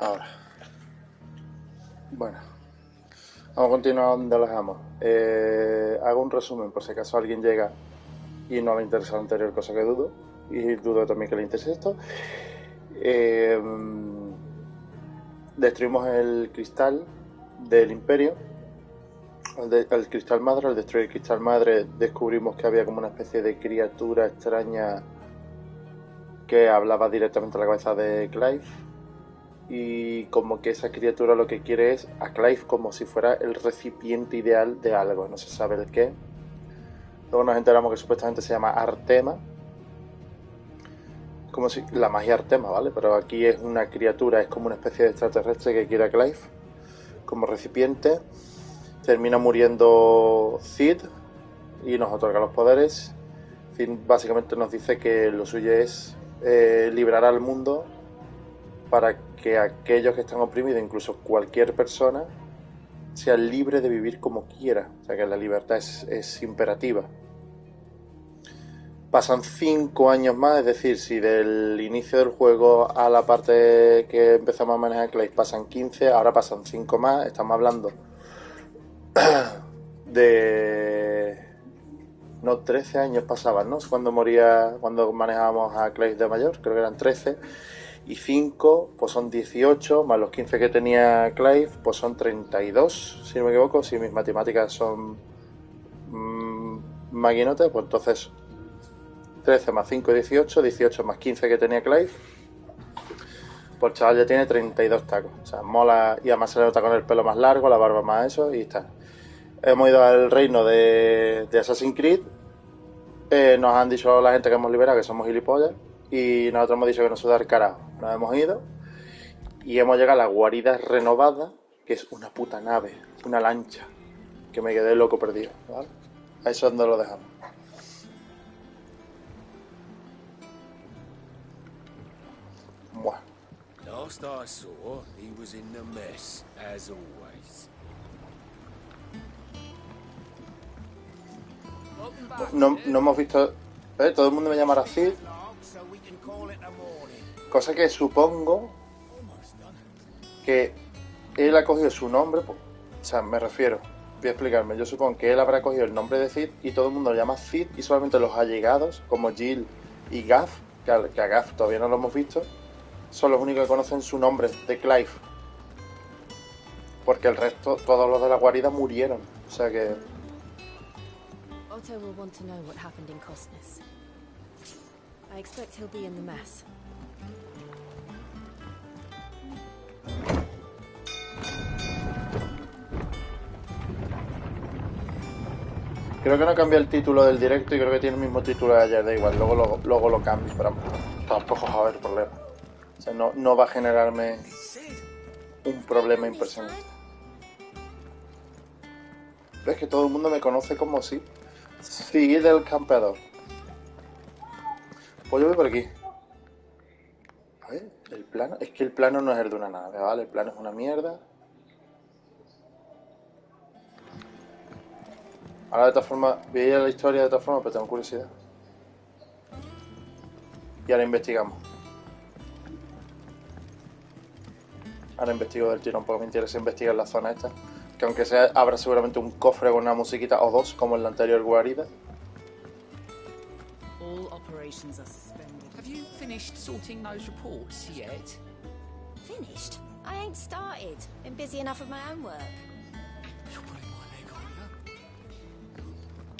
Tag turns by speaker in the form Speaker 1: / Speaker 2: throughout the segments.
Speaker 1: Ahora. Bueno. Vamos a continuar donde lo dejamos. Hago un resumen por si acaso alguien llega y no le interesa lo anterior, cosa que dudo. Y dudo también que le interese esto. Destruimos el cristal del imperio. El cristal madre. Al destruir el cristal madre descubrimos que había como una especie de criatura extraña que hablaba directamente a la cabeza de Clive. Y como que esa criatura lo que quiere es a Clive como si fuera el recipiente ideal de algo, no se sabe el qué. Luego nos enteramos que supuestamente se llama Artema, como si la magia Artema, ¿vale? Pero aquí es una criatura, es como una especie de extraterrestre que quiere a Clive como recipiente. Termina muriendo Cid y nos otorga los poderes. Cid básicamente nos dice que lo suyo es liberar al mundo para que aquellos que están oprimidos, incluso cualquier persona, sea libre de vivir como quiera. O sea que la libertad es imperativa. Pasan 5 años más, es decir, si del inicio del juego a la parte que empezamos a manejar Clive pasan 15, ahora pasan 5 más, estamos hablando de... No, 13 años pasaban, ¿no? Cuando manejábamos a Clive de mayor, creo que eran 13. Y 5, pues son 18, más los 15 que tenía Clive, pues son 32, si no me equivoco. Si mis matemáticas son maquinotes, pues entonces 13 más 5, 18, 18 más 15 que tenía Clive, pues el chaval ya tiene 32 tacos. O sea, mola, y además se le nota con el pelo más largo, la barba más eso, y está. Hemos ido al reino de Assassin's Creed. Nos han dicho la gente que hemos liberado que somos gilipollas, y nosotros hemos dicho que no se da el carajo. Nos hemos ido y hemos llegado a la guarida renovada, que es una puta nave, una lancha, que me quedé loco perdido, ¿vale? A eso es donde lo dejamos. Bueno.
Speaker 2: Last I saw, he was in the mess, as always.
Speaker 1: No hemos visto... Todo el mundo me llamará Cid. Cosa que supongo que él ha cogido su nombre, o sea, me refiero, voy a explicarme, yo supongo que él habrá cogido el nombre de Cid y todo el mundo lo llama Cid, y solamente los allegados, como Jill y Gaff, que a Gaff todavía no lo hemos visto, son los únicos que conocen su nombre, de Clive. Porque el resto, todos los de la guarida murieron, o sea que...
Speaker 3: Otto will want to know what happened in Cosnes. I expect he'll be in the mess.
Speaker 1: Creo que no cambié el título del directo y creo que tiene el mismo título de ayer, da igual, luego lo cambio, pero tampoco va a haber problema. O sea, no va a generarme un problema impresionante. ¿Ves que todo el mundo me conoce como Cid? Cid del campeador. Pues yo voy por aquí. A ver, el plano... Es que el plano no es el de una nave, ¿vale? El plano es una mierda. Ahora de todas formas, voy a ir a la historia de todas formas, pero tengo curiosidad. Y ahora investigamos. Ahora investigo del tirón porque me interesa investigar la zona esta. Que aunque sea, habrá seguramente un cofre con una musiquita o dos, como en la anterior guarida.
Speaker 4: All operations are suspended.
Speaker 5: Have you finished sorting those reports yet?
Speaker 3: Finished? I ain't started. Been busy enough with my own work.
Speaker 5: You're putting my leg on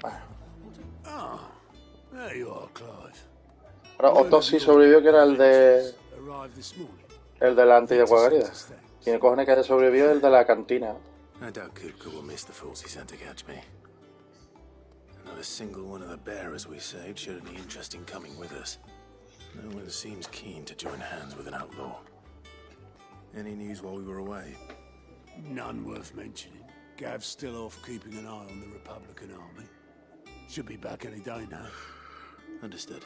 Speaker 5: you.
Speaker 2: Ah, there you are, Clive.
Speaker 1: Ahora Otto sí sobrevivió, que era el de...
Speaker 2: Arrived this morning.
Speaker 1: El de la antigua guarida. Y el cojones que haya sobrevivido el de la cantina.
Speaker 6: I doubt Kupka will miss the fools he sent to catch me. Not a single one of the bearers we saved showed any interest in coming with us. No one seems keen to join hands with an outlaw. Any news while we were away?
Speaker 2: None worth mentioning. Gav's still off keeping an eye on the Republican army. Should be back any day now.
Speaker 6: Understood.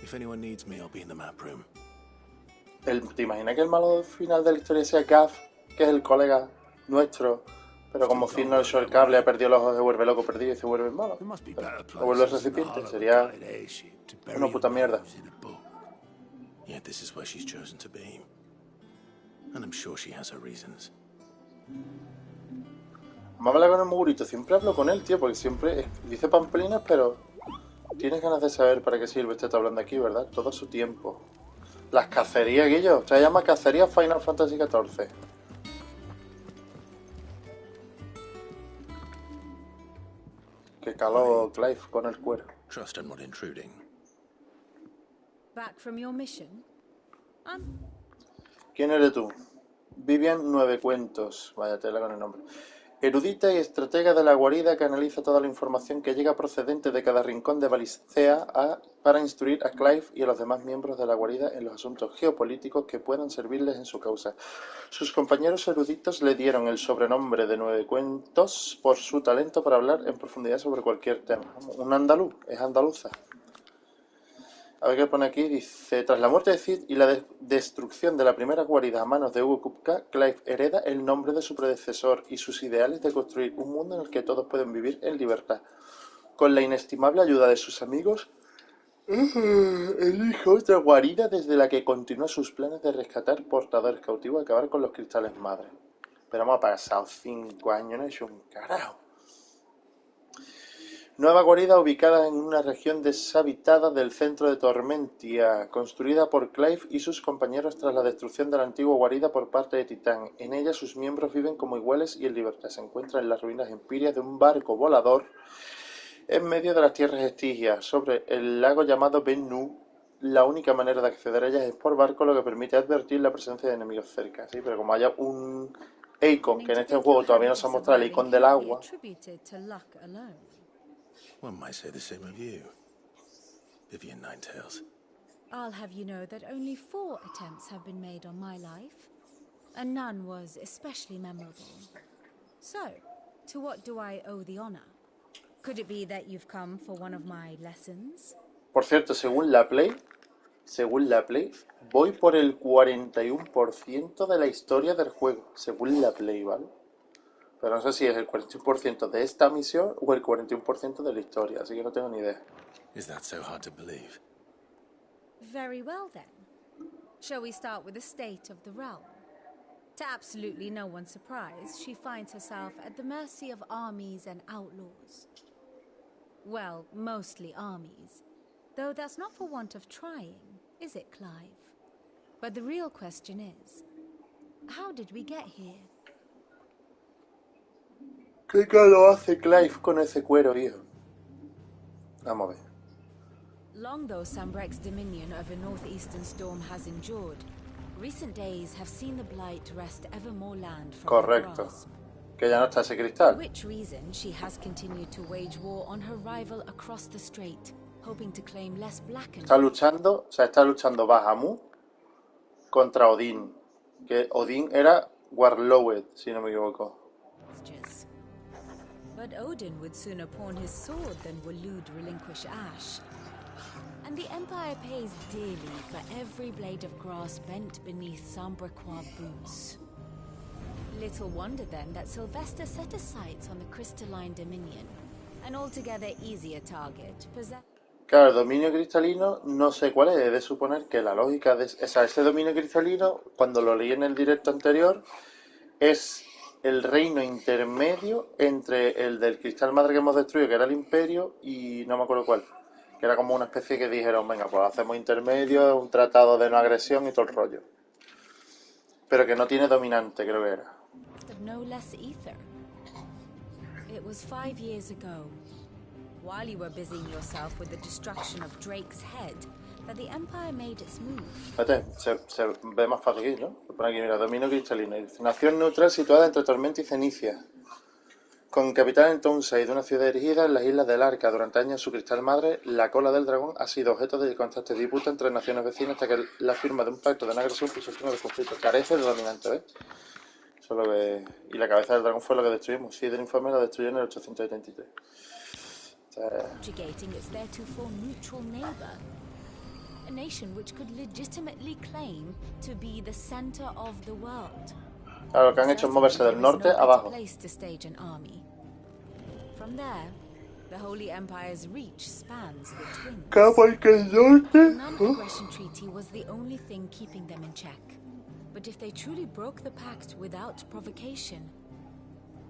Speaker 6: If anyone needs me, I'll be in the map room.
Speaker 1: ¿Te imaginas que el malo final de la historia sea Gaff, que es el colega nuestro, pero como Finn no le echó el cable, ha perdido los ojos, se vuelve loco perdido y se vuelve malo? O vuelve al recipiente, sería una puta mierda.
Speaker 6: Yet this is where she's chosen to be. And I'm sure she has her reasons.
Speaker 1: Vamos a hablar con el mugurito. Siempre hablo con él, tío, porque siempre dice pamplinas, pero tienes ganas de saber para qué sirve este tablón de aquí, ¿verdad? Todo su tiempo. Las cacerías, Guillo. Se llama cacería Final Fantasy XIV. Que caló Clive con el cuero.
Speaker 6: Trust I'm not intruding.
Speaker 3: Back from your mission?
Speaker 1: ¿Quién eres tú? Vivian Nueve Cuentos. Vaya tela con el nombre. Erudita y estratega de la guarida que analiza toda la información que llega procedente de cada rincón de Valicea para instruir a Clive y a los demás miembros de la guarida en los asuntos geopolíticos que puedan servirles en su causa. Sus compañeros eruditos le dieron el sobrenombre de Nueve Cuentos por su talento para hablar en profundidad sobre cualquier tema. Un andaluz, es andaluza. A ver qué pone aquí. Dice: tras la muerte de Cid y la destrucción de la primera guarida a manos de Hugo Kupka, Clive hereda el nombre de su predecesor y sus ideales de construir un mundo en el que todos pueden vivir en libertad. Con la inestimable ayuda de sus amigos, elige otra guarida desde la que continúa sus planes de rescatar portadores cautivos y acabar con los cristales madre. Pero hemos pasado 5 años, no he hecho un carajo. Nueva guarida ubicada en una región deshabitada del centro de Tormentia, construida por Clive y sus compañeros tras la destrucción de la antigua guarida por parte de Titán. En ella sus miembros viven como iguales y en libertad. Se encuentra en las ruinas empíreas de un barco volador en medio de las tierras estigias, sobre el lago llamado Ben-Nu. La única manera de acceder a ellas es por barco, lo que permite advertir la presencia de enemigos cerca. ¿Sí? Pero como haya un icon, que en este juego todavía no se ha mostrado el icon del agua.
Speaker 6: One might say the same of you, Vivian Ninetails.
Speaker 3: I'll have you know that only 4 attempts have been made on my life, and none was especially memorable. So, to what do I owe the honor? Could it be that you've come for one of my lessons?
Speaker 1: Por cierto, según la Play, voy por el 41% de la historia del juego, según la Play, ¿vale? Pero no sé si es el 41% de esta misión o el 41% de la historia, así que no tengo ni idea.
Speaker 6: Is that so hard to believe?
Speaker 3: Very well then. Shall we start with the state of the realm? To absolutely no one's surprise, she finds herself at the mercy of armies and outlaws. Well, mostly armies. Though that's not for want of trying, is it, Clive? But the real question is, how did we get here?
Speaker 1: ¿Qué calo hace Clive con ese cuero, hijo? Vamos a ver.
Speaker 3: Long though Sambrek's dominion over northeastern storm has endured, recent days have seen the blight wrest ever more land from her grasp.
Speaker 1: Que ya no está ese cristal.
Speaker 3: For which reason she has continued to wage war on her rival across the strait, hoping to claim less blackened.
Speaker 1: Está luchando Bahamut contra Odín. Que Odín era Warlowed, si no me equivoco.
Speaker 3: But Odin would sooner pawn his sword than Waloed relinquish Ash. And the Empire pays dearly for every blade of grass bent beneath Sambrequois boots. Little wonder then that Sylvester set his sights on the crystalline dominion, an altogether easier target.
Speaker 1: Claro, el dominio cristalino, no sé cuál es, he de suponer que la lógica de ese dominio cristalino, cuando lo leí en el directo anterior, es el reino intermedio entre el del cristal madre que hemos destruido, que era el imperio, y no me acuerdo cuál, que era como una especie que dijeron, venga, pues hacemos intermedio, un tratado de no agresión y todo el rollo, pero que no tiene dominante, creo que era.
Speaker 3: No less ether. It was 5 years ago, while you were busying yourself with the destruction of Drake's head, that the Empire made its move.
Speaker 1: Fíjate, se ve más fácil aquí, ¿no? Por aquí, mira, dominio cristalino. Nación neutral situada entre Tormenta y Cenicia, con capital en Townside, una ciudad erigida en las Islas del Arca. Durante años su cristal madre, la cola del dragón, ha sido objeto de constante disputa entre naciones vecinas hasta que la firma de un pacto de no agresión puso fin al conflicto. Carece de dominante, ¿ves? Solo que... Y la cabeza del dragón fue lo que destruimos. Sí, del informe la destruyó en el 873.
Speaker 3: Subjugating its theretofore neutral neighbor, a nation which could legitimately claim to be the center of the world.
Speaker 1: Claro, lo que han hecho es moverse del norte a abajo.
Speaker 3: From there, the Holy Empire's reach spans the twins.
Speaker 1: Claro, porque el norte...
Speaker 3: The non-aggression treaty was the only thing keeping them in check. But if they truly broke the pact without provocation,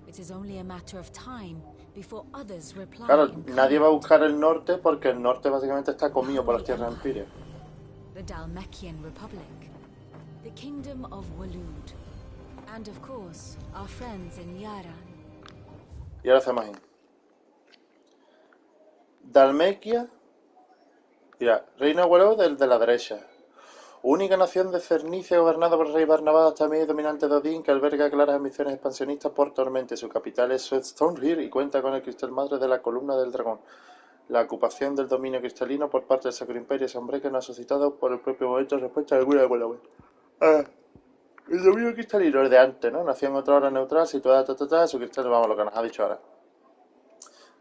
Speaker 3: it is only a matter of time before others reply.
Speaker 1: Claro,
Speaker 3: in
Speaker 1: nadie va a
Speaker 3: kind.
Speaker 1: buscar el norte porque el norte básicamente está comido por las tierras
Speaker 3: Empire,
Speaker 1: empíricas.
Speaker 3: the Dalmekian Republic, the Kingdom of Walud, and of course, our friends in Yaran.
Speaker 1: Y ahora hacemos ahí. Dalmequia. Mira, Reino Huelo del de la derecha. Única nación de Cernicia gobernada por el rey Barnabas hasta medio dominante de Odín que alberga claras ambiciones expansionistas por Tormente. Su capital es Stonehir y cuenta con el cristal madre de la columna del dragón. La ocupación del dominio cristalino por parte del Sacro Imperio Sombre no ha suscitado por el propio momento respuesta alguna de Huelo. El dominio cristalino es de antes, ¿no? Nació en otra hora neutral situada su cristal, vamos, lo que nos ha dicho ahora.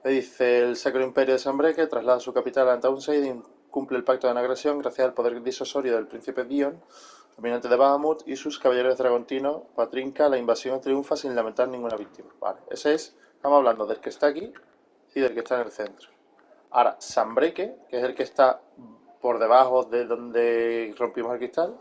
Speaker 1: Le dice el Sacro Imperio de Sanbreque traslada su capital a Townsend y cumple el pacto de no agresión gracias al poder disuasorio del príncipe Dion, dominante de Bahamut, y sus caballeros dragontinos. Patrinca, la invasión triunfa sin lamentar ninguna víctima. Vale, ese es, estamos hablando del que está aquí y del que está en el centro. Ahora, Sanbreque, que es el que está por debajo de donde rompimos el cristal.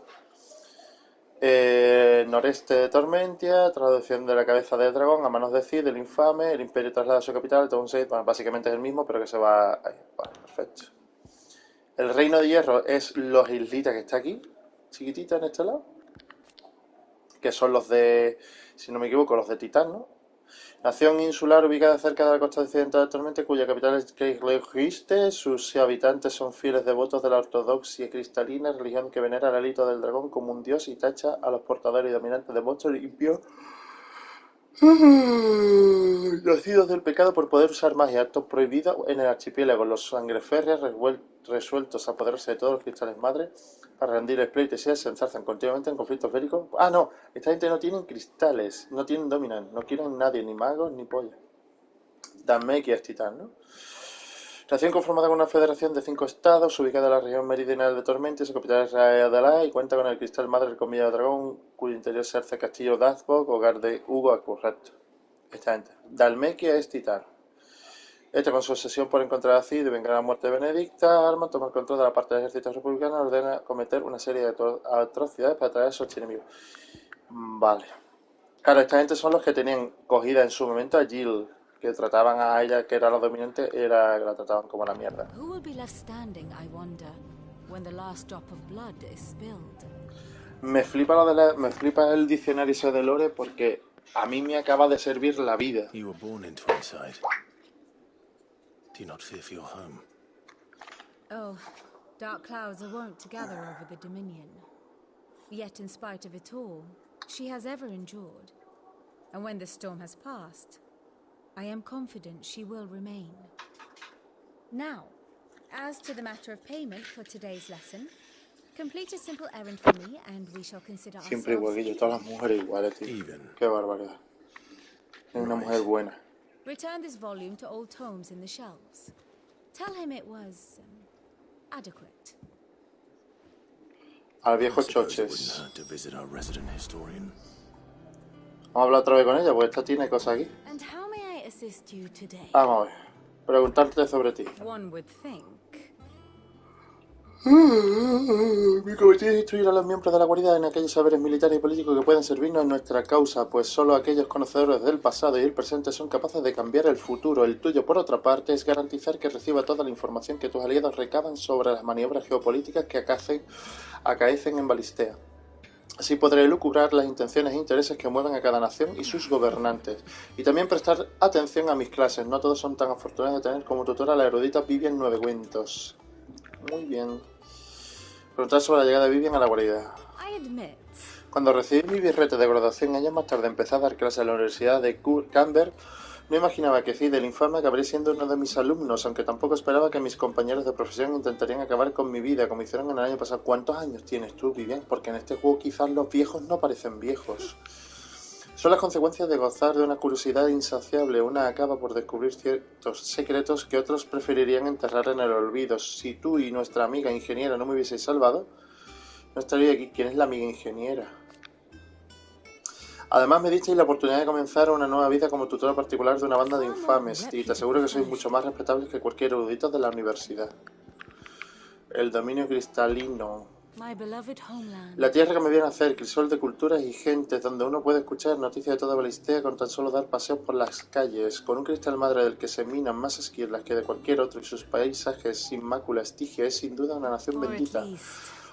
Speaker 1: Noreste de Tormentia, traducción de la cabeza del dragón a manos de Cid, el infame. El imperio traslada su capital a Townsend. Bueno, básicamente es el mismo, pero que se va ahí. Vale, perfecto. El reino de hierro es los islitas que está aquí, chiquitita en este lado, que son los de, si no me equivoco, los de Titán, ¿no? Nación insular ubicada cerca de la costa occidental de Tormente, cuya capital es Keiglegiste. Sus habitantes son fieles devotos de la ortodoxia cristalina, religión que venera al hálito del dragón como un dios y tacha a los portadores y dominantes de monstruos limpios nacidos del pecado por poder usar magia, actos prohibidos en el archipiélago. Los sangreferres resueltos a apoderarse de todos los cristales madre para rendir el pleito y se enzarzan continuamente en conflictos bélicos. Ah, no, esta gente no tienen cristales, no tienen dominant, no quieren nadie, ni magos ni pollas. Dalmequia es titán, ¿no? Nación conformada con una federación de 5 estados, ubicada en la región meridional de Tormente, su capital es Raedalá y cuenta con el cristal madre del colmillo de dragón, cuyo interior se alza el castillo Dazbog, hogar de Hugo Acurrecto. Esta gente. Dalmequia es titán. Este, con su obsesión por encontrar a Cid y vengar la muerte de Benedicta, Arma toma el control de la parte del ejército republicano y ordena cometer una serie de atrocidades para traer a sus enemigos. Vale. Claro, esta gente son los que tenían cogida en su momento a Jill, que trataban a ella, que era la dominante, la trataban como la mierda.
Speaker 3: Who will be left standing, I wonder, when the last drop of blood is spilled?
Speaker 1: Me flipa el diccionario ese de Lore porque a mí me acaba de servir la vida.
Speaker 6: You were born in Twinside. Do you not fear for your home?
Speaker 3: Oh, dark clouds are wont to gather over the Dominion. Yet in spite of it all, she has ever endured. And when the storm has passed, I am confident she will remain. Now, as to the matter of payment for today's lesson, complete a simple errand for me and we shall consider
Speaker 1: Siempre igual que yo, todas las mujeres iguales, tío. Qué barbaridad. Es una mujer buena.
Speaker 3: Return this volume to old tomes in the shelves. Tell him it was adequate.
Speaker 1: Al viejo Choches. Vamos a hablar otra vez con ella, porque esta tiene cosas aquí.
Speaker 3: And how may I assist you today?
Speaker 1: Vamos a ver. Preguntarte sobre ti.
Speaker 3: One would think.
Speaker 1: Mi cometido es instruir a los miembros de la guarida en aquellos saberes militares y políticos que pueden servirnos en nuestra causa, pues solo aquellos conocedores del pasado y el presente son capaces de cambiar el futuro. El tuyo, por otra parte, es garantizar que reciba toda la información que tus aliados recaban sobre las maniobras geopolíticas que acaecen en Balistea. Así podré elucubrar las intenciones e intereses que mueven a cada nación y sus gobernantes. Y también prestar atención a mis clases. No todos son tan afortunados de tener como tutora a la erudita Vivian Nueve Cuentos. Muy bien. Preguntar sobre la llegada de Vivian a la guarida. Cuando recibí mi birrete de graduación años más tarde empecé a dar clases en la Universidad de Canberra, no imaginaba que Cid, el infame, acabaría siendo uno de mis alumnos, aunque tampoco esperaba que mis compañeros de profesión intentarían acabar con mi vida, como hicieron en el año pasado. ¿Cuántos años tienes tú, Vivian? Porque en este juego quizás los viejos no parecen viejos. Son las consecuencias de gozar de una curiosidad insaciable. Una acaba por descubrir ciertos secretos que otros preferirían enterrar en el olvido. Si tú y nuestra amiga ingeniera no me hubieseis salvado, no estaría aquí. ¿Quién es la amiga ingeniera? Además me disteis la oportunidad de comenzar una nueva vida como tutora particular de una banda de infames, y te aseguro que sois mucho más respetables que cualquier erudito de la universidad. El dominio cristalino.
Speaker 4: My beloved homeland.
Speaker 1: La tierra que me viene a hacer, crisol de culturas y gentes, donde uno puede escuchar noticias de toda Balistea con tan solo dar paseos por las calles, con un cristal madre del que se minan más esquirlas que de cualquier otro y sus paisajes sin mácula estigio, es sin duda una nación
Speaker 4: Or at
Speaker 1: bendita.
Speaker 4: least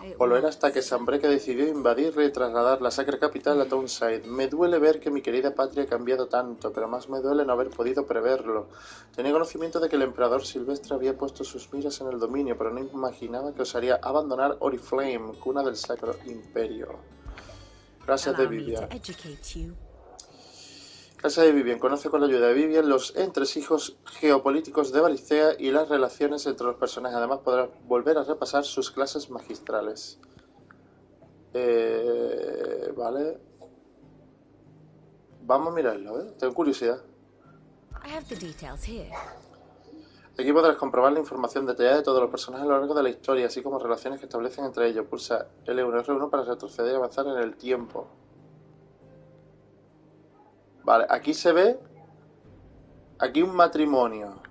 Speaker 4: it
Speaker 1: O lo era hasta que
Speaker 4: was.
Speaker 1: Sambreke decidió invadirla y trasladar la sacra capital a Townside. Me duele ver que mi querida patria ha cambiado tanto, pero más me duele no haber podido preverlo. Tenía conocimiento de que el emperador Silvestre había puesto sus miras en el dominio, pero no imaginaba que osaría abandonar Oriflame, cuna del Sacro Imperio. Gracias de
Speaker 4: Allow me to
Speaker 1: Vivian.
Speaker 4: educate you.
Speaker 1: Gracias de Vivian. Conoce con la ayuda de Vivian los entresijos geopolíticos de Balistea y las relaciones entre los personajes. Además podrás volver a repasar sus clases magistrales. Vale. Vamos a mirarlo, tengo curiosidad.
Speaker 4: I have the details here.
Speaker 1: Aquí podrás comprobar la información detallada de todos los personajes a lo largo de la historia, así como relaciones que establecen entre ellos. Pulsa L1 R1 para retroceder y avanzar en el tiempo. Vale, aquí se ve aquí un matrimonio.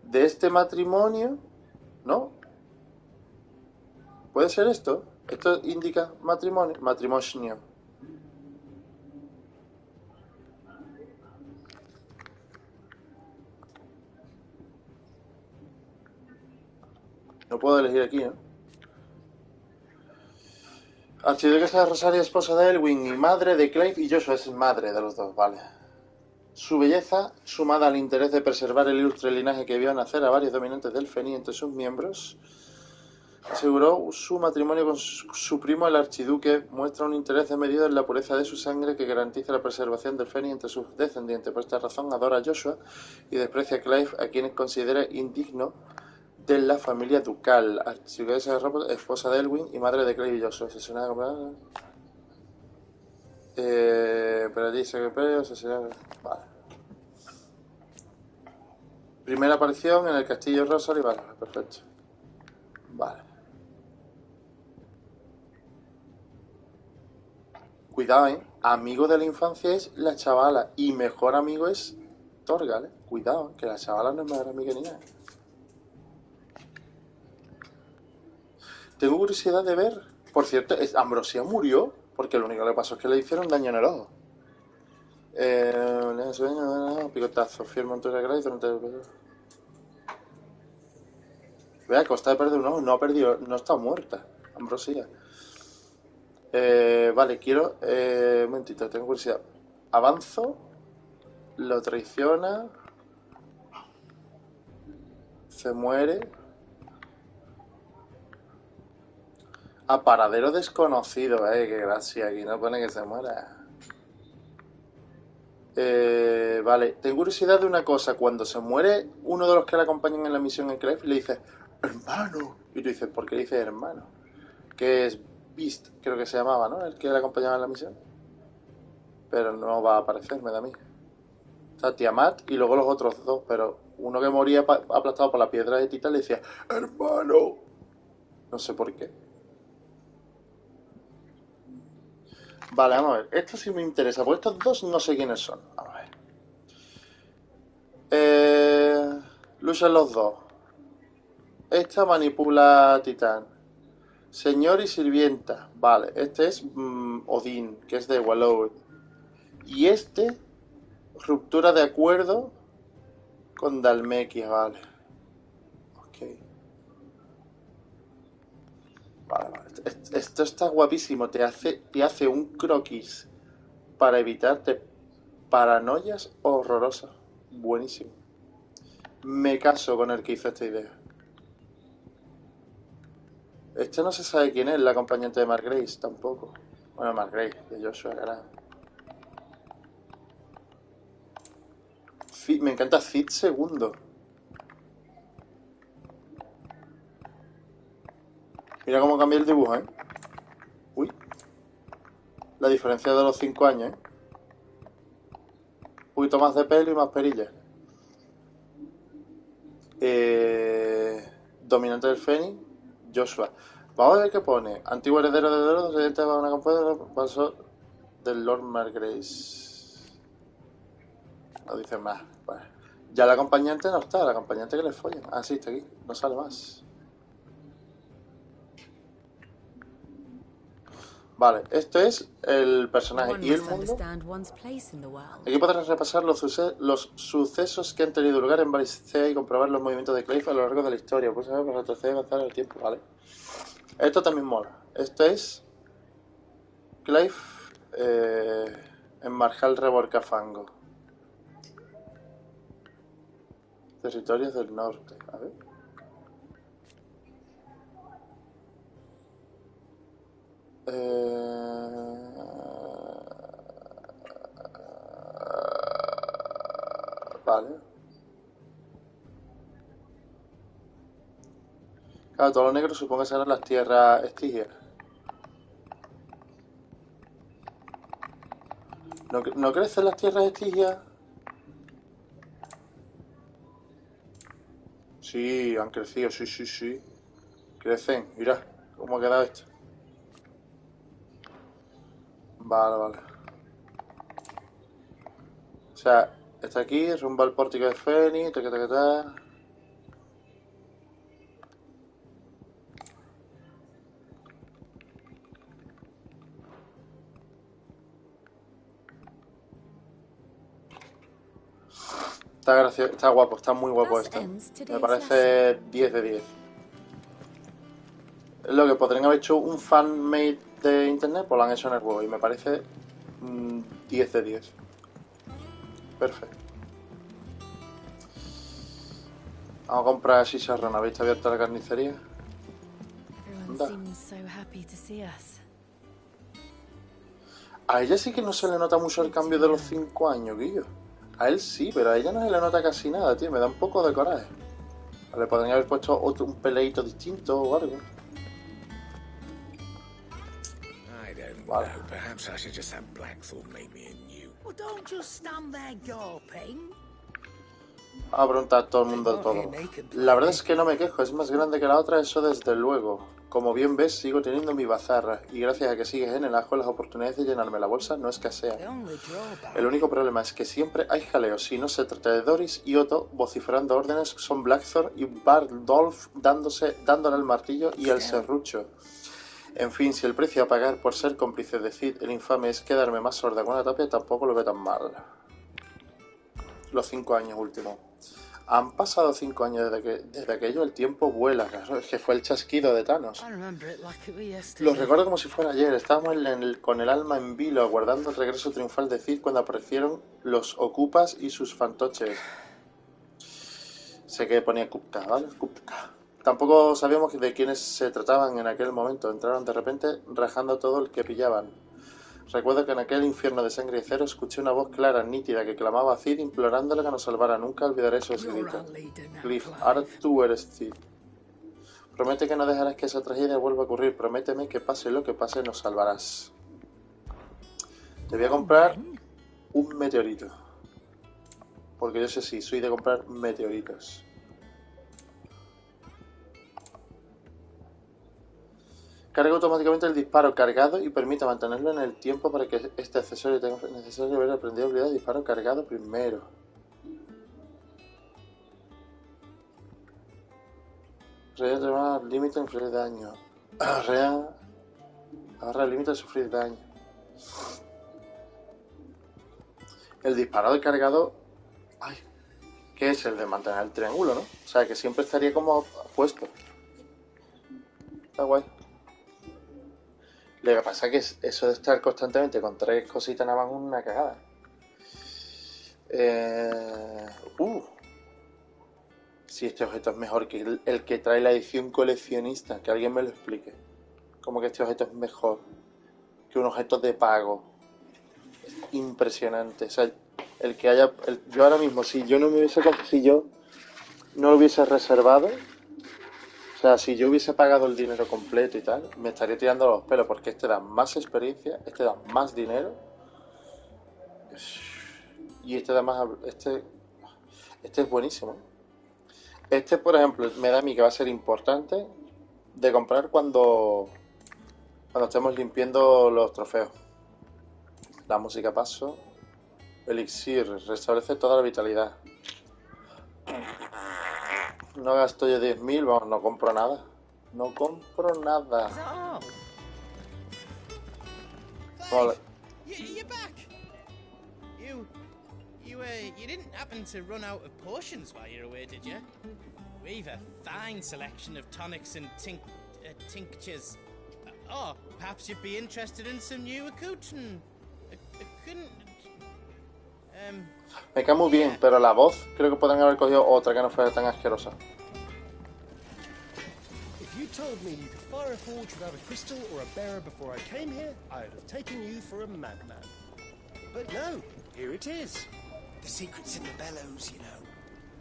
Speaker 1: De este matrimonio, ¿no? ¿Puede ser esto? Esto indica matrimonio. Matrimonio. No puedo elegir aquí, ¿no? Archiduquesa de Rosario, esposa de Elwin y madre de Clive y Joshua, es madre de los dos, vale. Su belleza, sumada al interés de preservar el ilustre linaje que vio nacer a varios dominantes del Feni entre sus miembros, aseguró su matrimonio con su primo el archiduque, muestra un interés desmedido en la pureza de su sangre que garantiza la preservación del Feni entre sus descendientes. Por esta razón adora a Joshua y desprecia a Clive, a quienes considera indigno de la familia ducal. Archiduquesa de Ropa, esposa de Elwin y madre de Clive y Joshua. Asesinada con... pero dice que vale. Primera aparición en el castillo Rosario, vale, perfecto. Vale. Cuidado, amigo de la infancia es la chavala y mejor amigo es Torgal, Cuidado, que la chavala no es mejor amiga ni nada. Tengo curiosidad de ver. Por cierto, Ambrosia murió porque lo único que pasó es que le hicieron daño en el ojo. Picotazo, firma Montoya Gray durante el... Vea, a costa de perder un ojo, no ha perdido, no está muerta, Ambrosia. Vale, quiero... un momentito, tengo curiosidad. Avanzo, lo traiciona, se muere. A paradero desconocido, qué gracia, aquí no pone que se muera. Vale, tengo curiosidad de una cosa. Cuando se muere uno de los que le acompañan en la misión en Clef, le dice hermano. Y tú dices, ¿por qué le dices hermano? Que es Beast, creo que se llamaba, ¿no? El que le acompañaba en la misión. Pero no va a aparecer, me da a mí. O sea, Tiamat y luego los otros dos. Pero uno que moría aplastado por la piedra de Tita le decía hermano. No sé por qué. Vale, vamos a ver. Esto sí me interesa, porque estos dos no sé quiénes son. Vamos a ver. Luchan los dos. Esta manipula a Titán. Señor y sirvienta. Vale, este es Odín, que es de Wallow. Y este, ruptura de acuerdo con Dalmequia, vale. Ok. Vale. Esto está guapísimo. Te hace un croquis para evitarte paranoias horrorosas. Buenísimo. Me caso con el que hizo esta idea. Este no se sabe quién es, el acompañante de Mark Grace, tampoco. Bueno, Mark Grace, de Joshua, carajo. Me encanta Cid segundo. Mira cómo cambia el dibujo, Uy. La diferencia de los 5 años, Un poquito más de pelo y más perilla. Dominante del Fénix, Joshua. Vamos a ver qué pone. Antiguo heredero de Doro, residente de una compuesta, paso del Lord Margrace. No dice más. Bueno. Ya el acompañante no está, el acompañante que le follen. Ah, sí, está aquí. No sale más. Vale, esto es el personaje
Speaker 4: One
Speaker 1: y el
Speaker 4: must
Speaker 1: mundo.
Speaker 4: understand one's place in the world.
Speaker 1: Aquí podrás repasar los sucesos que han tenido lugar en Valencia y comprobar los movimientos de Clive a lo largo de la historia. Pues para retroceder y avanzar en el tiempo, vale. Esto también mola. Esto es Clive en Marjal Reborcafango. Territorios del norte. A ver. Vale. Claro, todo lo negro supongo que serán las tierras estigias. ¿No crecen las tierras estigias? Sí, han crecido, sí. Crecen, mira cómo ha quedado esto. Vale. O sea, está aquí, rumbo al pórtico de Fénix, ta. Está gracioso, está guapo, está muy guapo esto. Me parece 10 de 10. Es lo que podrían haber hecho un fan-made de internet, pues lo han hecho en el juego y me parece 10 de 10. Perfecto. Vamos a comprar chicharrón. ¿Habéis abierto la carnicería? Anda. A ella sí que no se le nota mucho el cambio de los 5 años, Guillo. A él sí, pero a ella no se le nota casi nada, tío. Me da un poco de coraje. Le podrían haber puesto un peleito distinto o algo. Vale.
Speaker 6: Perhaps I should just have Blackthorn make me a new.
Speaker 5: Well, don't just stand there gawping.
Speaker 1: Vamos a preguntar a todo el mundo todo. La verdad es que no me quejo, es más grande que la otra, eso desde luego. Como bien ves, sigo teniendo mi bazarra, y gracias a que sigues en el ajo, las oportunidades de llenarme la bolsa no escasean. El único problema es que siempre hay jaleo, si no se trata de Doris y Otto vociferando órdenes, son Blackthorn y Bardolph dándole el martillo y el serrucho. En fin, si el precio a pagar por ser cómplice de Cid el infame es quedarme más sorda con la tapia, tampoco lo veo tan mal. Los 5 años últimos. Han pasado 5 años desde aquello, el tiempo vuela, claro, es que fue el chasquido de Thanos. Lo recuerdo como si fuera ayer, estábamos con el alma en vilo, aguardando el regreso triunfal de Cid cuando aparecieron los ocupas y sus fantoches. Sé que ponía Kupka, ¿vale? Kupka. Tampoco sabíamos de quiénes se trataban en aquel momento, entraron de repente rajando todo el que pillaban. Recuerdo que en aquel infierno de sangre y cero escuché una voz clara, nítida, que clamaba a Cid implorándole que nos salvara. Nunca olvidaré esos gritos. Cliff, ahora tú eres Cid. Promete que no dejarás que esa tragedia vuelva a ocurrir. Prométeme que pase lo que pase, nos salvarás. Te voy a comprar un meteorito. Porque yo sé sí, soy de comprar meteoritos. Carga automáticamente el disparo cargado y permite mantenerlo en el tiempo para que este accesorio tenga necesario haber aprendido a habilidad de disparo cargado primero. Real límite en sufrir daño. Agarra el límite de sufrir daño. El disparador cargado. Ay, ¿qué es el de mantener el triángulo, no? O sea, que siempre estaría como puesto. Está guay. Lo que pasa es que eso de estar constantemente con 3 cositas nada más una cagada. Si este objeto es mejor que el que trae la edición coleccionista, que alguien me lo explique. Como que este objeto es mejor que un objeto de pago. Es impresionante. O sea, el que haya. Yo ahora mismo, si yo no lo hubiese reservado. O sea, si yo hubiese pagado el dinero completo y tal, me estaría tirando los pelos porque este da más experiencia, este da más dinero y este da más. Este es buenísimo. Este, por ejemplo, me da a mí que va a ser importante de comprar cuando estemos limpiando los trofeos. La música paso. Elixir, restablece toda la vitalidad. No gasto yo 10.000, vamos, no compro nada. No compro nada. Vale.
Speaker 7: You're back. You didn't happen to run out of potions while you're away, did you? We've a fine selection of tonics and tinctures. Oh, perhaps you'd be interested in some new accoutrement.
Speaker 1: Me cae muy bien, pero la voz creo que podrían haber cogido otra que no fuera tan asquerosa.
Speaker 8: If you told me you could fire a forge without a crystal or a bearer before I came here, I'd have taken you for a madman. But no, here it is. The secret's in the bellows, you know.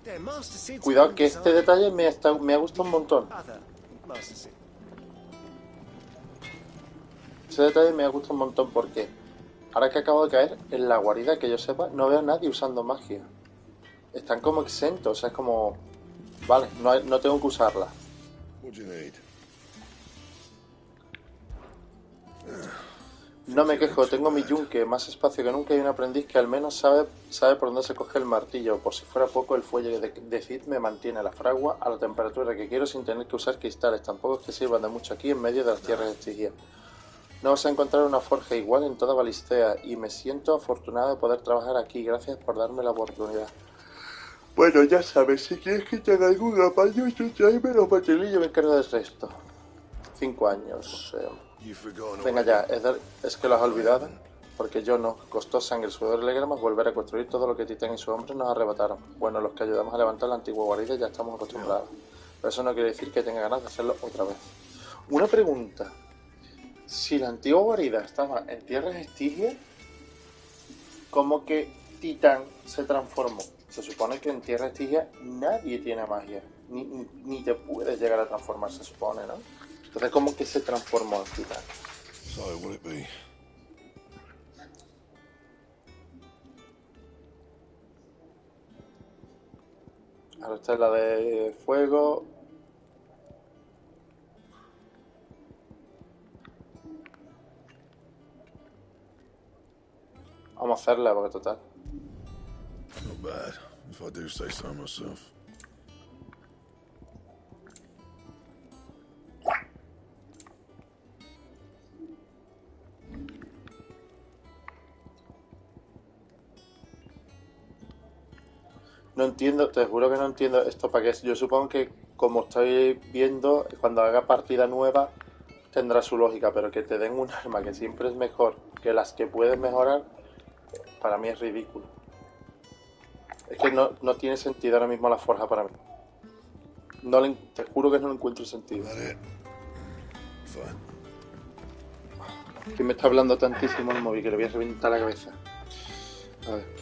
Speaker 8: They're Master Sid's
Speaker 1: Cuidado que
Speaker 8: own
Speaker 1: este
Speaker 8: design.
Speaker 1: detalle me ha gustado un montón.
Speaker 8: Other Master Sid.
Speaker 1: Ese detalle me ha gustado un montón porque ahora que acabo de caer, en la guarida que yo sepa, no veo a nadie usando magia. Están como exentos, o sea, es como... Vale, no tengo que usarla. No me quejo, tengo mi yunque, más espacio que nunca, y un aprendiz que al menos sabe por dónde se coge el martillo. Por si fuera poco, el fuelle de Cid me mantiene la fragua a la temperatura que quiero sin tener que usar cristales. Tampoco es que sirvan de mucho aquí en medio de las tierras de Estigia. No vas a encontrar una forja igual en toda Balistea, y me siento afortunado de poder trabajar aquí. Gracias por darme la oportunidad. Bueno, ya sabes, si quieres que te haga algún apaño, tráemelo, pastelillo, me encargo del resto. 5 años. Venga ya, es que lo has olvidado, porque yo no. Costó sangre, sudor y lágrimas volver a construir todo lo que Titán y sus hombres nos arrebataron. Bueno, los que ayudamos a levantar la antigua guarida ya estamos acostumbrados. Pero eso no quiere decir que tenga ganas de hacerlo otra vez. Una pregunta. Si la antigua guarida estaba en tierras Estigia, ¿cómo que Titán se transformó? Se supone que en tierras Estigia nadie tiene magia. Ni te puedes llegar a transformar, se supone, ¿no? Entonces, ¿cómo que se transformó en Titán?
Speaker 2: So, will it be?
Speaker 1: Ahora esta es la de fuego. Vamos a hacerla, porque total.
Speaker 2: Not bad, if I do say so myself.
Speaker 1: No entiendo, te juro que no entiendo esto para qué es. Yo supongo que, como estoy viendo, cuando haga partida nueva tendrá su lógica, pero que te den un arma que siempre es mejor que las que puedes mejorar, para mí es ridículo. Es que no tiene sentido ahora mismo la forja para mí. Te juro que no le encuentro sentido. Que me está hablando tantísimo el móvil que le voy a reventar la cabeza. A ver.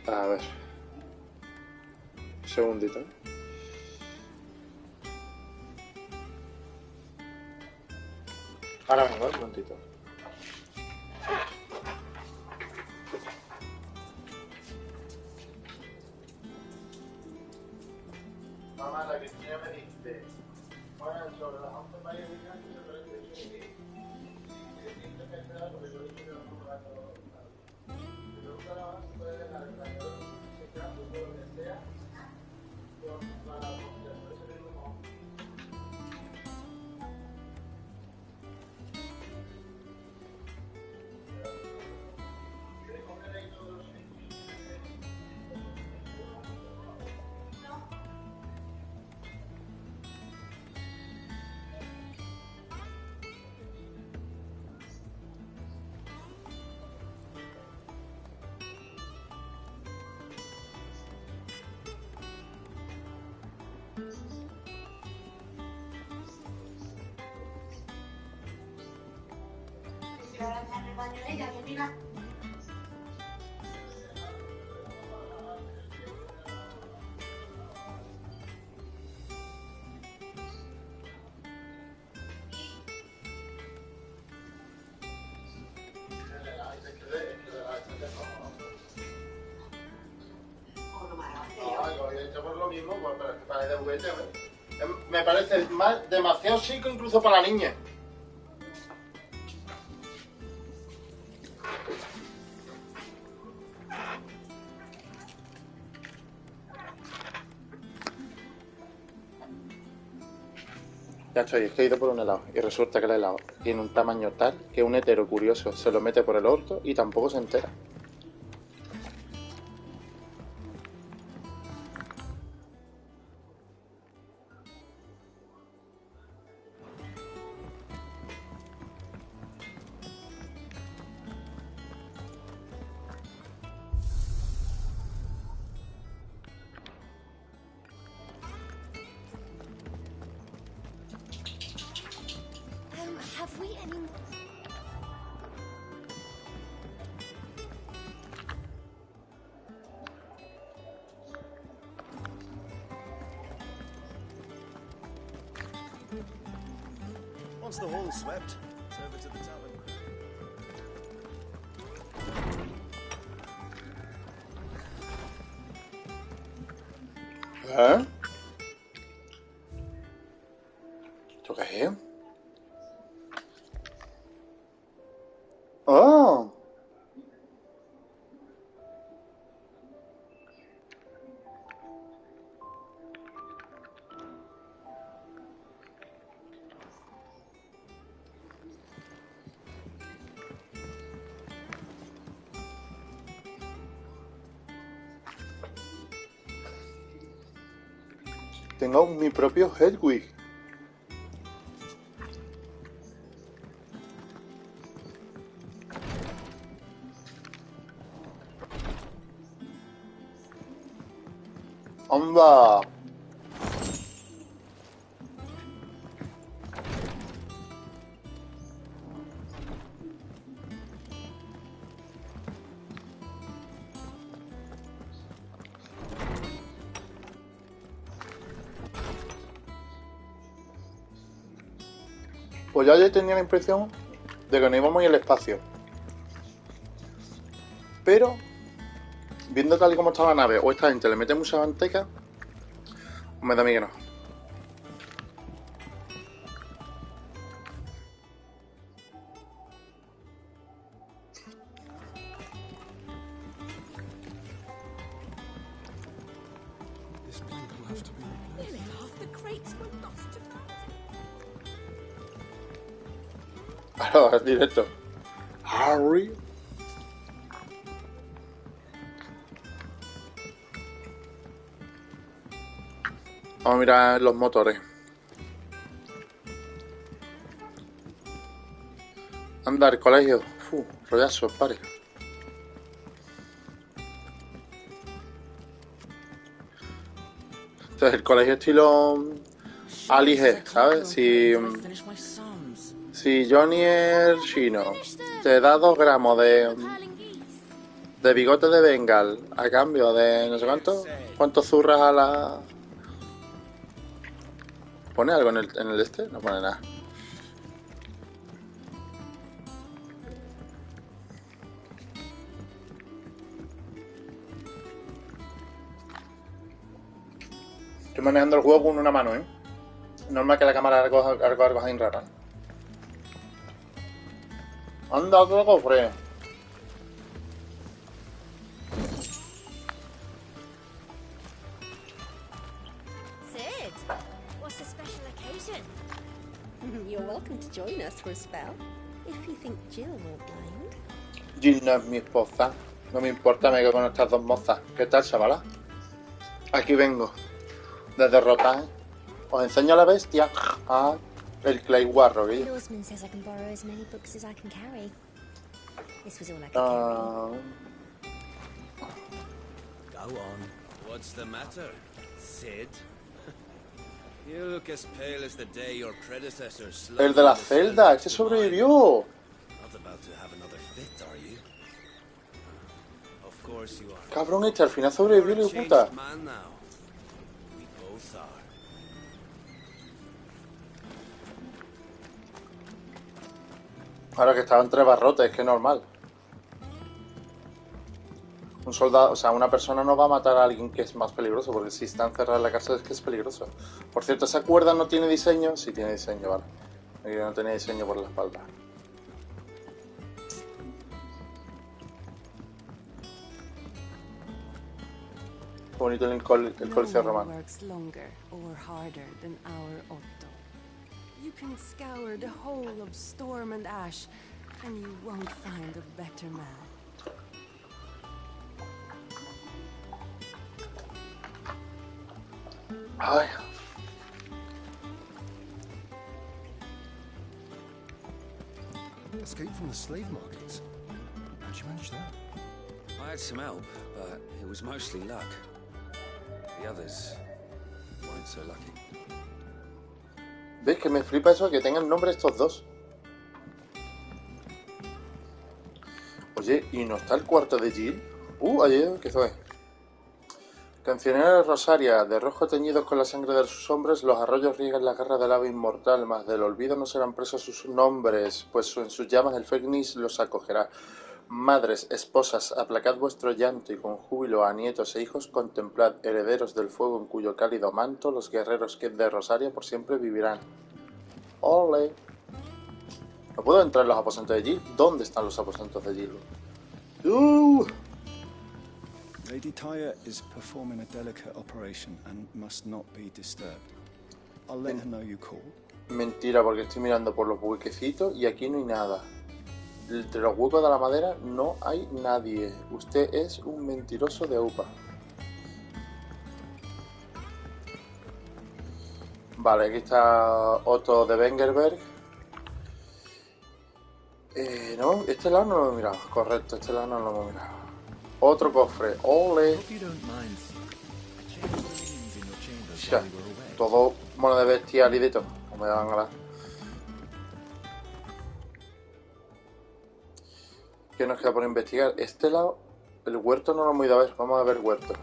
Speaker 1: A ver. Un segundito. Ahora vengo, un momentito. Mamá, la Cristina me dice, bueno, sobre las 11 para ir a mi casa, pero es que tienes que esperar porque yo estoy jugando. Si nunca la vas a poder dejar el plato, se queda todo lo que sea, para después se ve como... Por lo mismo, pues, para el juguete, me parece demasiado chico incluso para la niña. Ya estoy, es que he ido por un helado y resulta que el helado tiene un tamaño tal que un hetero curioso se lo mete por el orto y tampoco se entera.
Speaker 3: Have we any...
Speaker 8: Once the hall's swept, it's over to the tavern.
Speaker 1: ¿Eh? ¿Esto qué es? ¡Oh! Tengo mi propio Hedwig. ¡Anda! Pues ya tenía la impresión de que no íbamos en el espacio. Pero, viendo tal y como está la nave, o esta gente le mete mucha manteca, me da a mí que no.
Speaker 2: This plank will have to be replaced.
Speaker 3: Nearly half the crates were lost to
Speaker 1: Claro, es directo. Harry. Vamos a mirar los motores. Andar, colegio. Rollazo, pare. Este es el colegio estilo Alige, ¿sabes? Si Johnny es chino, te da 2 gramos de bigote de Bengal a cambio de no sé cuántos zurras a la... ¿Pone algo en el este? No pone nada. Estoy manejando el juego con una mano, ¿eh? Normal que la cámara algo así rara. Anda, otro cofre.
Speaker 3: Sid, what's the special occasion?
Speaker 4: You're welcome to join us for a spell, if you think Jill won't mind.
Speaker 1: Jill no es mi esposa. No me importa, me quedo con estas 2 mozas. ¿Qué tal, chavala? Aquí vengo. De derrotar. Os enseño a la bestia. Ah, el Clay Warro, que yo.
Speaker 3: Lawsman says I can borrow as many books as I can carry. This was all I could carry.
Speaker 6: Go on. What's the matter, Sid? You look as pale as the day your predecessor slumped.
Speaker 1: El de la celda, ese sobrevivió.
Speaker 6: Not about to have another fit, are you? Of course you are.
Speaker 1: Cabrón, este al final sobrevivió, hijo de puta.
Speaker 6: Man now. We both are.
Speaker 1: Ahora que estaba entre barrotes, es que es normal. Un soldado, o sea, una persona no va a matar a alguien que es más peligroso, porque si está encerrado en la casa es que es peligroso. Por cierto, ¿esa cuerda no tiene diseño? Sí tiene diseño, vale. Aquí no tenía diseño por la espalda. Qué bonito el coliseo romano.
Speaker 4: works longer or harder than our Otto.
Speaker 9: You can scour the whole of Storm and Ash, and you won't find a better man.
Speaker 1: Ay.
Speaker 8: Escape from the slave markets. How'd you manage that?
Speaker 10: I had some help, but it was mostly luck. The others weren't so lucky.
Speaker 1: ¿Ves que me flipa eso? Que tengan nombre estos dos. Oye, ¿y no está el cuarto de Jill? Ayer, ¿qué fue? Cancionera rosaria, de rojo teñidos con la sangre de sus hombres, los arroyos riegan la garra del ave inmortal, mas del olvido no serán presos sus nombres, pues en sus llamas el square-enix los acogerá. Madres, esposas, aplacad vuestro llanto y con júbilo a nietos e hijos contemplad, herederos del fuego en cuyo cálido manto los guerreros que de Rosaria por siempre vivirán. ¡Ole! ¿No puedo entrar en los aposentos de Jill? ¿Dónde están los aposentos de Jill?
Speaker 11: Lady Tyre is performing a delicate operation and must not be disturbed. I'll let her know you called.
Speaker 1: Mentira, porque estoy mirando por los huequecitos y aquí no hay nada. Entre los huecos de la madera no hay nadie. Usted es un mentiroso de UPA. Vale, aquí está Otto de Wengerberg. No, este lado no lo he mirado. Correcto, este lado no lo hemos mirado. Otro cofre. ¡Ole! Ya, todo mono de bestial y de todo. No me daban a la... ¿Qué nos queda por investigar? Este lado, el huerto no lo hemos ido a ver. Vamos a ver huerto.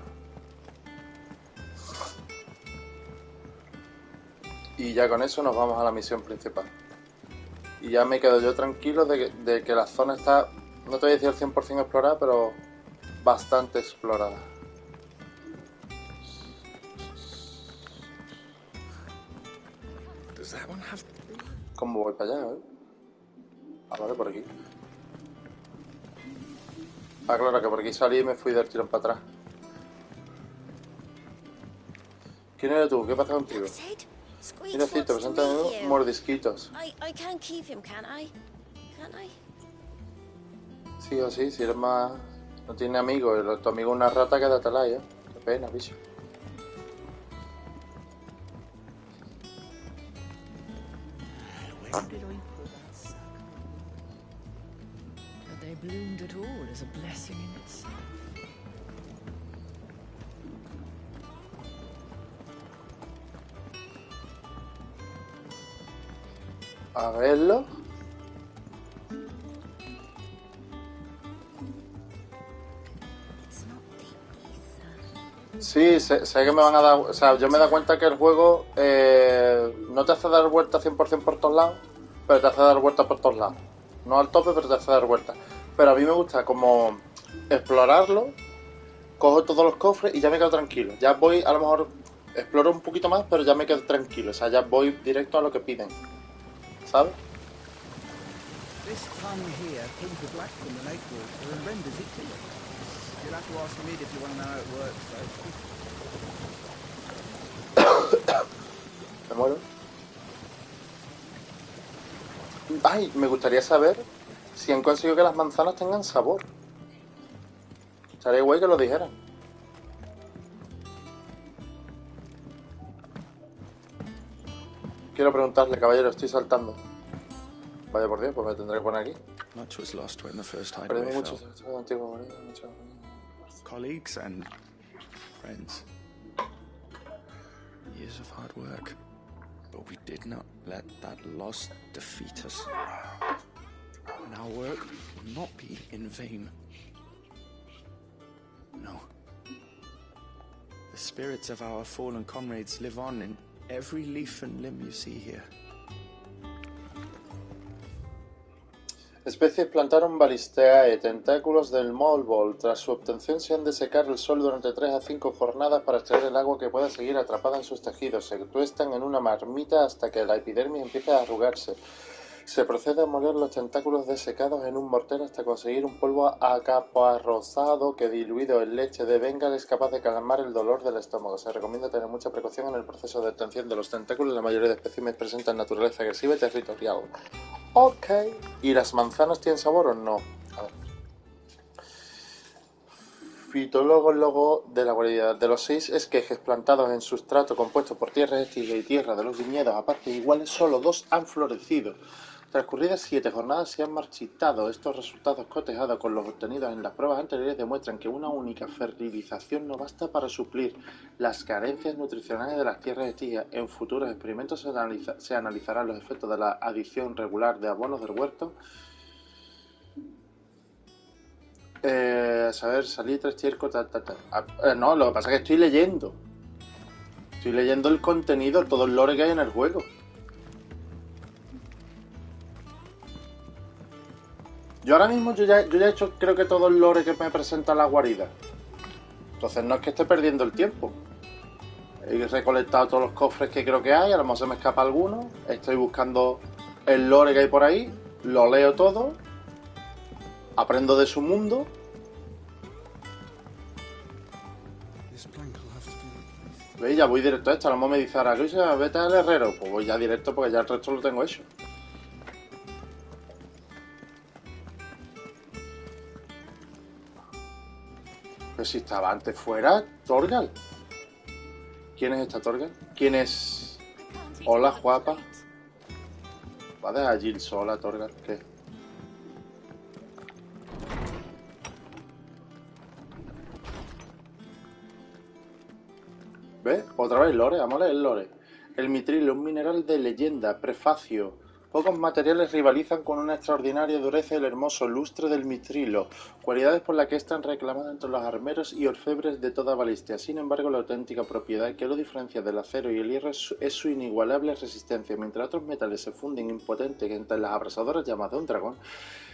Speaker 1: Y ya con eso nos vamos a la misión principal. Y ya me quedo yo tranquilo de que la zona está, no te voy a decir al 100% explorada, pero bastante explorada. ¿Cómo voy para allá, vale, por aquí. Claro, que por aquí salí y me fui del tirón para atrás. ¿Quién eres tú? ¿Qué pasa contigo? Mira, te presentan mordisquitos.
Speaker 4: I can't keep him, can I? Can't I?
Speaker 1: Sí o sí, si eres más... No tiene amigos, tu amigo es una rata, quédatela, ¿eh? Qué pena, bicho.
Speaker 5: When did I put that sack? That they bloomed at all is a blessing in itself.
Speaker 1: A verlo. Sí, sé que me van a dar... O sea, yo me he dado cuenta que el juego no te hace dar vueltas 100% por todos lados, pero te hace dar vueltas por todos lados. No al tope, pero te hace dar vueltas. Pero a mí me gusta como explorarlo, cojo todos los cofres y ya me quedo tranquilo. Ya voy, a lo mejor, exploro un poquito más, pero ya me quedo tranquilo. O sea, ya voy directo a lo que piden. ¿Sabes?
Speaker 12: This tongue here pulls the black from the lake water and renders it clear. You'll have to ask Mid if you want to know how it works, though.
Speaker 1: Me muero. Ay, me gustaría saber si han conseguido que las manzanas tengan sabor. Estaría guay que lo dijeran. Quiero preguntarle, caballero, estoy saltando. Vaya por Dios, pues me tendré que poner aquí.
Speaker 11: Much was lost when the first
Speaker 1: Perdí
Speaker 11: hideaway
Speaker 1: mucho.
Speaker 11: fell. Colleagues and friends. Years of hard work. But we did not let that loss defeat us. And our work will not be in vain. No. The spirits of our fallen comrades live on in every leaf and limb you see here.
Speaker 1: Especies plantaron Balisteae, tentáculos del Molbol. Tras su obtención se han de secar el sol durante 3 a 5 jornadas para extraer el agua que pueda seguir atrapada en sus tejidos. Se tuestan en una marmita hasta que la epidermis empiece a arrugarse. Se procede a moler los tentáculos desecados en un mortero hasta conseguir un polvo acaparrosado que diluido en leche de bengal es capaz de calmar el dolor del estómago. Se recomienda tener mucha precaución en el proceso de obtención de los tentáculos. La mayoría de especímenes presentan naturaleza agresiva y territorial. Ok. ¿Y las manzanas tienen sabor o no? A ver. Fitólogo de la variedad. De los 6 esquejes plantados en sustrato compuesto por tierra estigia y tierra de los viñedos a partes iguales, solo 2 han florecido. Transcurridas 7 jornadas se han marchitado. Estos resultados cotejados con los obtenidos en las pruebas anteriores demuestran que una única fertilización no basta para suplir las carencias nutricionales de las tierras estigias. En futuros experimentos se analizarán los efectos de la adición regular de abonos del huerto. Saber, salitre, estiércol, no, lo que pasa es que estoy leyendo. Estoy leyendo el contenido, todo el lore que hay en el juego. Yo ahora mismo yo ya he hecho creo que todo el lore que me presenta la guarida. Entonces no es que esté perdiendo el tiempo. He recolectado todos los cofres que creo que hay, a lo mejor se me escapa alguno. Estoy buscando el lore que hay por ahí, lo leo todo, aprendo de su mundo. ¿Veis? Ya voy directo a esto. A lo mejor me dice ahora, Luisa, vete al herrero. Pues voy ya directo porque ya el resto lo tengo hecho. Pero si estaba antes fuera, Torgal. ¿Quién es esta Torgal? ¿Quién es? Hola, guapa. Va a dejar Jill sola, Torgal. ¿Qué? ¿Ves? Otra vez lore, vamos a leer el lore. El mitrilo, un mineral de leyenda, prefacio. Pocos materiales rivalizan con una extraordinaria dureza el hermoso lustre del mitrilo, cualidades por las que están reclamadas entre los armeros y orfebres de toda Valistia. Sin embargo, la auténtica propiedad que lo diferencia del acero y el hierro es su inigualable resistencia. Mientras otros metales se funden impotentes entre las abrasadoras llamas de un dragón,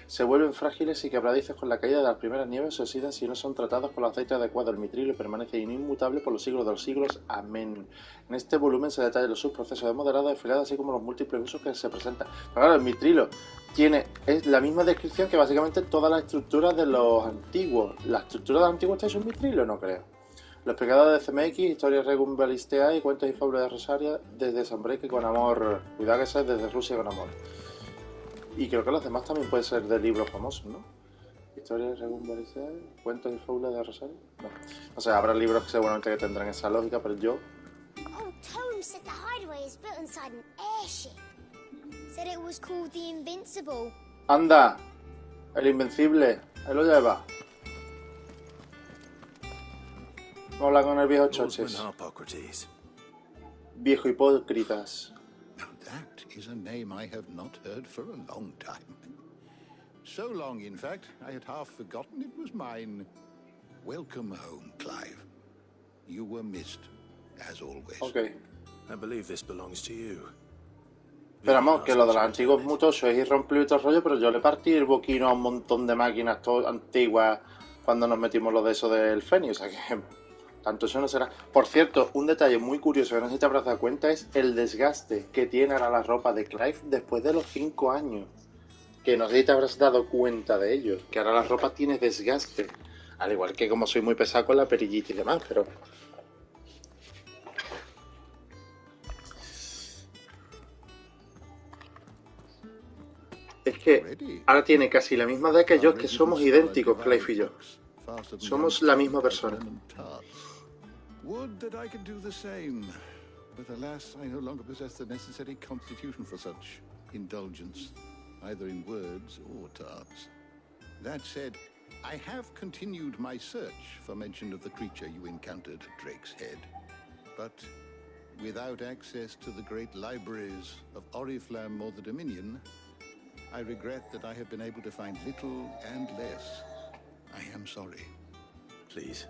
Speaker 1: se vuelven frágiles y quebradizos con la caída de las primeras nieves, se oxidan si no son tratados con el aceite adecuado. El mitrilo permanece inmutable por los siglos de los siglos. Amén. En este volumen se detallan los subprocesos de modelado, desfilado, así como los múltiples usos que se presentan. Pero claro, el mitrilo es la misma descripción que básicamente todas las estructuras de los antiguos. ¿La estructura de los antiguos es un mitrilo? No creo. Los pecados de CMX, historias regum Balistea y cuentos y fábulas de Rosaria desde Sanbreque con amor. Cuidado que sea desde Rusia con amor. Y creo que los demás también pueden ser de libros famosos, ¿no? Historias regum Balistea, cuentos y fábulas de Rosaria. No. O sea, habrá libros que seguramente que tendrán esa lógica, pero yo...
Speaker 13: Oh, Tome said the hideaway is built inside an airship. Said it was called the Invincible.
Speaker 1: ¡Anda! El Invencible. Ahí lo lleva. Vamos a hablar con el viejo Choches. Viejo hipócritas.
Speaker 14: That is a name I have not heard for a long time. So long, in fact, I had half forgotten it was mine. Welcome home, Clive. You were missed, as always.
Speaker 1: Okay.
Speaker 6: I believe this belongs to you.
Speaker 1: Esperamos que lo de los antiguos mutosos es irrompible y todo el rollo, pero yo le partí el boquino a un montón de máquinas antiguas cuando nos metimos lo de eso del Fénix, o sea que tanto eso no será. Por cierto, un detalle muy curioso que no sé si te habrás dado cuenta es el desgaste que tiene ahora la ropa de Clive después de los 5 años. Que no sé si te habrás dado cuenta de ello, que ahora la ropa tiene desgaste. Al igual que como soy muy pesado con la perillita y demás, pero... Es que ahora tiene casi la misma edad que yo, que somos idénticos, Clive y yo. Somos la misma persona.
Speaker 14: Would that I could do the same, but alas, I no longer possess the necessary constitution for such indulgence, either in words or tarts. That said, I have continued my search for mention of the creature you encountered at Drake's Head, but without access to the great libraries of Oriflamme or the Dominion, I regret that I have been able to find little and less. I am sorry.
Speaker 6: Please,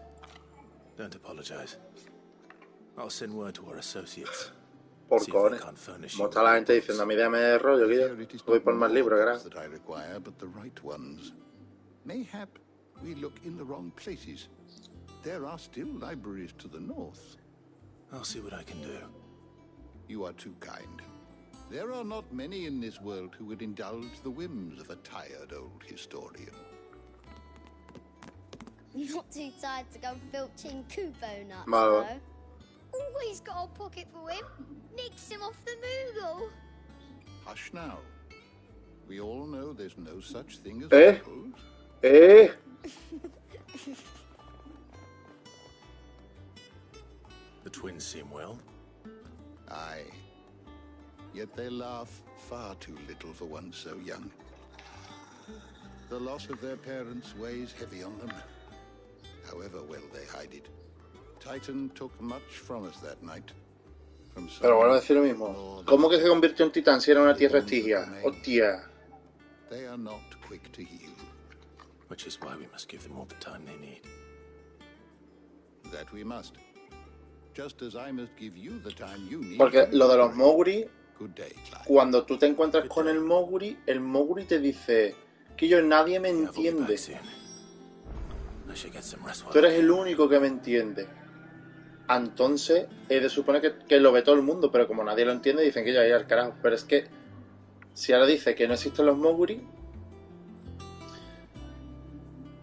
Speaker 6: don't apologize. I'll send word to our associates.
Speaker 1: Por cojones. ¿Cómo está la gente diciendo? A mí déjame de rollo, que voy por más libros,
Speaker 14: that I require, but the right ones. Mayhap we look in the wrong places. There are still libraries to the north.
Speaker 6: I'll see what I can do.
Speaker 14: You are too kind. There are not many in this world who would indulge the whims of a tired old historian.
Speaker 13: Not too tired to go filching Kubo nuts,
Speaker 1: Vale.
Speaker 13: though. Always got a pocket for him. Nicks him off the Moogle.
Speaker 14: Hush now. We all know there's no such thing as
Speaker 1: Eh?
Speaker 14: Muggles.
Speaker 6: The twins seem well.
Speaker 14: Aye. Yet they laugh far too little for one so young. The loss of their parents weighs heavy on them, however well they hide it. Titan took much from us that night. From
Speaker 1: Pero vuelvo a decir lo mismo. ¿Cómo que se convirtió en titán si era una tierra estigia? Hostia.
Speaker 14: They are not quick to heal.
Speaker 6: Which is why we must give them all the time they need.
Speaker 14: That we must. Just as I must give you the time you need.
Speaker 1: Porque lo de los Moguri,
Speaker 14: Good day, Clive.
Speaker 1: cuando tú te encuentras con el Moguri te dice que yo nadie me entiende. Tú eres el único que me entiende. Entonces, he de suponer que lo ve todo el mundo, pero como nadie lo entiende, dicen que ya ir al carajo. Pero es que, si ahora dice que no existen los Moguri,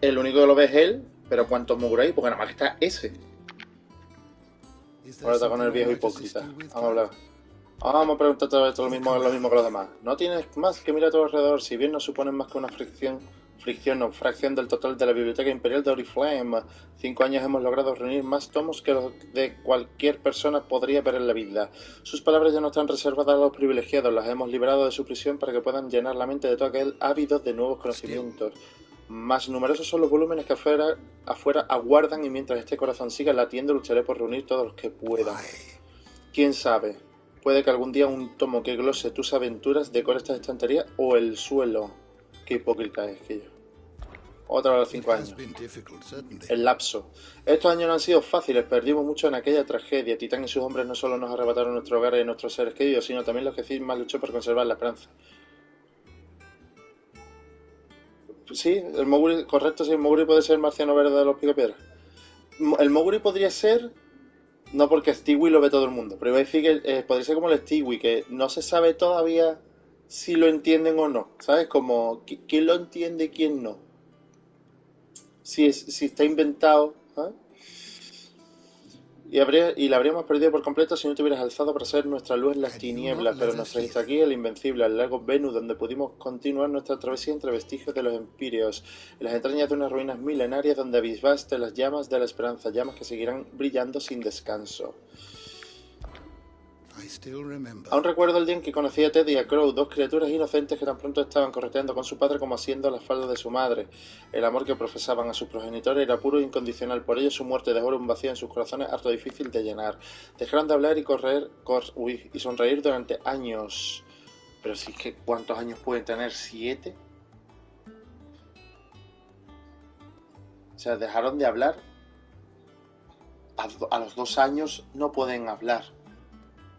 Speaker 1: el único que lo ve es él, pero ¿cuántos Moguri hay? Porque nada más que está ese. Ahora está con el viejo hipócrita. Vamos a hablar. Vamos a preguntar otra vez lo mismo que los demás. No tienes más que mirar a tu alrededor, si bien no suponen más que una fracción del total de la Biblioteca Imperial de Oriflame. 5 años hemos logrado reunir más tomos que los de cualquier persona podría ver en la vida. Sus palabras ya no están reservadas a los privilegiados, las hemos liberado de su prisión para que puedan llenar la mente de todo aquel ávido de nuevos conocimientos. Más numerosos son los volúmenes que afuera aguardan, y mientras este corazón siga latiendo lucharé por reunir todos los que pueda. ¿Quién sabe? Puede que algún día un tomo que glose tus aventuras decore esta estantería o el suelo. Qué hipócrita es que yo. Otra de los 5 años. El lapso. Estos años no han sido fáciles, perdimos mucho en aquella tragedia. Titán y sus hombres no solo nos arrebataron nuestro hogar y nuestros seres queridos, sino también los que Cisma luchó por conservar la esperanza. Sí, el Moguri, correcto, sí, el Moguri puede ser el marciano verde de los picapiedras. El Moguri podría ser, no porque Stewie lo ve todo el mundo, pero iba a decir que podría ser como el Stewie, que no se sabe todavía si lo entienden o no, ¿sabes? Como, ¿quién lo entiende y quién no? Si está inventado, ¿sabes? Y la habríamos perdido por completo si no te hubieras alzado para ser nuestra luz en las tinieblas, pero nos trajiste aquí el invencible, al lago Venus, donde pudimos continuar nuestra travesía entre vestigios de los empíreos, en las entrañas de unas ruinas milenarias donde avivaste las llamas de la esperanza, llamas que seguirán brillando sin descanso. Aún recuerdo el día en que conocí a Ted y a Crow, dos criaturas inocentes que tan pronto estaban correteando con su padre como haciendo la falda de su madre. El amor que profesaban a sus progenitores era puro e incondicional, por ello su muerte dejó un vacío en sus corazones harto difícil de llenar. Dejaron de hablar y y sonreír durante años. Pero sí que, ¿cuántos años pueden tener? ¿7? O sea, dejaron de hablar. A los 2 años no pueden hablar.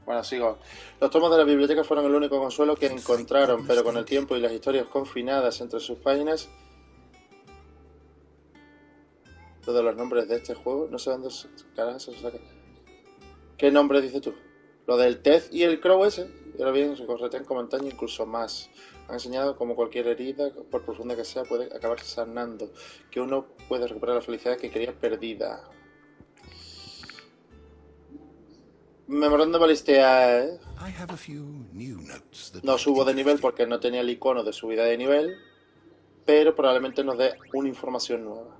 Speaker 1: Bueno, sigo. Los tomos de la biblioteca fueron el único consuelo que encontraron, pero con el tiempo y las historias confinadas entre sus páginas, todos los nombres de este juego, no sé dónde carajo se saca. ¿Qué nombre dices tú? Lo del Ted y el Crow ese. Y ahora bien, recorretean como antaño, incluso más. Han enseñado como cualquier herida, por profunda que sea, puede acabar sanando. Que uno puede recuperar la felicidad que creía perdida. Memorando Balistea, ¿eh? No subo de nivel porque no tenía el icono de subida de nivel, pero probablemente nos dé una información nueva.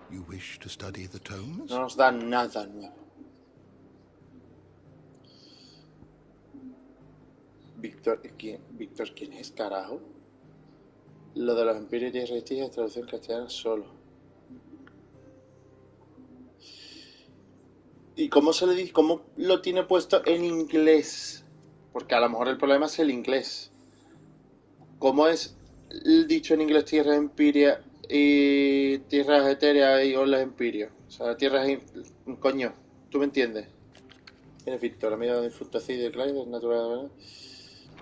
Speaker 1: No nos da nada nuevo. Víctor, ¿quién es, carajo? Lo de los empirios y tierras vestigias, traducción castellana solo. ¿Y cómo se le dice? ¿Cómo lo tiene puesto en inglés? Porque a lo mejor el problema es el inglés. ¿Cómo es el dicho en inglés tierras empiria y tierras etéreas y olas empirio? O sea, tierras... Coño, ¿tú me entiendes? ¿Quién es Víctor? Amigo de Disfrutando de Clive, es natural, ¿verdad?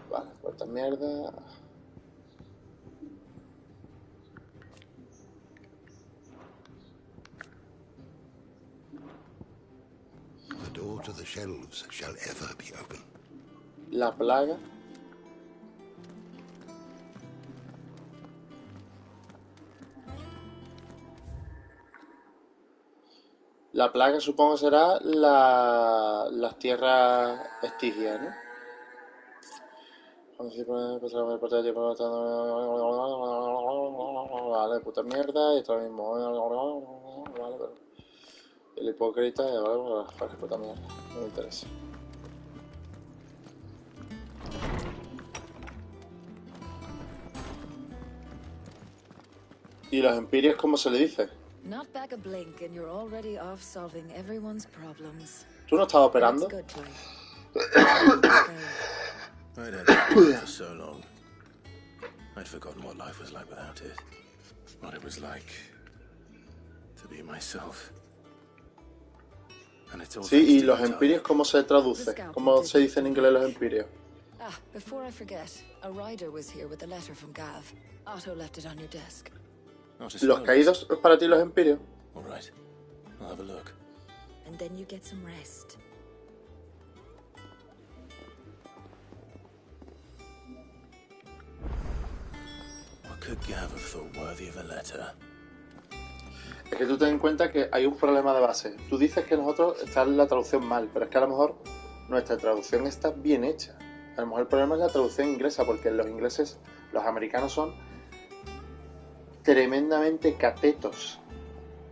Speaker 1: Vale, pues esta mierda... La plaga. La plaga supongo será las tierras estigias, ¿no? Vale, puta mierda, y esto mismo. Vale, pero el hipócrita, vale, puta mierda, no me interesa. ¿Y los empirios cómo se le dice?
Speaker 5: Not back a blink and you're already off solving everyone's problems.
Speaker 1: ¿Tú no estabas operando?
Speaker 6: I'd had that for so long. I'd forgotten what life was like without it. What it was like to be myself. And it's all
Speaker 1: Sí, y los empirios ¿cómo se traduce? ¿Cómo se dice en inglés los empirios?
Speaker 5: Ah, before I forget, a rider was here with a letter from Gav. Otto left it on your desk.
Speaker 1: ¿Los caídos es para ti los empirios?
Speaker 6: All right. I'll have a look.
Speaker 5: And then you get some rest.
Speaker 6: What could Gav have thought worthy of a letter?
Speaker 1: Es que tú ten en cuenta que hay un problema de base. Tú dices que nosotros está la traducción mal, pero es que a lo mejor nuestra traducción está bien hecha. A lo mejor el problema es la traducción inglesa, porque los ingleses, los americanos son tremendamente catetos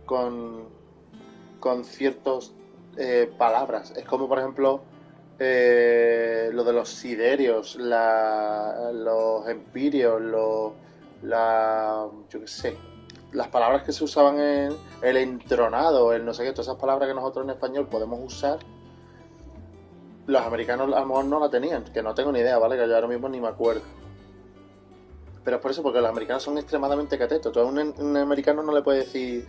Speaker 1: con ciertas palabras. Es como, por ejemplo, lo de los siderios, los empirios, yo qué sé, las palabras que se usaban en el entronado, el no sé qué, todas esas palabras que nosotros en español podemos usar, los americanos a lo mejor no la tenían, que no tengo ni idea, ¿vale? Que yo ahora mismo ni me acuerdo. Pero es por eso, porque los americanos son extremadamente catetos. Tú a un americano no le puedes decir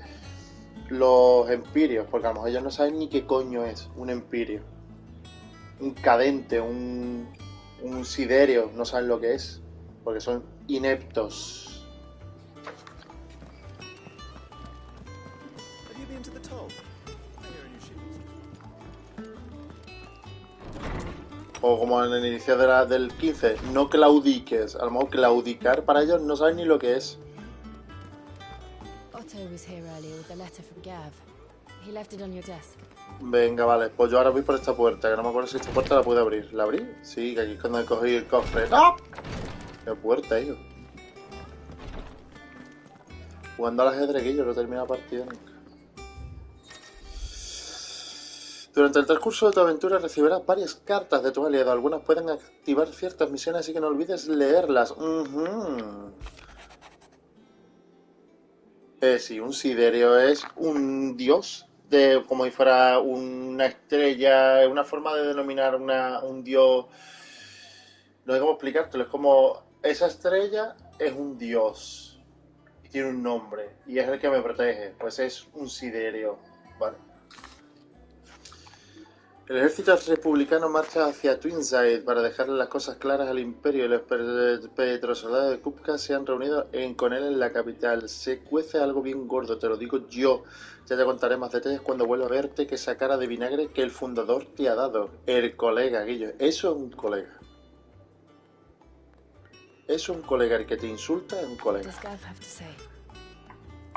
Speaker 1: los empirios, porque a lo mejor ellos no saben ni qué coño es un empirio. Un cadente, un siderio, no saben lo que es, porque son ineptos. O como en el inicio del 15, no claudiques. A lo mejor claudicar para ellos no saben ni lo que es.
Speaker 9: Otto was here earlier with a letter from Gav. He left it on your desk.
Speaker 1: Venga, vale, pues yo ahora voy por esta puerta, que no me acuerdo si esta puerta la pude abrir. ¿La abrí? Sí, que aquí es cuando cogí el cofre. ¡No! ¿Qué puerta, hijo? Jugando al ajedrez, que yo no termino la partida nunca. Durante el transcurso de tu aventura recibirás varias cartas de tu aliado. Algunas pueden activar ciertas misiones, así que no olvides leerlas. Sí, un siderio es un dios, como si fuera una estrella, una forma de denominar un dios. No sé cómo explicártelo, es como esa estrella es un dios y tiene un nombre y es el que me protege, pues es un siderio, ¿vale? El ejército republicano marcha hacia Twinside para dejarle las cosas claras al imperio y los petrosoldados de Kupka se han reunido con él en la capital. Se cuece algo bien gordo, te lo digo yo. Ya te contaré más detalles cuando vuelva a verte que esa cara de vinagre que el fundador te ha dado. El colega, Guillo. Eso es un colega. Eso es un colega. El que te insulta es un colega.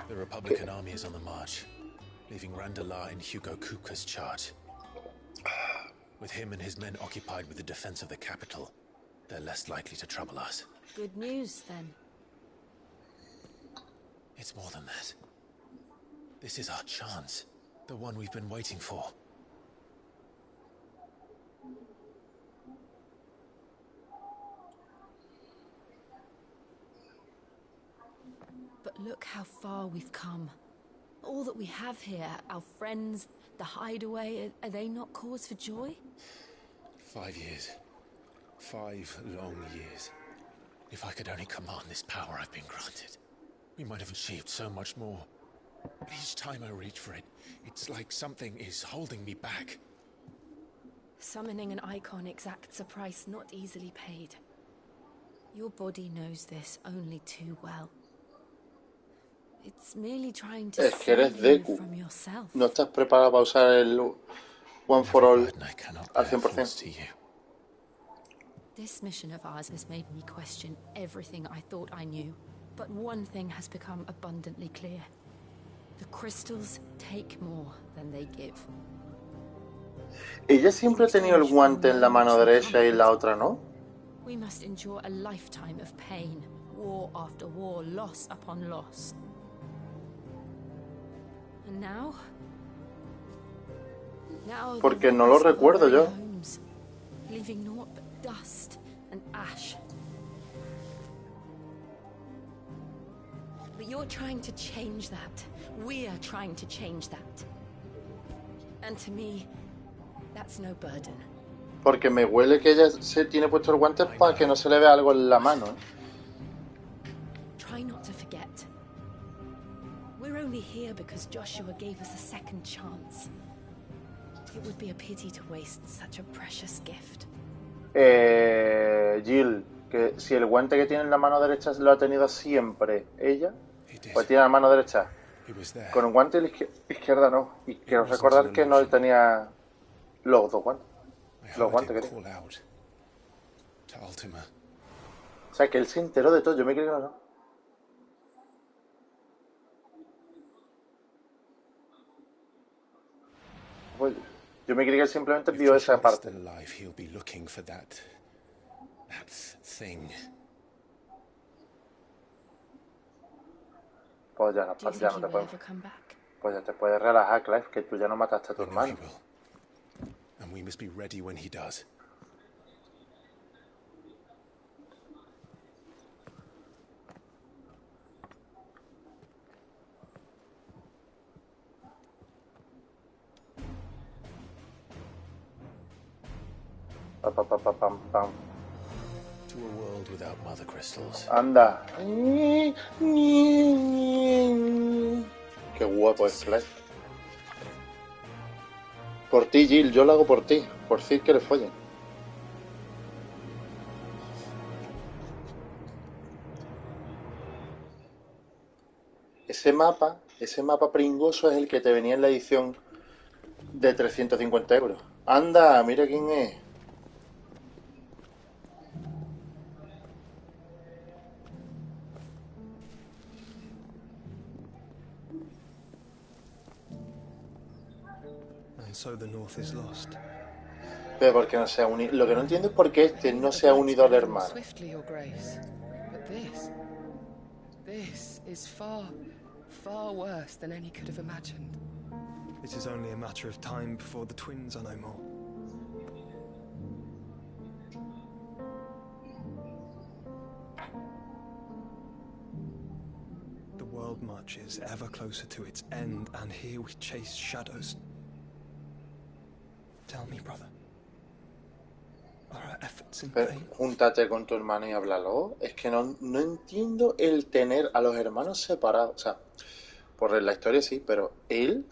Speaker 6: The Republican army is on the march, leaving Randalar in Hugo Kupka's charge. With him and his men occupied with the defense of the capital, they're less likely to trouble us.
Speaker 9: Good news, then.
Speaker 6: It's more than that. This is our chance, the one we've been waiting for.
Speaker 9: But look how far we've come. All that we have here, our friends, the hideaway, are they not cause for joy?
Speaker 6: 5 years. 5 long years. If I could only command this power I've been granted, we might have achieved so much more. But each time I reach for it, it's like something is holding me back.
Speaker 9: Summoning an icon exacts a price not easily paid. Your body knows this only too well. It's merely trying to
Speaker 1: Es que eres
Speaker 9: save you
Speaker 1: Deku.
Speaker 9: from yourself.
Speaker 1: No estás preparado para usar el One for All al 100%.
Speaker 9: This mission of ours has made me question everything I thought I knew. But one thing has become abundantly clear. The crystals take more than they give.
Speaker 1: Ella siempre ha tenido el guante en la mano derecha y la otra no.
Speaker 9: We must endure a lifetime of pain, war after war, loss upon loss. And now
Speaker 1: Porque no lo recuerdo yo.
Speaker 9: homes, leaving naught but dust and ash. But you're trying to change that. We're trying to change that. And to me, that's no burden.
Speaker 1: Porque me huele que ella se tiene puesto el guante para que no se le vea algo en la mano.
Speaker 9: Try not to forget. We're only here because Joshua gave us a second chance. It would be a pity to waste such a precious gift.
Speaker 1: Jill, que si el guante que tiene en la mano derecha lo ha tenido siempre ella, pues tiene la mano derecha con un guante y la izquierda no. Y quiero recordar que no tenía los dos guantes. Los guantes que tiene. O sea, que él se enteró de todo. Yo me creí que no. Pues, yo me creí que él simplemente vio esa parte. Pues ya no te puedes. Pues ya te puedes relajar, Clive, que tú ya no mataste a tu hermano.
Speaker 6: And we must be ready when he does.
Speaker 1: Pam.
Speaker 6: To a world without mother crystals.
Speaker 1: Anda. Qué guapo es Clive. Por ti, Jill, yo lo hago por ti. Por fin que le follen. Ese mapa pringoso es el que te venía en la edición de 350 euros. Anda, mira quién es.
Speaker 8: So the North is lost.
Speaker 1: Pero porque no se ha unido. Lo que no entiendo es por qué este no se ha unido al hermano.
Speaker 15: Swiftly, Your Grace. But this is far worse than any could have imagined.
Speaker 8: It is only a matter of time before the twins are no more. The world marches ever closer to its end, and here we chase shadows. Tell me, brother. Are our efforts in vain?
Speaker 1: Júntate con tu hermano y háblalo. Es que no entiendo el tener a los hermanos separados. O sea, por la historia sí, pero él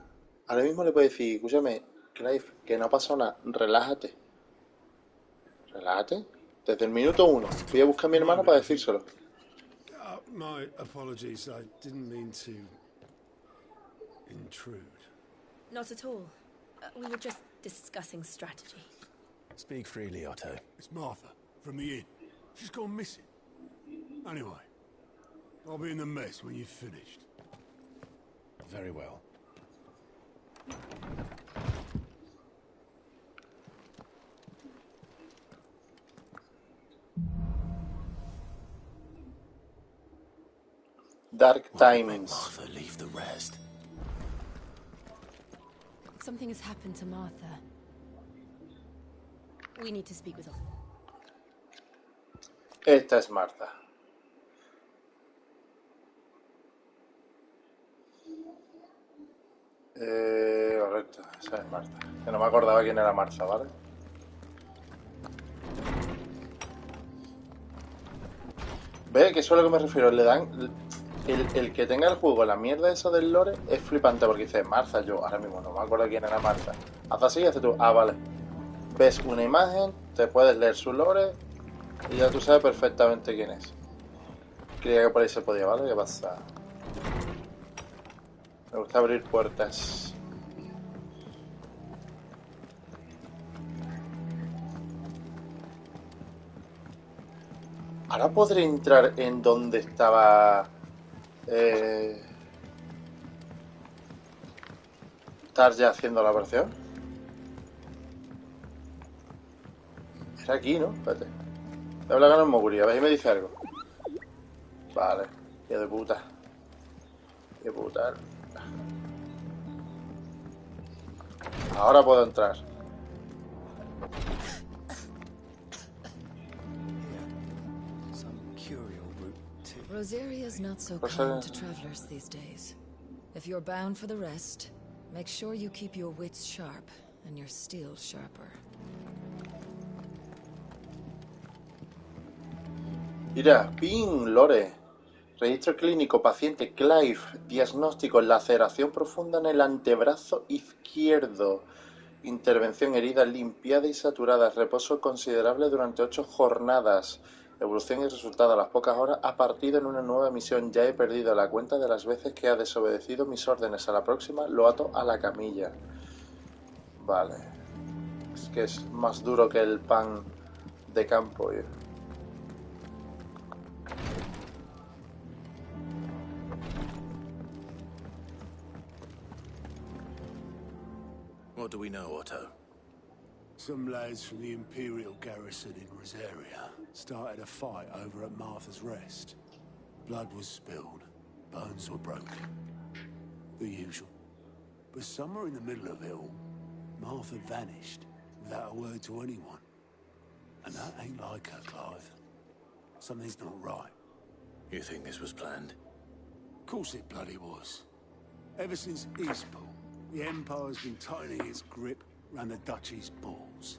Speaker 1: ahora mismo le puede decir, escúchame, Clive, que no ha pasado nada, relájate. Relájate. Desde el minuto 1. Voy a buscar a mi hermano para decírselo.
Speaker 2: My apologies. I didn't mean to intrude.
Speaker 9: Not at all. We were just discussing strategy.
Speaker 6: Speak freely, Otto.
Speaker 2: It's Martha, from the inn. She's gone missing. Anyway, I'll be in the mess when you've finished.
Speaker 6: Very well.
Speaker 1: Dark Times.
Speaker 6: Martha, leave the rest.
Speaker 9: Something has happened to Martha. We need to speak with her.
Speaker 1: Esta es Martha. Correcto, esa es Martha. Que no me acordaba quién era Martha, ¿vale? Ve que eso es a lo que me refiero. Le dan. El que tenga el juego, la mierda esa del lore, es flipante porque dice Martha. Yo ahora mismo no me acuerdo quién era Martha. Haz así y haces tú. Ah, vale. Ves una imagen, te puedes leer su lore y ya tú sabes perfectamente quién es. Creía que por ahí se podía, ¿vale? ¿Qué pasa? Me gusta abrir puertas. Ahora podré entrar en donde estaba estar ya haciendo la versión. Era aquí, ¿no? Espérate. Voy a hablar con el Moguri, a ver si me dice algo. Vale, qué de puta. Qué puta. Ahora puedo entrar.
Speaker 5: Rosaria's not so kind to travelers these days. If you're bound for the rest, make sure you keep your wits sharp and your steel sharper.
Speaker 1: Mira, ping, Lore. Registro clínico, paciente Clive. Diagnóstico, laceración profunda en el antebrazo izquierdo. Intervención, herida limpiada y saturada. Reposo considerable durante 8 jornadas. Evolución y resultado a las pocas horas. Ha partido en una nueva misión. Ya he perdido la cuenta de las veces que ha desobedecido mis órdenes. A la próxima lo ato a la camilla. Vale. Es que es más duro que el pan de campo, ¿eh?
Speaker 6: What do we know, Otto?
Speaker 2: Some lads from the Imperial garrison in Rosaria started a fight over at Martha's Rest. Blood was spilled, bones were broken. The usual. But somewhere in the middle of it all, Martha vanished without a word to anyone. And that ain't like her, Clive. Something's not right.
Speaker 6: You think this was planned?
Speaker 2: Of course it bloody was. Ever since Eastpool, the Empire's been tightening its grip around the Duchy's balls.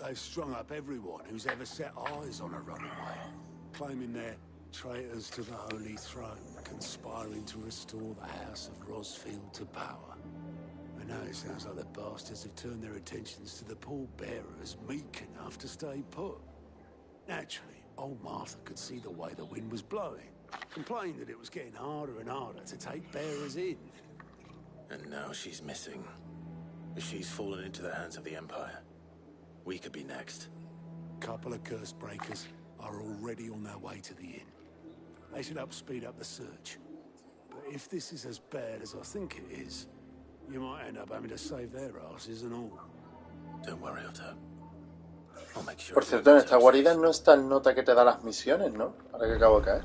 Speaker 2: They've strung up everyone who's ever set eyes on a runaway, claiming they're traitors to the Holy Throne, conspiring to restore the House of Rosfield to power. And now it sounds like the bastards have turned their attentions to the pallbearers meek enough to stay put. Naturally, old Martha could see the way the wind was blowing, complained that it was getting harder and harder to take bearers in.
Speaker 6: And now she's missing. If she's fallen into the hands of the Empire, we could be next.
Speaker 2: Couple of curse breakers are already on their way to the inn. They should help speed up the search. But if this is as bad as I think it is, you might end up having to save their asses and all.
Speaker 6: Don't worry, Otto. I'll make sure.
Speaker 1: Por cierto, en esta guarida no está el nota que te da las misiones, ¿no? Ahora que acabo de caer.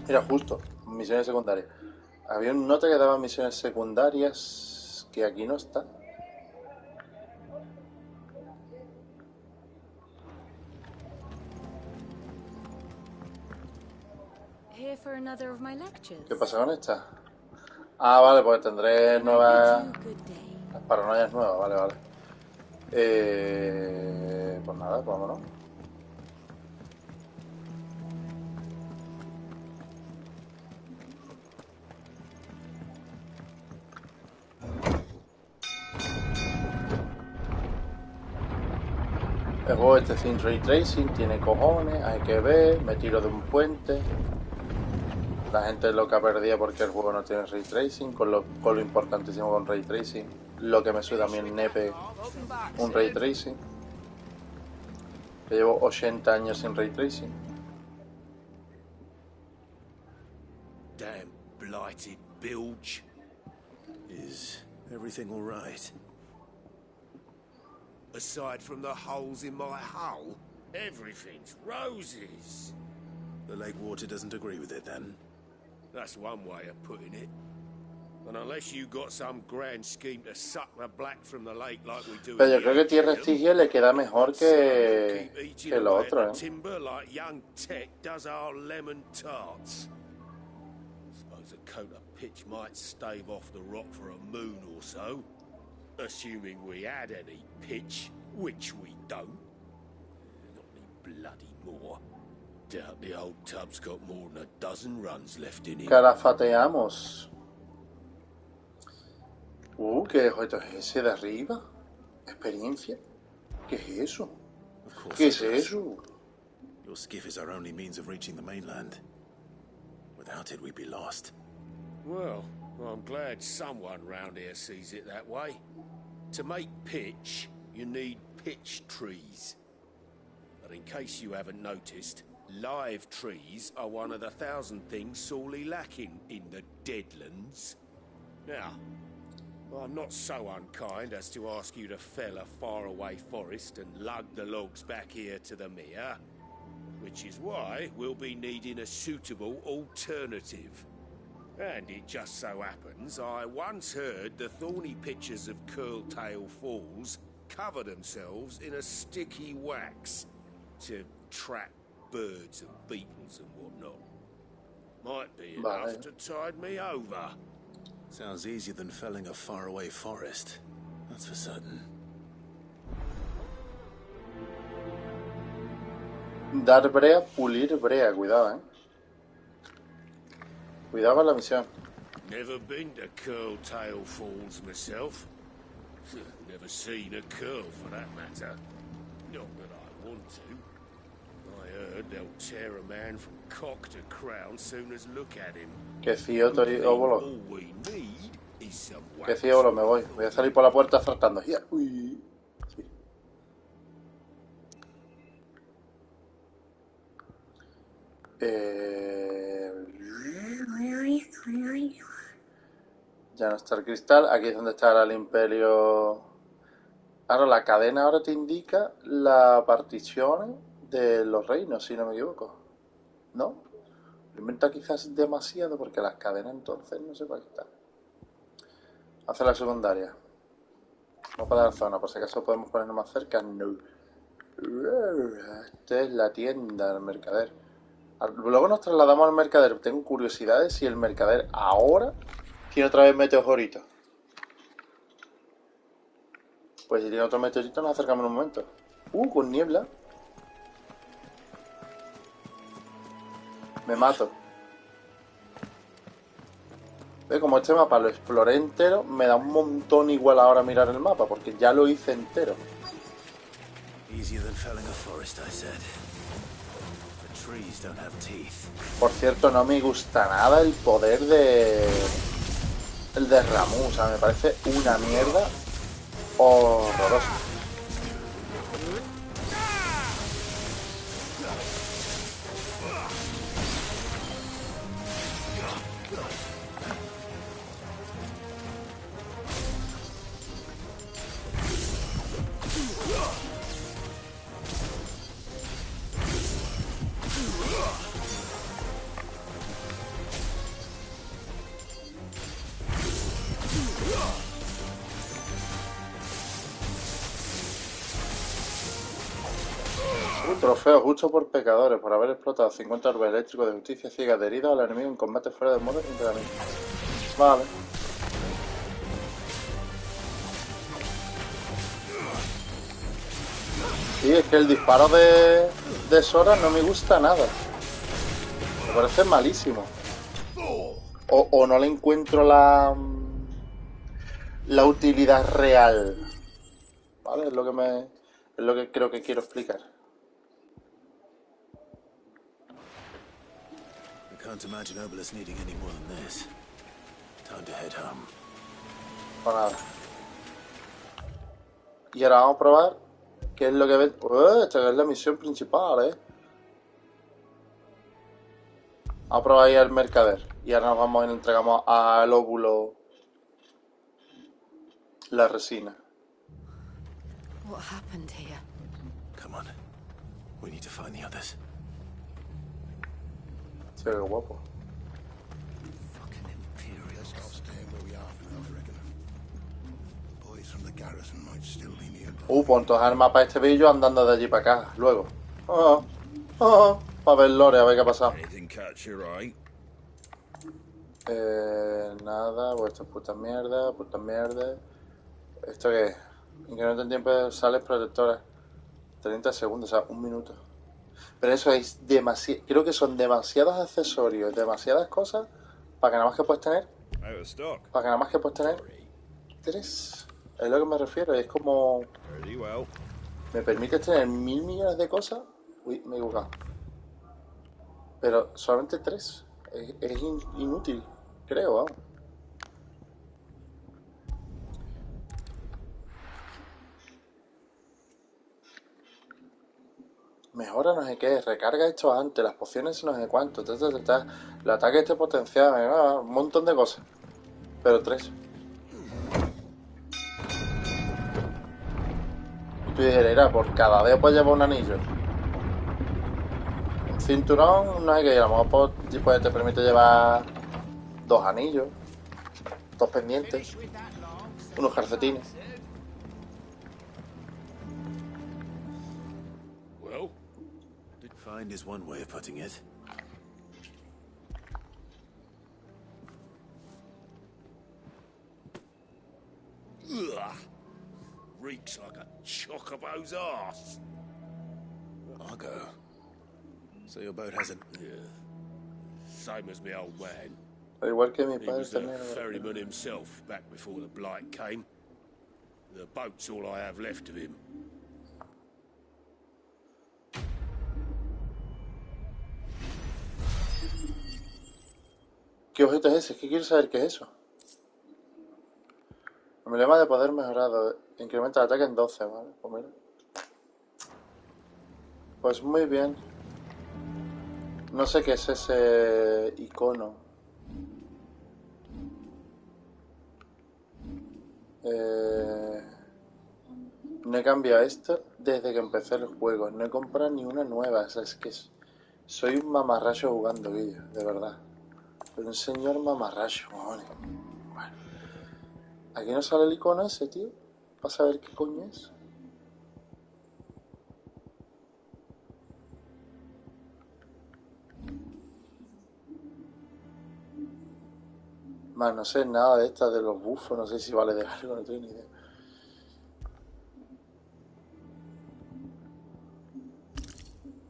Speaker 1: Mira, justo, misiones secundarias. Había un nota que daba misiones secundarias que aquí no está.
Speaker 3: Here for another of my lectures.
Speaker 1: ¿Qué pasa con esta? Ah, vale, pues tendré nuevas... Las paranoias nuevas, vale, vale. Pues nada, pues vámonos. El juego este sin ray tracing, tiene cojones, hay que ver, me tiro de un puente. La gente es loca perdida porque el juego no tiene ray tracing, con lo importantísimo con ray tracing. Lo que me suda a mí el nepe un ray tracing. Que llevo 80 años sin ray tracing.
Speaker 6: Damn blighted bilge. Is everything all right?
Speaker 16: Aside from the holes in my hull, everything's roses.
Speaker 6: The lake water doesn't agree with it, then?
Speaker 16: That's one way of putting it. And unless you got some grand scheme to suck the black from the lake like we do.
Speaker 1: Pero yo creo que Tierra Estigia le queda mejor que lo otro, ¿eh?
Speaker 16: Timber like young Tech does our lemon tarts. Suppose a coat of pitch might stave off the rock for a moon or so. Assuming we had any pitch, which we don't. Not any bloody more. Doubt the old tub's got more than a dozen runs left in it.
Speaker 1: Calafateamos. ¿Qué objeto es ese de arriba? ¿Experiencia? ¿Qué es eso? ¿Qué es eso?
Speaker 6: Your skiff is our only means of reaching the mainland. Without it, we'd be lost.
Speaker 16: Well, I'm glad someone round here sees it that way. To make pitch, you need pitch trees. But in case you haven't noticed, live trees are one of the 1,000 things sorely lacking in the Deadlands. Now, I'm not so unkind as to ask you to fell a faraway forest and lug the logs back here to the mere, which is why we'll be needing a suitable alternative. And it just so happens I once heard the thorny pitchers of Curltail Falls cover themselves in a sticky wax to trap birds and beetles and whatnot. Might be enough to tide me over.
Speaker 6: Sounds easier than felling a faraway forest. That's for certain.
Speaker 1: Dar brea, pulir brea. Cuidado, Cuidado con la misión.
Speaker 16: Never been to Curltail Falls myself. Never seen a curl for that matter. Not that I want to. I heard they'll tear a man from cock to crown soon as look at him.
Speaker 1: Que cioto y óvulo.
Speaker 16: All we need is some
Speaker 1: Que
Speaker 16: wax.
Speaker 1: ciego me voy. Voy a salir por la puerta saltando. Yeah. Uy. Sí. Ya no está el cristal. Aquí es donde está el imperio. Ahora la cadena ahora te indica la partición de los reinos, si no me equivoco. ¿No? Lo inventa quizás demasiado porque las cadenas entonces no sé para qué están. Hace la secundaria. Vamos para la zona, por si acaso podemos ponernos más cerca. No. Esta es la tienda, el mercader. Luego nos trasladamos al mercader. Tengo curiosidades si el mercader ahora tiene otra vez meteoritos. Pues si tiene otro meteorito nos acercamos en un momento. Con niebla. Me mato. ¿Ves? Como este mapa lo exploré entero, me da un montón igual ahora mirar el mapa, porque ya lo hice entero. Por cierto, no me gusta nada el poder de... el de Ramu, o sea, me parece una mierda horrorosa. Trofeo justo por pecadores, por haber explotado 50 orbes eléctricos de justicia ciega adheridos al enemigo en combate fuera del modo entrenamiento. Vale. Sí, es que el disparo de Sora no me gusta nada. Me parece malísimo. O no le encuentro la utilidad real. Vale, es lo que creo que quiero explicar.
Speaker 6: Can't imagine Obelisk needing any more than this. Time to head home.
Speaker 1: Pues nada. Y ahora vamos a probar qué es lo que ven. Esta es la misión principal, Vamos a probar ahí al mercader. Y ahora nos vamos y le entregamos al óvulo la resina.
Speaker 5: What happened here?
Speaker 6: Come on. We need to find the others.
Speaker 1: Sí, qué guapo.
Speaker 14: Fucking Imperials. I'll stay where we are for now, I reckon. Boys from the garrison might still be nearby.
Speaker 1: Pues entonces el mapa este vídeo andando de allí para acá, luego. Para ver lore, a ver qué ha pasado. Nada, pues esto es puta mierda. ¿Esto qué es? Incremento en tiempo de sales protectoras. 30 segundos, o sea, un minuto. Pero eso es demasiado. Creo que son demasiados accesorios, demasiadas cosas para que nada más que puedes tener. Para que nada más que puedes tener 3. Es lo que me refiero. Es como. ¿Me permites tener 1000 millones de cosas? Uy, me he equivocado. Pero solamente 3. Es inútil, creo, vamos. Mejora no sé qué, recarga esto antes, las pociones no sé cuánto, el ataque este potencial, un montón de cosas. Pero 3. Tú dijeras, mira, por cada dedo puedes llevar un anillo. Un cinturón, no sé qué, a lo mejor pues, te permite llevar 2 anillos, 2 pendientes, unos calcetines.
Speaker 6: Well, find is one way of putting it.
Speaker 16: Ugh. Reeks like a chocobo's arse.
Speaker 6: Argo. So your boat hasn't...
Speaker 16: Yeah. Same as my old man.
Speaker 1: Igual que mi
Speaker 16: He
Speaker 1: padre
Speaker 16: was the
Speaker 1: también.
Speaker 16: ferryman himself back before the blight came. The boat's all I have left of him.
Speaker 1: ¿Qué objeto es ese? ¿Qué quiero saber qué es eso? Emblema de poder mejorado. Incrementa el ataque en 12, ¿vale? Pues mira. Pues muy bien. No sé qué es ese icono. No he cambiado esto desde que empecé el juego. No he comprado ni una nueva. O sea, es que soy un mamarracho jugando, Guillo, de verdad. Pero un señor mamarracho, cojones. Bueno. Aquí no sale el icono ese, tío. Para saber qué coño es. Más, no sé nada de esta de los bufos. No sé si vale de algo, no tengo ni idea.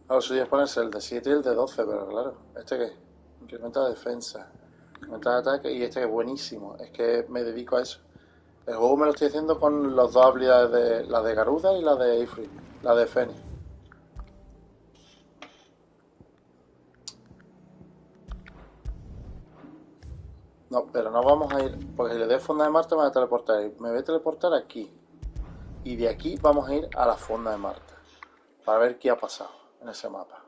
Speaker 1: Lo suyo es ponerse el de 7 y el de 12, pero claro. ¿Este qué? Incrementa la defensa. Incrementa el ataque y este que es buenísimo. Es que me dedico a eso. El juego me lo estoy haciendo con las 2 habilidades de la de Garuda y la de Ifrit, la de Fénix. No, pero no vamos a ir, porque si le doy fonda de Marte me voy a teleportar. Me voy a teleportar aquí. Y de aquí vamos a ir a la fonda de Marte. Para ver qué ha pasado en ese mapa.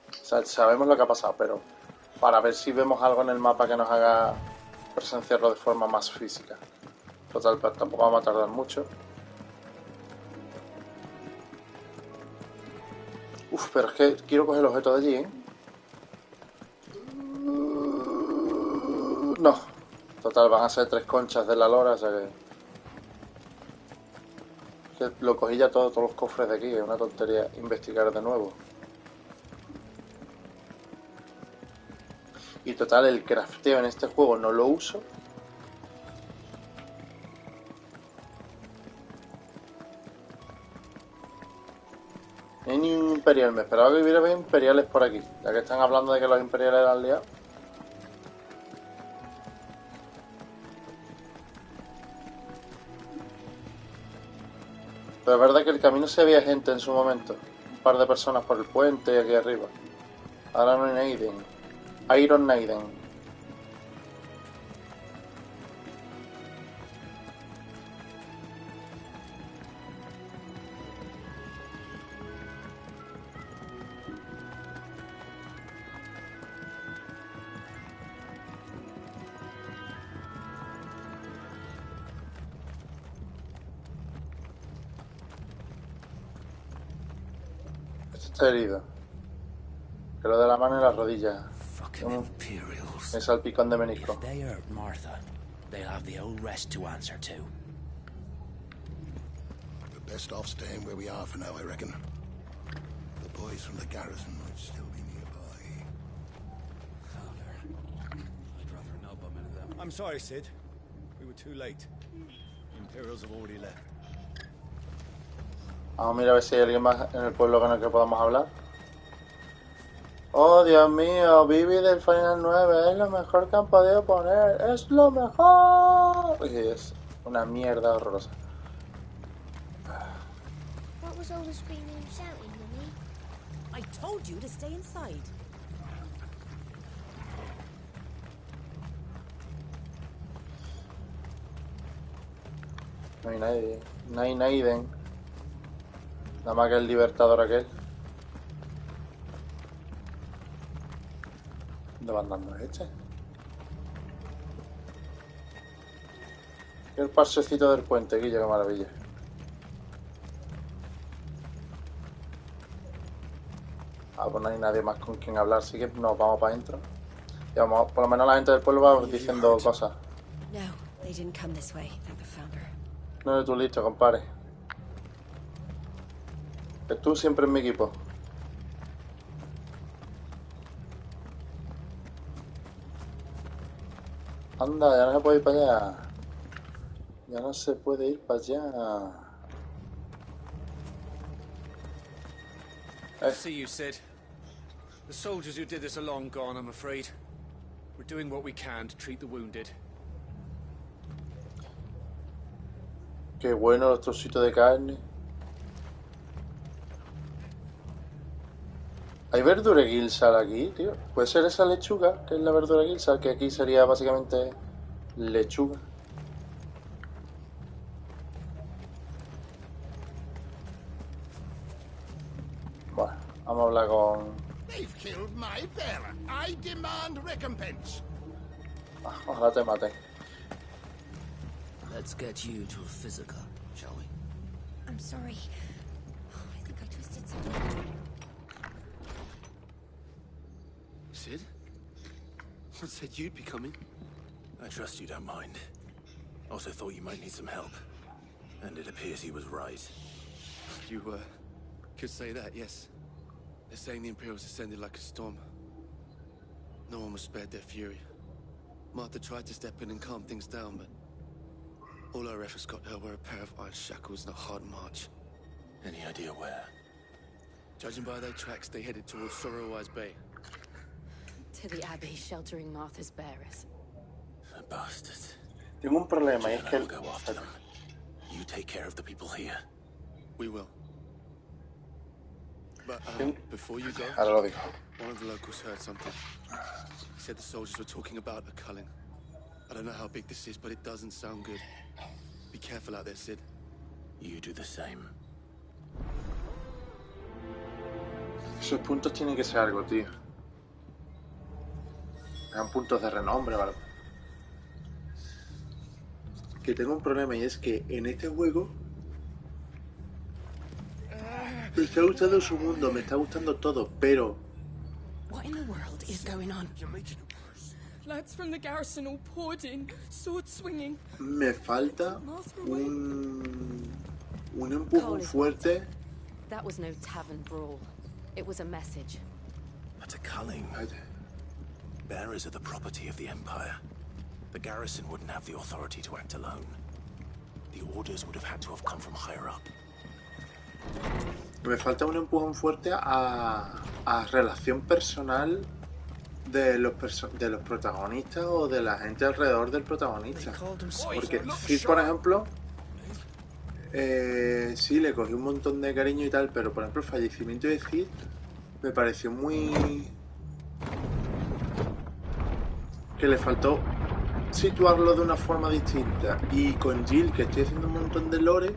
Speaker 1: O sea, sabemos lo que ha pasado, pero para ver si vemos algo en el mapa que nos haga presenciarlo de forma más física. Total, pero tampoco vamos a tardar mucho. Uf, pero es que quiero coger el objeto de allí, ¿eh? No. Total, van a ser 3 conchas de la lora, o sea que lo cogí ya todos los cofres de aquí. Es una tontería investigar de nuevo. Y total, el crafteo en este juego no lo uso. No hay ni un imperial. Me esperaba que hubiera imperiales por aquí. Ya que están hablando de que los imperiales eran liados. Pero es verdad que el camino se veía gente en su momento. Un par de personas por el puente y aquí arriba. Ahora no hay Naiden. Iron Naiden. Está herido. Que lo de la mano y la rodilla. Es salpicón de menisco.
Speaker 17: If they hurt Martha, they'll have the whole rest to answer to.
Speaker 14: We're best off staying where we are for now, I reckon. The boys from the garrison might still be nearby.
Speaker 2: I'd rather not bump into them. I'm sorry, Sid. We were too late. The Imperials have already left.
Speaker 1: Vamos a mirar a ver si hay alguien más en el pueblo con el que podamos hablar. Oh, Dios mío, Vivi del Final 9 es lo mejor que han podido poner. ¡Es lo mejor! Y es una mierda horrorosa.
Speaker 13: What was all the screaming and shouting, Mummy?
Speaker 18: I told you to stay inside.
Speaker 1: No hay nadie. No hay Naiden. Nada más que el libertador aquel. ¿Dónde va andando este? Y el pasecito del puente, Guille, qué maravilla. Ah, pues no hay nadie más con quien hablar, así que nos vamos para adentro. Y vamos, por lo menos la gente del pueblo va diciendo cosas.
Speaker 9: No, they didn't come this way, thank the founder.
Speaker 1: No eres tú listo, compadre. Que tú siempre en mi equipo. Anda, ya no se puede ir para allá. Ya no se puede ir para allá.
Speaker 10: I see you, Sid. The soldiers who did this are long gone, I'm afraid. We're doing what we can to treat the wounded.
Speaker 1: Qué bueno los trocitos de carne. ¿Hay verdura guilsal aquí, tío? ¿Puede ser esa lechuga, que es la verdura guilsal, que aquí sería básicamente lechuga? Bueno, vamos a hablar con...
Speaker 14: They've killed my bearer. I demand recompense.
Speaker 1: Ojalá te maten.
Speaker 17: Let's get you to a physical, shall we?
Speaker 13: I'm sorry. I think I twisted something.
Speaker 6: Sid? I said you'd be coming. I trust you don't mind. Also thought you might need some help. And it appears he was right.
Speaker 8: You, could say that, yes. They're saying the Imperials ascended like a storm. No one was spared their fury. Martha tried to step in and calm things down, but all our efforts got her were a pair of iron shackles and a hard march.
Speaker 6: Any idea where?
Speaker 8: Judging by their tracks, they headed towards Sorrowwise Bay.
Speaker 9: To the Abbey sheltering Martha's bearers.
Speaker 6: The bastards.
Speaker 1: Tengo un problema, y es que...
Speaker 6: Go after them. You take care of the people here.
Speaker 8: We will. But before you go,
Speaker 1: Ahora lo digo.
Speaker 8: one of the locals heard something. He said the soldiers were talking about a culling. I don't know how big this is, but it doesn't sound good. Be careful out there, Sid.
Speaker 6: You do the same.
Speaker 1: Esos puntos tienen que ser algo, tío. Eran puntos de renombre, ¿vale? Que tengo un problema, y es que en este juego me está gustando su mundo, me está gustando todo, pero
Speaker 15: What in the world is going on?
Speaker 8: You're making it worse.
Speaker 15: Lads from the garrison all poured in, sword swinging.
Speaker 1: me falta un empujón fuerte.
Speaker 9: That was no tavern brawl. It was a message.
Speaker 6: That's a culling. Bearers are the property of the Empire. The garrison wouldn't have the authority to act alone. The orders would have had to have come from higher up.
Speaker 1: Me falta un empujón fuerte a relación personal de los protagonistas o de la gente alrededor del protagonista. Porque Cid, por ejemplo, sí, le cogí un montón de cariño y tal, pero por ejemplo el fallecimiento de Cid me pareció muy... que le faltó situarlo de una forma distinta. Y con Jill, que estoy haciendo un montón de lore,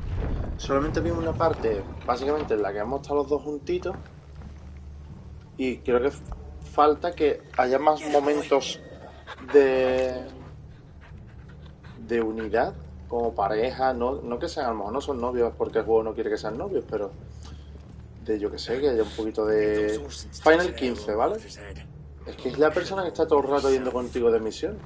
Speaker 1: solamente vimos una parte básicamente en la que hemos estado los dos juntitos, y creo que falta que haya más momentos de unidad como pareja, no que sean, a lo mejor no son novios porque el juego no quiere que sean novios, pero de, yo que sé, que haya un poquito de Final 15, ¿vale? Es que es la persona que está todo el rato yendo contigo de misión.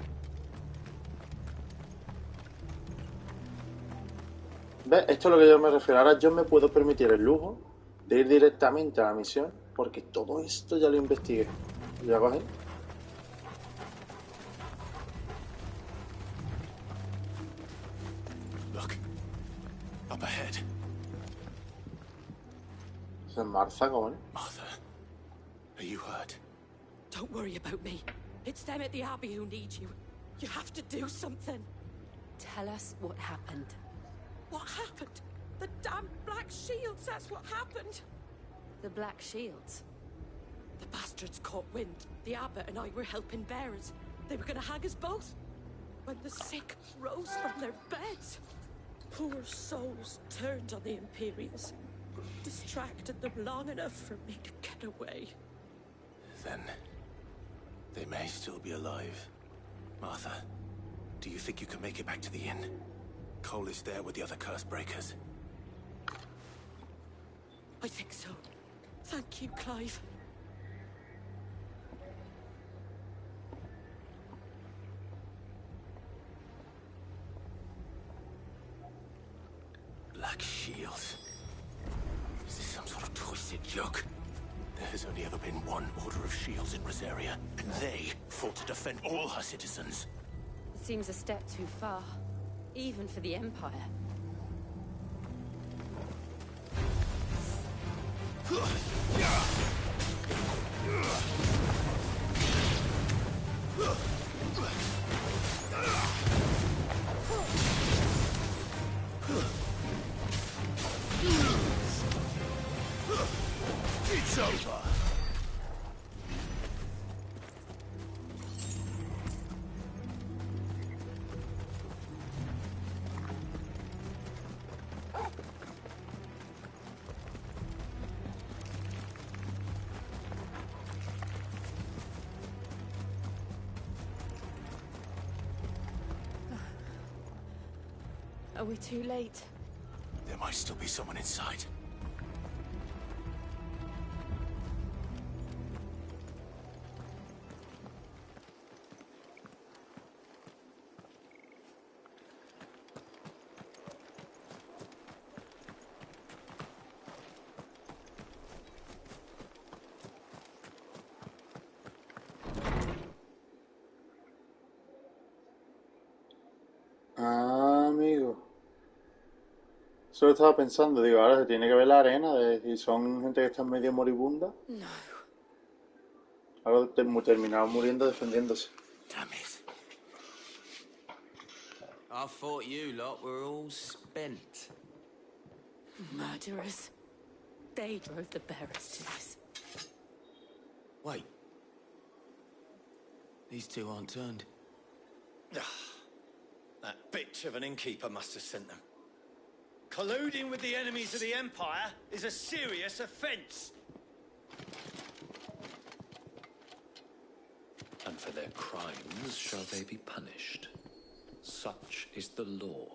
Speaker 1: ¿Ves? Esto es lo que yo me refiero. Ahora yo me puedo permitir el lujo de ir directamente a la misión, porque todo esto ya lo investigué. ¿Ya cogí?
Speaker 6: Look. Up ahead.
Speaker 1: ¿Eso es Martha, cómo es?
Speaker 6: Martha, are you hurt?
Speaker 15: Don't worry about me. It's them at the Abbey who need you. You have to do something.
Speaker 9: Tell us what happened.
Speaker 15: What happened? The damn Black Shields, that's what happened.
Speaker 9: The Black Shields?
Speaker 15: The bastards caught wind. The abbot and I were helping bearers. They were gonna hang us both. When the sick rose from their beds. Poor souls turned on the Imperials. Distracted them long enough for me to get away.
Speaker 6: Then they may still be alive. Martha, do you think you can make it back to the inn? Cole is there with the other curse breakers.
Speaker 15: I think so. Thank you, Clive.
Speaker 6: Black shields. Is this some sort of twisted joke? There has only ever been one order of shields in Rosaria, and they fought to defend all her citizens.
Speaker 15: It seems a step too far, even for the Empire.
Speaker 6: It's over.
Speaker 15: Are we too late?
Speaker 6: There might still be someone inside.
Speaker 1: Amigo. Solo estaba pensando, digo, ahora se tiene que ver la arena y son gente que está medio moribunda.
Speaker 15: No.
Speaker 1: Ahora terminaron muriendo defendiéndose.
Speaker 17: Damn it. I thought you lot were all spent.
Speaker 15: Murderers. They drove the bearers to this.
Speaker 17: Wait. These two aren't turned.
Speaker 19: That bitch of an innkeeper must have sent them. Colluding with the enemies of the Empire is a serious offense.
Speaker 20: And for their crimes shall they be punished. Such is the law.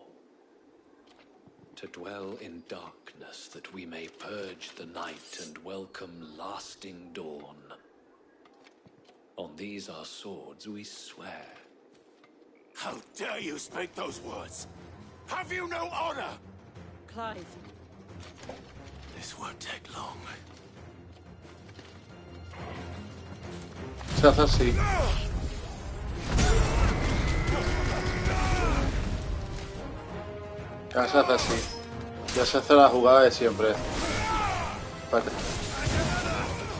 Speaker 20: To dwell in darkness that we may purge the night and welcome lasting dawn. On these our swords we swear.
Speaker 6: How dare you speak those words? Have you no honor?
Speaker 15: Clive.
Speaker 6: This won't take long.
Speaker 1: Se hace así. Ya se hace así. Ya se hace la jugada de siempre. Espérate.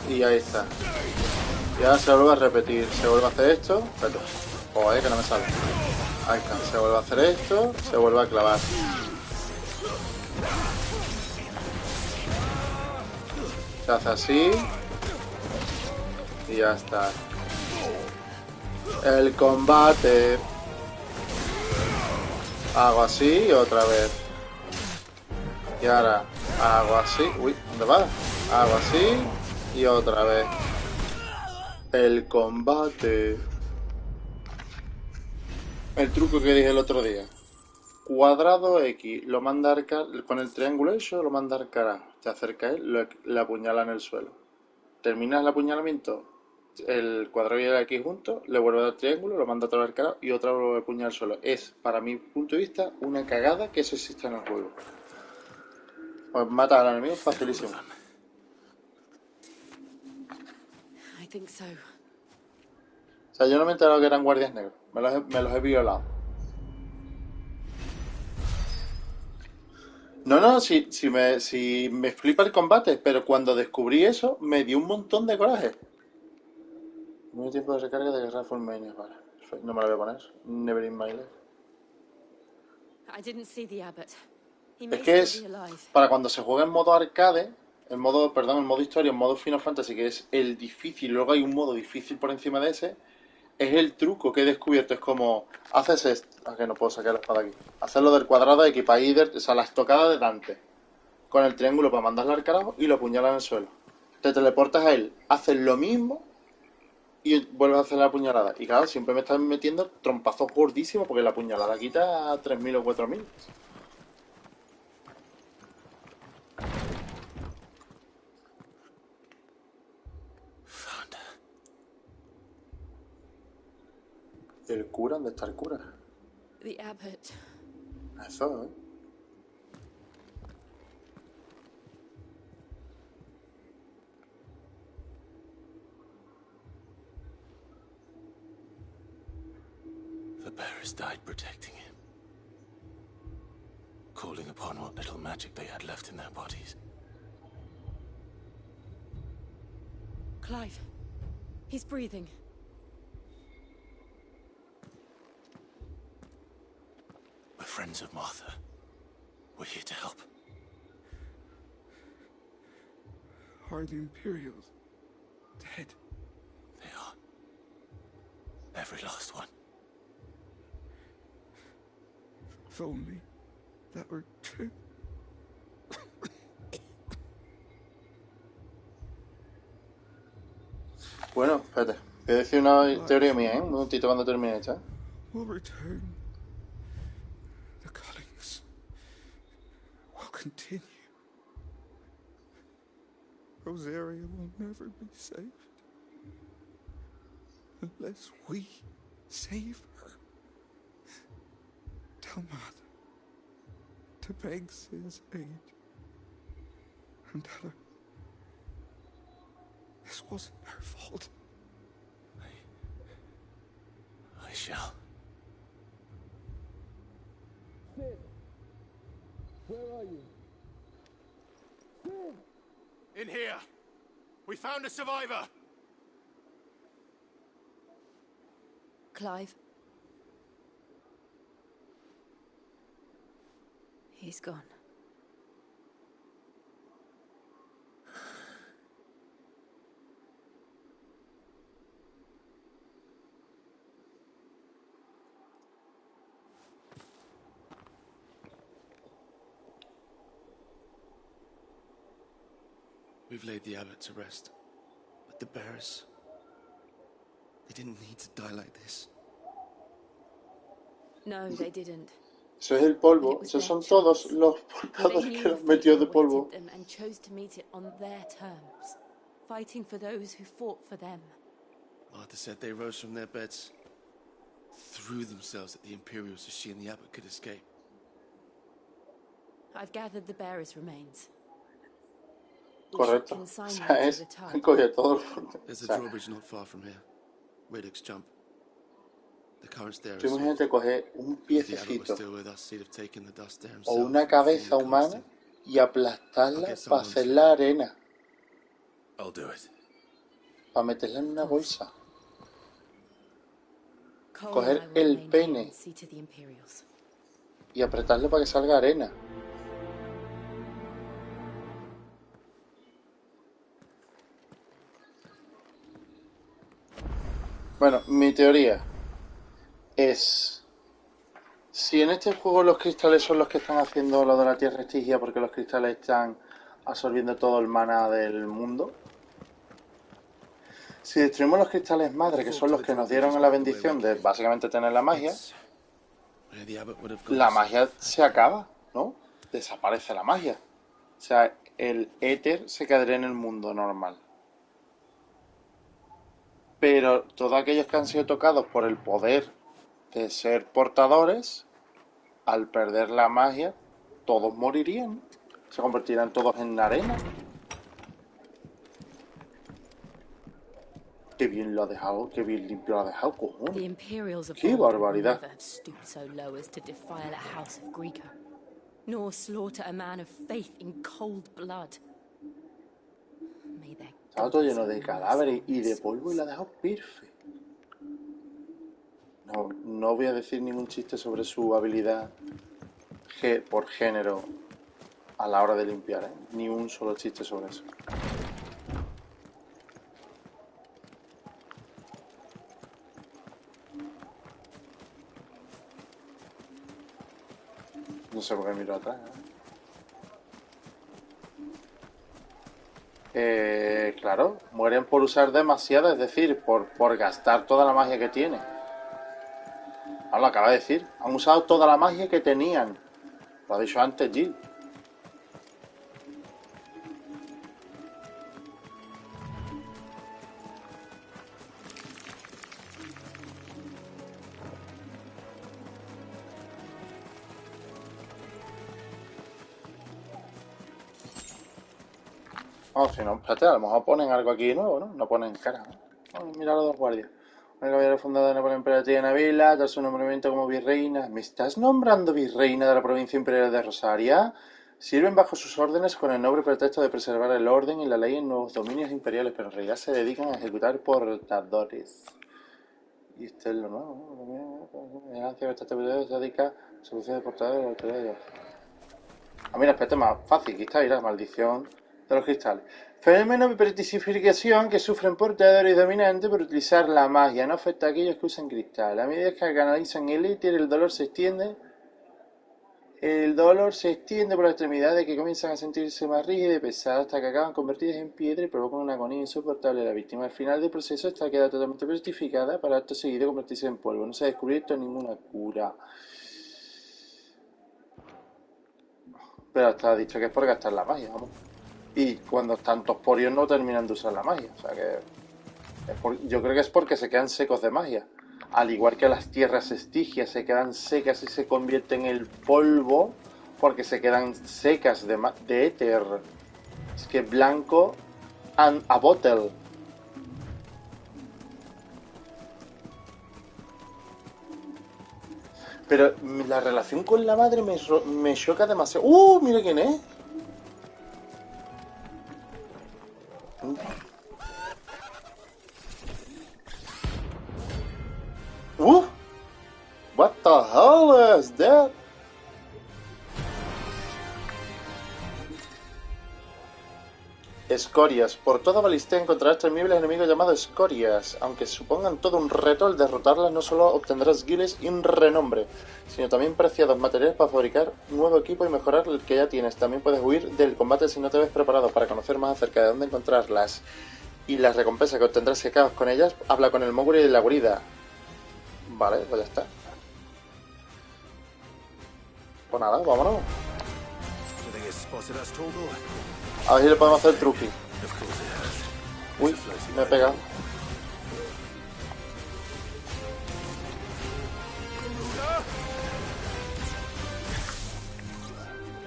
Speaker 1: Y ahí está. Ya se vuelve a repetir. Se vuelve a hacer esto. Espérate. Joder, que no me sale. Ahí está. Se vuelve a hacer esto. Se vuelve a clavar. Se hace así. Y ya está. El combate. Hago así y otra vez. Y ahora hago así. Uy, ¿dónde va? Hago así y otra vez. El combate. El truco que dije el otro día. Cuadrado X, lo manda al carajo. Con el triángulo eso lo manda al carajo. Te acerca a él, le apuñala en el suelo. Terminas el apuñalamiento, el cuadrado y el X juntos, le vuelve a dar triángulo, lo manda todo al carajo y otra vez lo apuñala al suelo. Es, para mi punto de vista, una cagada que eso exista en el juego. Pues mata al enemigo facilísimo.
Speaker 15: I think so.
Speaker 1: O sea, yo no me he enterado que eran guardias negros. Me los he violado. No, si me flipa el combate, pero cuando descubrí eso, me dio un montón de coraje. Medio tiempo de recarga de guerra Fulmenia, vale. No me lo voy a poner. Never in my life.
Speaker 15: I didn't see the abbot. He
Speaker 1: Es
Speaker 15: may
Speaker 1: que
Speaker 15: still
Speaker 1: es
Speaker 15: be alive.
Speaker 1: para cuando se juega en modo arcade, en modo historia, en modo Final Fantasy, que es el difícil, luego hay un modo difícil por encima de ese, es el truco que he descubierto. Es como, haces esto, que no puedo sacar la espada aquí, hacerlo del cuadrado de equipa ahí, o sea, la estocada de Dante, con el triángulo para mandarlo al carajo y lo apuñalas en el suelo. Te teleportas a él, haces lo mismo y vuelves a hacer la puñalada. Y claro, siempre me están metiendo trompazos gordísimos porque la puñalada quita 3000 o 4000. ¿El cura? ¿Dónde está el cura?
Speaker 15: The abbot.
Speaker 1: Eso, ¿eh?
Speaker 6: The bearers died protecting him, calling upon what little magic they had left in their bodies.
Speaker 15: Clive. He's breathing.
Speaker 6: We're friends of Martha. We're here to help.
Speaker 12: Are the Imperials dead?
Speaker 6: They are. Every last one.
Speaker 12: If only that were true.
Speaker 1: Bueno, espérate. Voy a decir una teoría mía, ¿eh? Un momentito cuando termine esta.
Speaker 12: Will return. The cullings will continue. Rosaria will never be saved unless we save her. Tell Mother to beg Sid's aid and tell her this wasn't her fault.
Speaker 6: I shall.
Speaker 2: Sid! Where are you? Sid!
Speaker 16: In here! We found a survivor!
Speaker 15: Clive. He's gone.
Speaker 11: We've laid the abbot to rest, but the bearers, they didn't need to die like this.
Speaker 15: No, they didn't.
Speaker 1: Eso es el polvo. Esos son todos los portadores que los metió de polvo.
Speaker 15: Them and chose to meet it on their terms, fighting for those who fought for them.
Speaker 11: Martha said they rose from their beds, threw themselves at the Imperials so she and the abbot could escape.
Speaker 15: I've gathered the bearers' remains.
Speaker 1: Correcto. O sea, es... Han cogido todo.
Speaker 11: There's a drawbridge not far from here. Radix jump. The currents there are
Speaker 1: Tú imagínate coger un piececito o una cabeza humana y aplastarla para hacer la arena. Para meterla en una bolsa. Coger el pene y apretarlo para que salga arena. Bueno, mi teoría es, si en este juego los cristales son los que están haciendo lo de la tierra estigia porque los cristales están absorbiendo todo el maná del mundo, si destruimos los cristales madre, que son los que nos dieron la bendición de básicamente tener la magia se acaba, ¿no? Desaparece la magia. O sea, el éter se quedaría en el mundo normal. Pero todos aquellos que han sido tocados por el poder de ser portadores, al perder la magia, todos morirían. Se convertirán todos en arena. Qué bien lo ha dejado, qué bien limpio lo ha dejado, cojones. Qué barbaridad. Estaba todo lleno de cadáveres y de polvo y la ha dejado perfecto. No voy a decir ningún chiste sobre su habilidad por género a la hora de limpiar, ¿eh? Ni un solo chiste sobre eso. No sé por qué miro atrás, ¿eh? Claro, mueren por usar demasiada, es decir, por gastar toda la magia que tiene. Lo acaba de decir, han usado toda la magia que tenían. Lo ha dicho antes Jill. Oh, si no, espérate, a lo mejor ponen algo aquí nuevo, ¿no? No ponen cara, ¿no? Oh, mira los dos guardias. Una caballero fundador de Napoleón Emperatriz de Navila, tras su nombramiento como virreina. ¿Me estás nombrando virreina de la provincia imperial de Rosaria? Sirven bajo sus órdenes con el noble pretexto de preservar el orden y la ley en nuevos dominios imperiales, pero en realidad se dedican a ejecutar portadores. Y esto es lo nuevo, ¿no? Elegancia, esta actividad se dedica a solución de portadores y autoridades. Ah, mira, espérate, más fácil, aquí está, la maldición de los cristales. Fenómeno de pretisificación que sufren portadores dominantes por utilizar la magia. No afecta a aquellos que usan cristal. A medida que canalizan el éter, el dolor se extiende. El dolor se extiende por las extremidades que comienzan a sentirse más rígidas y pesadas hasta que acaban convertidas en piedra y provocan una agonía insoportable. La víctima al final del proceso está queda totalmente petrificada para acto seguido convertirse en polvo. No se ha descubierto ninguna cura. Pero hasta ha dicho que es por gastar la magia, vamos. Y cuando están tosporios no terminan de usar la magia. O sea que... yo creo que es porque se quedan secos de magia. Al igual que las tierras estigias se quedan secas y se convierten en polvo porque se quedan secas de éter. Es que blanco and a bottle. Pero la relación con la madre me choca demasiado. Mira quién es. What the hell is that? Escorias. Por toda Balistea encontrarás temibles enemigos llamados escorias. Aunque supongan todo un reto, al derrotarlas no solo obtendrás guiles y un renombre, sino también preciados materiales para fabricar nuevo equipo y mejorar el que ya tienes. También puedes huir del combate si no te ves preparado. Para conocer más acerca de dónde encontrarlas y las recompensas que obtendrás si acabas con ellas, habla con el Moguri de la guarida. Vale, pues ya está. Pues nada, vámonos. A ver si le podemos hacer el truqui. Uy, me he pegado.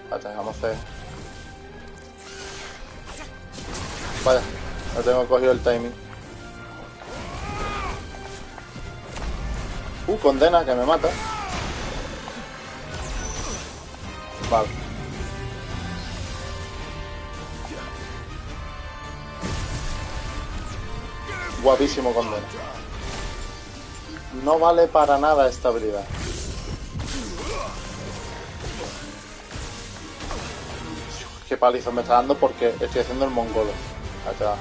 Speaker 1: Espérate, vamos a hacer. Vaya, no tengo cogido el timing. Condena, que me mata. Vale. Guapísimo condena. No vale para nada esta habilidad. Qué paliza me está dando porque estoy haciendo el mongolo. Ahí te va.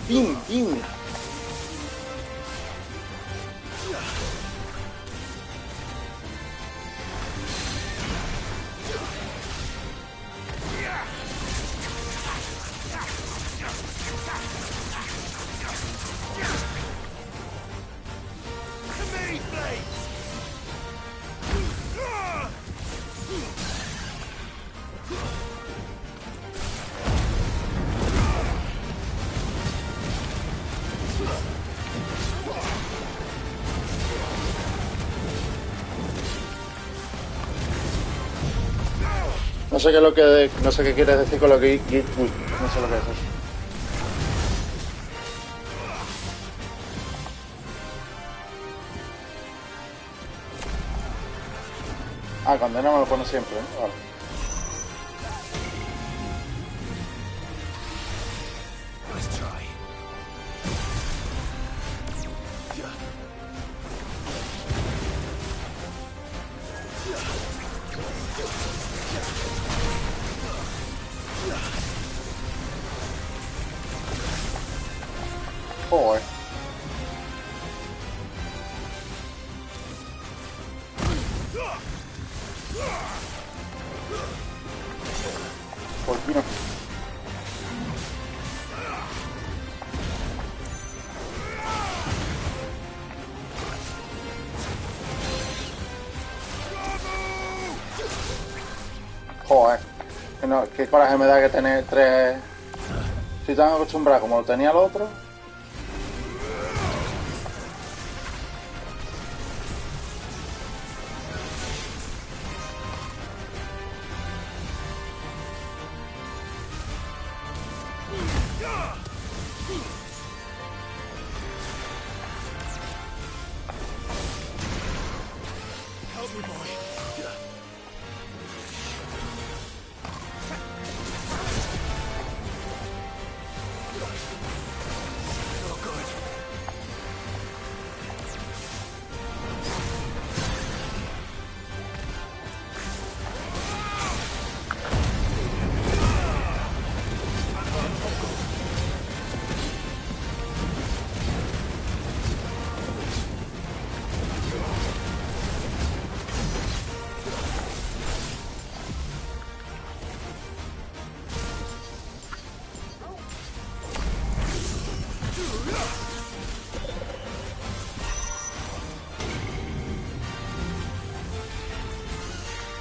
Speaker 1: ¡Pim, pim! No sé qué es lo que... no sé qué quieres decir con lo que... Uy, no sé lo que es eso. Ah, condena me lo pone siempre, ¿eh? Vale. Joder. Joder. Que no, qué coraje me da que tener 3... Estoy tan acostumbrado como lo tenía el otro.
Speaker 2: Help me, boy. Oh, good.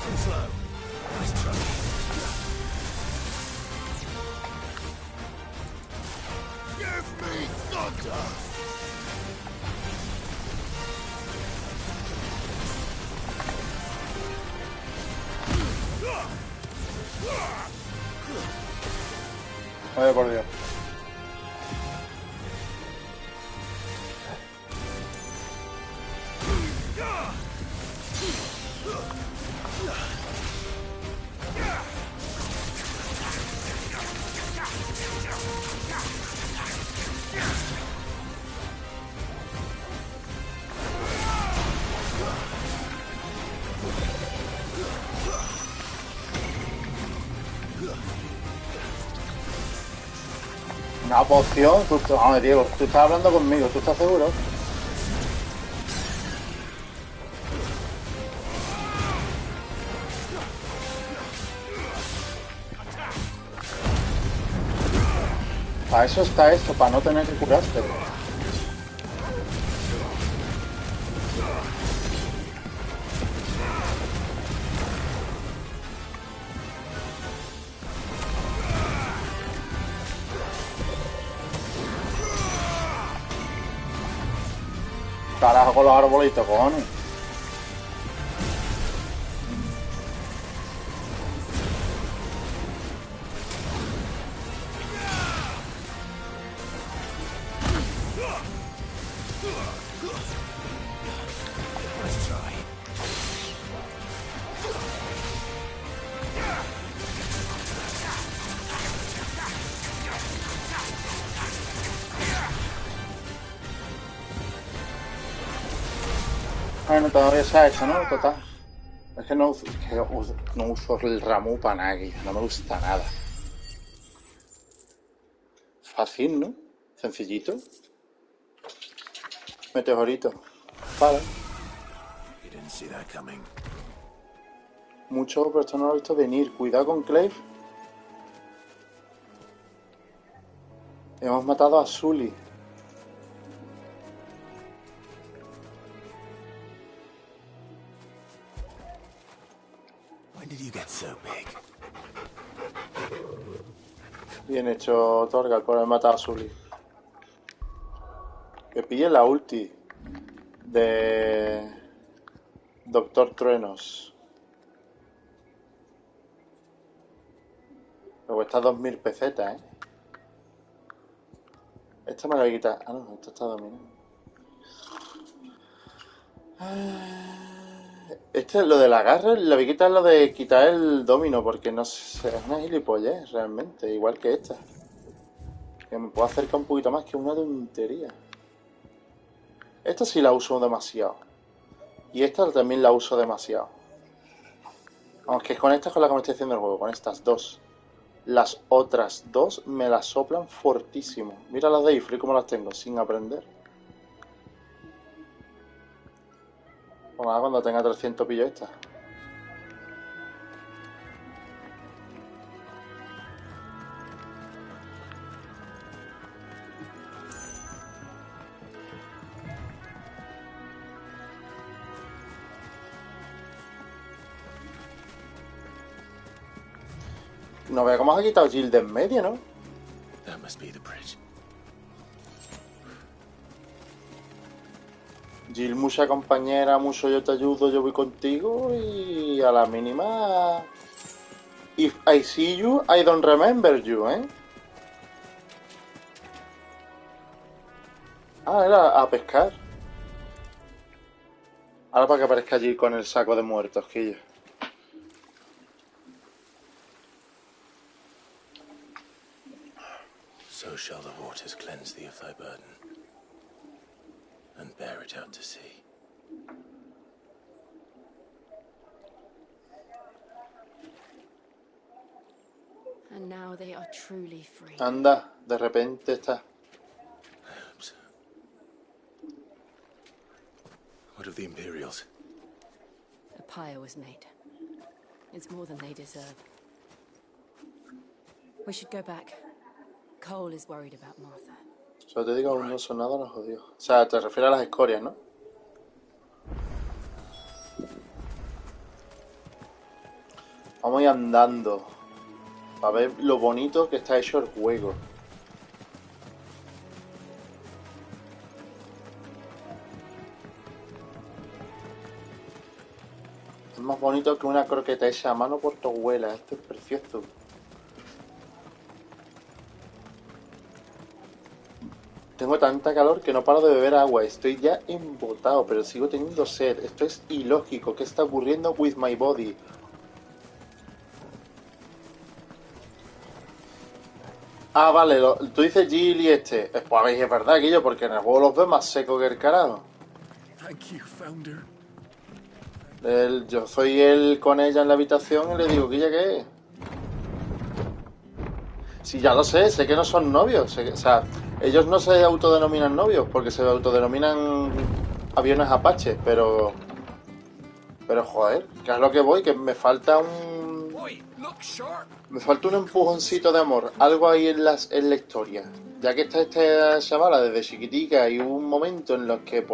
Speaker 2: Too slow. Nice try. Give me thunder!
Speaker 1: Vaya por Dios. Una poción, vamos, Diego, tú estás hablando conmigo, ¿tú estás seguro? Para eso está esto, para no tener que curarte. Carajo con los arbolitos, cojones.
Speaker 2: Nice try.
Speaker 1: Bueno, todavía se ha hecho, ¿no? Total. Es que no uso el Ramu para nada aquí. No me gusta nada. Fácil, ¿no? Sencillito. Meteorito. Vale.
Speaker 6: You didn't see that coming.
Speaker 1: Mucho, pero esto no lo he visto venir. Cuidado con Clive. Hemos matado a Sully.
Speaker 6: When did you get so big?
Speaker 1: Bien hecho, Torgal, por haber matado a Sully. Que pille la ulti de Doctor Truenos. Me cuesta 2000 pesetas, ¿eh? Esta me la voy a quitar. Ah, no, esta está dominada. Este, lo del agarre, le voy a quitar lo de quitar el domino, porque no sé, es una gilipollez realmente, igual que esta. Que me puedo acercar un poquito más, que una tontería. Esta sí la uso demasiado. Y esta también la uso demasiado. Vamos, que con esta es con la que me estoy haciendo el juego, con estas dos. Las otras dos me las soplan fortísimo. Mira las de Ifri como las tengo, sin aprender. Pues nada, cuando tenga 300 pillo esta. No vea cómo se ha quitado Jill de en medio, ¿no?
Speaker 6: That must be the bridge.
Speaker 1: Jill, mucha compañera, mucho yo te ayudo, yo voy contigo y a la mínima... If I see you, I don't remember you, ¿eh? Ah, era a pescar. Ahora para que aparezca Jill con el saco de muertos, que yo.
Speaker 6: So shall the waters cleanse thee of thy burden, and bear it out to sea.
Speaker 9: And now they are truly free.
Speaker 1: Anda, de repente está.
Speaker 6: What of the Imperials?
Speaker 9: A pyre was made. It's more than they deserve. We should go back. Cole is worried about Martha.
Speaker 1: Solo te digo, aún no son nada los jodidos. O sea, te refieres a las escorias, ¿no? Vamos a ir andando. Para ver lo bonito que está hecho el juego. Es más bonito que una croqueta hecha a mano por tu abuela. Esto es precioso. Tengo tanta calor que no paro de beber agua. Estoy ya embotado, pero sigo teniendo sed. Esto es ilógico. ¿Qué está ocurriendo with my body? Ah, vale. Tú dices Jill y este. Pues a ver, es verdad, Guillo, porque en el juego los ves más seco que el carajo. Yo soy él con ella en la habitación y le digo, Guilla, ¿qué es? Sí, ya lo sé que no son novios. O sea, ellos no se autodenominan novios porque se autodenominan aviones Apache, pero joder, que es lo que voy, que me falta un empujoncito de amor, algo ahí en la historia. Ya que está esta chavala desde chiquitica y hubo un momento en los que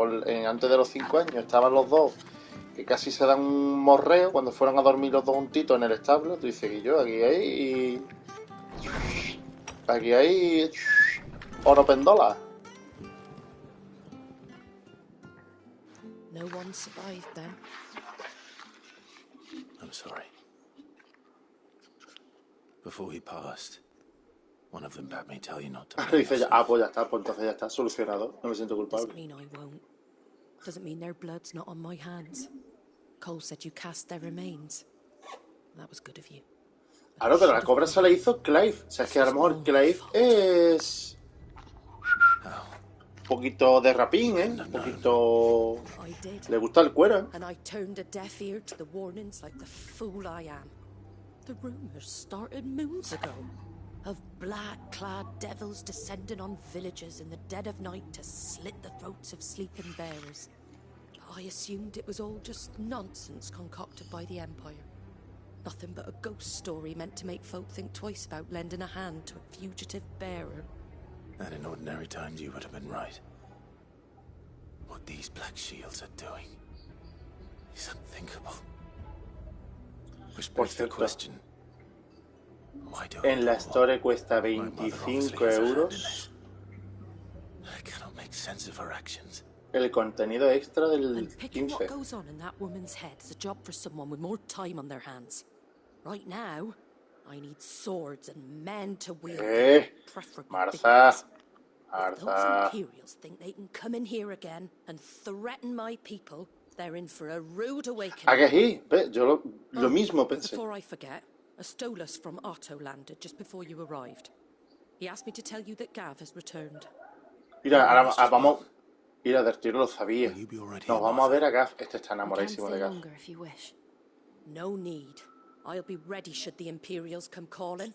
Speaker 1: antes de los 5 años estaban los dos que casi se dan un morreo cuando fueron a dormir los dos juntitos en el establo. Tú dices, que yo aquí hay oro pendola.
Speaker 15: No one survived then.
Speaker 6: I'm sorry. Before he passed, one of them bade me tell you not to blame
Speaker 1: Dice,
Speaker 6: yourself.
Speaker 1: pues ya está, pues entonces ya está solucionado. No me siento culpable.
Speaker 15: Doesn't mean I won't. Doesn't mean their blood's not on my hands. Cole said you cast their remains. That was good of you.
Speaker 1: Claro, pero la cobra se la hizo Clive. O sea, es que a lo mejor Clive es... un poquito de rapín, ¿eh? Un poquito... Le gusta el cuero.
Speaker 15: And I turned a deaf ear to the warnings like the fool I am. The rumors started moons ago of black-clad devils descending on villages in the dead of night to slit the throats of sleeping bearers. I assumed it was all just nonsense concocted by the Empire. Nothing but a ghost story meant to make folk think twice about lending a hand to a fugitive bearer.
Speaker 6: And in ordinary times you would have been right. What these black shields are doing is unthinkable. Which begs the question, why do
Speaker 1: En la Store cuesta 25 euros.
Speaker 6: I cannot make sense of her actions.
Speaker 1: El contenido extra del
Speaker 15: And picking
Speaker 1: 15.
Speaker 15: what goes on in that woman's head is a job for someone with more time on their hands. Right now, I need swords and men to wield them, preferably
Speaker 1: Martha.
Speaker 15: big ones. If those Imperials think they can come in here again and threaten my people, they're in for a rude awakening.
Speaker 1: ¿A que sí? Ve, yo lo mismo pensé.
Speaker 15: Before I forget, a Stolas from Otto landed just before you arrived. He asked me to tell you that Gav has returned.
Speaker 1: Mira, ahora vamos... Mira, del tiro lo sabía. Nos vamos a ver a Gav. Este está enamoradísimo de Gav.
Speaker 15: If you wish. No need. I'll be ready should the Imperials come calling.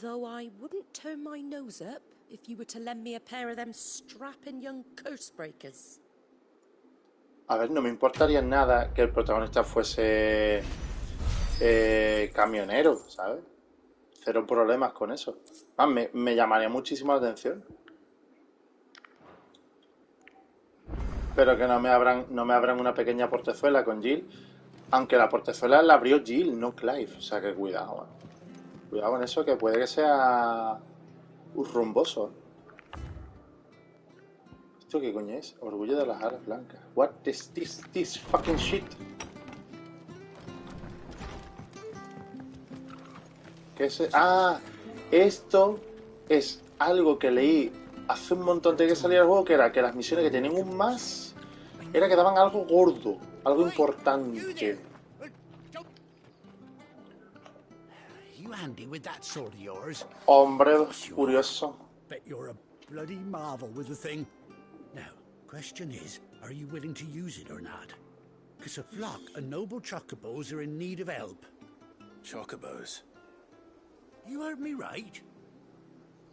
Speaker 15: Though I wouldn't turn my nose up if you were to lend me a pair of them strapping young cursebreakers.
Speaker 1: A ver, no me importaría nada que el protagonista fuese camionero, ¿sabes? Cero problemas con eso. Me llamaría muchísimo la atención. Pero que no me abran una pequeña portezuela con Jill. Aunque la portezuela la abrió Jill, no Clive. O sea que cuidado, ¿eh? Cuidado con eso, que puede que sea un rumboso. ¿Esto qué coño es? Orgullo de las alas blancas. What is this fucking shit? ¿Qué es? Ah, esto es algo que leí hace un montón de que saliera el juego, que era que las misiones que tenían un más era que daban algo gordo, algo importante.
Speaker 2: You handy with that sword of yours?
Speaker 1: Hombre, curioso.
Speaker 2: Bet you're a bloody marvel with the thing. Now, question is, are you willing to use it or not? Because a flock of noble chocobos are in need of help.
Speaker 6: Chocobos?
Speaker 2: You heard me right.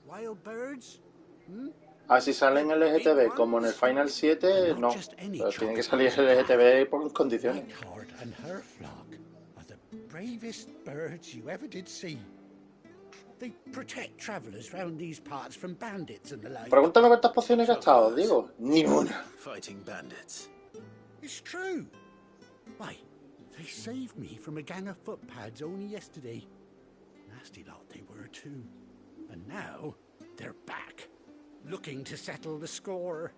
Speaker 2: Wild birds?
Speaker 1: Así salen en LGTB, como en el Final 7, no. Pero tienen que salir LGTB por condiciones.
Speaker 2: Whiteheart and her flock are the bravest birds you ever did see. They protect travelers round these parts from bandits and the like.
Speaker 1: Pregúntame cuántas pociones he gastado, digo. Ninguna.
Speaker 6: Fighting bandits.
Speaker 2: It's true. Why, they saved me from a gang of footpads only yesterday. Nasty lot they were too. And now they're back, looking to settle the score.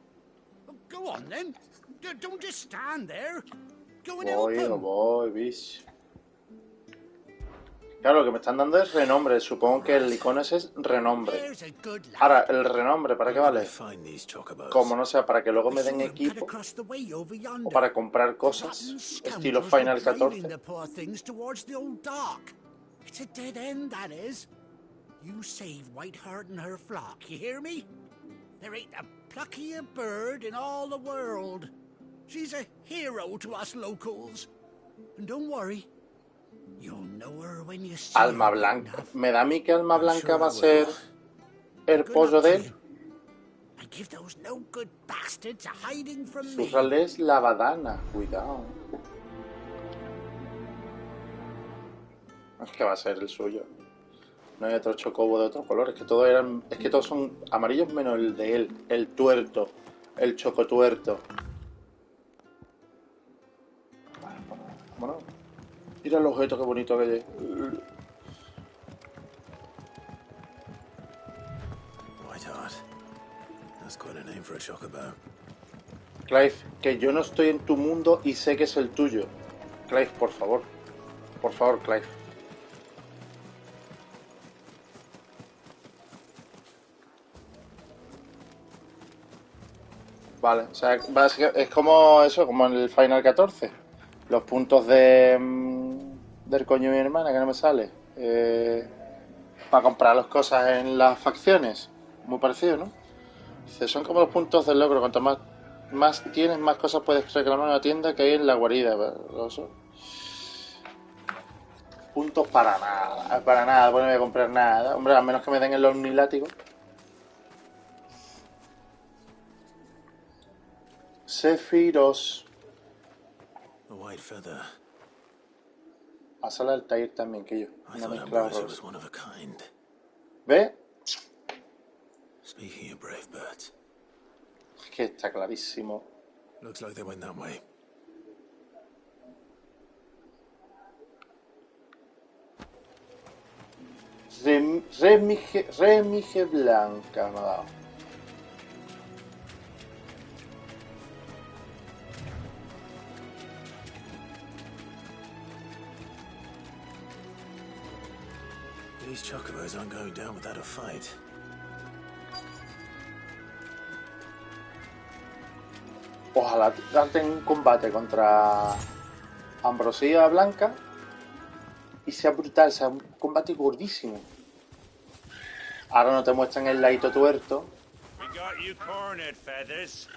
Speaker 2: Well, go on then. Don't just stand there. Go and help them.
Speaker 1: Voy, bicho. Claro, lo que me están dando es renombre. Supongo que el icono ese es renombre. Ahora, ¿el renombre para qué vale? Como no sea, para que luego me den equipo o para comprar cosas estilo Final 14.
Speaker 2: It's a dead end, that is. You save Whiteheart and her flock, you hear me? There ain't a pluckier bird in all the world. She's a hero to us locals. And don't worry, you'll know her when you see
Speaker 1: Alma
Speaker 2: her.
Speaker 1: Blanca. Me da a mí que Alma Blanca va a ser el pollo de él.
Speaker 2: I give those no good bastards a hiding from me.
Speaker 1: Su rol es la badana. Cuidado. Es que va a ser el suyo. No hay otro chocobo de otro color. Es que todos son amarillos menos el de él. El tuerto. El chocotuerto. Vale, vámonos. Mira el objeto, qué bonito que es.
Speaker 6: Whiteheart. That's quite a name for a chocobo.
Speaker 1: Clive, que yo no estoy en tu mundo y sé que es el tuyo. Clive, por favor. Por favor, Clive. Vale, o sea, es como eso, como en el Final 14. Los puntos del coño de mi hermana, que no me sale. Para comprar las cosas en las facciones. Muy parecido, ¿no? Dice, son como los puntos del logro. Cuanto más tienes, más cosas puedes reclamar en una tienda que hay en la guarida. Puntos para nada, pues no voy a comprar nada. Hombre, a menos que me den el omnilátigo. Sephiros.
Speaker 6: A white feather.
Speaker 1: Pásale al taller también, que yo.
Speaker 6: I thought Ambrosia was one of a kind.
Speaker 1: ¿Ve?
Speaker 6: Speaking of brave birds.
Speaker 1: Es que está clarísimo.
Speaker 6: Looks like they went that way.
Speaker 1: Remige blanca me ha dado.
Speaker 6: These chocobos aren't going down without a fight.
Speaker 1: Ojalá darte un combate contra Ambrosia Blanca y sea brutal, sea un combate gordísimo. Ahora no te muestran el ladito tuerto.
Speaker 21: We got you cornered, Feathers.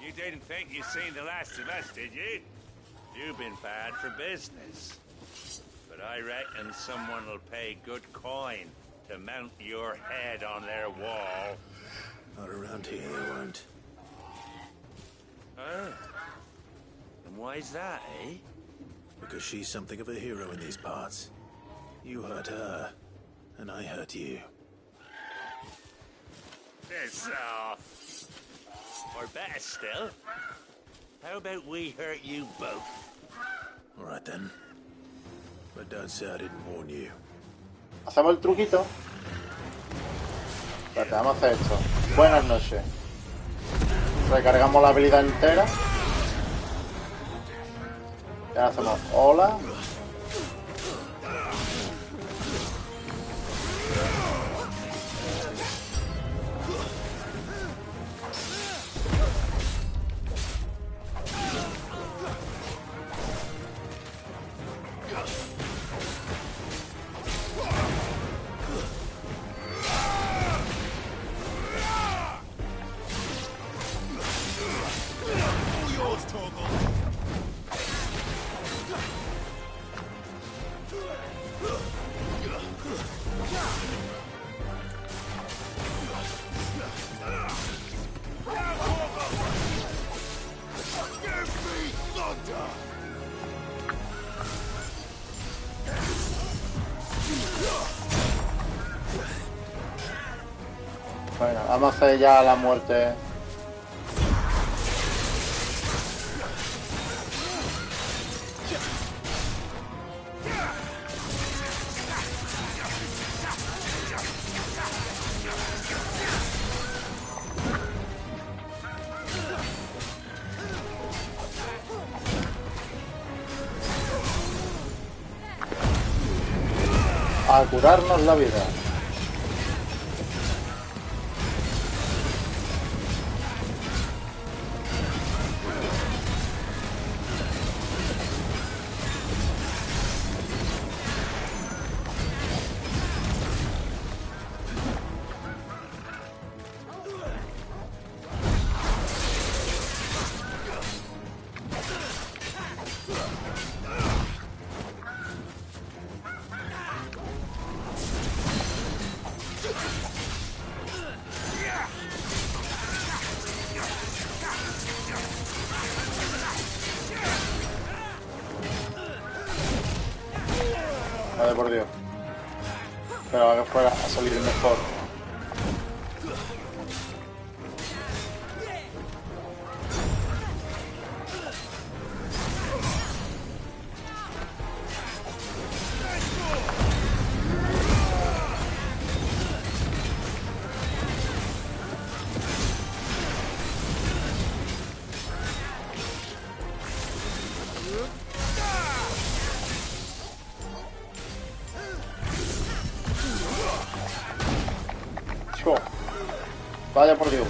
Speaker 21: You didn't think you'd seen the last of us, did you? You've been bad for business. But I reckon someone will pay good coin to mount your head on their wall.
Speaker 6: Not around here, they won't.
Speaker 21: Huh? And why's that, eh?
Speaker 6: Because she's something of a hero in these parts. You hurt her, and I hurt you.
Speaker 21: Piss off. Or better still, how about we hurt you both?
Speaker 6: All right then. But don't say I didn't warn you.
Speaker 1: Hacemos el truquito. Espérate, vamos a hacer esto. Buenas noches. Recargamos la habilidad entera. Y ahora hacemos hola. Bueno, vamos a hacer ya la muerte. A curarnos la vida. Vale, por Dios. Pero que fuera a salir mejor. Vaya por Dios.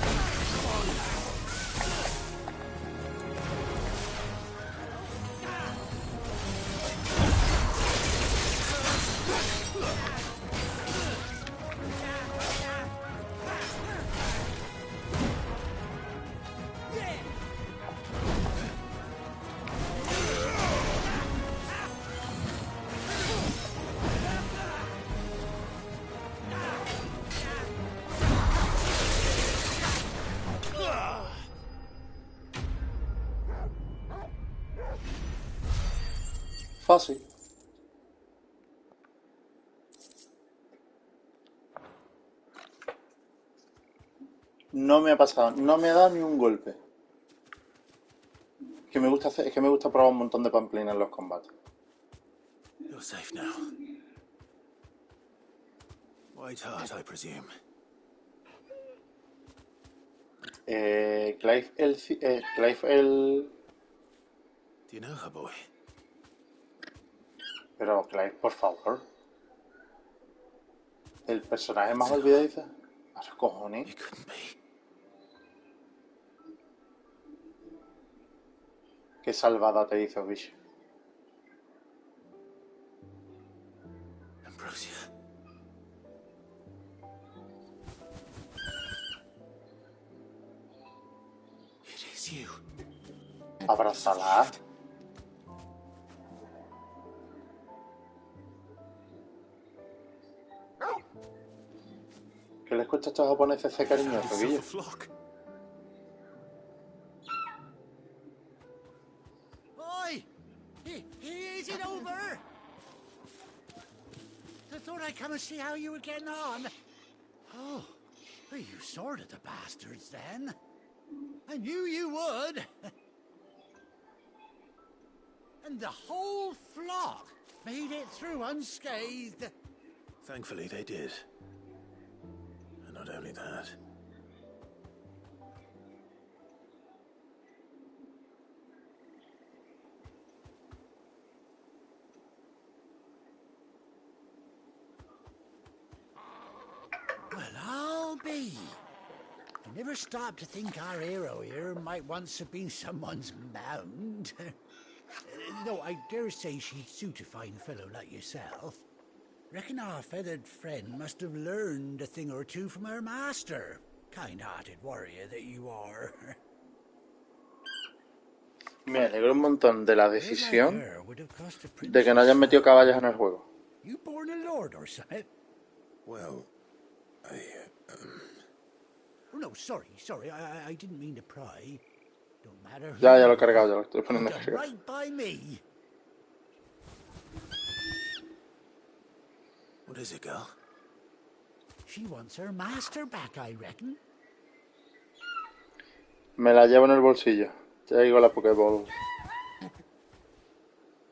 Speaker 1: Fácil. No me ha pasado, no me ha dado ni un golpe. Es que me gusta hacer, es que me gusta probar un montón de pamplinas en los combates.
Speaker 6: You're safe now. White Heart, I presume.
Speaker 1: Clive el...
Speaker 6: Do you know her, boy?
Speaker 1: Pero Clive, por favor. El personaje más olvidadizo. A los cojones. Qué salvada te hizo, bicho.
Speaker 6: Ambrosia. It is you.
Speaker 1: Abrázala. ¿Qué les cuesta a estos japoneses ser cariñosos, Guillo?
Speaker 8: Oi! Is it over? I thought I'd come and see how you were getting on. Oh, well, you sorted the bastards then. I knew you would. And the whole flock made it through unscathed.
Speaker 6: Thankfully, they did. And not only that.
Speaker 17: Well, I'll be. I never stopped to think our hero here might once have been someone's mound. Though I dare say she'd suit a fine fellow like yourself. Reckon our feathered friend must have learned a thing or two from her master. Kind-hearted warrior that you are.
Speaker 1: Me alegro un montón de la decisión de que no hayan metido caballos en el juego.
Speaker 17: You born a lord or something?
Speaker 6: Well,
Speaker 17: Oh, no, sorry. I didn't mean to pry. Don't matter.
Speaker 1: Ya lo he cargado, ya lo estoy poniendo a cargar.
Speaker 17: Right by me.
Speaker 6: What is it, girl?
Speaker 17: She wants her master back, I reckon.
Speaker 1: Me la llevo en el bolsillo. Ya digo la Pokéball.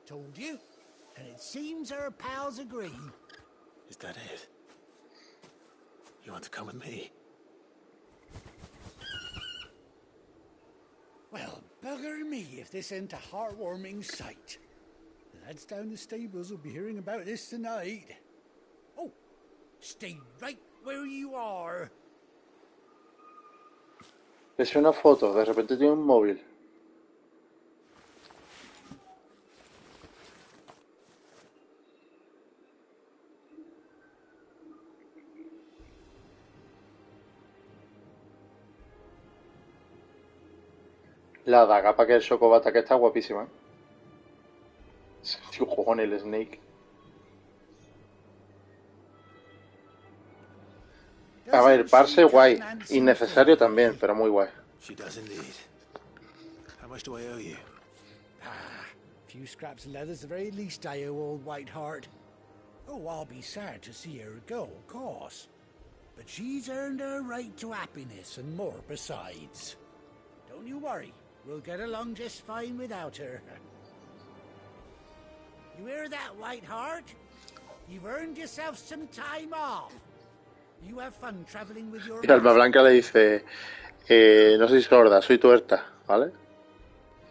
Speaker 17: Told you. And it seems her pals agree.
Speaker 6: Is that it? You want to come with me?
Speaker 17: Well, bugger me if this ain't a heartwarming sight. The lads down the stables will be hearing about this tonight. Oh, stay right where you are.
Speaker 1: Es una foto, de repente tiene un móvil. La daga para que el Chocobo ataque está guapísima. Tío, cojones, el Snake. A ver, parse guay. Innecesario también, pero muy guay.
Speaker 6: She does indeed. How much do I owe you?
Speaker 17: A few scraps of leather's the very least I owe old Whiteheart. Oh, I'll be sad to see her go, of course. But she's earned her right to happiness and more besides. Don't you worry. We'll get along just fine without her. You hear that, Whiteheart? You've earned yourself some time off. You have fun traveling with your...
Speaker 1: Y Alma Blanca le dice, no soy sorda, soy tuerta, ¿vale?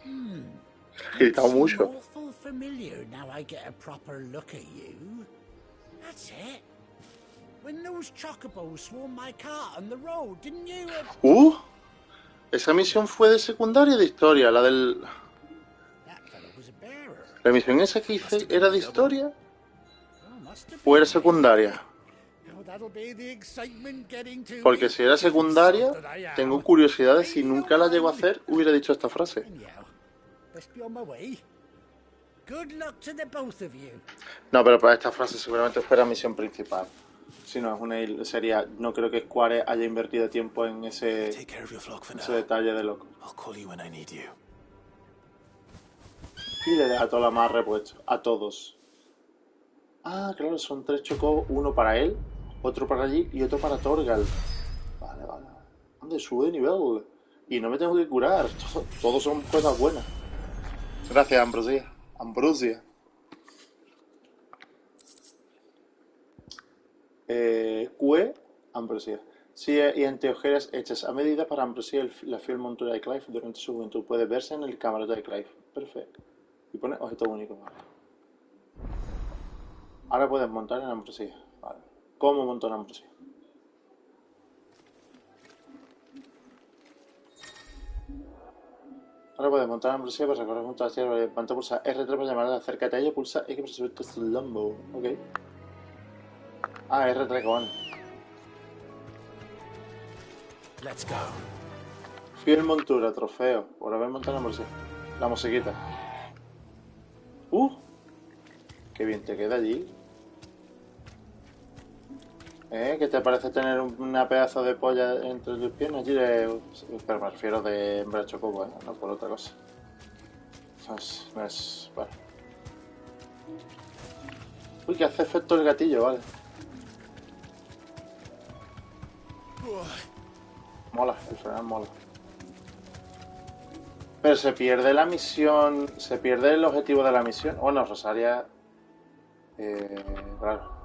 Speaker 1: He gritado mucho.
Speaker 17: Awful familiar now I get a proper look at you. That's it. When those chocobos swarmed my car on the road, didn't you...
Speaker 1: Esa misión fue de secundaria o de historia, la del... ¿La misión esa que hice era de historia? ¿O era secundaria? Porque si era secundaria, tengo curiosidad de si nunca la llego a hacer, hubiera dicho esta frase. No, pero para esta frase seguramente fuera misión principal. Si no, es una sería, no creo que Square haya invertido tiempo en ese detalle de loco. Y le deja toda la más repuesto, a todos. Ah, claro, son 3 chocos, uno para él, otro para allí y otro para Torgal. Vale. ¿Dónde sube de nivel? Y no me tengo que curar, todos son cosas buenas. Gracias, Ambrosia. Ambrosia. Sí, y anteojeras hechas a medida para Ambrosia, la fiel montura de Clive durante su juventud. Puede verse en el camarote de Clive. Perfecto. Y pone objeto único. Vale. Ahora puedes montar en Ambrosia. Vale. ¿Cómo monto en Ambrosia? Ahora puedes montar en Ambrosia para recorrer junto a la tierra. Levanta, pulsa R3 para llamarla, acércate a ella, pulsa X para subir tu Lambo. Ok. Ah, R3 con.
Speaker 17: Let's go.
Speaker 1: Fiel montura, trofeo. Por haber montado la musiquita. Qué bien te queda allí. ¿Qué te parece tener una pedazo de polla entre tus piernas? Pero me refiero de hembra de chocobo, no por otra cosa. No es... Vale. Uy, que hace efecto el gatillo, vale. Mola, el frenar mola. Pero se pierde la misión, se pierde el objetivo de la misión. Bueno, Rosaria... claro.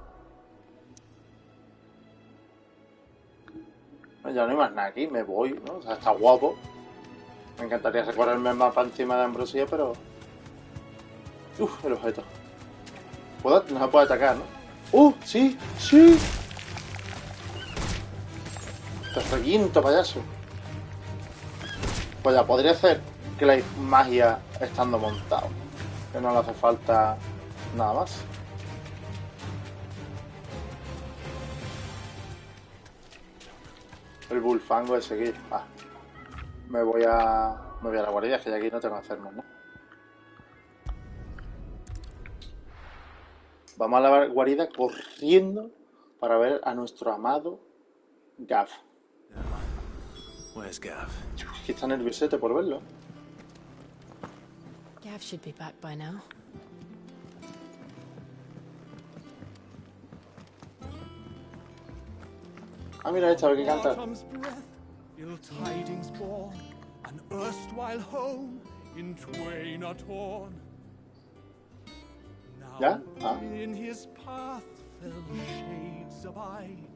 Speaker 1: ya no hay más nada aquí, me voy, ¿no? O sea, está guapo. Me encantaría recorrerme el mapa encima de Ambrosía, pero... Uf, el objeto. No se puede atacar, ¿no? ¡Sí! ¡Sí! Te reviento, payaso. Pues ya, podría hacer Clay magia estando montado. Que no le hace falta nada más. El bullfango de seguir. Me voy a la guarida, que ya aquí no tengo que hacer más, ¿no? Vamos a la guarida corriendo para ver a nuestro amado Gav.
Speaker 6: Where's Gav?
Speaker 1: Es que está nerviosete por verlo.
Speaker 9: Gav should be back by now.
Speaker 1: Mira esta, a ver qué canta.
Speaker 2: Ill tidings born, an erstwhile home in twain are torn.
Speaker 1: ¿Ya?
Speaker 2: In his path fell shades abide.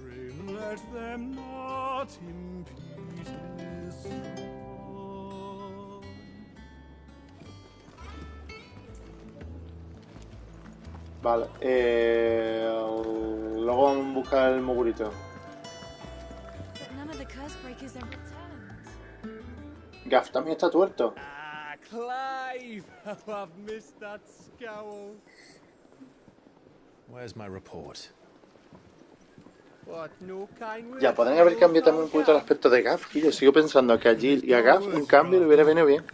Speaker 2: Pray let them not impede his soul.
Speaker 1: Vale, luego vamos a buscar el mogurito. Gav también está tuerto.
Speaker 2: Clive, how I've missed that scowl.
Speaker 6: Where's my report?
Speaker 2: What, no kind
Speaker 1: Ya, podrían haber cambiado también un poquito el aspecto de Gav. Y yo sigo pensando que a Jill y a Gav un cambio le hubiera venido bien.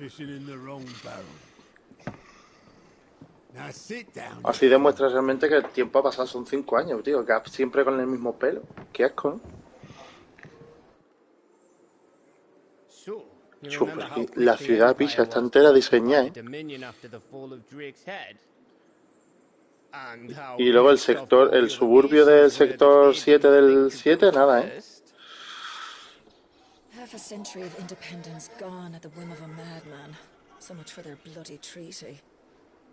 Speaker 1: Así demuestra realmente que el tiempo ha pasado, son 5 años, tío. Gav siempre con el mismo pelo. Qué asco, ¿no? La ciudad, picha, está entera diseñada, ¿eh? Y luego el sector, el suburbio del sector 7 del 7, nada, ¿eh?
Speaker 5: Half a century of independence gone at the whim of a madman. So much for their bloody treaty.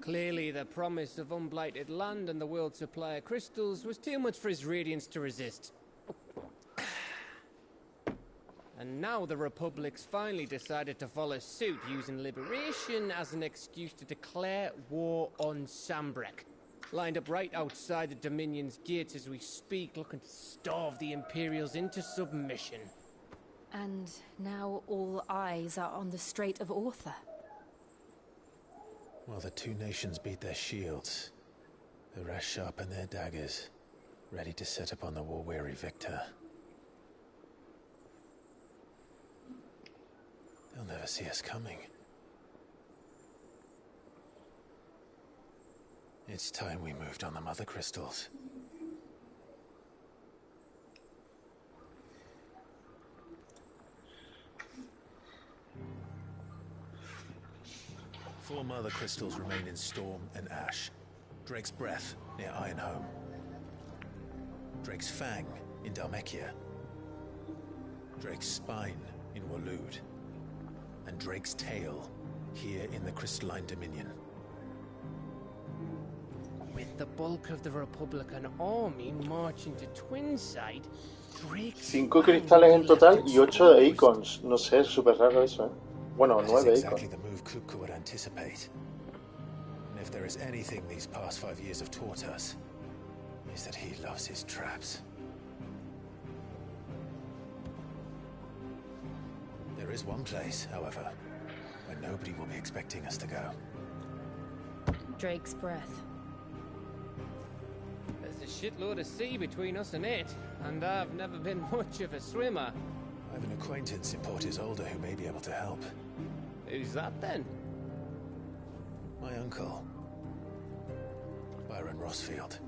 Speaker 7: Clearly, the promise of unblighted land and the world's supply of crystals was too much for his radiance to resist. And now the Republic's finally decided to follow suit, using liberation as an excuse to declare war on Sambrek. Lined up right outside the Dominion's gates as we speak, looking to starve the Imperials into submission.
Speaker 9: And now all eyes are on the Strait of Author.
Speaker 6: While the two nations beat their shields, the rest sharpen their daggers, ready to set upon the war-weary victor. They'll never see us coming. It's time we moved on the mother crystals. Four mother crystals remain in Storm and Ash. Drake's Breath near Ironhome. Drake's Fang in Dhalmekia. Drake's Spine in Waloed. And Drake's Tail here in the Crystalline Dominion.
Speaker 7: With the bulk of the Republican army marching to Twinside, Drake's
Speaker 1: 5 cristales en total y 8 de icons. No sé, es súper raro eso, ¿eh? Bueno, 9
Speaker 6: exactly
Speaker 1: icons.
Speaker 6: the move Kupka would anticipate. And if there is anything these past 5 years have taught us, is that he loves his traps. There is one place, however, where nobody will be expecting us to go.
Speaker 9: Drake's Breath.
Speaker 7: There's a shitload of sea between us and it, and I've never been much of a swimmer.
Speaker 6: I have an acquaintance in Port Isolde who may be able to help.
Speaker 7: Who's that then?
Speaker 6: My uncle, Byron Rossfield.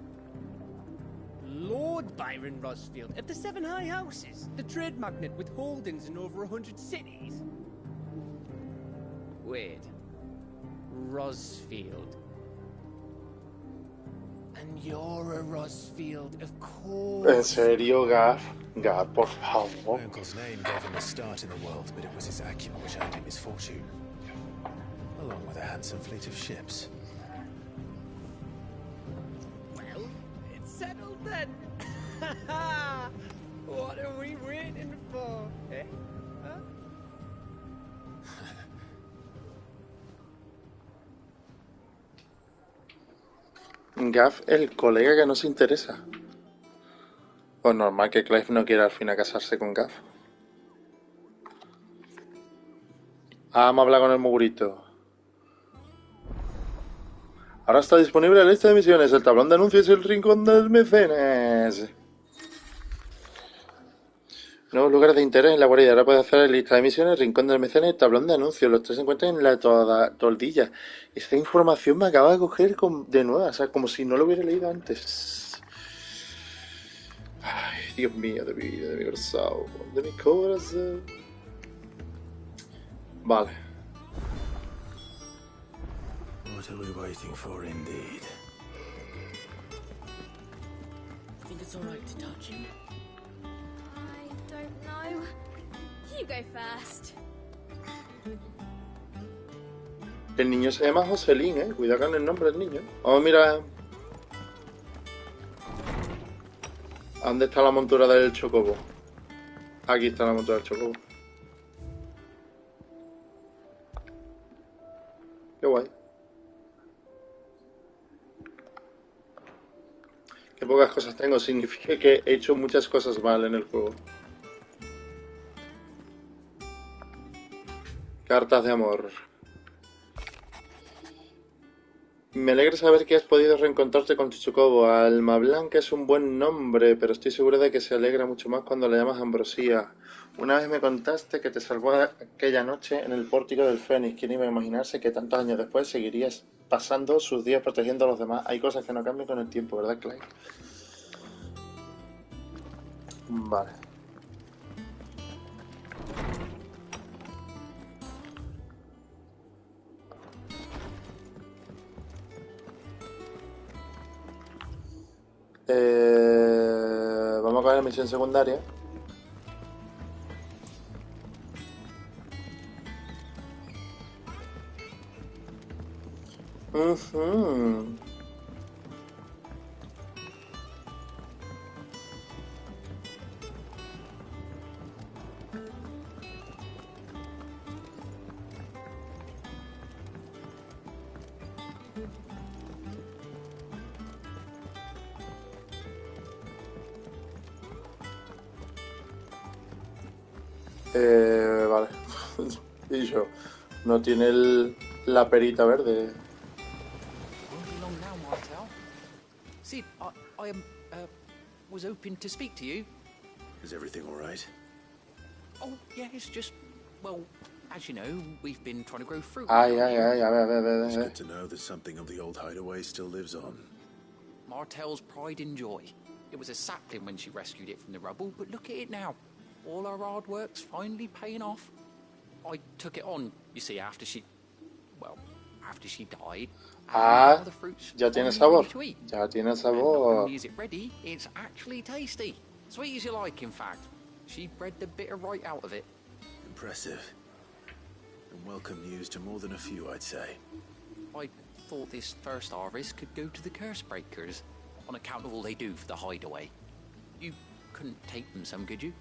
Speaker 7: Lord Byron Rossfield of the Seven High Houses, the trade magnate with holdings in over 100 cities. Wait, Rossfield. And you're a Rossfield, of course.
Speaker 1: En serio, Gav, por favor.
Speaker 6: My uncle's name gave him a start in the world, but it was his acumen which earned him his fortune, along with a handsome fleet of ships.
Speaker 7: Well, it's settled then. What are we waiting for, eh? Huh?
Speaker 1: Gav, el colega que no se interesa. Pues normal que Clive no quiera al final casarse con Gav. Vamos a hablar con el mugurito. Ahora está disponible la lista de misiones, el tablón de anuncios y el rincón del mecenas. Nuevos lugares de interés en la guarida. Ahora puedes hacer la lista de misiones, rincón del mecenas y tablón de anuncios. Los tres se encuentran en la toldilla. Esta información me acaba de coger de nuevo, o sea, como si no lo hubiera leído antes. Ay, Dios mío, de mi vida, de mi corazón, de mi corazón. Vale.
Speaker 6: What are we waiting for, indeed?
Speaker 18: I think it's all right to touch him.
Speaker 3: I don't know. You go first.
Speaker 1: El niño se llama Joselín, cuidado con el nombre del niño. Vamos a mirar. ¿Dónde está la montura del chocobo? Aquí está la montura del chocobo. Qué guay. Qué pocas cosas tengo. Significa que he hecho muchas cosas mal en el juego. Cartas de amor. Me alegra saber que has podido reencontrarte con tu chocobo. Alma Blanca es un buen nombre, pero estoy seguro de que se alegra mucho más cuando le llamas Ambrosía. Una vez me contaste que te salvó aquella noche en el pórtico del Fénix. ¿Quién iba a imaginarse que tantos años después seguirías pasando sus días protegiendo a los demás? Hay cosas que no cambian con el tiempo, ¿verdad, Clive? Vale. Vamos a coger la misión secundaria. Vale. Y yo. No tiene la perita verde.
Speaker 11: Won't be long now, Martel. Sid, I was hoping to speak to you.
Speaker 6: Is everything all right?
Speaker 11: Oh, yeah, it's just, well, as you know, we've been trying to grow fruit.
Speaker 6: It's good to know that something of the old hideaway still lives on.
Speaker 11: Martel's pride and joy. It was a sapling when she rescued it from the rubble, but look at it now. All our hard work's finally paying off. I took it on, you see, after she died.
Speaker 1: Ah, ya tiene sabor. Ya tiene sabor.
Speaker 11: Not only is it ready, it's actually tasty. Sweet as you like, in fact. She bred the bitter right out of it.
Speaker 6: Impressive. And welcome news to more than a few, I'd say.
Speaker 11: I thought this first harvest could go to the curse breakers, on account of all they do for the hideaway. You couldn't take them some, could you?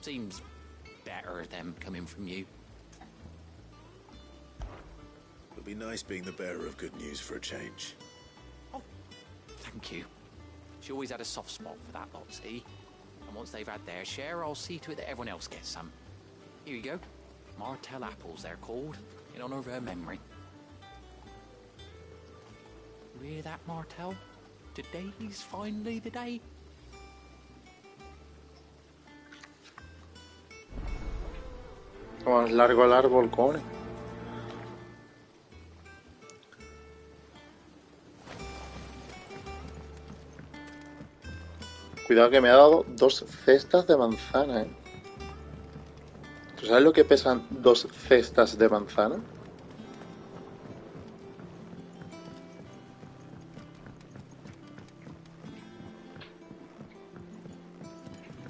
Speaker 11: Seems better them coming from you.
Speaker 6: It'll be nice being the bearer of good news for a change.
Speaker 11: Oh, thank you. She always had a soft spot for that lot, see? And once they've had their share, I'll see to it that everyone else gets some. Here you go. Martel apples, they're called, in honor of her memory. You hear that, Martel? Today's finally the day.
Speaker 1: Más largo el árbol, cone. Cuidado que me ha dado 2 cestas de manzana, ¿Tú sabes lo que pesan 2 cestas de manzana?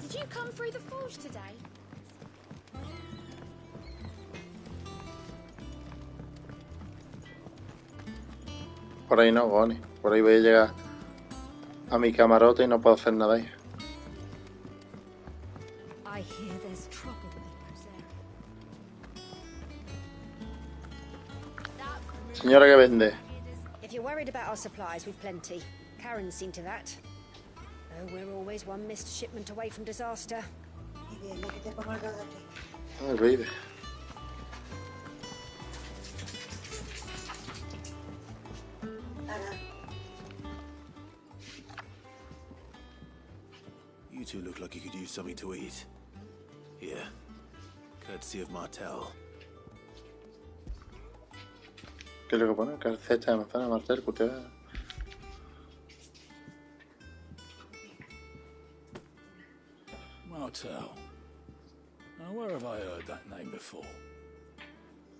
Speaker 3: Did you come through the forge today?
Speaker 1: Por ahí no, Bonnie. Por ahí voy a llegar a mi camarote y no puedo hacer nada ahí. Señora que vende.
Speaker 4: If you're worried about our supplies, we've plenty. Karen's seen to that. Oh, we're always one missed shipment away from disaster.
Speaker 1: Ay, baby.
Speaker 6: You two look like you could use something to eat. Here, courtesy of Martel.
Speaker 1: ¿Qué es lo que pone? Calceta de manzana, martel, cultivada.
Speaker 22: Martel. Now, where have I heard that name before?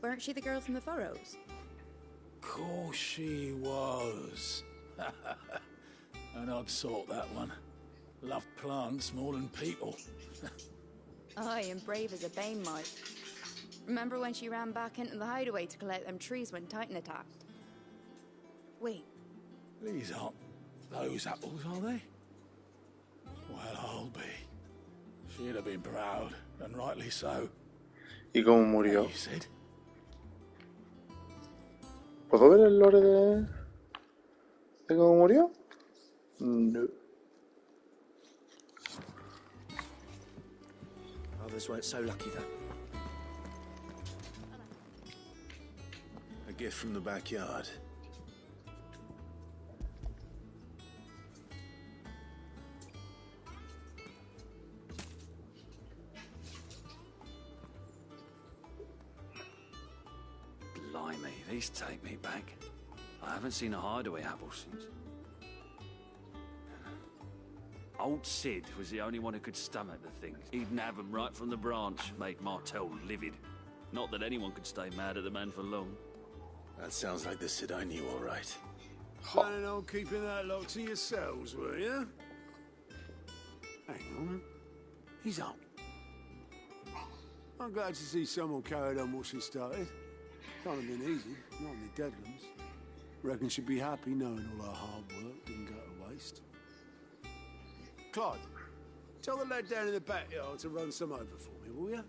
Speaker 23: Weren't she the girl from the Furrows?
Speaker 22: Course she was. An odd sort, that one. Loved plants more than people.
Speaker 23: Aye, and brave as a bane might. Remember when she ran back into the hideaway to collect them trees when Titan attacked? Wait.
Speaker 22: These aren't those apples, are they? Well, I'll be. She'd have been proud, and rightly so.
Speaker 1: ¿Y cómo murió?
Speaker 22: You said?
Speaker 1: ¿Puedo ver el lore de cómo murió? No.
Speaker 19: Others weren't so lucky, though.
Speaker 6: A gift from the backyard.
Speaker 10: Blimey, these take me back. I haven't seen a hideaway apple since. Old Sid was the only one who could stomach the thing. He'd nab them right from the branch, made Martel livid. Not that anyone could stay mad at the man for long.
Speaker 6: That sounds like the Sid I knew, all right.
Speaker 2: Planning on keeping that lot to yourselves, were you? Hang on. He's up. I'm glad to see someone carried on what she started. Can't have been easy, not in the Deadlands. Reckon she'd be happy knowing all her hard work didn't go to waste. Clive, tell the lad down in the backyard to run some over for me, will you?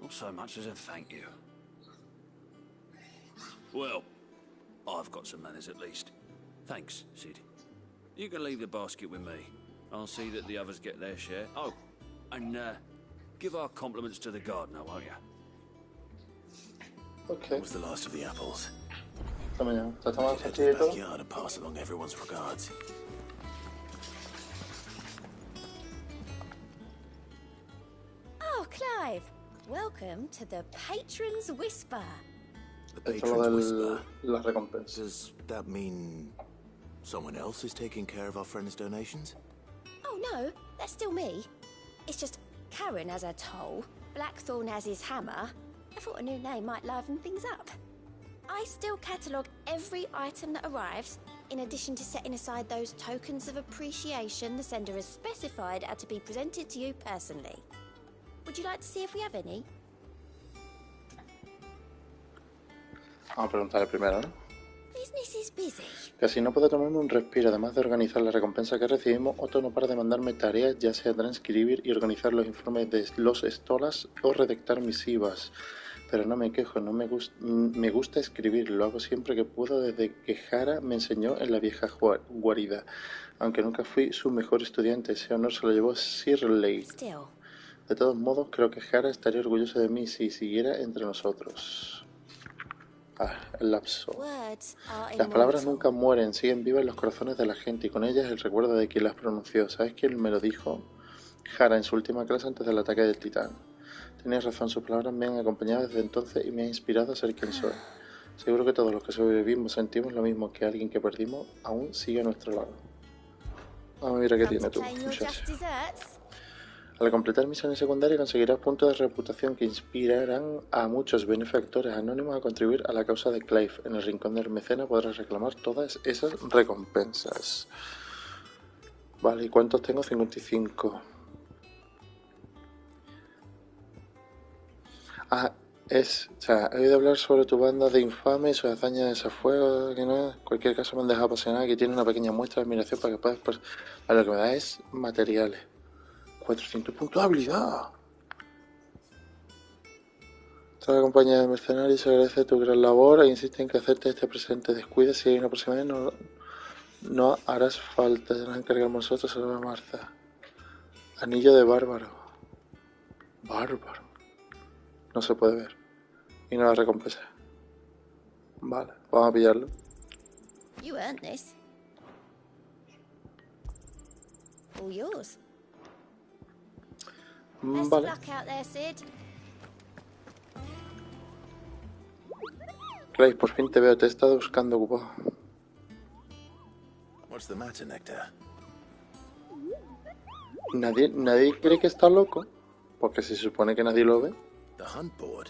Speaker 10: Not so much as a thank you. Well, I've got some manners at least. Thanks, Sid. You can leave the basket with me. I'll see that the others get their share. Oh, and give our compliments to the gardener, won't you?
Speaker 1: Okay.
Speaker 6: That was the last of the apples.
Speaker 1: Esta mañana. ¿Te has tomado
Speaker 6: Head to the
Speaker 1: salchicha y todo?
Speaker 6: backyard and pass along everyone's regards.
Speaker 4: Oh, Clive. Welcome to the Patron's Whisper.
Speaker 6: The
Speaker 1: Esto es lo
Speaker 6: patron's
Speaker 1: de
Speaker 6: whisper.
Speaker 1: las recompensas.
Speaker 6: Does that mean someone else is taking care of our friends' donations?
Speaker 4: Oh, no. That's still me. It's just Karen has her toll, Blackthorn has his hammer. I thought a new name might liven things up. I still catalogue every item that arrives, in addition to setting aside those tokens of appreciation the sender has specified are to be presented to you personally. Would you like to see if we have any?
Speaker 1: Vamos a preguntarle primero, ¿no?
Speaker 4: Business is busy.
Speaker 1: Casi no puedo tomarme un respiro, además de organizar la recompensa que recibimos. Otto no para de mandarme tareas, ya sea transcribir y organizar los informes de los stolas o redactar misivas. Pero no me quejo, me gusta escribir, lo hago siempre que puedo desde que Jara me enseñó en la vieja guarida. Aunque nunca fui su mejor estudiante, ese honor se lo llevó Shirley. De todos modos, creo que Jara estaría orgulloso de mí si siguiera entre nosotros. El lapso. Las palabras nunca mueren, siguen vivas en los corazones de la gente y con ellas el recuerdo de quien las pronunció. ¿Sabes quién me lo dijo? Jara en su última clase antes del ataque del titán. Tenías razón, sus palabras me han acompañado desde entonces y me han inspirado a ser quien soy. Seguro que todos los que sobrevivimos sentimos lo mismo, que alguien que perdimos aún sigue a nuestro lado. Mira qué tiene tú, muchacha. Al completar misiones secundarias conseguirás puntos de reputación que inspirarán a muchos benefactores anónimos a contribuir a la causa de Clive. En el rincón del mecena podrás reclamar todas esas recompensas. Vale, ¿y cuántos tengo? 55. He oído hablar sobre tu banda de infames, sus hazañas de desafuego, que no, en cualquier caso me han dejado apasionada, que tiene una pequeña muestra de admiración para que puedas, pues, a lo que me da es materiales. 400 puntos de habilidad. Toda la compañía de mercenarios agradece tu gran labor e insiste en que aceptes este presente. Descuida si hay una próxima vez, no harás falta. Ya nos encargamos nosotros, se lo va a Martha. Anillo de bárbaro. Bárbaro. No se puede ver. Y no la recompensa. Vale, vamos a pillarlo.
Speaker 4: You earned this. All yours. Best of
Speaker 1: Vale.
Speaker 4: luck out there, Sid.
Speaker 1: Clay, por fin te veo. Te he estado buscando ocupado.
Speaker 6: What's the matter, Nectar?
Speaker 1: Nadie cree que está loco. Porque se supone que nadie lo ve.
Speaker 6: The hunt board.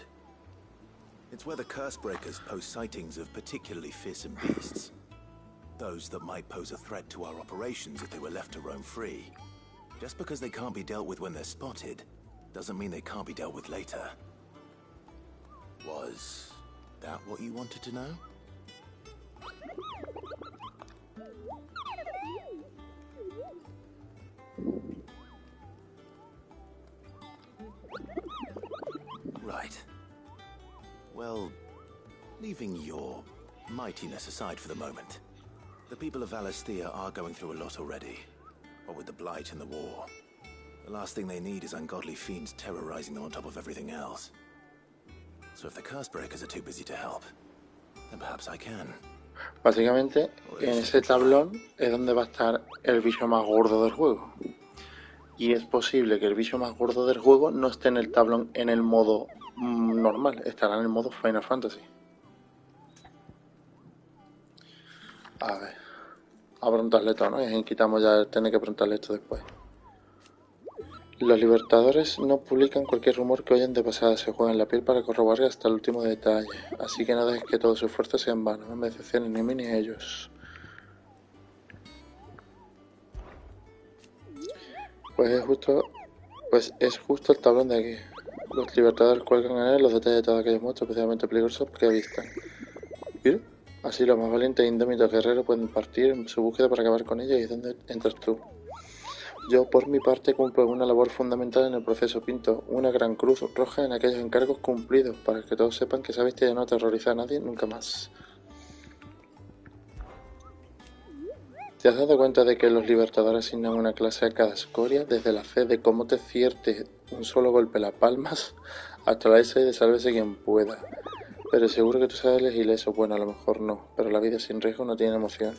Speaker 6: It's where the curse breakers post sightings of particularly fearsome beasts. Those that might pose a threat to our operations if they were left to roam free. Just because they can't be dealt with when they're spotted, doesn't mean they can't be dealt with later. Was that what you wanted to know? Right. Well, leaving your mightiness aside for the moment, the people of Valisthea are going through a lot already. What with the Blight and the war. The last thing they need is ungodly fiends terrorizing them on top of everything else. So if the curse breakers are too busy to help, then perhaps I can.
Speaker 1: Básicamente, en ese tablón es donde va a estar el bicho más gordo del juego. Y es posible que el bicho más gordo del juego no esté en el tablón en el modo normal, estará en el modo Final Fantasy. A ver, a preguntarle todo, ¿no? Y quitamos ya tener que preguntarle esto después. Los libertadores no publican cualquier rumor que oyen de pasada, se juegan la piel para corroborar hasta el último detalle. Así que no dejes que todo su esfuerzo sea en vano, no me decepcionen ni a mí ni a ellos. Pues es justo el tablón de aquí. Los libertadores cuelgan en él los detalles de todos aquellos monstruos especialmente peligrosos que avistan. ¿Mira? Así los más valientes e indómitos guerreros pueden partir en su búsqueda para acabar con ellos y es donde entras tú. Yo, por mi parte, cumplo una labor fundamental en el proceso. Pinto una gran cruz roja en aquellos encargos cumplidos, para que todos sepan que esa bestia ya no aterroriza a nadie nunca más. ¿Te has dado cuenta de que los libertadores asignan una clase a cada escoria? Desde la fe de cómo te cierte un solo golpe las palmas, hasta la S de sálvese quien pueda. Pero seguro que tú sales ileso. Bueno, a lo mejor no, pero la vida sin riesgo no tiene emoción.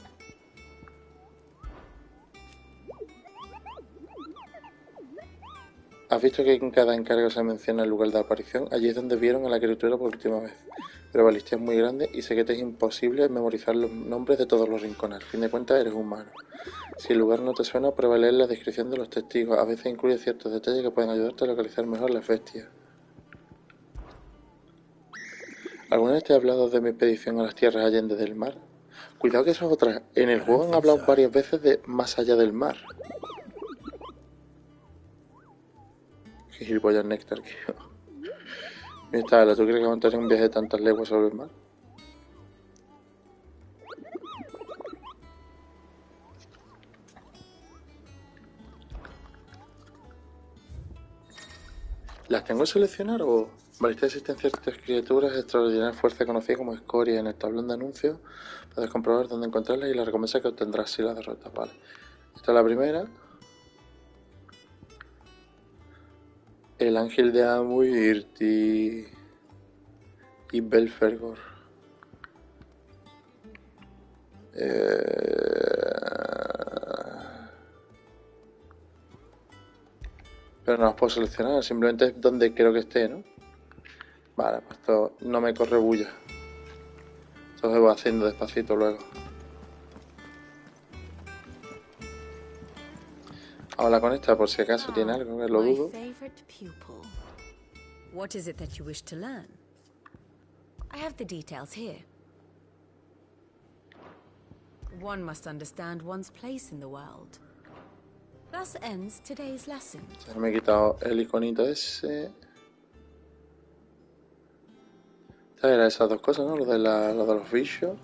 Speaker 1: ¿Has visto que en cada encargo se menciona el lugar de aparición? Allí es donde vieron a la criatura por última vez. Pero Valisthea es muy grande y sé que te es imposible memorizar los nombres de todos los rincones. Al fin de cuentas eres humano. Si el lugar no te suena, prueba a leer la descripción de los testigos. A veces incluye ciertos detalles que pueden ayudarte a localizar mejor las bestias. ¿Alguna vez te he hablado de mi expedición a las tierras allende del mar? Cuidado que eso es otra. En el juego han hablado varias veces de más allá del mar. Qué gilipollas Néctar, tío. Mira, ¿tú crees que aguantar un viaje de tantas leguas sobre el mar? ¿Las tengo que seleccionar o...? Valisthea existen ciertas criaturas de extraordinaria fuerza conocidas como escoria. En el tablón de anuncios puedes comprobar dónde encontrarlas y la recompensa que obtendrás si las derrotas. Vale. Esta es la primera. El ángel de Amuirti y Belfergor. Pero no las puedo seleccionar, simplemente es donde creo que esté, ¿no? Vale, pues esto no me corre bulla. Esto se va haciendo despacito luego. Habla con esta por si acaso tiene algo, que lo dudo.
Speaker 3: What is it that you wish to learn? I have the details here. One must understand one's place in the world. Thus ends today's lesson.
Speaker 1: Ya me he quitado el iconito ese. Esta era esas dos cosas, ¿no? Lo de los bichos.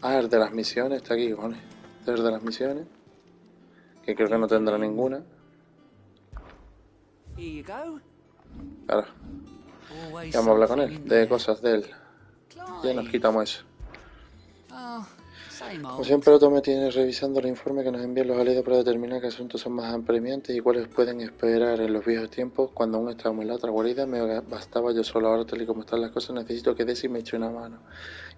Speaker 1: Ah, el de las misiones, está aquí, cojones. Este es el de las misiones. Que creo que no tendrá ninguna.
Speaker 12: Here you go.
Speaker 1: Claro. Y vamos a hablar con él, de cosas de él. Ya nos quitamos eso. Como siempre, Otto me tiene revisando el informe que nos envían los aliados para determinar qué asuntos son más apremiantes y cuáles pueden esperar en los viejos tiempos. Cuando aún estábamos en la otra guarida me bastaba yo solo. Ahora, tal y como están las cosas, necesito que Desi me eche una mano.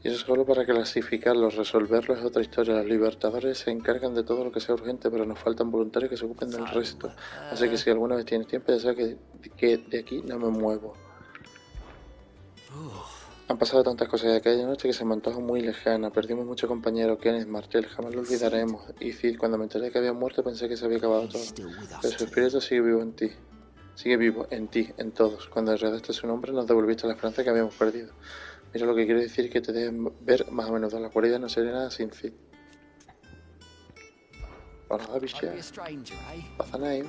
Speaker 1: Y eso solo para clasificarlos, resolverlos es otra historia. Los libertadores se encargan de todo lo que sea urgente, pero nos faltan voluntarios que se ocupen del resto. Así que si alguna vez tienes tiempo, ya sabes que de aquí no me muevo. Han pasado tantas cosas de aquella noche que se me antoja muy lejana. Perdimos muchos compañeros, Kenneth, Martel, jamás lo olvidaremos. Y Cid, cuando me enteré que había muerto pensé que se había acabado todo. Pero su espíritu sigue vivo en ti. Sigue vivo en ti, en todos. Cuando heredaste su nombre nos devolviste la esperanza que habíamos perdido. Mira, lo que quiero decir es que te deben ver más a menudo. La guarida no sería nada sin Cid. Hola, bicha. What's the name?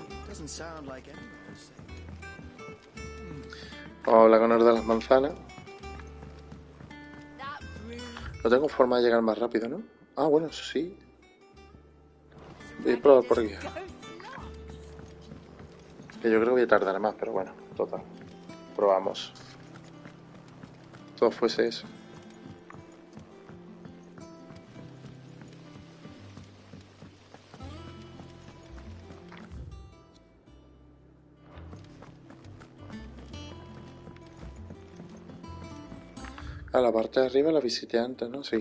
Speaker 1: Vamos a hablar con el de las manzanas. No tengo forma de llegar más rápido, ¿no? Ah, bueno, sí. Voy a probar por aquí. Que yo creo que voy a tardar más, pero bueno, total. Probamos. Todo fuese eso. A la parte de arriba la visité antes, ¿no? Sí.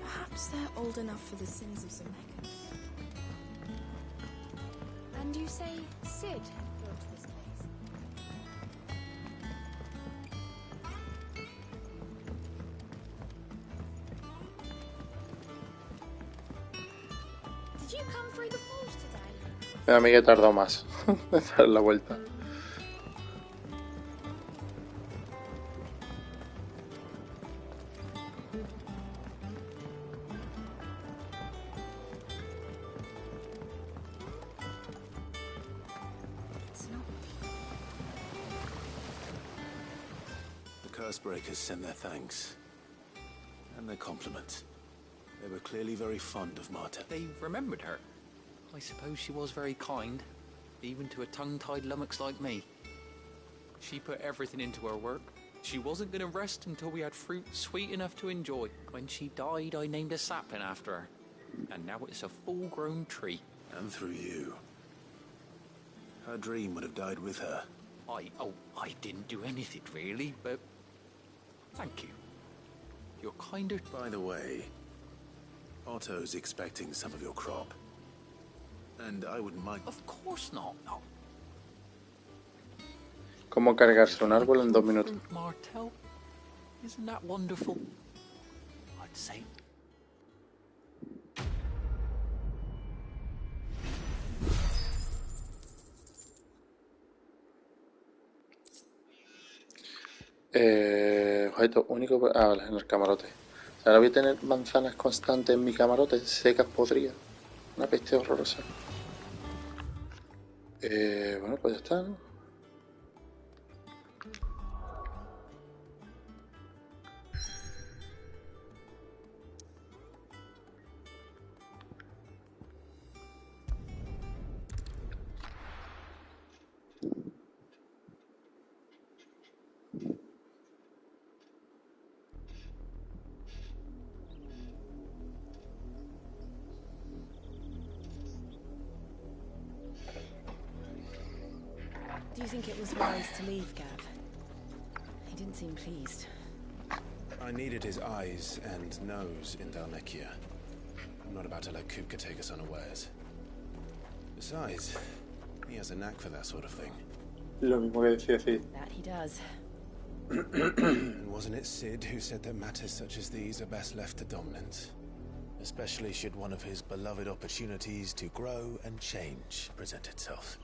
Speaker 23: Perhaps they're old enough for the sins of Zemeckis. And you say Sid built this place?
Speaker 4: Did you come through the forge today?
Speaker 1: Mi amiga tardó más de dar la vuelta.
Speaker 6: Breakers sent their thanks. And their compliments. They were clearly very fond of Marta.
Speaker 11: They remembered her. I suppose she was very kind, even to a tongue-tied lummox like me. She put everything into her work. She wasn't going to rest until we had fruit sweet enough to enjoy. When she died, I named a sapling after her. And now it's a full-grown tree.
Speaker 6: And through you. Her dream would have died with her.
Speaker 11: I didn't do anything really, but thank you. You're kinder.
Speaker 6: By the way, Otto's expecting some of your crop. And I wouldn't mind.
Speaker 11: Of course not, no.
Speaker 1: ¿Cómo cargarse un árbol en 2 minutos?
Speaker 11: Martel, isn't that wonderful? I'd say.
Speaker 1: Objeto único. Ah, vale, en el camarote. O sea, ahora voy a tener manzanas constantes en mi camarote, secas podridas. Una peste horrorosa. Bueno, pues ya está, ¿no?
Speaker 9: Do you think it was wise to leave, Gav? He didn't seem pleased.
Speaker 6: I needed his eyes and nose in Dalnekia. I'm not about to let Kupka take us unawares. Besides, he has a knack for that sort of thing.
Speaker 1: Lo mismo que decía Cid.
Speaker 9: That he does.
Speaker 6: Wasn't it Sid who said that matters such as these are best left to dominance? Especially should one of his beloved opportunities to grow and change present itself.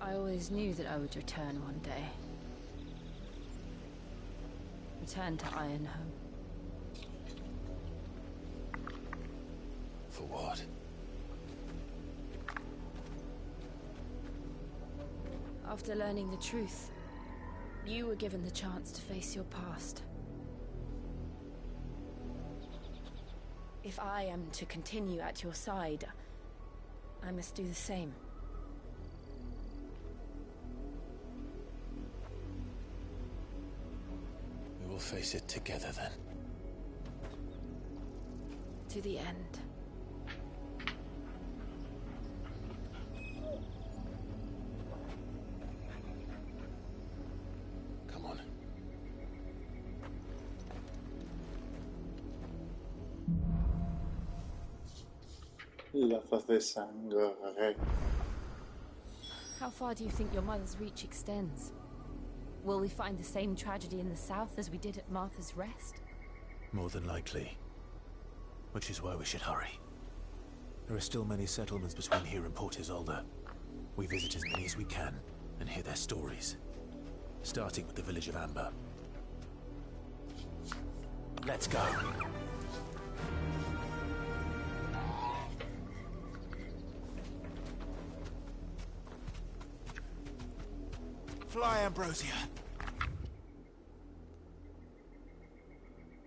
Speaker 9: I always knew that I would return one day. Return to Ironhome.
Speaker 6: For what?
Speaker 9: After learning the truth, you were given the chance to face your past. If I am to continue at your side, I must do the same.
Speaker 6: We will face it together then.
Speaker 9: To the end.
Speaker 6: Come on.
Speaker 1: Lazos de sangre.
Speaker 9: How far do you think your mother's reach extends? Will we find the same tragedy in the south as we did at Martha's Rest?
Speaker 6: More than likely. Which is why we should hurry. There are still many settlements between here and Port Isolde. We visit as many as we can and hear their stories. Starting with the village of Amber. Let's go.
Speaker 12: Fly, Ambrosia.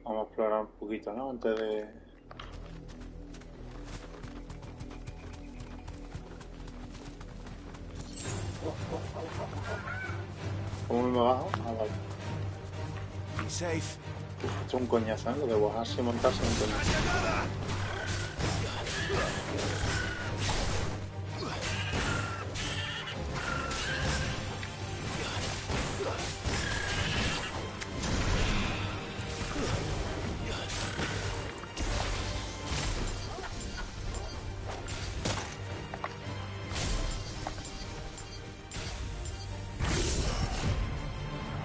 Speaker 1: Vamos a explorar un poquito, ¿no? Antes de... ¿Cómo me bajo? Ah, vale.
Speaker 12: Be safe.
Speaker 1: Esto es un coñazo, ¿eh? Lo de bajarse y montarse es un coñazo.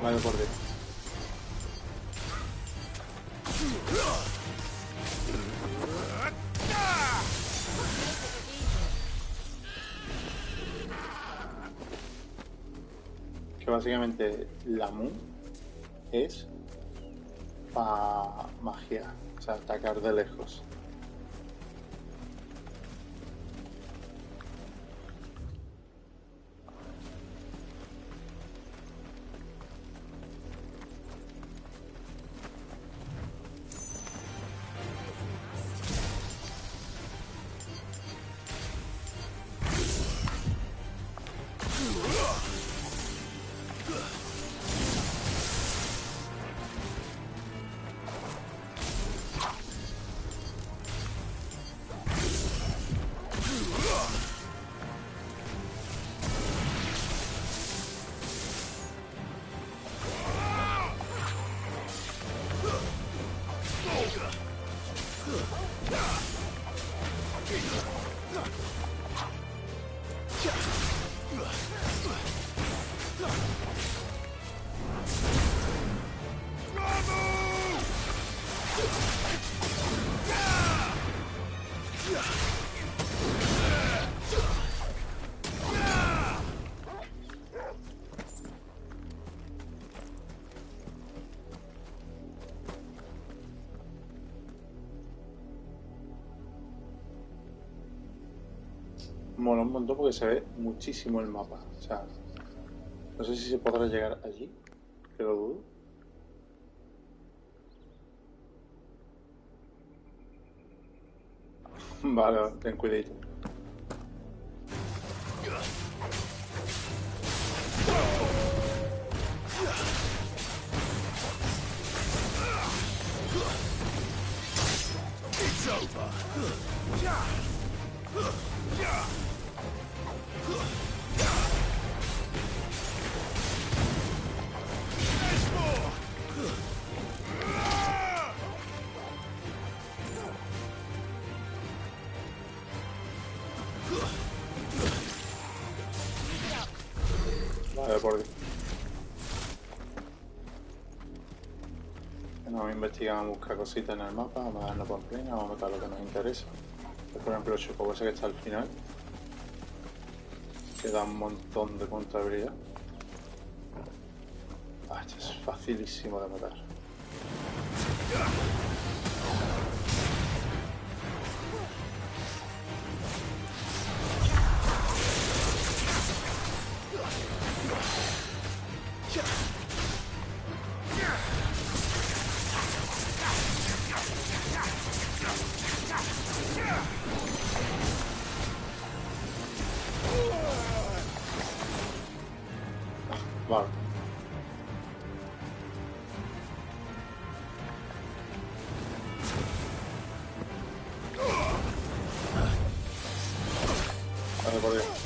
Speaker 1: Vale, por Dios. Que básicamente la Moon es para magia, o sea, atacar de lejos. Mola un montón porque se ve muchísimo el mapa. O sea, no sé si se podrá llegar allí, pero lo dudo. Vale, ten cuidadito.
Speaker 12: It's over. There's more.
Speaker 1: Vale, por Dios. Vamos a investigar, vamos a buscar cositas en el mapa, vamos a darnos por plena, vamos a matar lo que nos interesa. Por ejemplo, el chocobo ese que está al final, que da un montón de puntos de habilidad. Ah, este es facilísimo de matar. por Dios.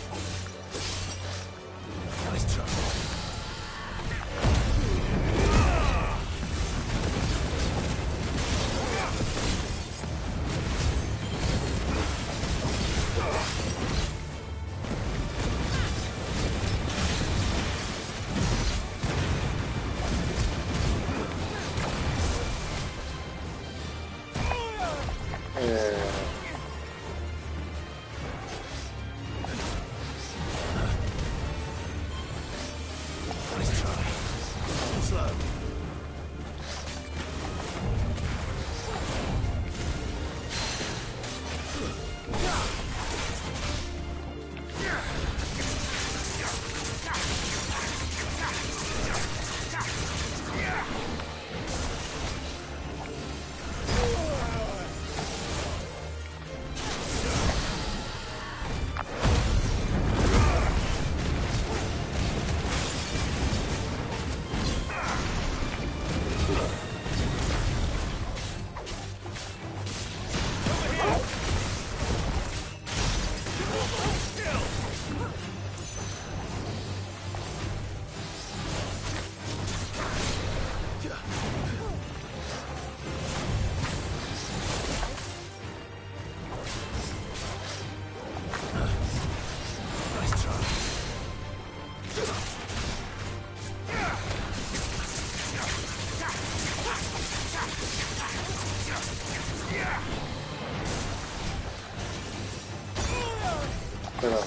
Speaker 1: Pero...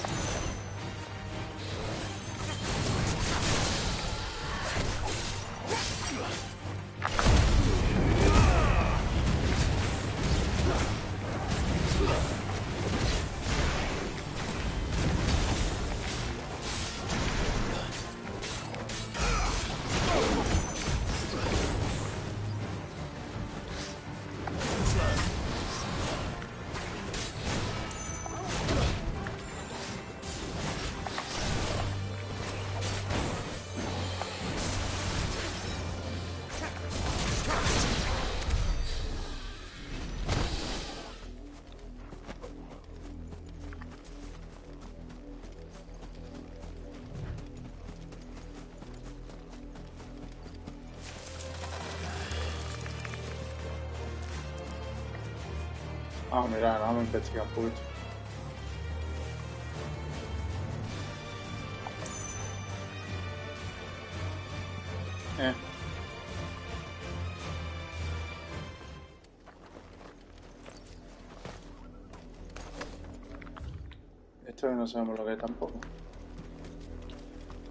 Speaker 1: Ah, mira, vamos a investigar un poquito. Esto no sabemos lo que es tampoco.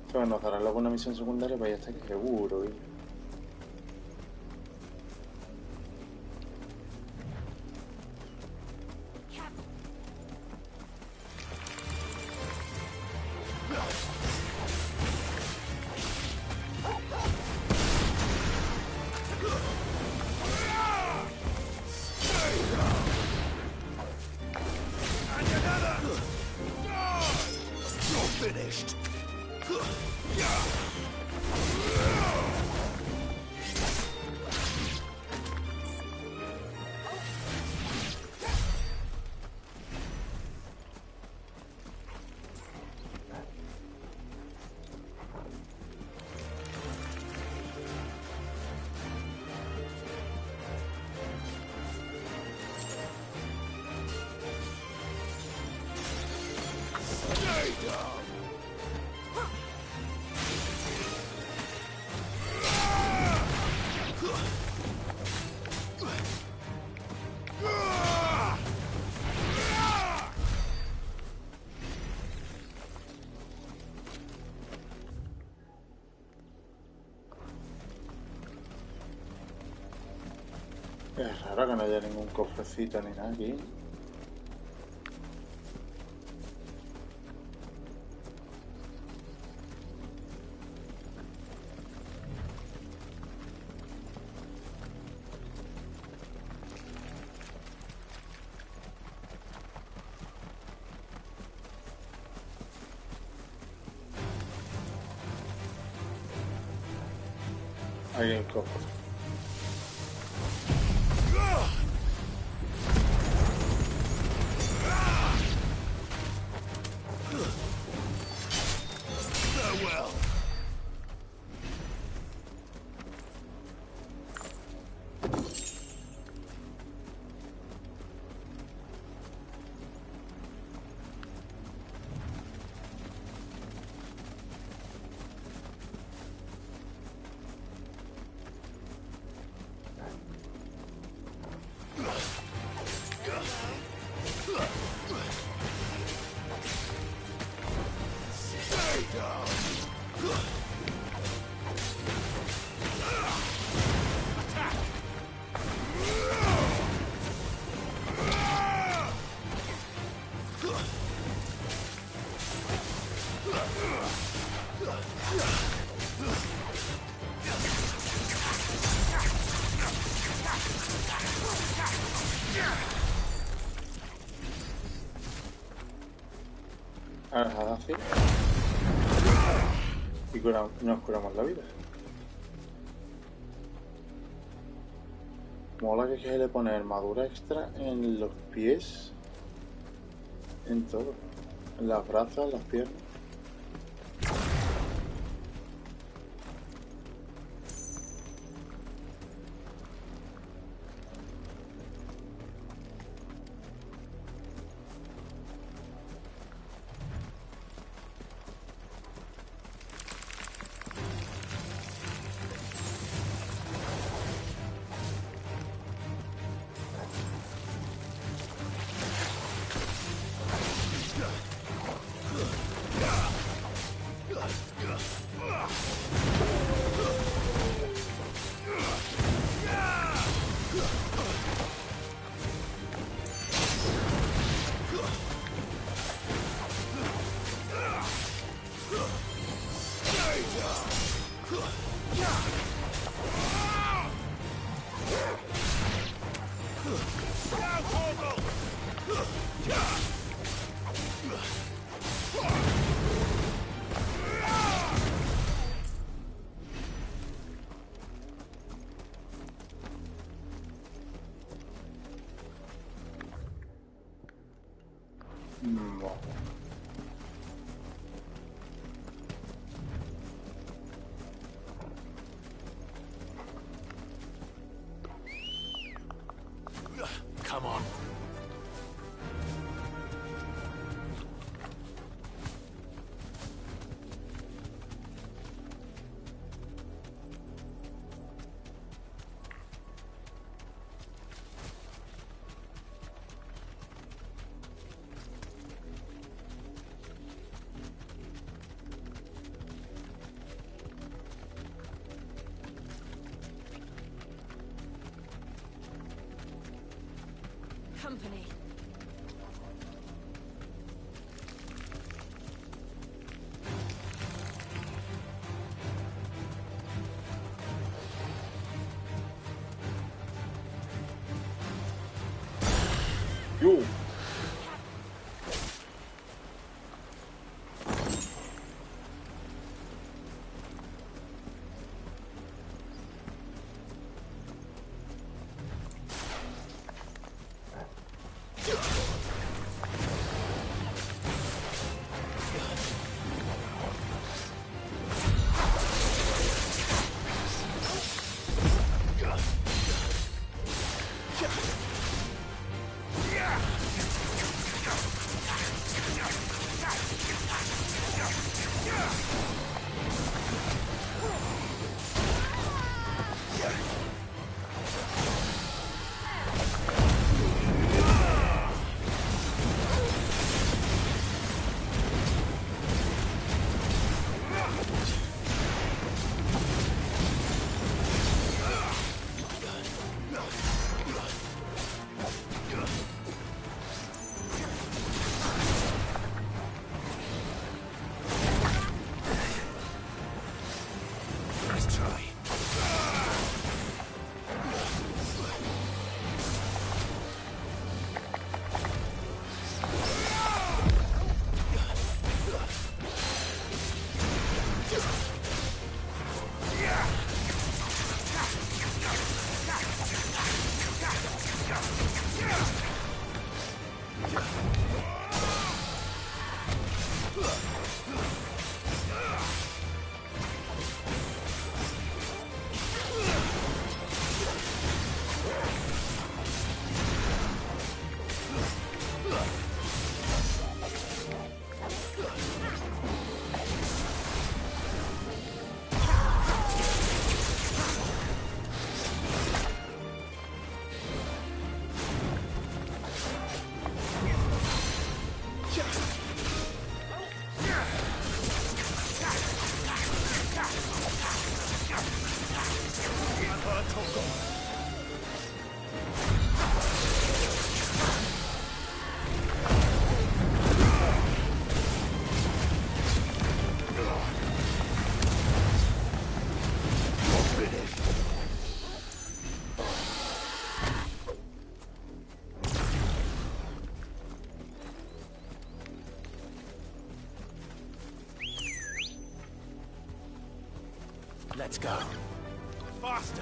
Speaker 1: Esto nos dará luego una misión secundaria, pues ya está aquí seguro. Es raro que no haya ningún cofrecito ni nada aquí. Hay un cofre. Ahora así. Y nos curamos la vida. Mola que se le pone armadura extra en los pies. En todo. En las brazos, en las piernas.
Speaker 6: Come on.
Speaker 9: Company.
Speaker 1: Yo.
Speaker 6: Let's go.
Speaker 16: Faster!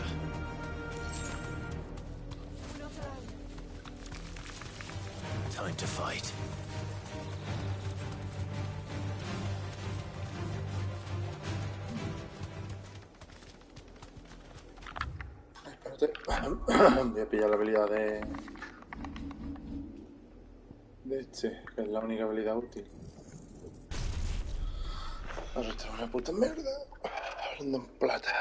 Speaker 6: Time to fight.
Speaker 1: Espérate. Voy a pillar la habilidad de este, que es la única habilidad útil. Ahora está una puta mierda. Hablando en plata.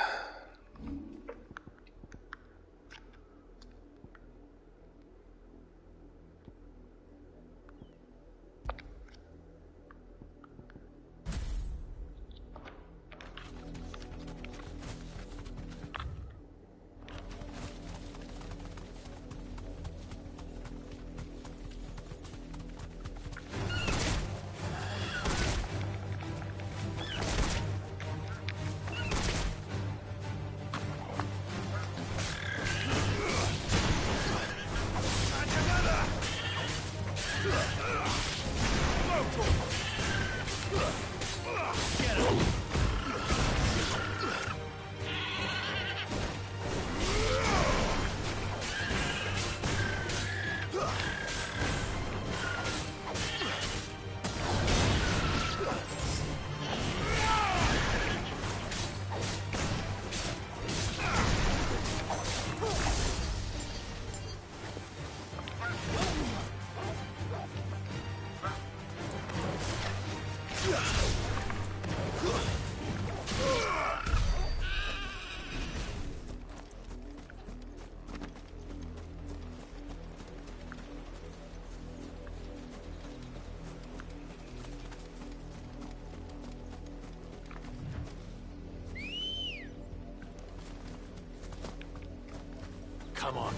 Speaker 6: Come on.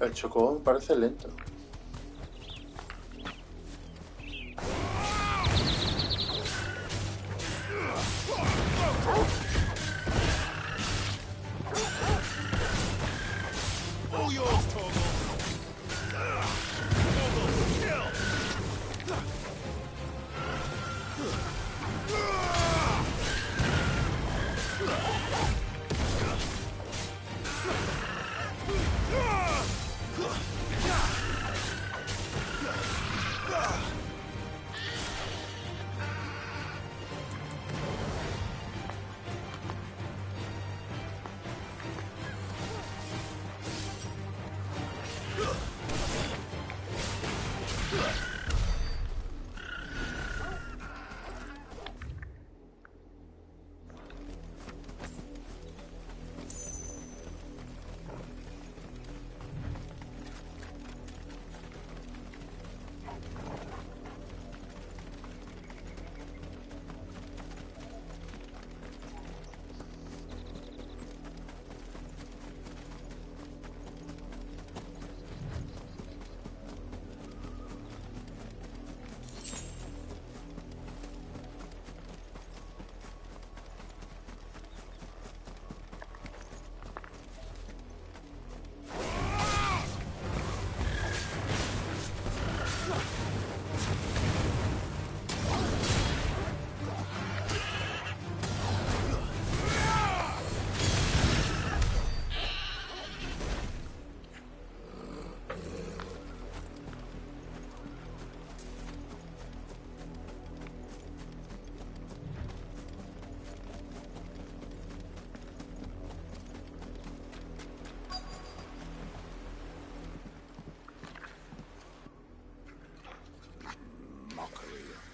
Speaker 1: El chocón parece lento.
Speaker 16: All yours, Torgal. Torgal, kill!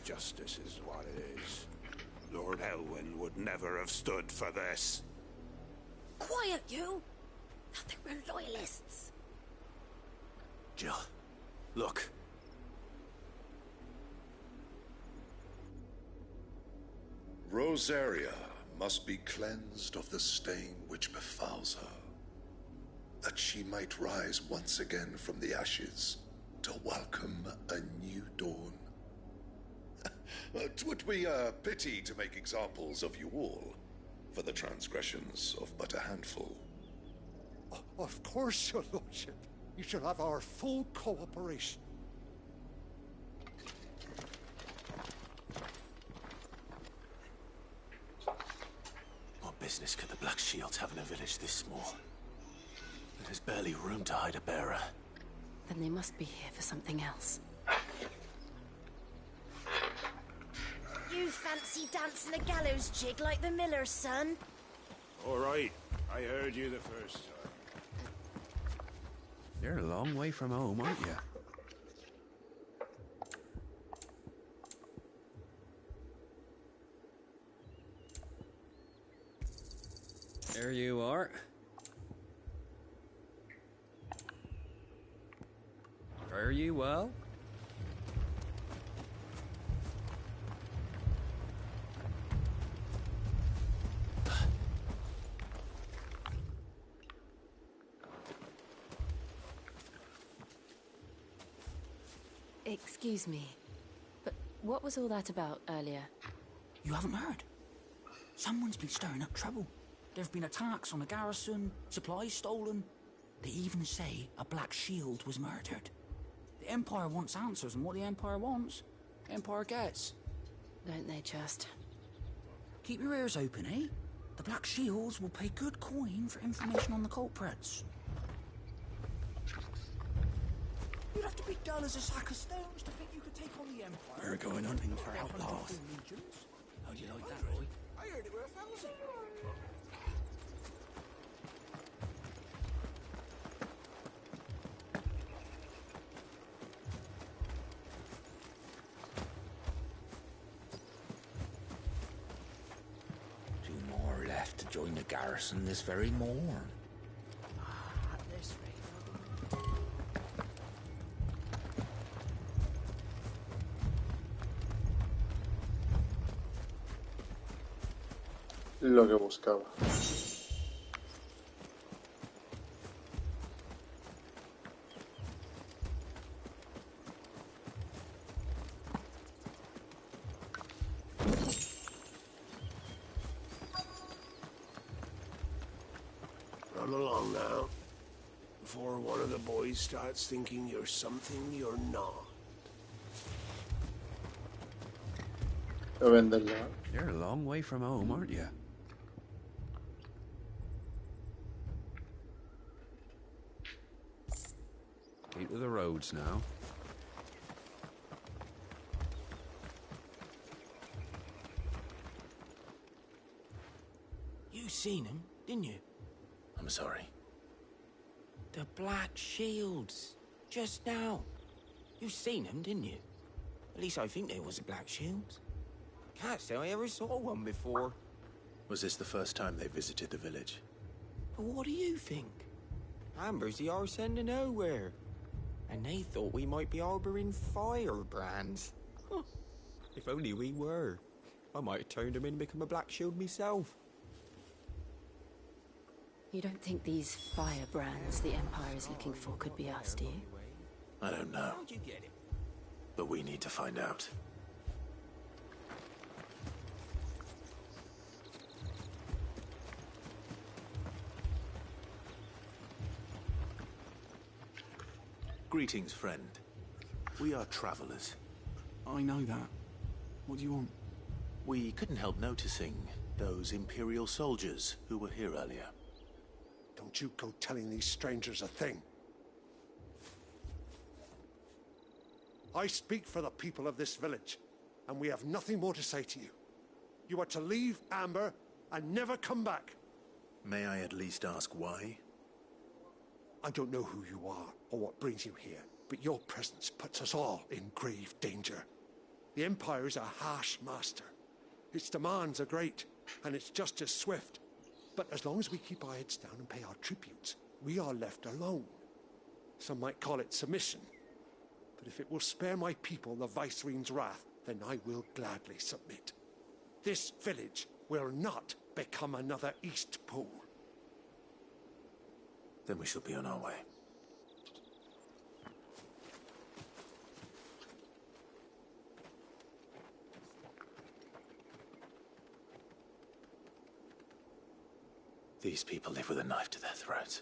Speaker 2: Justice is what it is. Lord Elwyn would never have stood for this.
Speaker 4: Quiet, you! Nothing, we're loyalists.
Speaker 6: Jill, look.
Speaker 13: Rosaria must be cleansed of the stain which befouls her, that she might rise once again from the ashes to welcome a new dawn. 'Twould be a pity to make examples of you all, for the transgressions of but a handful.
Speaker 2: Of course, your lordship. You shall have our full cooperation.
Speaker 6: What business could the Black Shields have in a village this small? There's barely room to hide a bearer.
Speaker 18: Then they must be here for something else.
Speaker 4: You fancy dancing a gallows jig like the miller's son?
Speaker 16: All right, I heard you the first time.
Speaker 12: You're a long way from home, aren't you?
Speaker 14: There you are. Fare you well?
Speaker 18: Excuse me, but what was all that about earlier?
Speaker 15: You haven't heard? Someone's been stirring up trouble. There've been attacks on the garrison, supplies stolen. They even say a Black Shield was murdered. The Empire wants answers, and what the Empire wants, the Empire gets.
Speaker 18: Don't they just?
Speaker 15: Keep your ears open, eh? The Black Shields will pay good coin for information on the culprits. You'd have to be dull as a sack of stones to think you could take on the Empire.
Speaker 12: We're going hunting for outlaws.
Speaker 15: How'd you like that, boy? I heard it were a thousand.
Speaker 12: Two more left to join the garrison this very morn.
Speaker 15: At this rate,
Speaker 1: Lo que buscaba.
Speaker 16: Run along now, before one of the boys starts thinking you're something you're not.
Speaker 1: Voy a venderla.
Speaker 12: You're a long way from home, aren't you? Keep to the roads now.
Speaker 15: you seen him, didn't you?
Speaker 6: I'm sorry.
Speaker 15: The Black Shields. Just now. You seen them, didn't you? At least I think there was a Black Shields. Can't say I ever saw one before.
Speaker 6: Was this the first time they visited the village?
Speaker 15: But what do you think? Amber's the arse end of nowhere. And they thought we might be harboring firebrands. Huh. If only we were. I might have turned them in and become a Black Shield myself.
Speaker 18: You don't think these firebrands the Empire is looking for could be us, do you?
Speaker 6: I don't know.
Speaker 15: How'd you get it?
Speaker 6: But we need to find out. Greetings, friend. We are travelers.
Speaker 12: I know that. What do you want?
Speaker 6: We couldn't help noticing those Imperial soldiers who were here earlier.
Speaker 2: Don't you go telling these strangers a thing. I speak for the people of this village, and we have nothing more to say to you. You are to leave Amber and never come back.
Speaker 6: May I at least ask why?
Speaker 2: I don't know who you are or what brings you here, but your presence puts us all in grave danger. The Empire is a harsh master. Its demands are great, and its justice swift. But as long as we keep our heads down and pay our tributes, we are left alone. Some might call it submission. But if it will spare my people the Viceroy's wrath, then I will gladly submit. This village will not become another East Pool.
Speaker 6: Then we shall be on our way. These people live with a knife to their throats.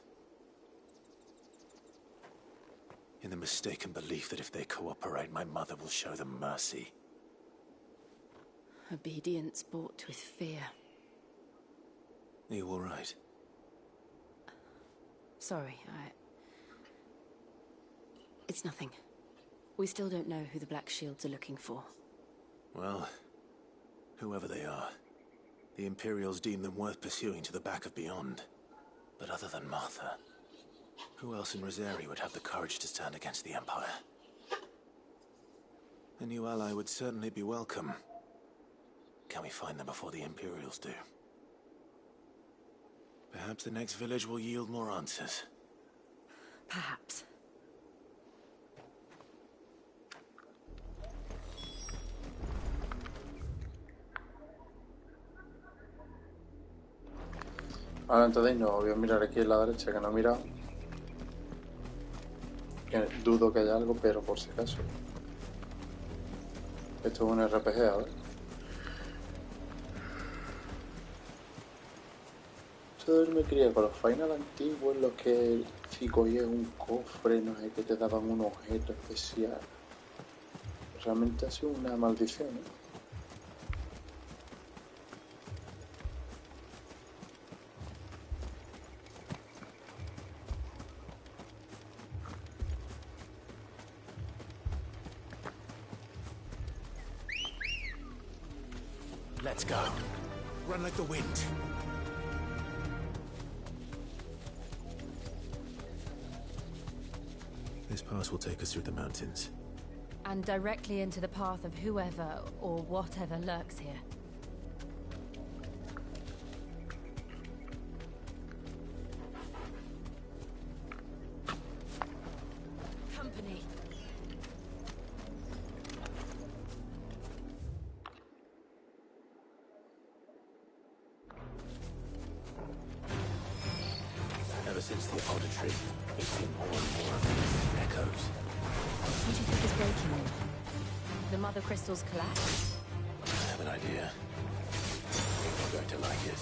Speaker 6: In the mistaken belief that if they cooperate, my mother will show them mercy.
Speaker 18: Obedience bought with fear.
Speaker 6: Are you all right?
Speaker 18: Sorry, It's nothing. We still don't know who the Black Shields are looking for.
Speaker 6: Well, whoever they are, the Imperials deem them worth pursuing to the back of beyond. But other than Martha, who else in Rosari would have the courage to stand against the Empire? A new ally would certainly be welcome. Can we find them before the Imperials do? Perhaps the next village will yield more answers.
Speaker 18: Perhaps.
Speaker 1: Ahora entonces no, voy a mirar aquí a la derecha que no he mirado. Que dudo que haya algo, pero por si acaso. Esto es un RPG, a ver. Yo me crié con los Final antiguos, en los que si cogías un cofre, no sé, que te daban un objeto especial. Realmente ha sido una maldición, ¿eh?
Speaker 6: Let's go. Run like the wind. This pass will take us through the mountains.
Speaker 3: And directly into the path of whoever or whatever lurks here.
Speaker 18: Company.
Speaker 6: Ever since the auditory, we've seen more and more of these echoes.
Speaker 3: What do you think is breaking them? The mother crystals collapse?
Speaker 6: I have an idea. I think you're going to like it.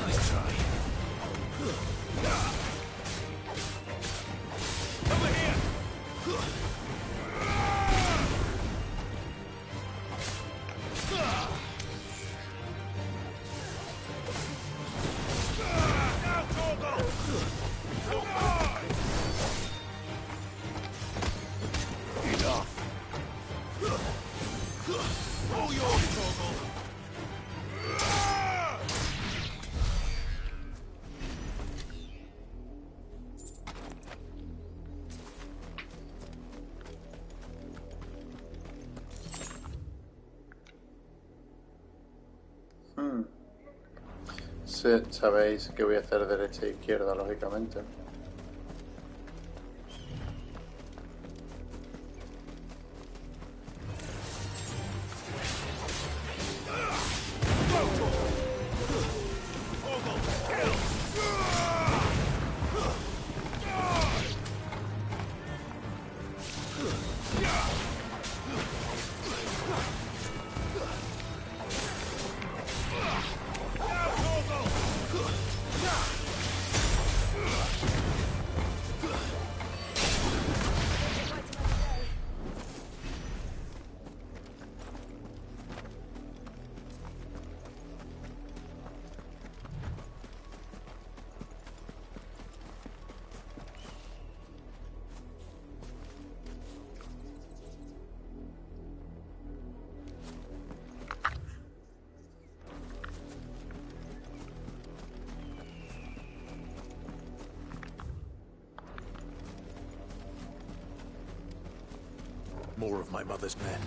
Speaker 6: Nice try. Over here!
Speaker 1: Sabéis que voy a hacer derecha e izquierda, lógicamente.
Speaker 6: More of my mother's men.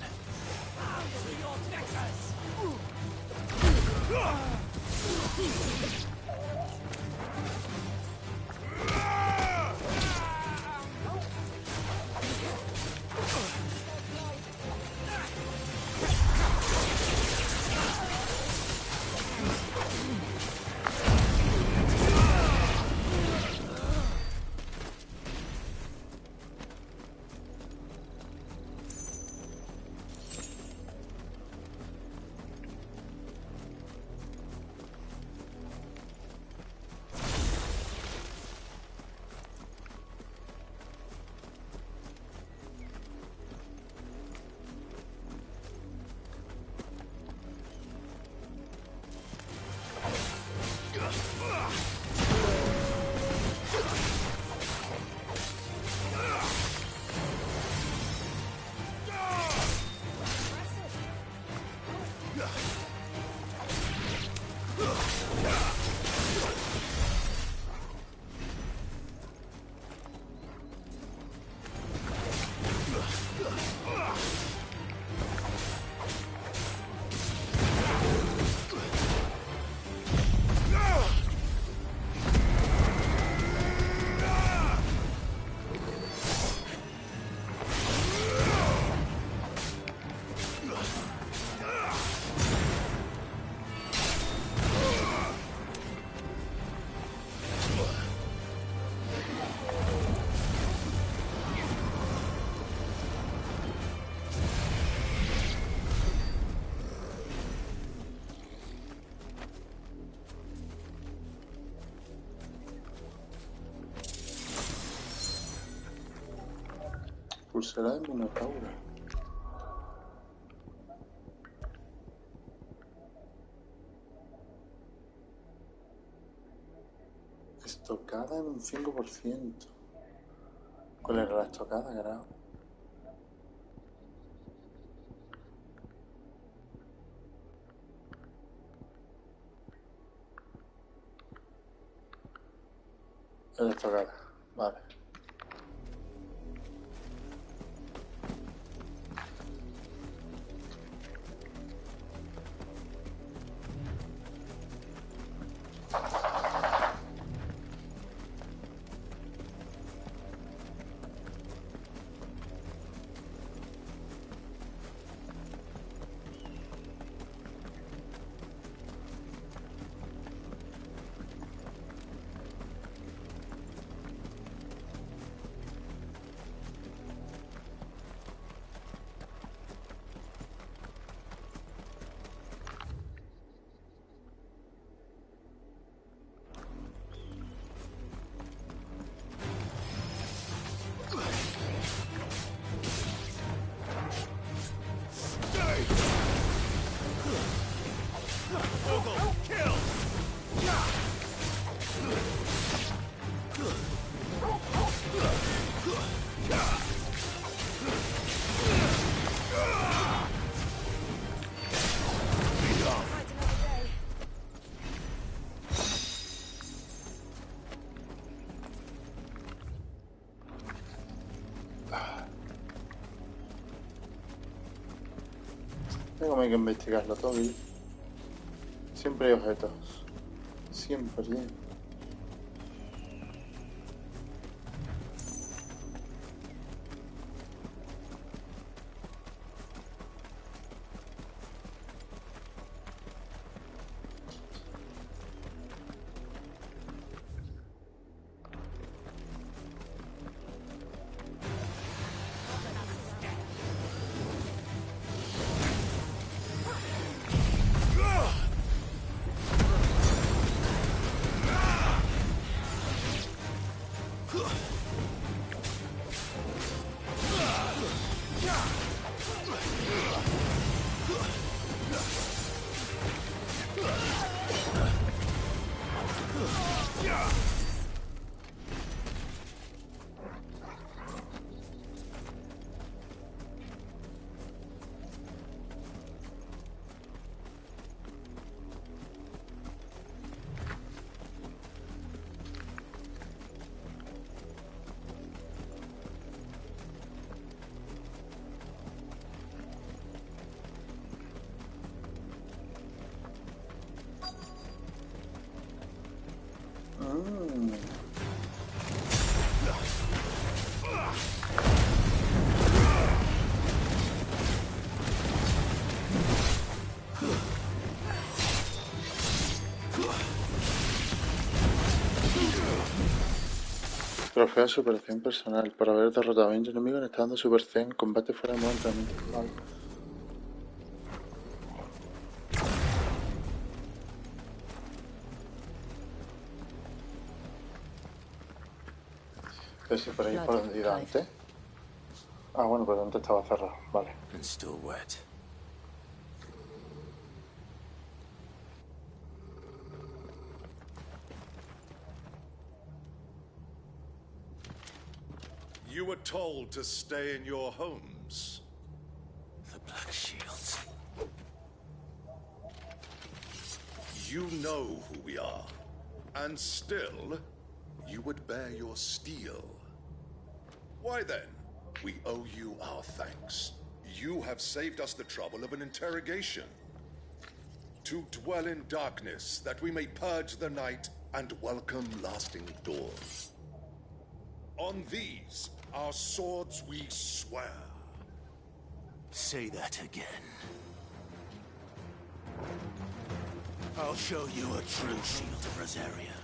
Speaker 1: Pulsera de Minotauro. Estocada en un 5%. ¿Cuál era la estocada, carajo? La estocada, vale. Tengo que investigarlo todo. Siempre hay objetos. Siempre. Trofeo de superación personal. Por haber derrotado a 20 enemigos en estado super zen. Combate fuera de modo entrenamiento. Vale. Pero si por ahí por donde he ido antes. Ah, bueno, pero antes estaba cerrado. Vale.
Speaker 6: And still wet.
Speaker 13: You were told to stay in your homes.
Speaker 6: The Black Shields.
Speaker 13: You know who we are. And still, you would bear your steel. Why then, we owe you our thanks. You have saved us the trouble of an interrogation. To dwell in darkness, that we may purge the night and welcome lasting dawn. On these, our swords we swear.
Speaker 22: Say that again. I'll show you a true shield of Rosaria.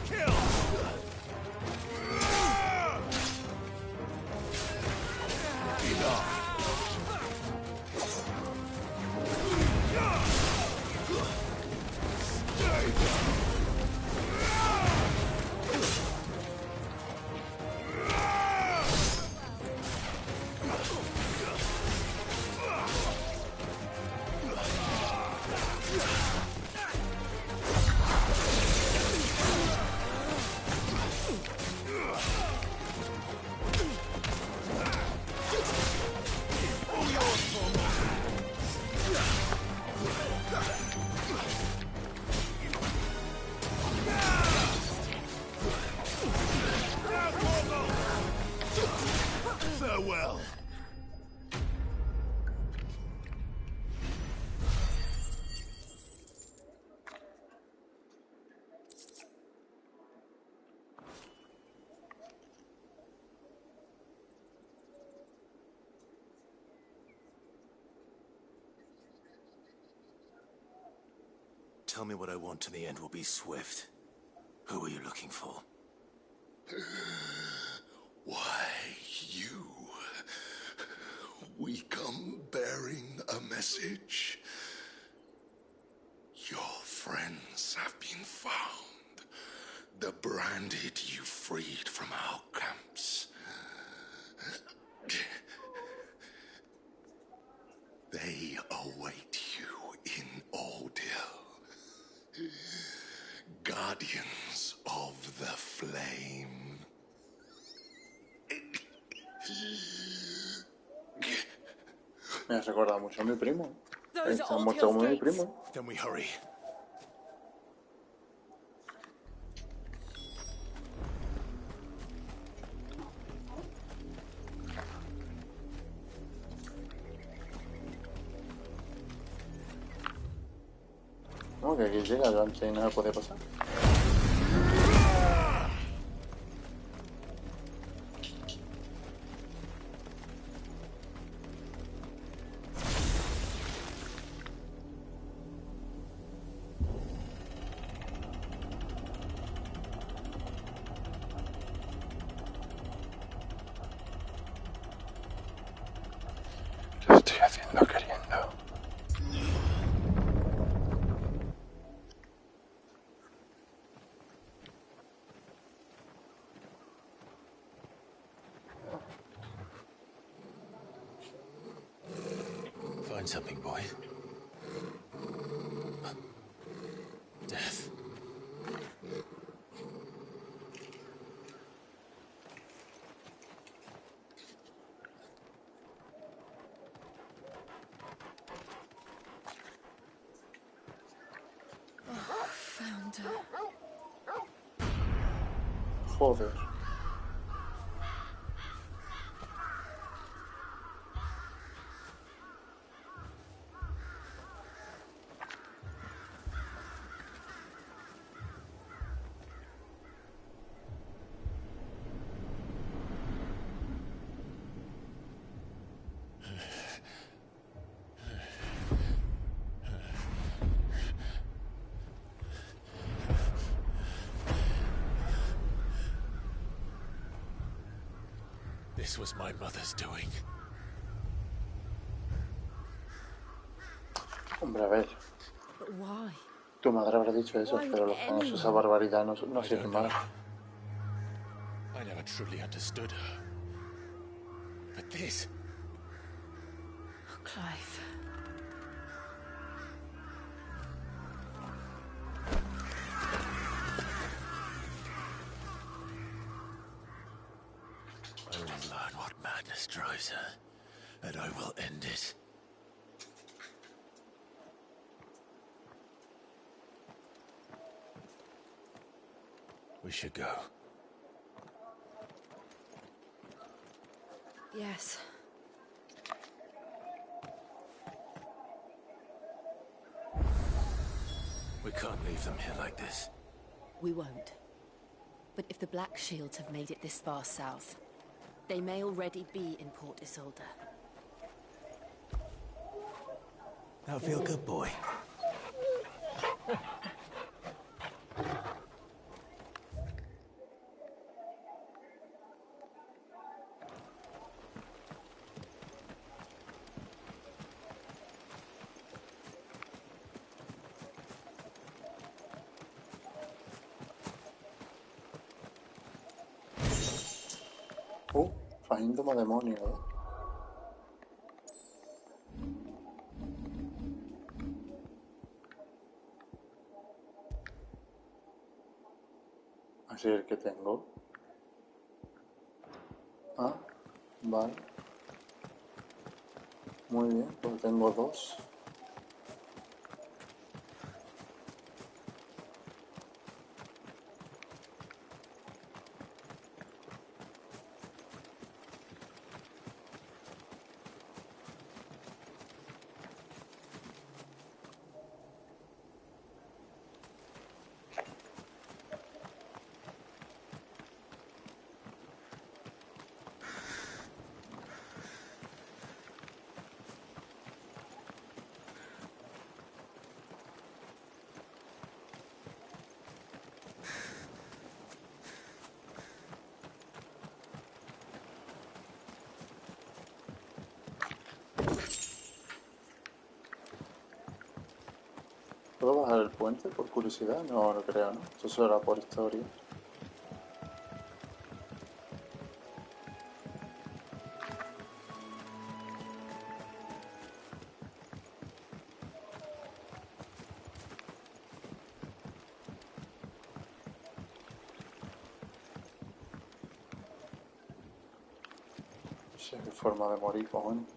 Speaker 22: Kill! Enough! Farewell. Tell me what I want and the end will be swift. Who are you looking for?
Speaker 13: Why, you. We come bearing a message. Your friends have been found. The branded you freed from our camps. They await you in Ordeal. Guardians of the Flame.
Speaker 1: Me has recordado mucho a mi primo.
Speaker 9: Those
Speaker 1: Se
Speaker 9: are
Speaker 1: ha
Speaker 9: Old
Speaker 1: muerto
Speaker 9: Hill's
Speaker 1: como mi
Speaker 9: gates.
Speaker 1: primo.
Speaker 22: Then we hurry.
Speaker 1: No, que aquí llega el ancha y no me puede pasar. Lo estoy haciendo queriendo.
Speaker 6: Find something, boy. Death.
Speaker 9: Oh, found her.
Speaker 1: Joder.
Speaker 6: This was my mother's doing.
Speaker 1: Hombre, a ver.
Speaker 9: But why?
Speaker 1: Tu madre habrá dicho eso,
Speaker 9: Why would
Speaker 1: pero los años esa
Speaker 9: anyone?
Speaker 1: barbaridad no
Speaker 6: I
Speaker 1: sirve
Speaker 6: don't
Speaker 1: más.
Speaker 6: know. I never truly understood her. But this...
Speaker 9: Oh, Clive.
Speaker 6: I will learn what madness drives her, and I will end it. We should go.
Speaker 5: Yes.
Speaker 6: We can't leave them here like this.
Speaker 18: We won't. But if the Black Shields have made it this far south, they may already be in Port Isolde.
Speaker 6: That'll feel good, boy.
Speaker 1: Fahíndome demonio, ¿eh? Así es el que tengo. Ah, vale. Muy bien, pues tengo 2. ¿Puedo bajar el puente por curiosidad? No, no creo, ¿no? Eso será por historia. No sé qué forma de morir, cojones.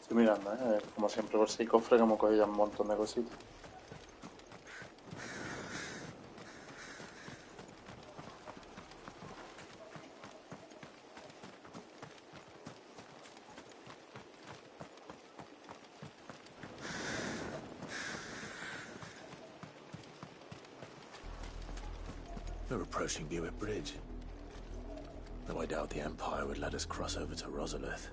Speaker 1: Estoy mirando, como siempre, por si hay cofre, como cogí ya un montón de cositas.
Speaker 6: We're approaching Buick Bridge. Though I doubt the Empire would let us cross over to Rosalith.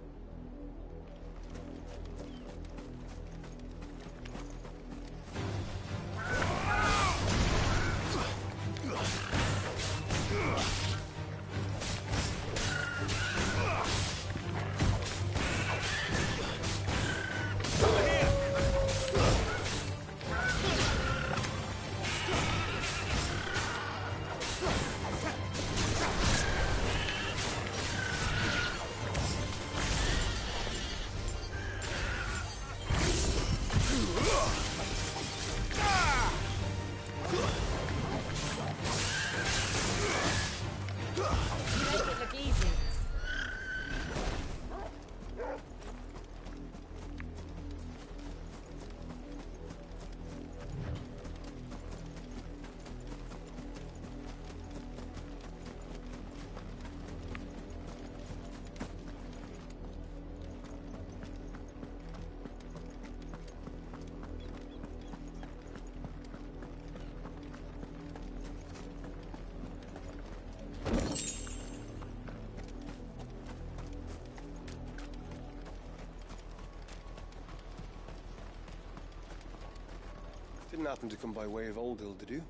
Speaker 8: didn't happen to come by way of Oldhill, did you?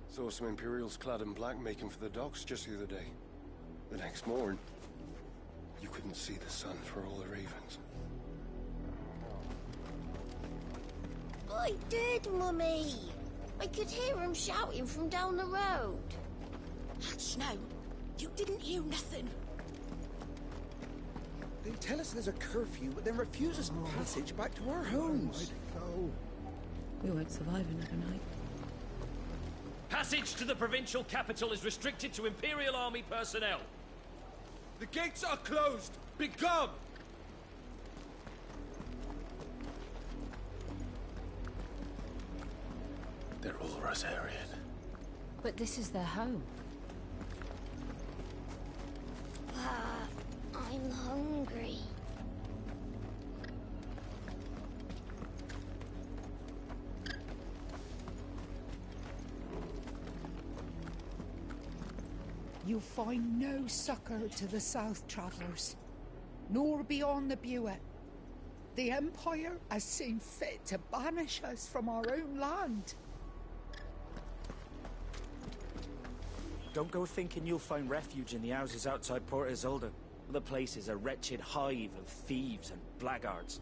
Speaker 8: Saw some Imperials clad in black making for the docks just the other day. The next morn, you couldn't see the sun for all the ravens.
Speaker 4: I did, Mummy. I could hear him shouting from down the road.
Speaker 15: Snow, you didn't hear nothing.
Speaker 12: They tell us there's a curfew, but then refuse us passage back to our homes.
Speaker 9: We won't survive another night.
Speaker 20: Passage to the provincial capital is restricted to Imperial Army personnel.
Speaker 16: The gates are closed! Begone!
Speaker 6: They're all Rosarian.
Speaker 3: But this is their home.
Speaker 4: I'm hungry.
Speaker 21: You'll find no succor to the south travellers, nor beyond the Buet. The Empire has seen fit to banish us from our own land.
Speaker 24: Don't go thinking you'll find refuge in the houses outside Port Isolde. The place is a wretched hive of thieves and blackguards.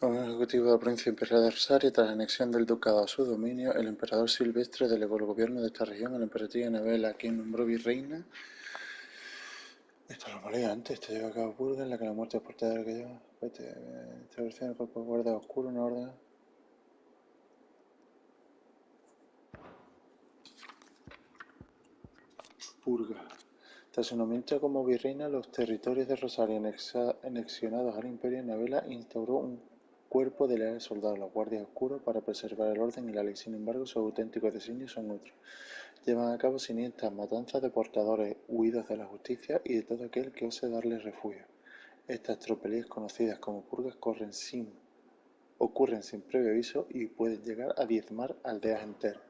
Speaker 1: Un ejecutivo de la provincia imperial de Rosaria, tras la anexión del ducado a su dominio, el emperador Silvestre delegó el gobierno de esta región a la emperatriz Anabela, a quien nombró virreina. Esto lo moría antes, esto lleva a cabo Burga, en la que la muerte es parte de la que lleva. Estableció el cuerpo de guardia oscuro, una orden. Purga. Tras su nombramiento como virreina, los territorios de Rosario anexionados al imperio, Anabela instauró un cuerpo de leales soldados, los guardias oscuros, para preservar el orden y la ley. Sin embargo, sus auténticos designios son otros. Llevan a cabo siniestras matanzas de portadores huidos de la justicia y de todo aquel que ose darles refugio. Estas tropelías, conocidas como purgas, ocurren sin previo aviso y pueden llegar a diezmar aldeas enteras.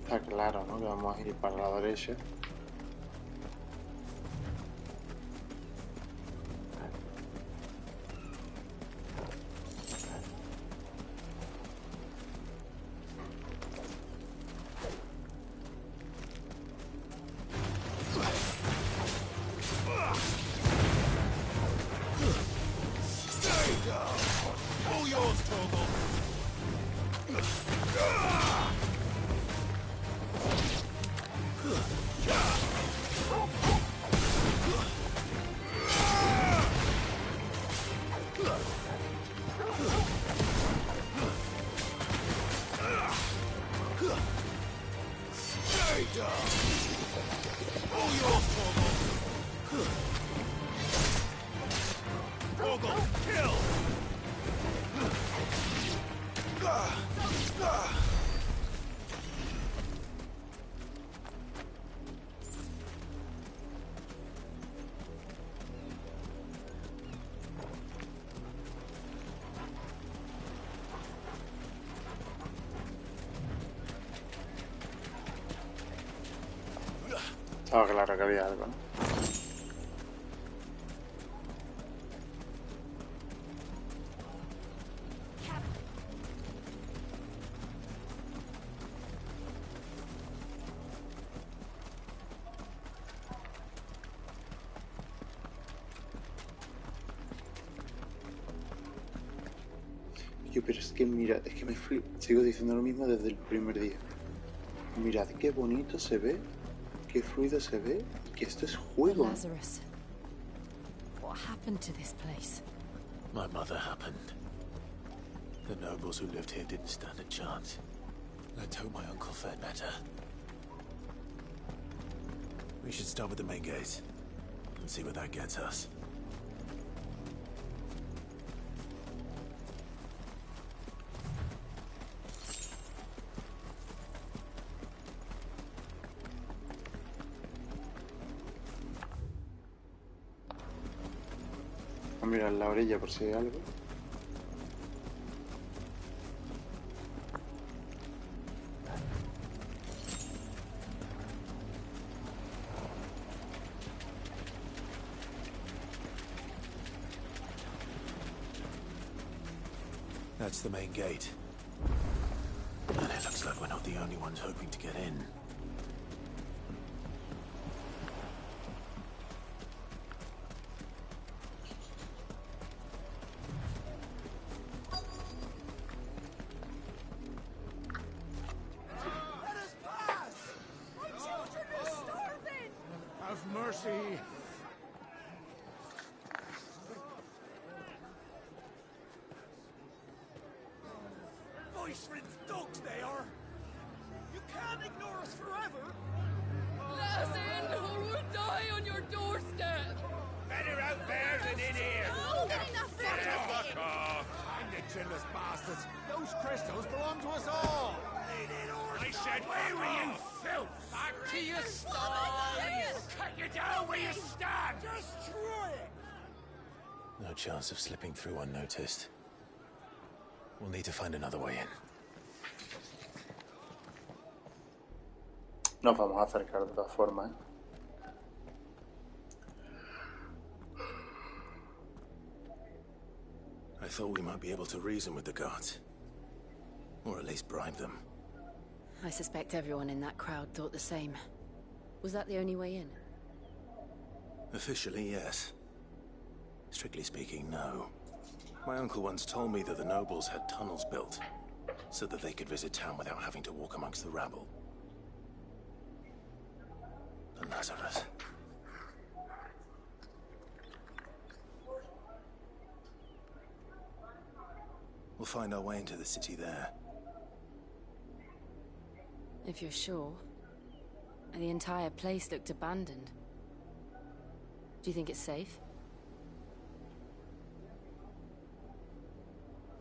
Speaker 1: Está claro, ¿no? Que vamos a ir para la derecha. Estaba claro que había algo, ¿no? Pero es que mirad, es que me flipo. Sigo diciendo lo mismo desde el primer día. Mirad qué bonito se ve, qué fluido se ve, que esto es juego.
Speaker 5: Lazarus. What happened to this place?
Speaker 6: My mother happened. The nobles who lived here didn't stand a chance. Let's hope my uncle fared better. We should start with the main gates and see where that gets us.
Speaker 1: Mira en la orilla por si hay algo.
Speaker 6: That's the main gate. And it looks like we're not the only ones hoping to get in.
Speaker 12: Let us pass! My children are starving! Have mercy. Voice-ridden dogs they are! You can't ignore us forever!
Speaker 7: Let us in, or we'll die on your doorstep!
Speaker 12: Better out there than in here!
Speaker 7: Oh, enough
Speaker 12: Fuck off! Find the chinless bastards! Those crystals belong to us all! I said, where were you, filth?
Speaker 7: Back to your sties!
Speaker 12: Cut you down where you stand! Destroy it!
Speaker 6: No chance of slipping through unnoticed. We'll need to find another way in.
Speaker 1: Nos vamos a acercar de todas formas, ¿eh?
Speaker 6: I thought we might be able to reason with the guards. Or at least bribe them.
Speaker 18: I suspect everyone in that crowd thought the same. Was that the only way in?
Speaker 6: Officially, yes. Strictly speaking, no. My uncle once told me that the nobles had tunnels built, so that they could visit town without having to walk amongst the rabble. The Lazarus. We'll find our way into the city there.
Speaker 18: If you're sure. The entire place looked abandoned. Do you think it's safe?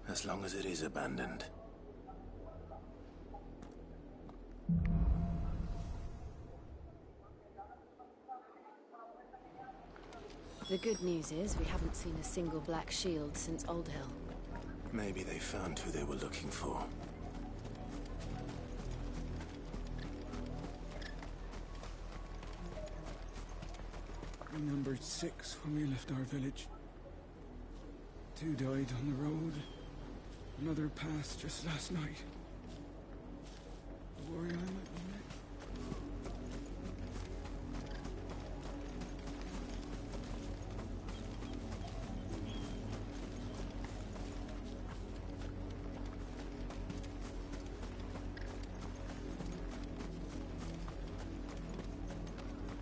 Speaker 6: As long as it is abandoned.
Speaker 18: The good news is we haven't seen a single black shield since Old Hill.
Speaker 6: Maybe they found who they were looking for.
Speaker 12: We numbered 6 when we left our village. 2 died on the road. Another passed just last night. The warrior I met.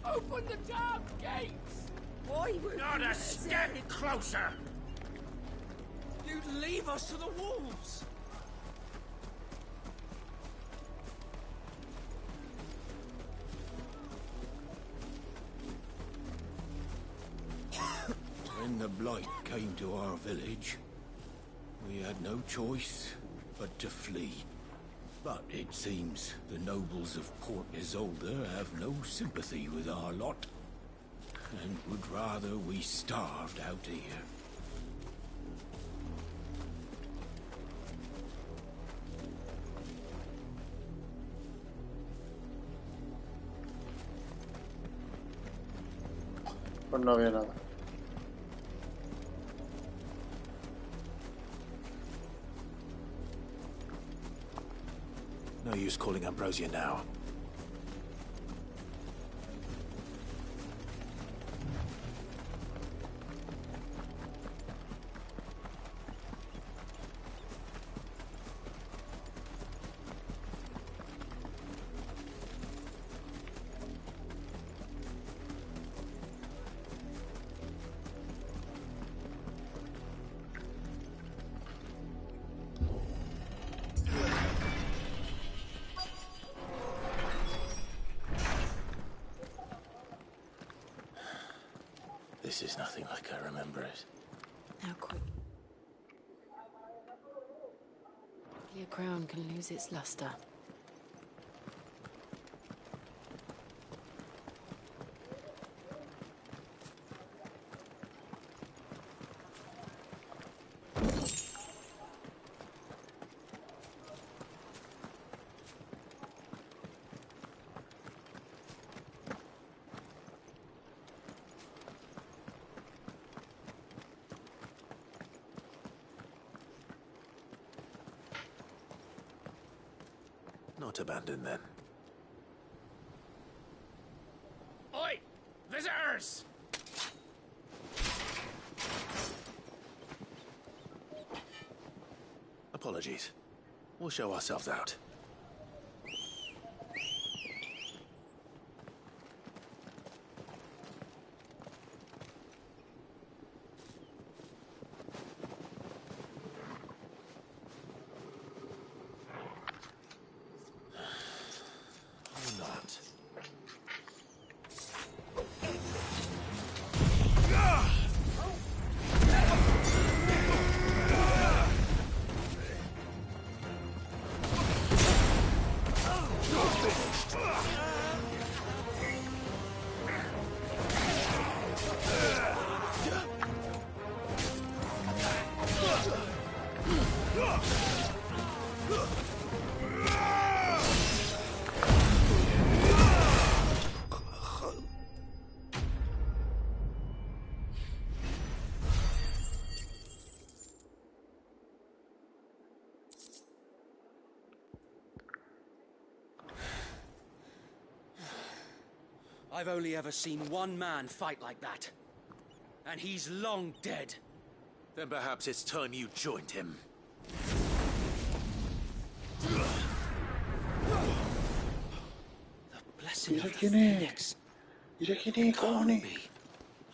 Speaker 7: Open the damn gates!
Speaker 12: Why would not a step closer! You'd leave us to the wolves!
Speaker 16: When the Blight came to our village, we had no choice but to flee. But it seems the nobles of Port Isolde have no sympathy with our lot, and would rather we starved out here.
Speaker 1: Pues no había nada.
Speaker 6: No use calling Ambrosia now. This is nothing like I remember it.
Speaker 18: How quick? Your crown can lose its luster.
Speaker 6: not abandoned then.
Speaker 20: Oi! Visitors!
Speaker 6: Apologies. We'll show ourselves out. Or not.
Speaker 10: I've only ever seen one man fight like that. And he's long dead.
Speaker 6: Then perhaps it's time you joined him.
Speaker 10: The blessing of the Phoenix. Can't be.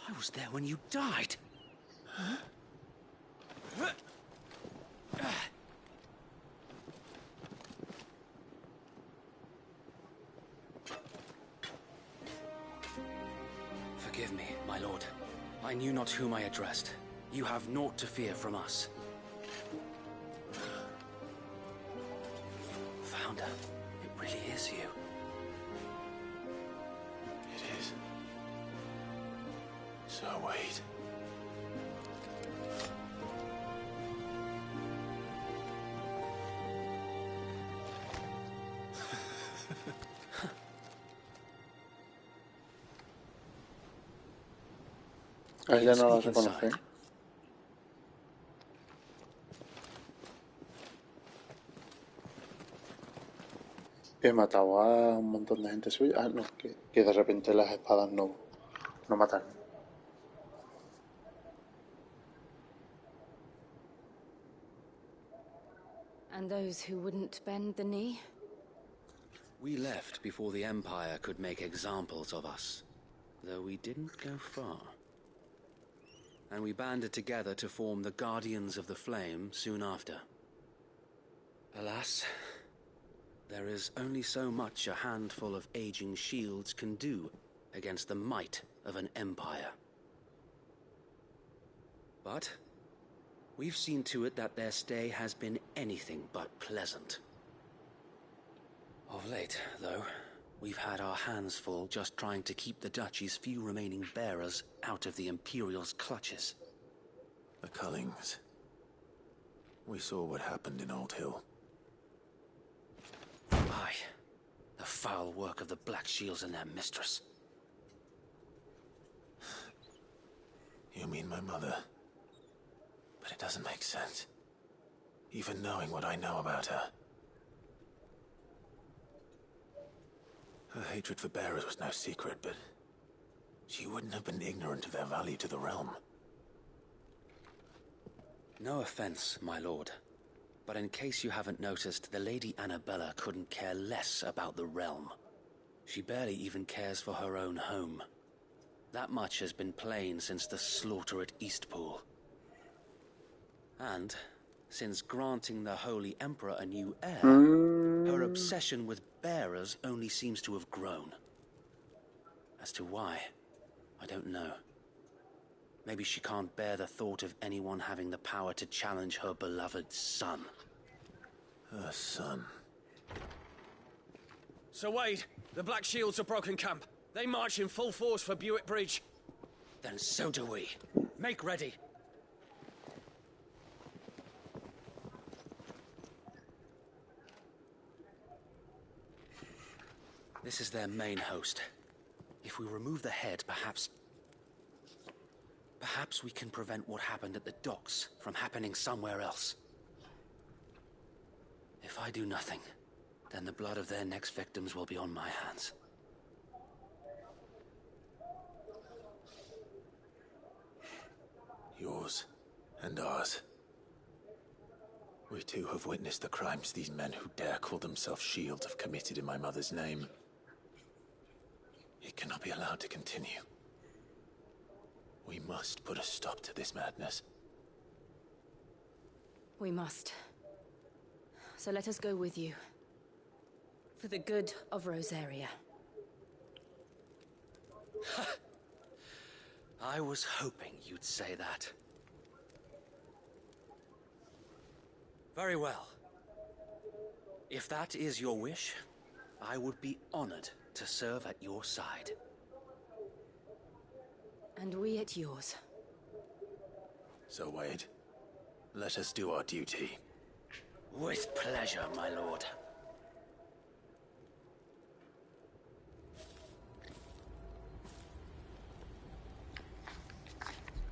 Speaker 10: I was there when you died. Forgive me, my lord. I knew not whom I addressed. You have naught to fear from us. Founder, it really is you.
Speaker 6: It is. So wait.
Speaker 1: A ella no la reconoce. He matado a un montón de gente suya. Ah, no, que de repente las espadas no matan.
Speaker 18: And those who wouldn't bend the knee?
Speaker 10: We left before the Empire could make examples of us, though we didn't go far. And we banded together to form the Guardians of the Flame soon after. Alas, there is only so much a handful of aging shields can do against the might of an empire. But we've seen to it that their stay has been anything but pleasant. Of late, though, we've had our hands full just trying to keep the Duchy's few remaining bearers out of the Imperial's clutches.
Speaker 6: The Cullings. We saw what happened in Old Hill.
Speaker 10: Aye. The foul work of the Black Shields and their mistress.
Speaker 6: You mean my mother? But it doesn't make sense. Even knowing what I know about her. Her hatred for bearers was no secret, but she wouldn't have been ignorant of their value to the realm.
Speaker 10: No offense, my lord. But in case you haven't noticed, the Lady Annabella couldn't care less about the realm. She barely even cares for her own home. That much has been plain since the slaughter at Eastpool. And since granting the Holy Emperor a new heir, her obsession with bearers only seems to have grown. As to why, I don't know. Maybe she can't bear the thought of anyone having the power to challenge her beloved son.
Speaker 6: Her son.
Speaker 20: So Wade, the Black Shields have broken camp. They march in full force for Buick Bridge.
Speaker 10: Then so do we. Make ready. This is their main host. If we remove the head, perhaps we can prevent what happened at the docks from happening somewhere else. If I do nothing, then the blood of their next victims will be on my hands.
Speaker 6: Yours and ours. We too have witnessed the crimes these men who dare call themselves shields have committed in my mother's name. It cannot be allowed to continue. We must put a stop to this madness.
Speaker 18: We must. So let us go with you. For the good of Rosaria.
Speaker 10: I was hoping you'd say that. Very well. If that is your wish, I would be honored to serve at your side.
Speaker 18: And we at yours.
Speaker 6: So, Wade, let us do our duty.
Speaker 10: With pleasure, my lord.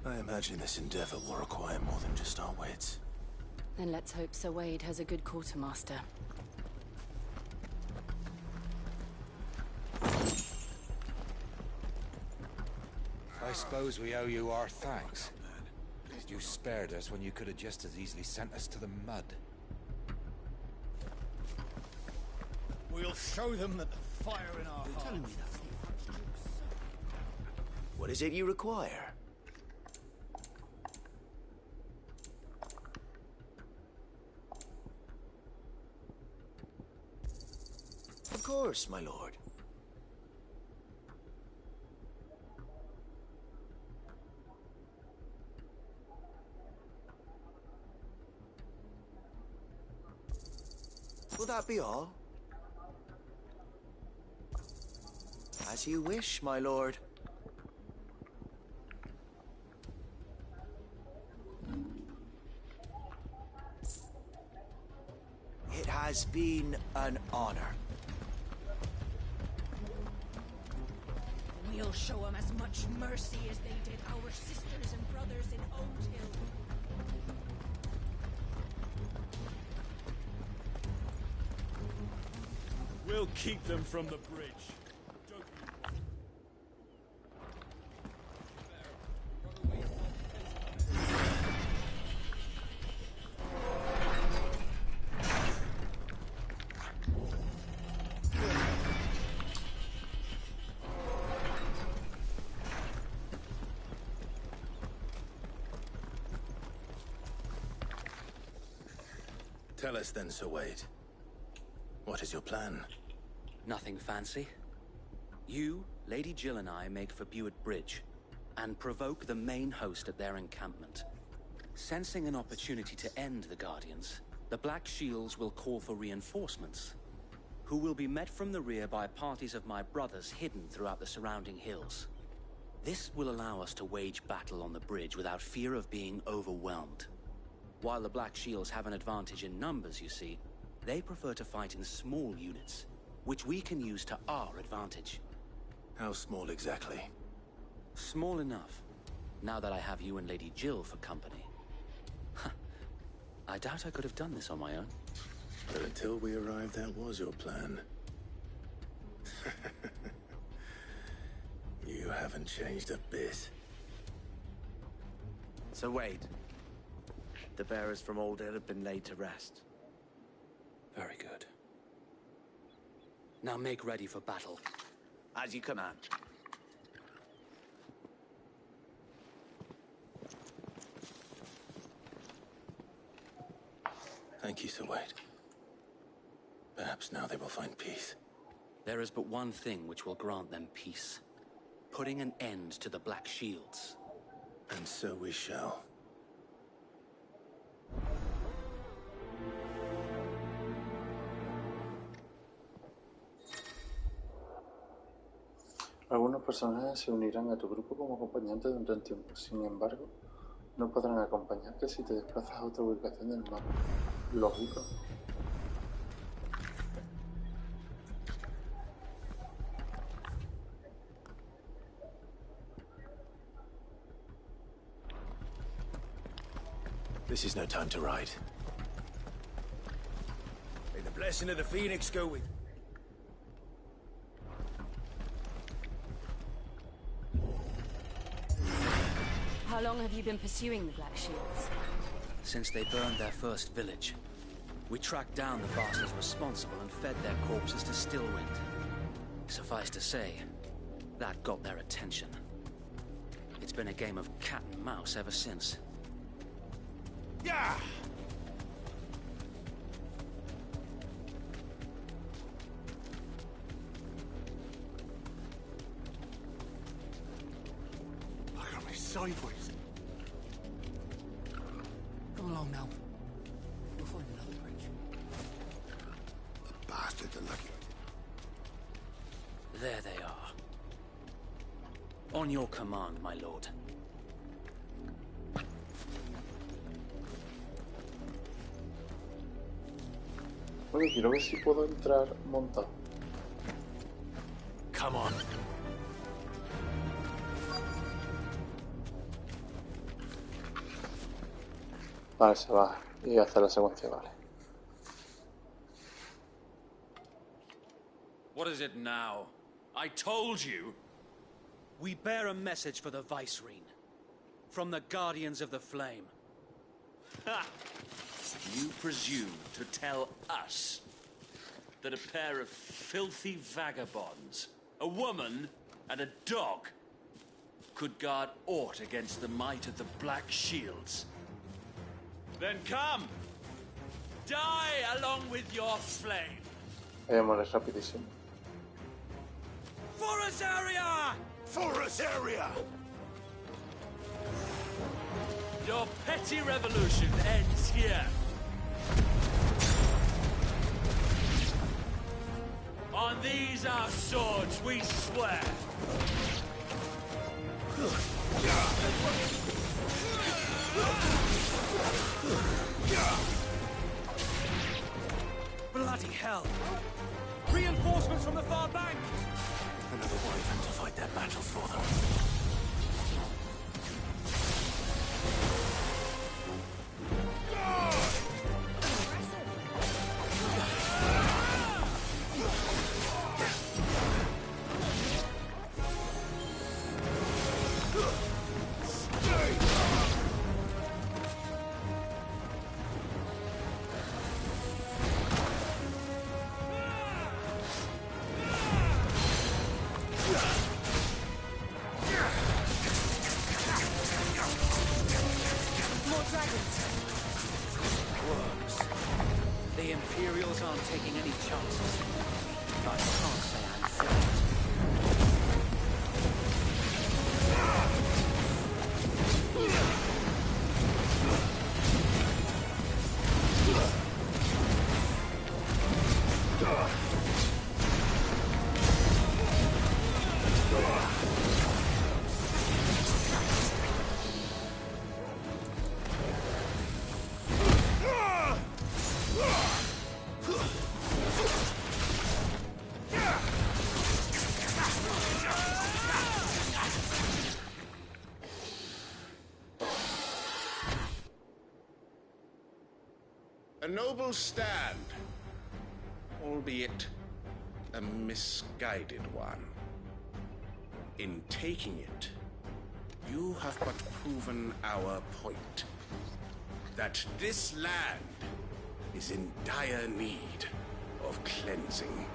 Speaker 6: I imagine this endeavor will require more than just our wits.
Speaker 18: Then let's hope Sir Wade has a good quartermaster.
Speaker 11: I suppose we owe you our thanks. You spared us when you could have just as easily sent us to the mud.
Speaker 22: We'll show them that the fire in our hearts.
Speaker 6: What is it you require? Of course, my lord. Will that be all? As you wish, my lord. It has been an honor.
Speaker 9: We'll show them as much mercy as they did our sisters and brothers in Old Hill.
Speaker 22: We'll keep them from the bridge.
Speaker 6: Tell us then, Sir Wade. What is your plan?
Speaker 10: Nothing fancy. You, Lady Jill and I make for Buett Bridge, and provoke the main host at their encampment. Sensing an opportunity to end the Guardians, the Black Shields will call for reinforcements, who will be met from the rear by parties of my brothers hidden throughout the surrounding hills. This will allow us to wage battle on the bridge without fear of being overwhelmed. While the Black Shields have an advantage in numbers, you see, they prefer to fight in small units, which we can use to our advantage.
Speaker 6: How small exactly?
Speaker 10: Small enough, now that I have you and Lady Jill for company. I doubt I could have done this on my own.
Speaker 6: But until we arrived, that was your plan. You haven't changed a bit.
Speaker 17: So Wade, the bearers from Old Hill have been laid to rest.
Speaker 10: Very good. Now make ready for battle.
Speaker 17: As you command.
Speaker 6: Thank you, Sir Wade. Perhaps now they will find peace.
Speaker 10: There is but one thing which will grant them peace. Putting an end to the Black Shields.
Speaker 6: And so we shall.
Speaker 1: Algunos personajes se unirán a tu grupo como acompañantes durante un tiempo. Sin embargo, no podrán acompañarte si te desplazas a otra ubicación del mapa. Lógico.
Speaker 6: This is no time to ride.
Speaker 11: May the
Speaker 24: blessing of the Phoenix go with.
Speaker 18: How long have you been pursuing the Black Shields?
Speaker 10: Since they burned their first village. We tracked down the bastards responsible and fed their corpses to Stillwind. Suffice to say, that got their attention. It's been a game of cat and mouse ever since.
Speaker 24: Yeah!
Speaker 6: Look at me sideways.
Speaker 15: Come along now. We'll find another bridge.
Speaker 6: The bastards are lucky.
Speaker 10: There they are. On your command, my lord.
Speaker 1: Bueno, quiero ver si puedo entrar montado.
Speaker 6: Come on.
Speaker 1: Vale, se va. Y hace la secuencia, vale.
Speaker 10: What is it now? I told you! We bear a message for the Vicereine. From the Guardians of the Flame. Ha! You presume to tell us that a pair of filthy vagabonds, a woman and a dog, could guard aught against the might of the Black Shields? Then come! Die along with your flame!
Speaker 1: Vámonos rapidísimo.
Speaker 24: For us area! For us area!
Speaker 10: Your petty revolution ends here. On these our swords we swear.
Speaker 24: Bloody hell! Reinforcements from the far bank!
Speaker 6: Another wyvern to fight their battles for them.
Speaker 10: The Imperials aren't taking any chances. I can't say I'm thrilled.
Speaker 13: A noble stand, albeit a misguided one. In taking it, you have but proven our point. That this land is in dire need of cleansing.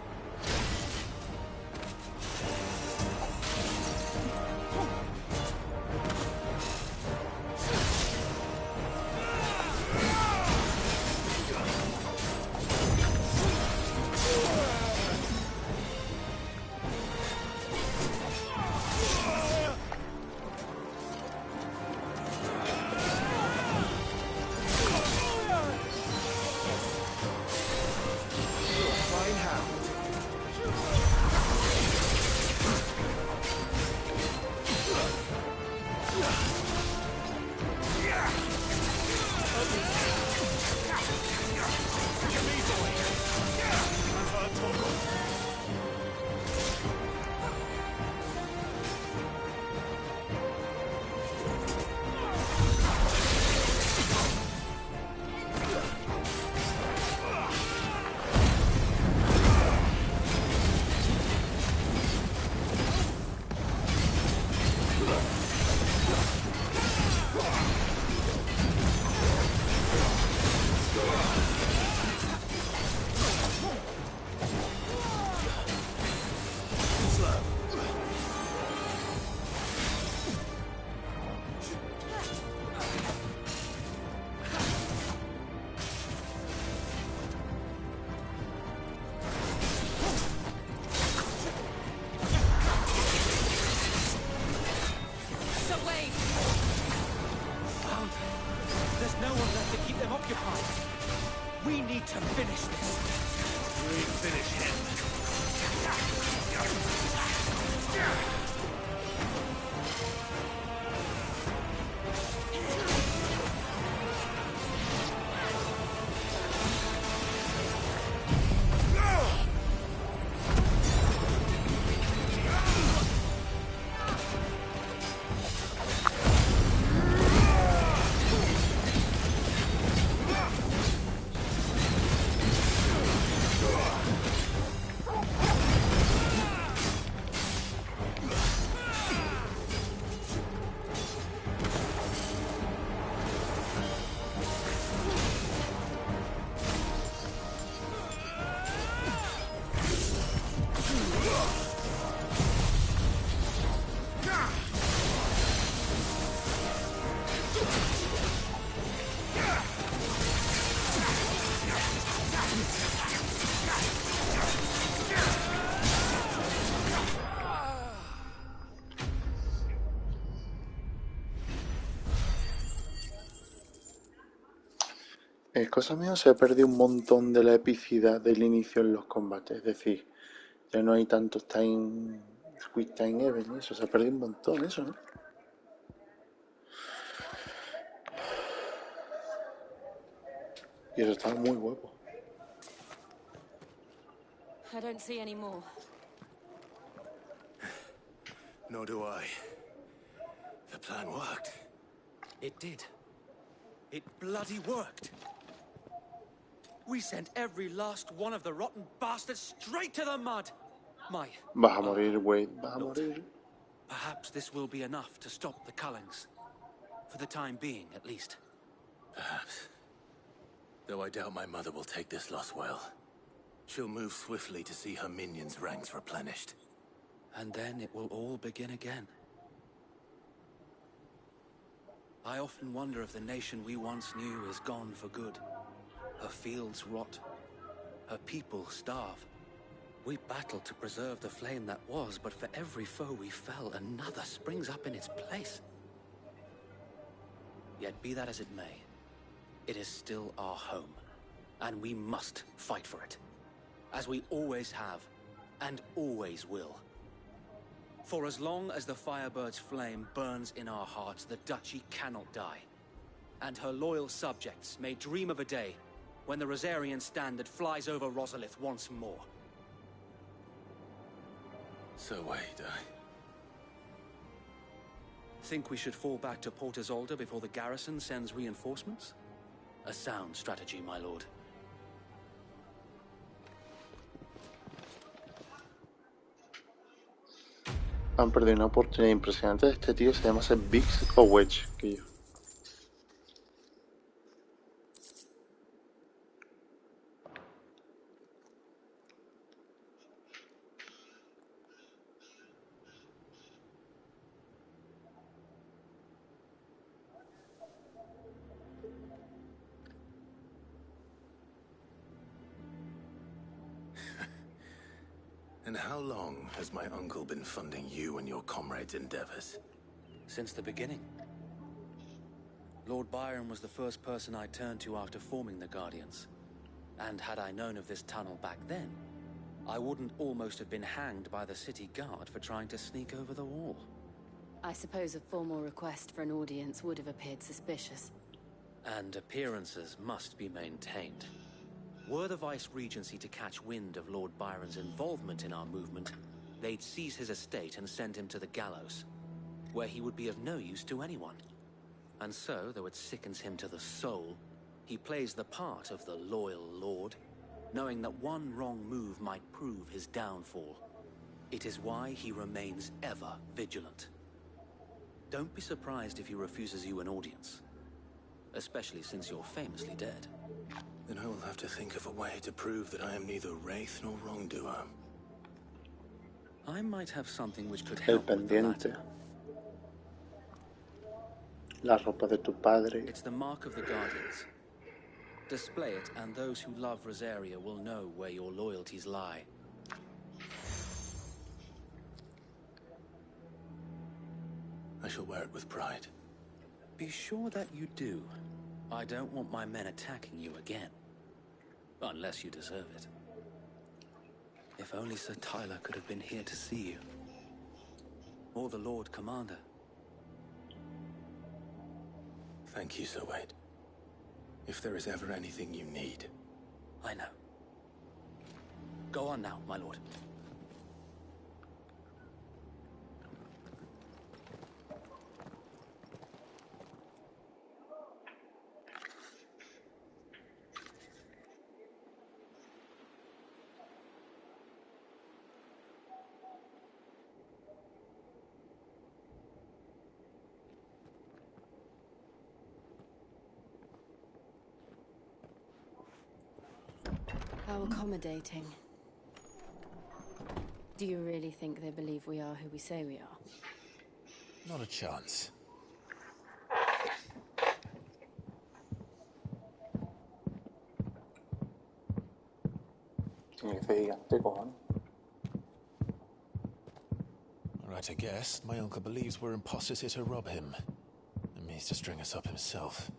Speaker 24: one left to keep them occupied. We need to finish this.
Speaker 16: We finish him.
Speaker 1: Cosa mía, se ha perdido un montón de la epicidad del inicio en los combates. Es decir, ya no hay tanto quick time event y eso. Se ha perdido un montón eso, ¿no? Y eso está muy guapo.
Speaker 18: I don't see any more.
Speaker 6: Nor do I. The plan worked.
Speaker 24: It did. It bloody worked. We sent every last one of the rotten bastards straight to the mud.
Speaker 1: Vas a morir, Wade. Vas a morir.
Speaker 24: Perhaps this will be enough to stop the Cullings. For the time being, at least.
Speaker 6: Perhaps. Though I doubt my mother will take this loss well. She'll move swiftly to see her minions' ranks replenished.
Speaker 10: And then it will all begin again. I often wonder if the nation we once knew is gone for good. Her fields rot. Her people starve. We battled to preserve the flame that was, but for every foe we fell, another springs up in its place. Yet be that as it may, it is still our home, and we must fight for it, as we always have, and always will. For as long as the Firebird's flame burns in our hearts, the Duchy cannot die. And her loyal subjects may dream of a day when the Rosarian standard flies over Rosalith once more.
Speaker 6: So wait,
Speaker 10: Think we should fall back to Port Isolde before the garrison sends reinforcements? A sound strategy, my lord.
Speaker 1: Han perdido una oportunidad impresionante. Este tío se llama ser Biggs o Wedge, que yo.
Speaker 6: And how long has my uncle been funding you and your comrades' endeavors?
Speaker 10: Since the beginning. Lord Byron was the first person I turned to after forming the Guardians. And had I known of this tunnel back then, I wouldn't almost have been hanged by the city guard for trying to sneak over the wall.
Speaker 18: I suppose a formal request for an audience would have appeared suspicious.
Speaker 10: And appearances must be maintained. Were the Vice-Regency to catch wind of Lord Byron's involvement in our movement, they'd seize his estate and send him to the gallows, where he would be of no use to anyone. And so, though it sickens him to the soul, he plays the part of the loyal lord, knowing that one wrong move might prove his downfall. It is why he remains ever vigilant. Don't be surprised if he refuses you an audience, especially since you're famously dead.
Speaker 6: Then I will have to think of a way to prove that I am neither wraith nor wrongdoer.
Speaker 10: I might have something which could
Speaker 1: El
Speaker 10: help with the
Speaker 1: pendiente.
Speaker 10: latter.
Speaker 1: La ropa de tu padre.
Speaker 10: It's the mark of the Guardians. Display it, and those who love Rosaria will know where your loyalties lie.
Speaker 6: I shall wear it with pride.
Speaker 10: Be sure that you do. I don't want my men attacking you again. Unless you deserve it. If only Sir Tyler could have been here to see you. Or the Lord Commander.
Speaker 6: Thank you, Sir Wade. If there is ever anything you need.
Speaker 10: I know. Go on now, my lord.
Speaker 18: How accommodating. Do you really think they believe we are who we say we are?
Speaker 22: Not a chance. Right, I guess. My uncle believes we're imposters here to rob him. And means to string us up himself.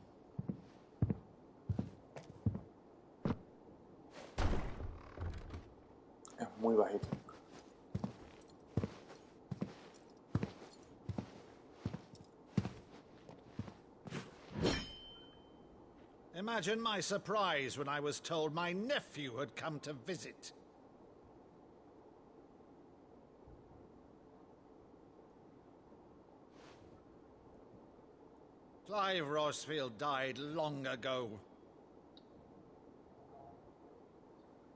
Speaker 1: Muy bajito.
Speaker 2: Imagine my surprise when I was told my nephew had come to visit. Clive Rosfield died long ago.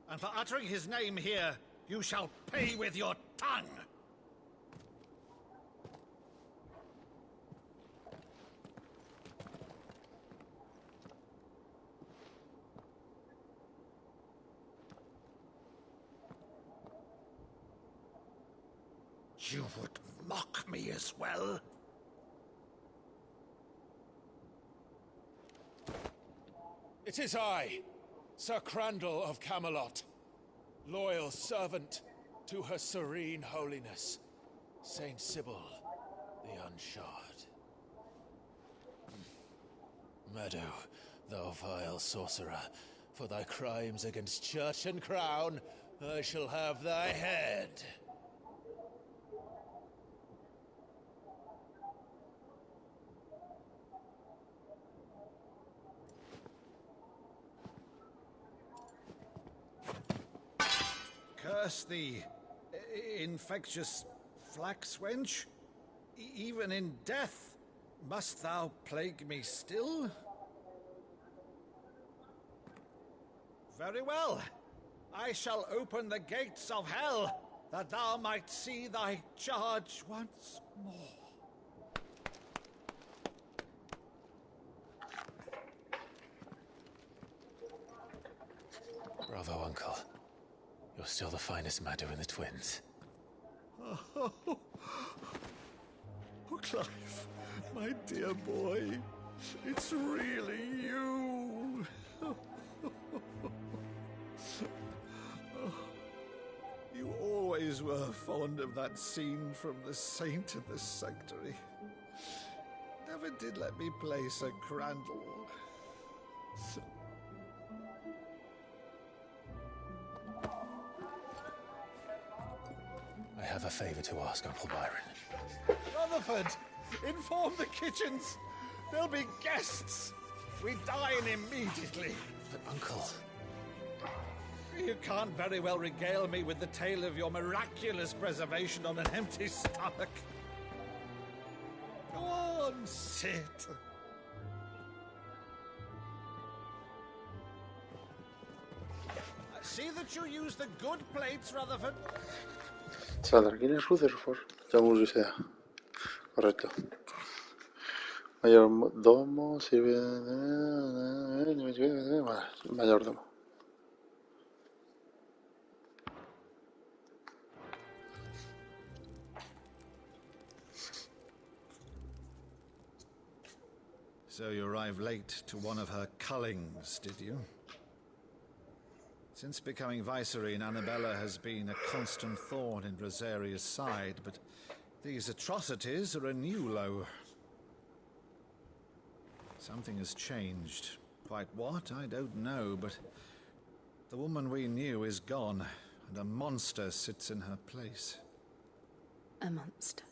Speaker 2: And for uttering his name here, you shall pay with your tongue! You would mock me as well?
Speaker 22: It is I, Sir Crandall of Camelot, loyal servant to Her Serene Holiness, Saint Sybil the Unshod. Meadow, thou vile sorcerer, for thy crimes against church and crown, I shall have thy head.
Speaker 2: Curse thee, infectious flax wench. Even in death, must thou plague me still? Very well. I shall open the gates of hell, that thou might see thy charge once more.
Speaker 22: Bravo, Uncle. You're still the finest Meadow in the twins.
Speaker 2: Oh, Clive, my dear boy, it's really you. You always were fond of that scene from The Saint of the Sanctuary. Never did let me play Sir Crandall.
Speaker 22: I have a favor to ask, Uncle Byron.
Speaker 2: Rutherford, inform the kitchens. There'll be guests. We dine immediately.
Speaker 22: But, Uncle...
Speaker 2: You can't very well regale me with the tale of your miraculous preservation on an empty stomach. Go on, sit. See that you use the good plates, Rutherford.
Speaker 1: Sadar, ¿quién es Rutherford? Ya me sea. Correcto. Mayordomo sirve. Mayordomo.
Speaker 2: So you arrived late to one of her cullings, did you? Since becoming Vicereine, Annabella has been a constant thorn in Rosaria's side, but these atrocities are a new low. Something has changed. Quite what, I don't know, but the woman we knew is gone, and a monster sits in her place.
Speaker 9: A monster.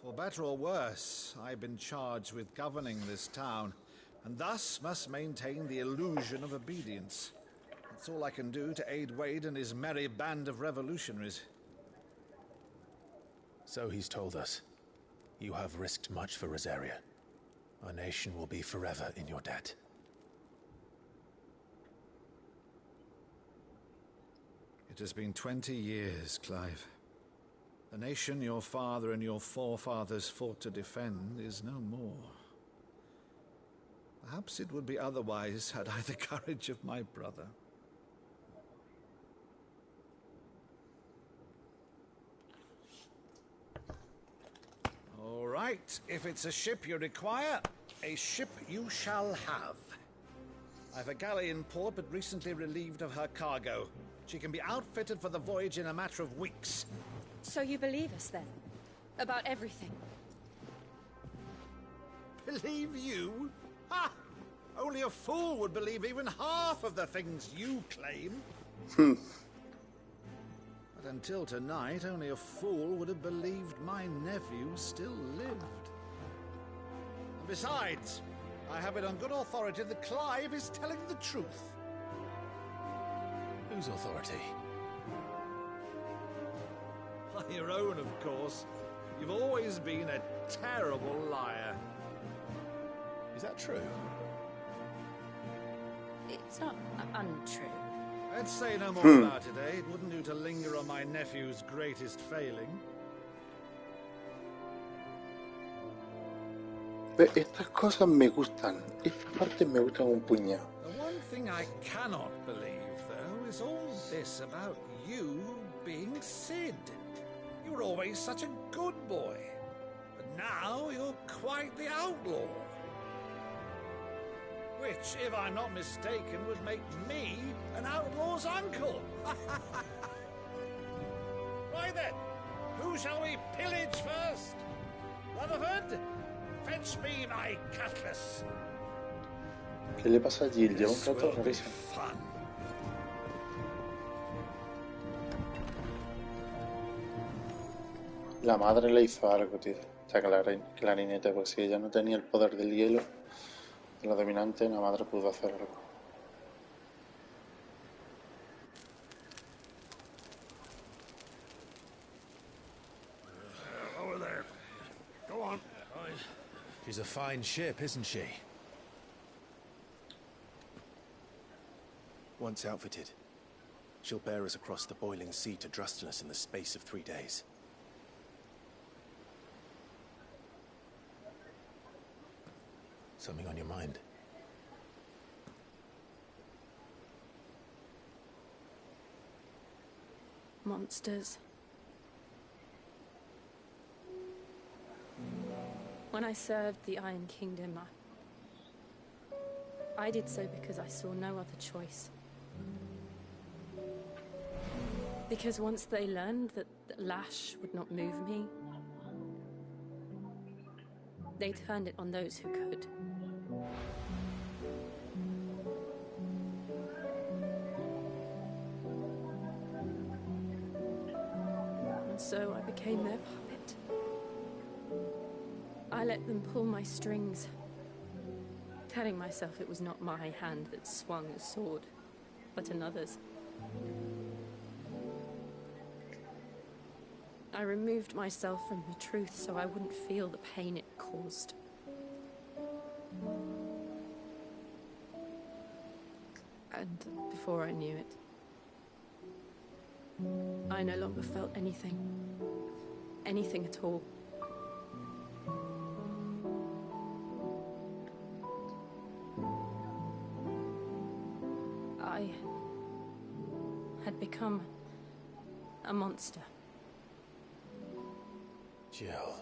Speaker 2: For better or worse, I've been charged with governing this town, and thus must maintain the illusion of obedience. That's all I can do to aid Wade and his merry band of revolutionaries.
Speaker 6: So he's told us. You have risked much for Rosaria. Our nation will be forever in your debt.
Speaker 2: It has been 20 years, Clive. The nation your father and your forefathers fought to defend is no more. Perhaps it would be otherwise had I the courage of my brother. All right, if it's a ship you require, a ship you shall have. I've a galley in port, but recently relieved of her cargo. She can be outfitted for the voyage in a matter of weeks.
Speaker 9: So you believe us then? About everything?
Speaker 2: Believe you? Ha! Only a fool would believe even half of the things you claim. But until tonight, only a fool would have believed my nephew still lived. And besides, I have it on good authority that Clive is telling the truth.
Speaker 6: Whose authority?
Speaker 2: Your own, of course. You've always been a terrible liar.
Speaker 6: Is that true?
Speaker 9: It's not untrue.
Speaker 2: Let's say no more about it, eh? It wouldn't do to linger on my nephew's greatest failing.
Speaker 1: Estas cosas me gustan. Esta parte me gustan un puñado.
Speaker 2: The one thing I cannot believe, though, is all this about you being Sid. You were always such a good boy, but now you're quite the outlaw. Which, if I'm not mistaken, would make me an outlaw's uncle. Right then, who shall we pillage first? Rutherford, fetch me my cutlass.
Speaker 1: ¿Qué le pasa a Jill? Lleva un rato rarísimo. La madre le hizo algo, tío. O sea, clarinete, pues si ella no tenía el poder del hielo, de lo dominante, la madre pudo hacer algo.
Speaker 6: Over there. Go on. She's a fine ship, isn't she? Once outfitted, she'll bear us across the boiling sea to Drustinus in the space of 3 days. Something on your mind?
Speaker 9: Monsters. When I served the Iron Kingdom, I did so because I saw no other choice. Because once they learned that Lash would not move me, they turned it on those who could. And so I became their puppet. I let them pull my strings, telling myself it was not my hand that swung the sword, but another's. I removed myself from the truth so I wouldn't feel the pain it caused. And before I knew it, I no longer felt anything. Anything at all. I had become a monster.
Speaker 6: Jill.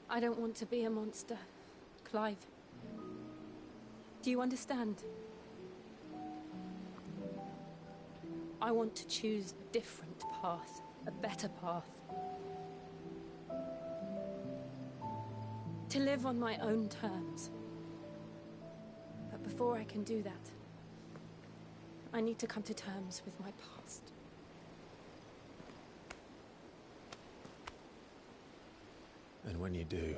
Speaker 9: I don't want to be a monster, Clive. Do you understand? I want to choose a different path, a better path. To live on my own terms. But before I can do that, I need to come to terms with my past.
Speaker 6: And when you do,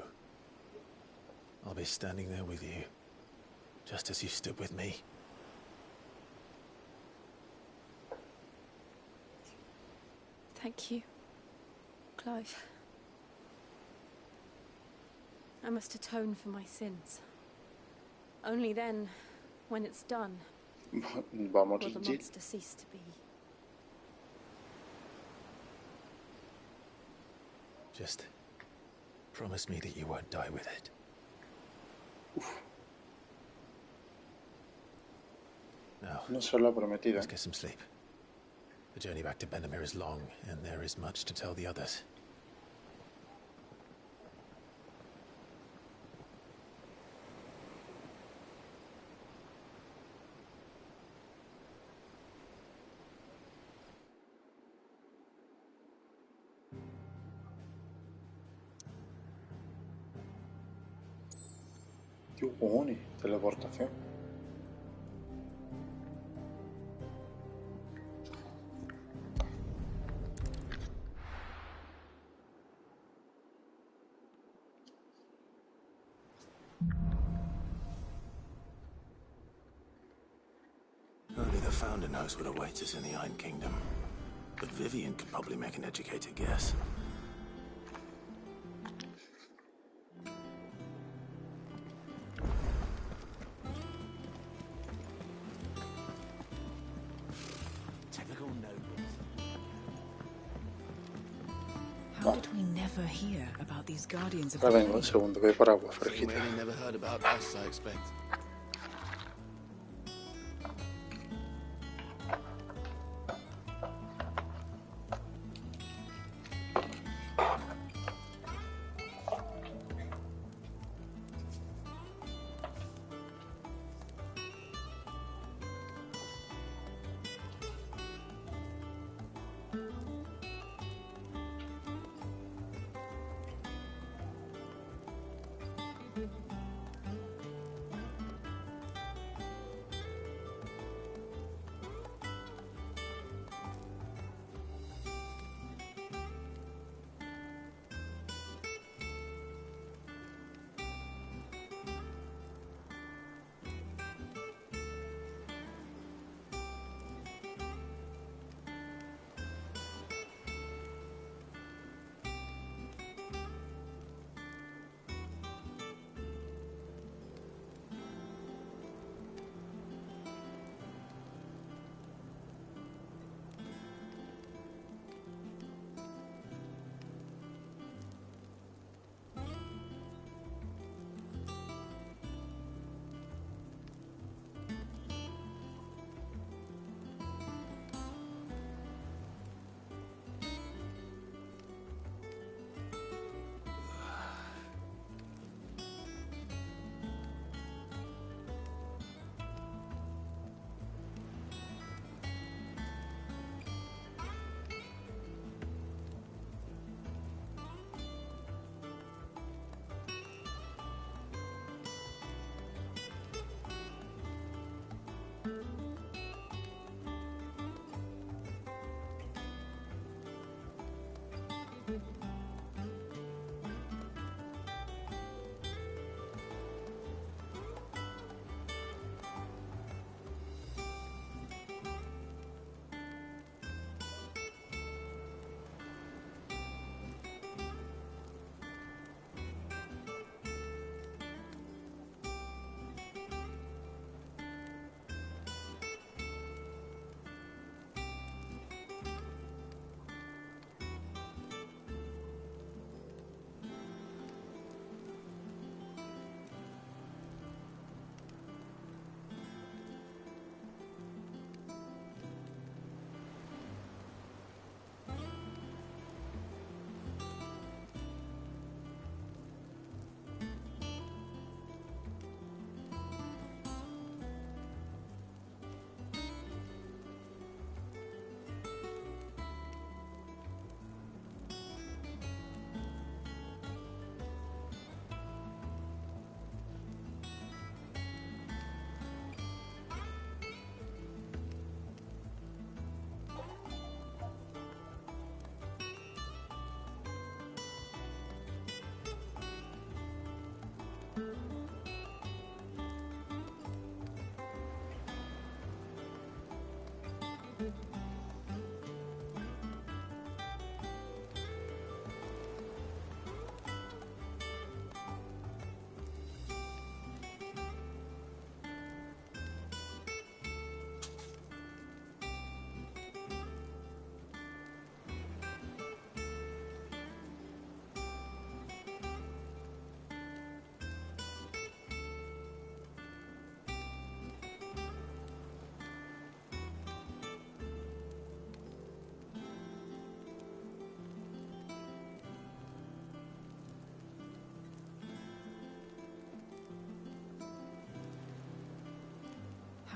Speaker 6: I'll be standing there with you, just as you stood with me.
Speaker 9: Thank you, Clive. I must atone for my sins. Only then, when it's done,
Speaker 1: Vamos,
Speaker 9: will the
Speaker 1: Jill.
Speaker 9: monster cease to be.
Speaker 6: Just promise me that you won't die with it. Now,
Speaker 1: No se lo ha prometido.
Speaker 6: let's get some sleep. The journey back to Benamir is long, and there is much to tell the others.
Speaker 1: ¿Qué cojones? Teleportación.
Speaker 6: Only the founder knows what awaits us in the Iron Kingdom. But Vivian could probably make an educated guess.
Speaker 15: Typical nobles.
Speaker 5: How did we never hear about these guardians of
Speaker 1: Ahora
Speaker 5: the
Speaker 1: vengo un
Speaker 5: flame?
Speaker 1: segundo, que voy para agua
Speaker 6: So
Speaker 1: fresquita.
Speaker 6: mainly never heard about us, I expect.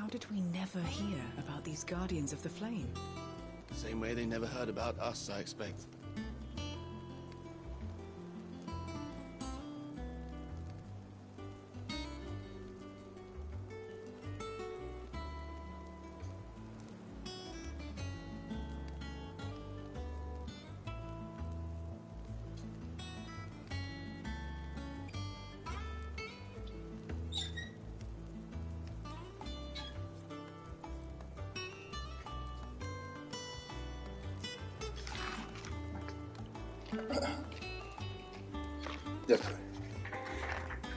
Speaker 5: How did we never hear about these Guardians of the Flame?
Speaker 6: Same way they never heard about us, I expect.
Speaker 1: Ya estoy.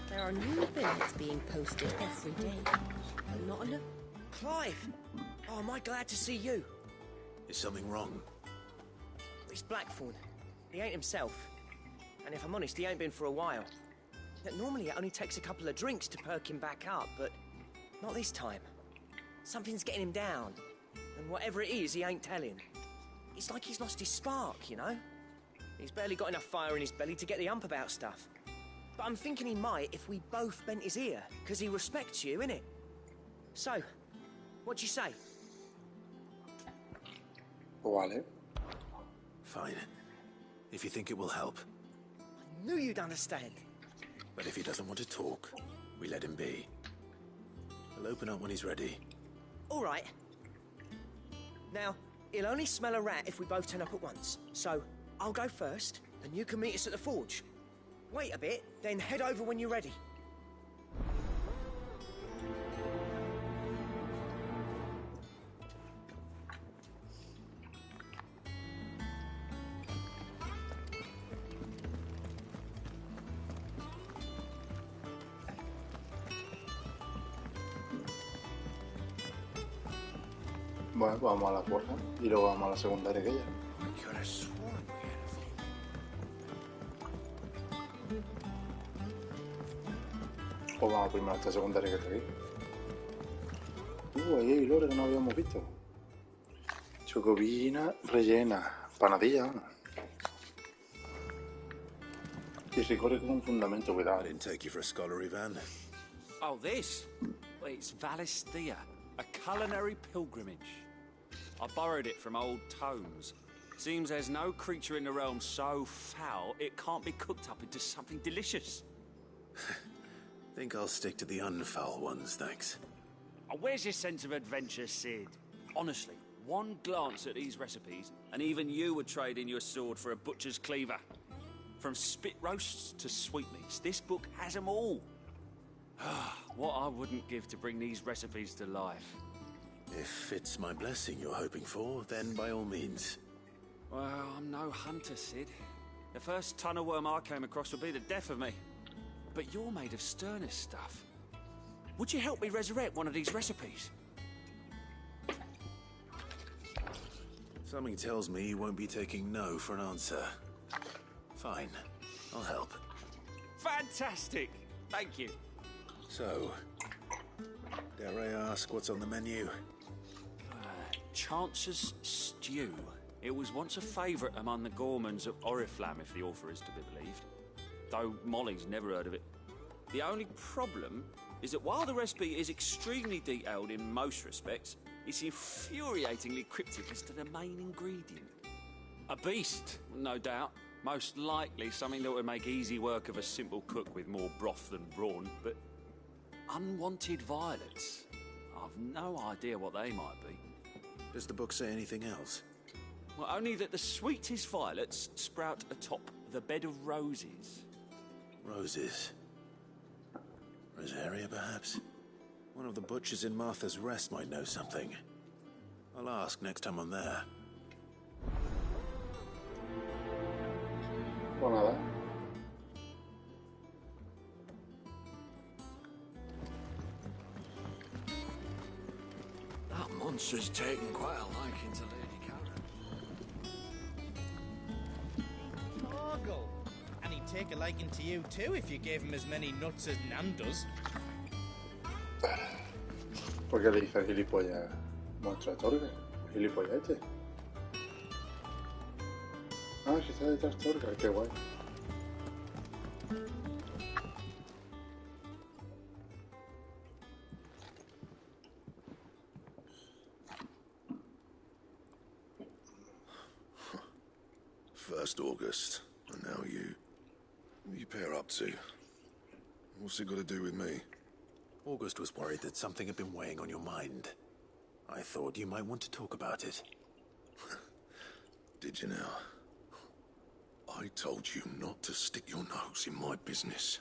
Speaker 8: There are new billets being posted every day. But not enough.
Speaker 24: Clive! Oh, am I glad to see you?
Speaker 6: Is something wrong?
Speaker 24: It's Blackthorn. He ain't himself. And if I'm honest, he ain't been for a while. Normally it only takes a couple of drinks to perk him back up, but not this time. Something's getting him down. And whatever it is, he ain't telling. It's like he's lost his spark, you know? He's barely got enough fire in his belly to get the ump about stuff. But I'm thinking he might if we both bent his ear, because he respects you, innit? So, what'd you say?
Speaker 1: Vale.
Speaker 6: Fine. If you think it will help.
Speaker 24: I knew you'd understand.
Speaker 6: But if he doesn't want to talk, we let him be. He'll open up when he's ready.
Speaker 24: All right. Now, he'll only smell a rat if we both turn up at once. So, I'll go first, and you can meet us at the forge. Wait a bit, then head over when you're ready.
Speaker 1: Bueno, vamos a la puerta y luego vamos a la secundaria que ella. O vamos primero a esta secundaria que está aquí. Ahí hay lore que no habíamos visto. Chocobina rellena. Panadilla, ¿no? Y recorre con un fundamento, cuidado.
Speaker 6: I didn't take you for a scholarly van.
Speaker 14: Oh, this? Well, it's Valisthea, a culinary pilgrimage. I borrowed it from old tomes. Seems there's no creature in the realm so foul it can't be cooked up into something delicious.
Speaker 6: Think I'll stick to the unfoul ones, thanks.
Speaker 14: Oh, where's your sense of adventure, Sid? Honestly, one glance at these recipes, and even you would trade in your sword for a butcher's cleaver. From spit roasts to sweetmeats, this book has them all. What I wouldn't give to bring these recipes to life.
Speaker 6: If it's my blessing you're hoping for, then by all means.
Speaker 14: Well, I'm no hunter, Sid. The first ton of worm I came across would be the death of me. But you're made of sterner stuff. Would you help me resurrect one of these recipes?
Speaker 6: Something tells me you won't be taking no for an answer. Fine, I'll help.
Speaker 14: Fantastic! Thank you.
Speaker 6: So, dare I ask what's on the menu?
Speaker 14: Chance's Stew. It was once a favourite among the gourmands of Oriflamme, if the author is to be believed. Though Molly's never heard of it. The only problem is that while the recipe is extremely detailed in most respects, it's infuriatingly cryptic as to the main ingredient. A beast, no doubt. Most likely something that would make easy work of a simple cook with more broth than brawn, but unwanted violets. I've no idea what they might be.
Speaker 6: Does the book say anything else?
Speaker 14: Well, only that the sweetest violets sprout atop the bed of roses.
Speaker 6: Roses. Rosaria, perhaps? One of the butchers in Martha's Rest might know something. I'll ask next time I'm there.
Speaker 1: Pues nada.
Speaker 22: That monster's taken quite a liking to Lady Karen.
Speaker 19: Torgal. And he'd take a liking to you too if you gave him as many nuts as Nan does.
Speaker 1: ¿Por qué le dice a gilipollas monstruo a Torgal? Gilipollete. Ah, que está detrás Torgal, qué guay.
Speaker 13: First August, and now you. What are you pair up to? What's it got to do with me?
Speaker 6: August was worried that something had been weighing on your mind. I thought you might want to talk about it.
Speaker 13: Did you now? I told you not to stick your nose in my business.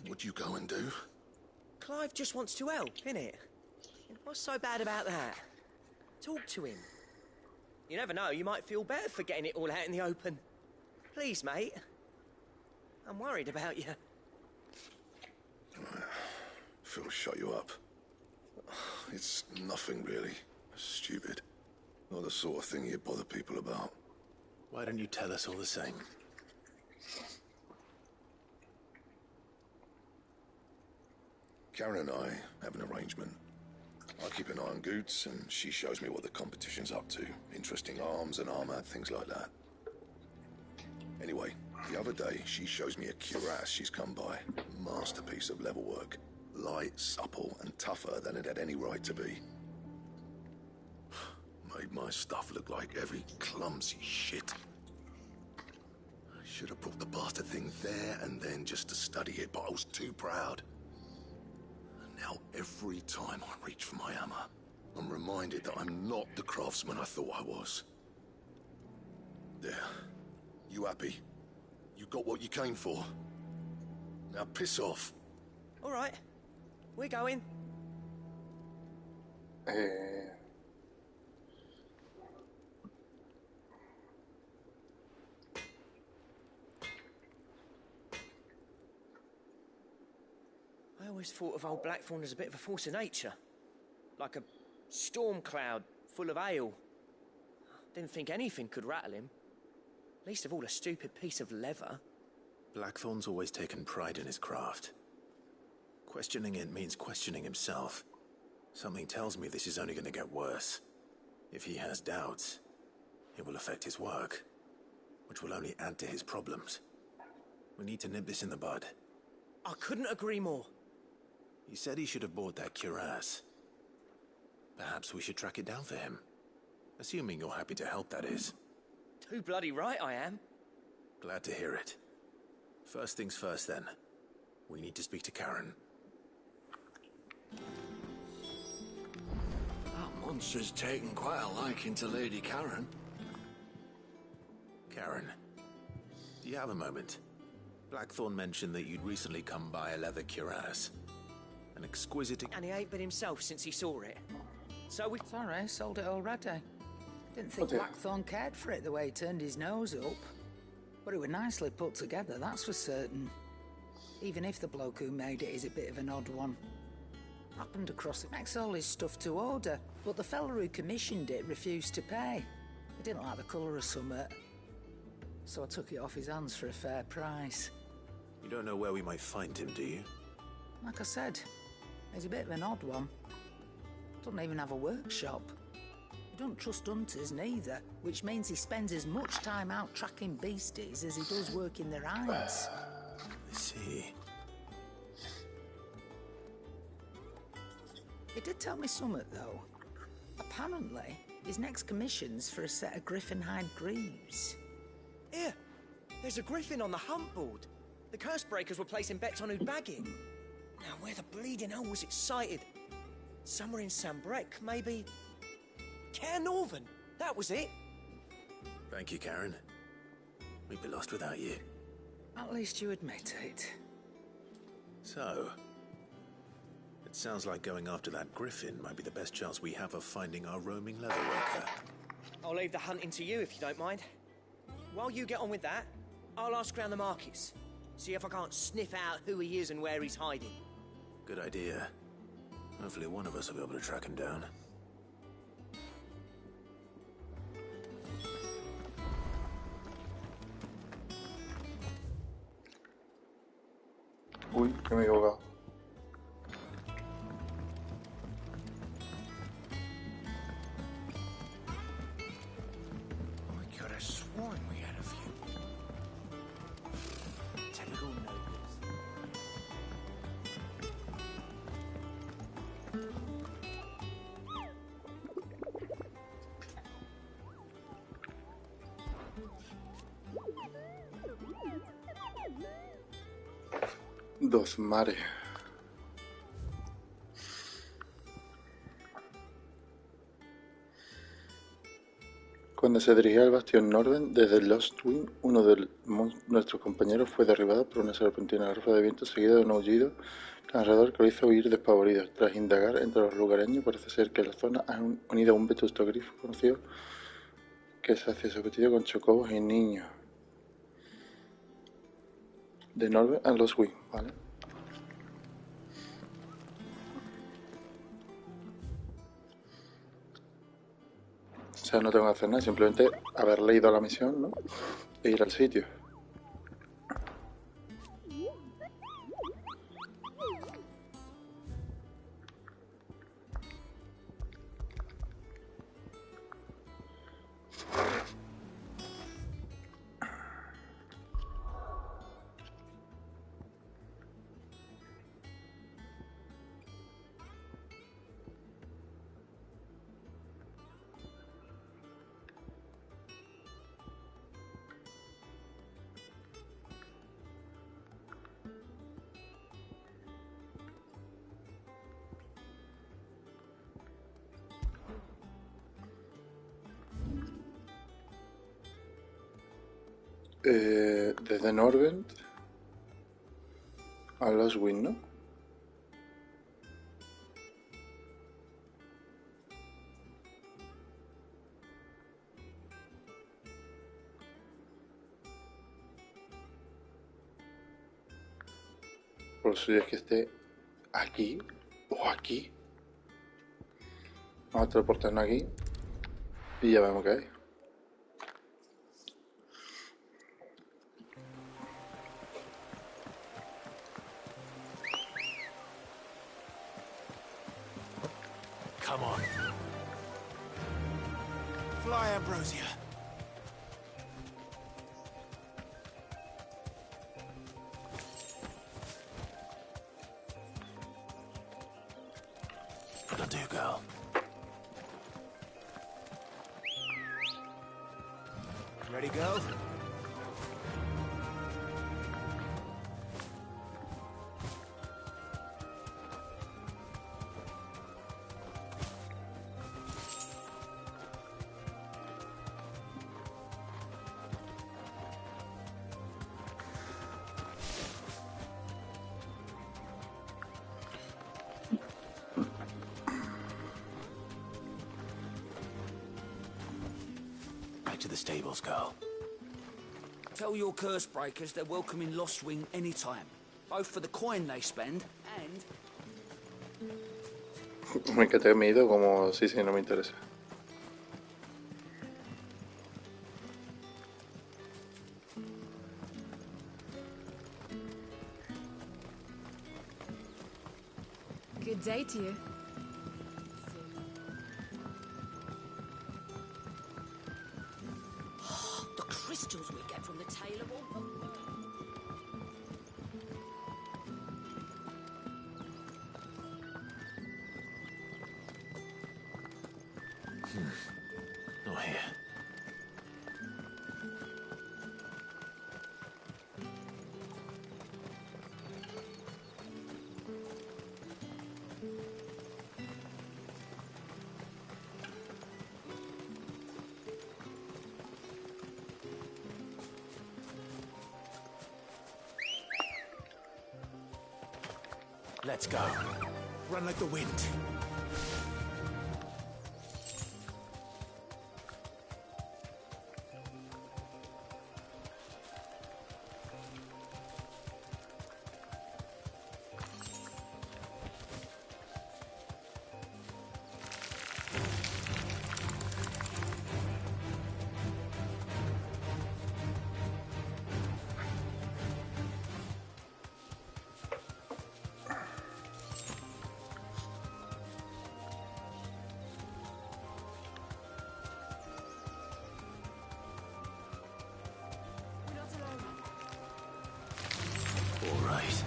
Speaker 13: What'd you go and do?
Speaker 24: Clive just wants to help, innit? What's so bad about that? Talk to him. You never know, you might feel better for getting it all out in the open. Please, mate. I'm worried about you.
Speaker 13: Phil shut you up. It's nothing really. Stupid. Not the sort of thing you bother people about.
Speaker 6: Why don't you tell us all the same?
Speaker 13: Karen and I have an arrangement. I keep an eye on Goots, and she shows me what the competition's up to. Interesting arms and armor, things like that. Anyway, the other day, she shows me a cuirass she's come by. Masterpiece of level work. Light, supple, and tougher than it had any right to be. Made my stuff look like heavy, clumsy shit. I should have brought the bastard thing there and then just to study it, but I was too proud. And now every time I reach for my hammer, I'm reminded that I'm not the craftsman I thought I was. There. You happy? You got what you came for? Now piss off.
Speaker 24: All right. We're going. I always thought of old Blackthorn as a bit of a force of nature. Like a storm cloud full of hail. Didn't think anything could rattle him. Least of all a stupid piece of leather.
Speaker 6: Blackthorn's always taken pride in his craft. Questioning it means questioning himself. Something tells me this is only going to get worse. If he has doubts, it will affect his work, which will only add to his problems. We need to nip this in the bud.
Speaker 24: I couldn't agree more.
Speaker 6: He said he should have bought that cuirass. Perhaps we should track it down for him. Assuming you're happy to help, that is.
Speaker 24: Too bloody right I am.
Speaker 6: Glad to hear it. First things first, then. We need to speak to Karen.
Speaker 22: That monster's taken quite a liking to Lady Karen.
Speaker 6: Karen, do you have a moment? Blackthorn mentioned that you'd recently come by a leather cuirass. An exquisite...
Speaker 24: And he ain't been himself since he saw it. So we...
Speaker 15: Sorry, sold it already. Didn't think Blackthorn cared for it the way he turned his nose up. But it was nicely put together, that's for certain. Even if the bloke who made it is a bit of an odd one. Happened across it. Makes all his stuff to order, but the fella who commissioned it refused to pay. He didn't like the colour of summit. So I took it off his hands for a fair price.
Speaker 6: You don't know where we might find him, do you?
Speaker 15: Like I said, he's a bit of an odd one. Doesn't even have a workshop. He don't trust hunters neither, which means he spends as much time out tracking beasties as he does working their hides.
Speaker 6: I see.
Speaker 15: He did tell me something, though. Apparently, his next commission's for a set of griffin hide greaves.
Speaker 24: Here, there's a griffin on the hunt board. The curse breakers were placing bets on who'd bag it. Now, where the bleeding hell was it sighted? Somewhere in Sambrec, maybe... Care Northern, that was it.
Speaker 6: Thank you, Karen. We'd be lost without you.
Speaker 15: At least you admit it.
Speaker 6: So, it sounds like going after that griffin might be the best chance we have of finding our roaming leatherworker.
Speaker 24: I'll leave the hunting to you if you don't mind. While you get on with that, I'll ask around the markets. See if I can't sniff out who he is and where he's hiding.
Speaker 6: Good idea. Hopefully one of us will be able to track him down.
Speaker 1: Uy, que me he equivocado.
Speaker 16: I could have sworn we had a few. Typical nobles.
Speaker 1: Dos mares. Cuando se dirigía al bastión Norden desde Lost Wing, uno de nuestros compañeros fue derribado por una serpentina garfa de viento seguida de un aullido alrededor que lo hizo huir despavorido. Tras indagar entre los lugareños, parece ser que la zona ha unido a un vetusto grifo conocido que se hace su apetito con chocobos y niños. De Norden a Lost Wing, ¿vale? O sea, no tengo que hacer nada, simplemente haber leído la misión, ¿no? E ir al sitio. Desde Norvent a Lost Wing, ¿no? Por lo suyo es que esté aquí o aquí. Vamos a teleportarnos aquí y ya vemos qué hay.
Speaker 6: Come on. Fly, Ambrosia. That'll do, girl. Ready, go? To the stables, girl.
Speaker 15: Tell your curse breakers they're welcome in Lost Wing anytime. Both for the coin they spend and...
Speaker 1: Me quedé miedo como sí, no me interesa.
Speaker 9: Good day to you.
Speaker 15: The crystals we get from the tailor will...
Speaker 6: Not here. Let's go. Run like the wind. All right.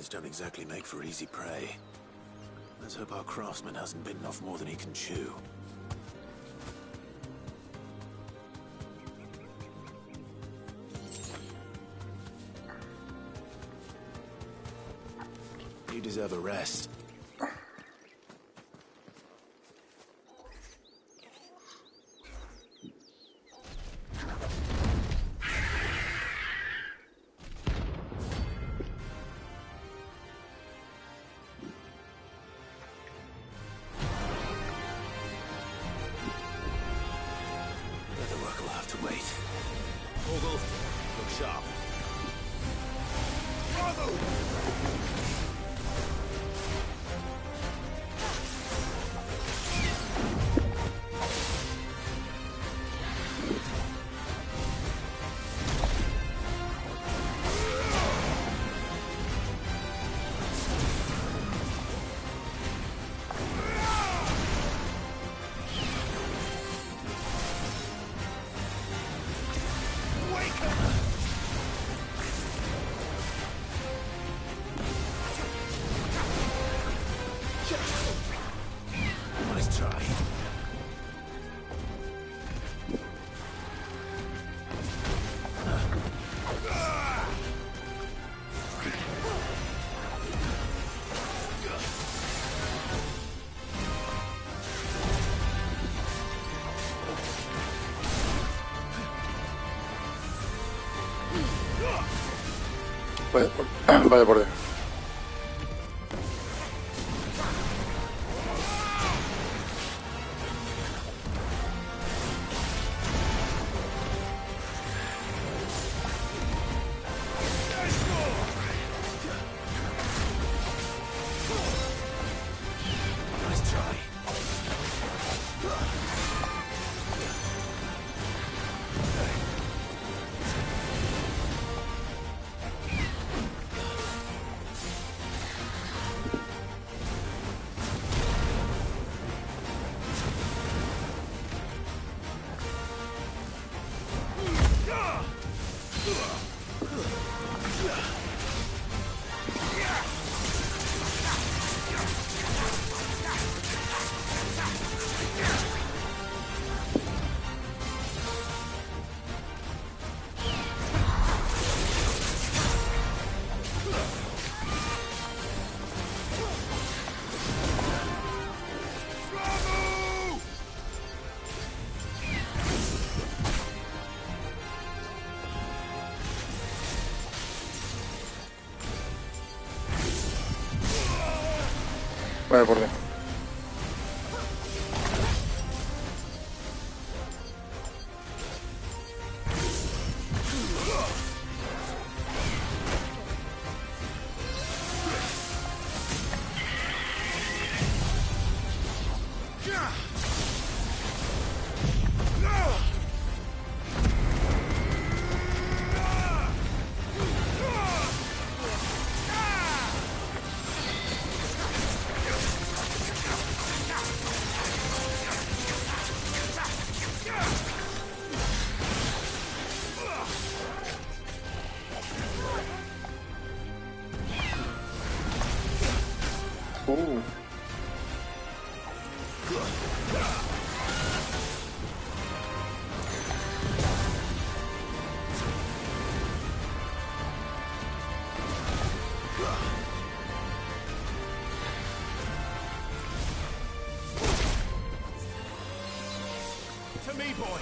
Speaker 6: Spiders don't exactly make for easy prey. Let's hope our craftsman hasn't bitten off more than he can chew. You deserve a rest.
Speaker 1: Vaya por Dios. Vaya por Dios.
Speaker 16: To me, boy.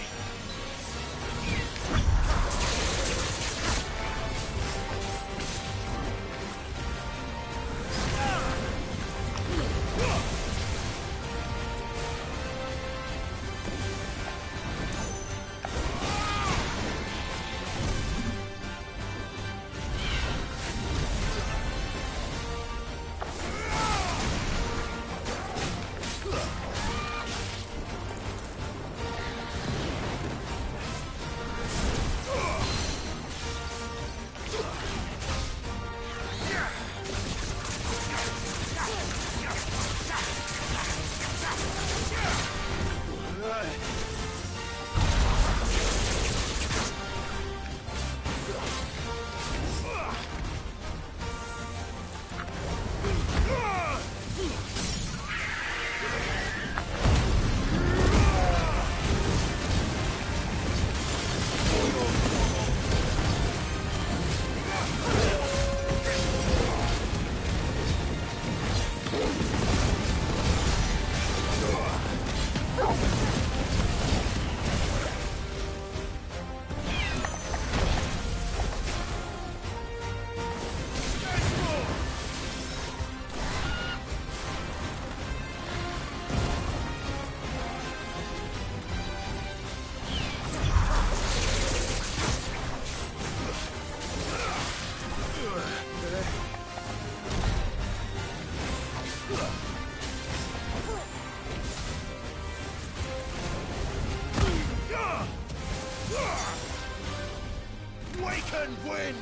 Speaker 16: England wins!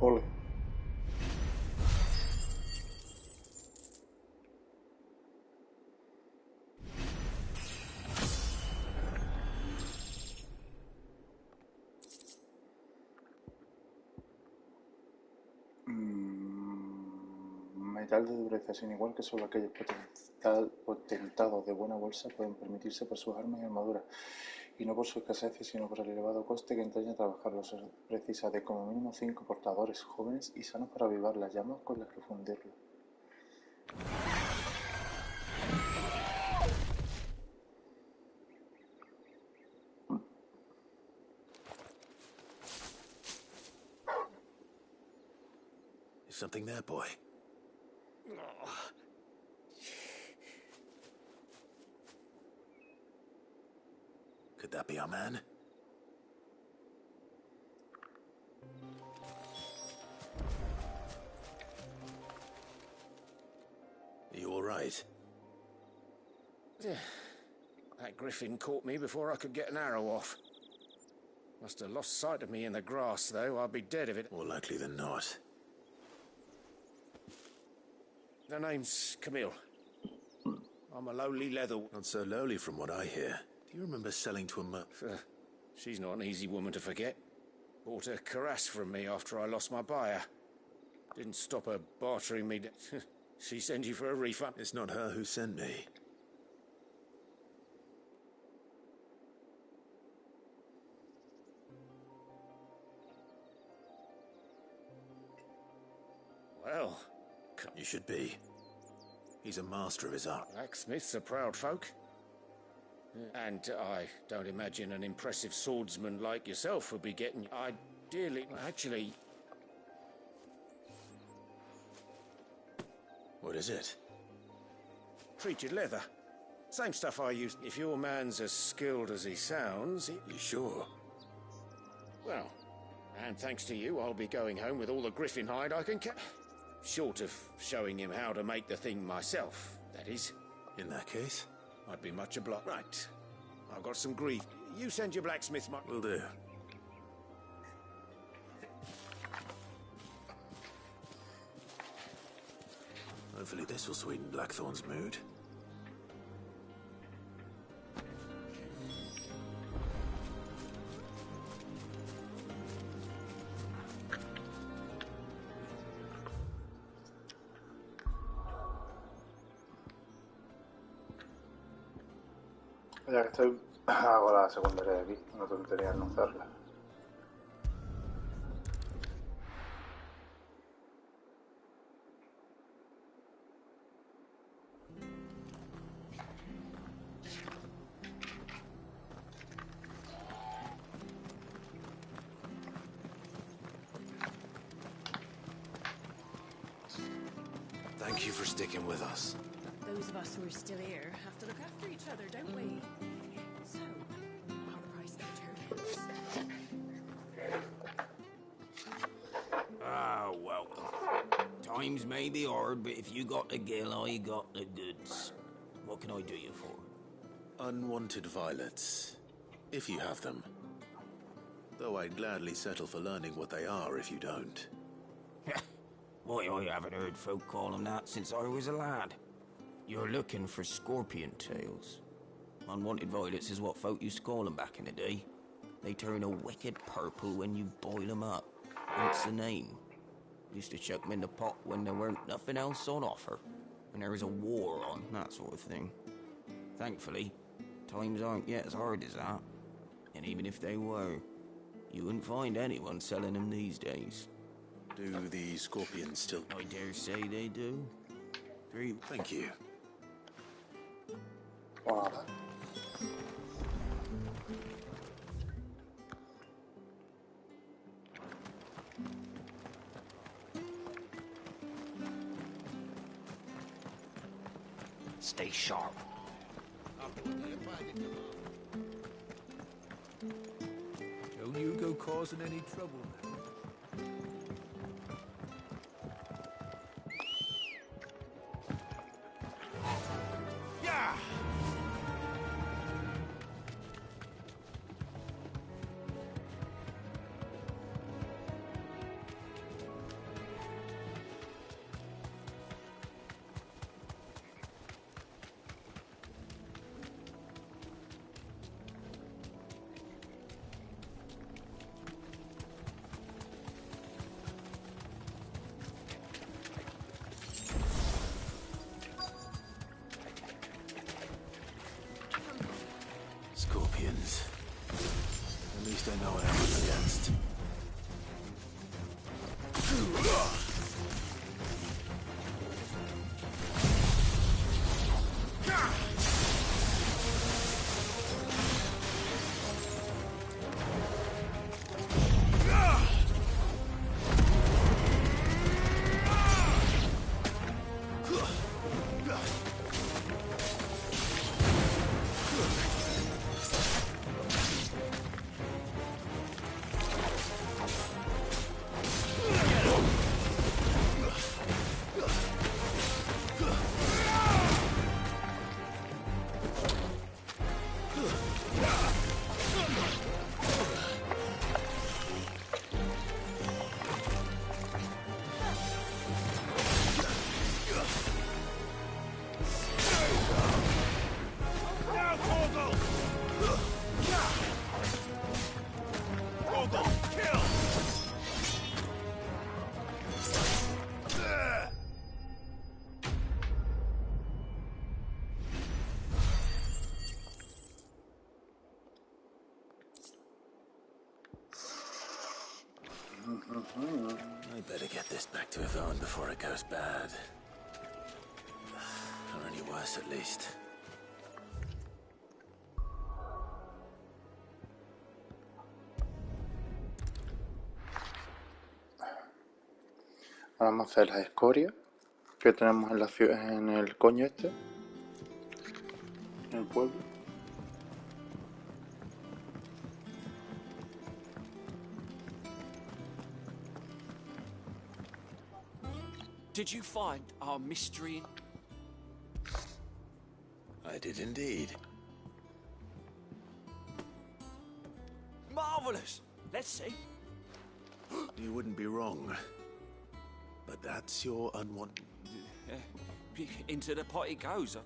Speaker 1: Ole. Metal de dureza sin igual que solo aquellos potentados de buena bolsa pueden permitirse por sus armas y armaduras, y no por su escasez, sino por el elevado coste que entraña trabajarlo. Se precisa de como mínimo 5 portadores jóvenes y sanos para avivar las llamas con las que fundirlo.
Speaker 6: Is something there, boy? Could that be our man? Are you all right?
Speaker 16: That griffin caught me before I could get an arrow off. Must have lost sight of me in the grass, though. I'll be dead if it...
Speaker 6: More likely than not.
Speaker 16: The name's Camille. I'm a lowly leather...
Speaker 6: Not so lowly from what I hear. Do you remember selling to a
Speaker 16: She's not an easy woman to forget. Bought a cuirass from me after I lost my buyer. Didn't stop her bartering me... She sent you for a refund.
Speaker 6: It's not her who sent me.
Speaker 16: Well...
Speaker 6: You should be. He's a master of his art.
Speaker 16: Blacksmiths are proud folk. And I don't imagine an impressive swordsman like yourself would be getting... Ideally... Actually...
Speaker 6: What is it?
Speaker 16: Treated leather. Same stuff I used. If your man's as skilled as he sounds...
Speaker 6: You sure?
Speaker 16: Well, and thanks to you, I'll be going home with all the griffin hide I can Short of showing him how to make the thing myself, that is.
Speaker 6: In that case?
Speaker 16: I'd be much obliged. Right. I've got some grief. You send your blacksmith,
Speaker 6: Will do. Hopefully this will sweeten Blackthorn's mood.
Speaker 1: Ya que estoy, hago la secundaria de aquí, no tontería no hacerla.
Speaker 6: Thank you for sticking with us.
Speaker 9: Those of us who are still here have to look after each other, don't we? So, how the price of
Speaker 15: Ah, welcome. Times may be hard, but if you got the gill, I got the goods. What can I do you for?
Speaker 6: Unwanted violets, if you have them. Though I'd gladly settle for learning what they are if you don't.
Speaker 15: Why, I haven't heard folk call them that since I was a lad. You're looking for scorpion tails.
Speaker 3: Unwanted violets is what folk used to call them back in the day. They turn a wicked purple when you boil them up. Hence the name. Used to chuck them in the pot when there weren't nothing else on offer. When there was a war on, that sort of thing. Thankfully, times aren't yet as hard as that. And even if they were, you wouldn't find anyone selling them these days.
Speaker 6: Do the scorpions still...
Speaker 3: I dare say they do.
Speaker 6: Thank you.
Speaker 1: Voilà.
Speaker 3: Stay sharp.
Speaker 22: Don't you go causing any trouble now.
Speaker 16: Yeah!
Speaker 6: Scorpions. At least I know what I'm up against. I better get this back to Yvonne before it goes bad. Or any worse, at least.
Speaker 1: Ahora vamos a hacer la escoria que tenemos en la ciudad, en el coño este, en el pueblo.
Speaker 14: Did you find our mystery?
Speaker 6: I did indeed.
Speaker 14: Marvelous! Let's see.
Speaker 6: You wouldn't be wrong. But that's your unwanted...
Speaker 14: Into the pot it goes.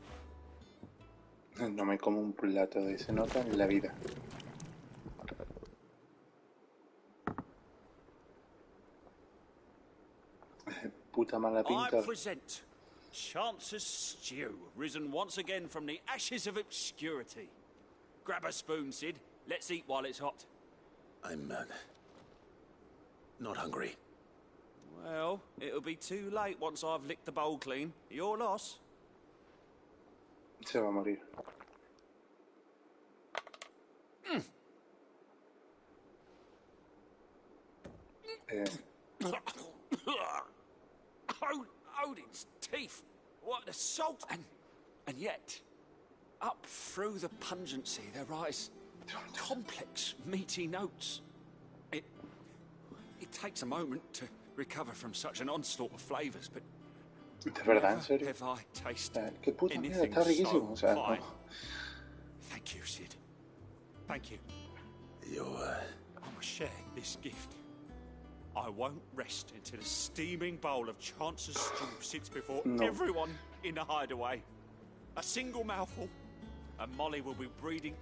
Speaker 1: No me como un plato de ese nota en la vida. Puta mala pinta.
Speaker 14: I present Chance's Stew, risen once again from the ashes of obscurity. Grab a spoon, Sid. Let's eat while it's hot.
Speaker 6: I'm, not hungry.
Speaker 14: Well, it'll be too late once I've licked the bowl clean. Your loss.
Speaker 1: Se va a morir.
Speaker 14: Odin's teeth. What the salt and yet, up through the pungency there rise complex, meaty notes. It takes a moment to recover from such an onslaught of flavours, but
Speaker 1: ¿De verdad, en serio?
Speaker 14: have I tasted
Speaker 1: Qué puta mierda,
Speaker 14: anything
Speaker 1: está riquísimo.
Speaker 14: so
Speaker 1: O sea,
Speaker 14: fine.
Speaker 1: no.
Speaker 14: Thank you, Sid. Thank you.
Speaker 6: You're,
Speaker 14: I must share this gift. I won't rest until a steaming bowl of Chance's Stew sits before
Speaker 1: No.
Speaker 14: everyone in the hideaway. A single mouthful, And Molly will be breeding.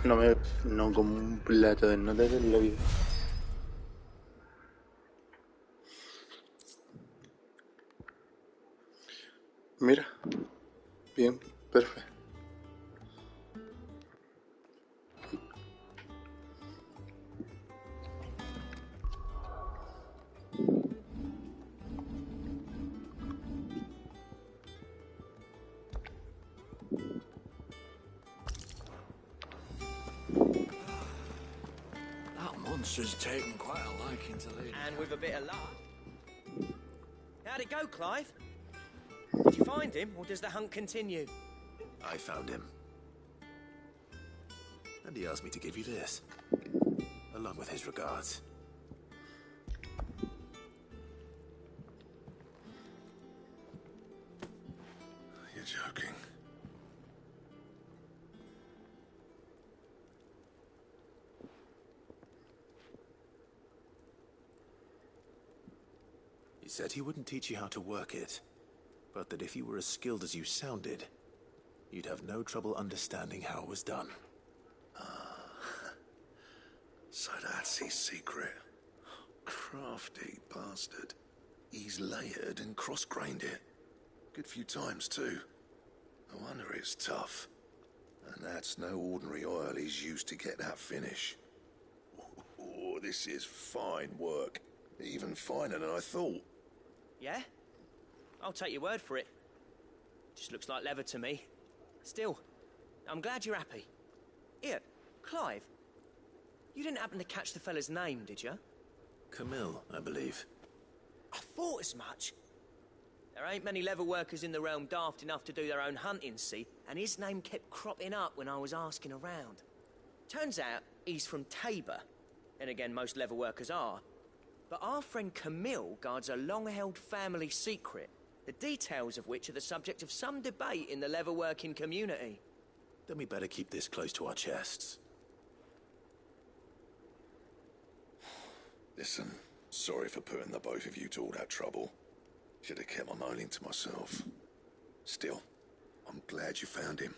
Speaker 1: No como un plato de notas en la vida. Mira, bien, perfecto.
Speaker 22: That monster's taken quite a liking to Lady.
Speaker 24: And with a bit of luck. How'd it go, Clive? Did you find him, or does the hunt continue?
Speaker 6: I found him. And he asked me to give you this, along with his regards.
Speaker 13: You're joking.
Speaker 6: He said he wouldn't teach you how to work it, but that if you were as skilled as you sounded, you'd have no trouble understanding how it was done.
Speaker 13: So that's his secret. Crafty bastard. He's layered and cross-grained it. Good few times, too. No wonder it's tough. And that's no ordinary oil he's used to get that finish. Oh, this is fine work. Even finer than I thought.
Speaker 24: Yeah? I'll take your word for it. Just looks like leather to me. Still, I'm glad you're happy. Here, Clive. You didn't happen to catch the fella's name, did you?
Speaker 6: Camille, I believe.
Speaker 24: I thought as much. There ain't many leather workers in the realm daft enough to do their own hunting, see? And his name kept cropping up when I was asking around. Turns out he's from Tabor. And again, most leather workers are. But our friend Camille guards a long-held family secret, the details of which are the subject of some debate in the leather-working community.
Speaker 6: Then we better keep this close to our chests.
Speaker 13: Listen, sorry for putting the both of you to all that trouble. Should have kept my moaning to myself. Still, I'm glad you found him.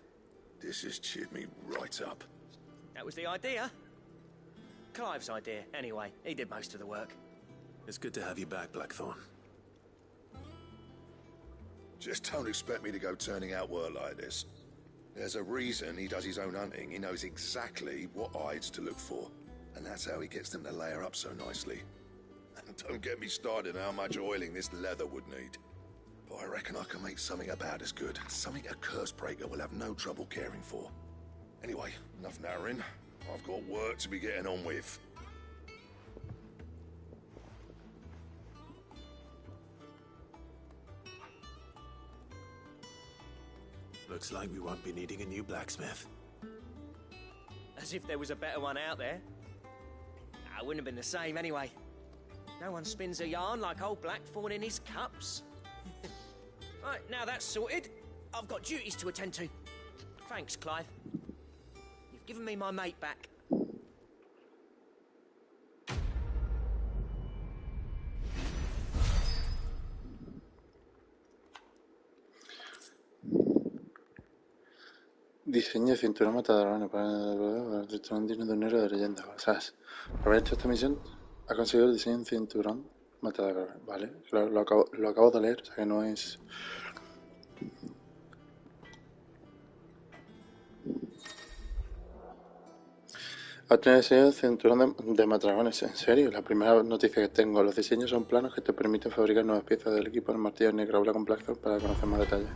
Speaker 13: This has cheered me right up.
Speaker 24: That was the idea. Clive's idea, anyway. He did most of the work.
Speaker 6: It's good to have you back, Blackthorn.
Speaker 13: Just don't expect me to go turning out work like this. There's a reason he does his own hunting. He knows exactly what hides to look for. And that's how he gets them to layer up so nicely. And don't get me started on how much oiling this leather would need. But I reckon I can make something about as good. Something a curse-breaker will have no trouble caring for. Anyway, enough narrowing. I've got work to be getting on with.
Speaker 6: Looks like we won't be needing a new blacksmith.
Speaker 24: As if there was a better one out there. It wouldn't have been the same anyway. No one spins a yarn like old Blackthorn in his cups. Right, now that's sorted. I've got duties to attend to. Thanks, Clive. You've given me my mate back.
Speaker 1: Diseño de cinturón matadrones para el restaurante de un héroe de leyenda. O sea, por haber hecho esta misión, ha conseguido el diseño de cinturón matadrones. Vale, lo acabo de leer, o sea que no es. Ha obtenido el diseño de cinturón de matadragones. En serio, la primera noticia que tengo. Los diseños son planos que te permiten fabricar nuevas piezas del equipo del martillo negro. Habla con Blackthorn para conocer más detalles.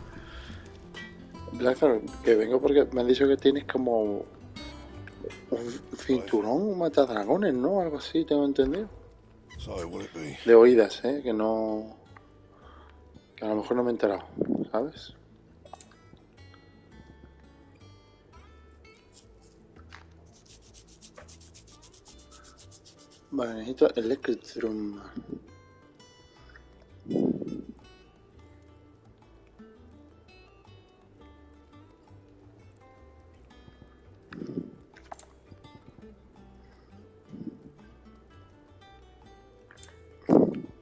Speaker 1: Blackthorn, que vengo porque me han dicho que tienes como un cinturón, un matadragones, ¿no? Algo así, tengo entendido. De oídas, que no. Que a lo mejor no me he enterado, ¿sabes? Vale, necesito Electrum.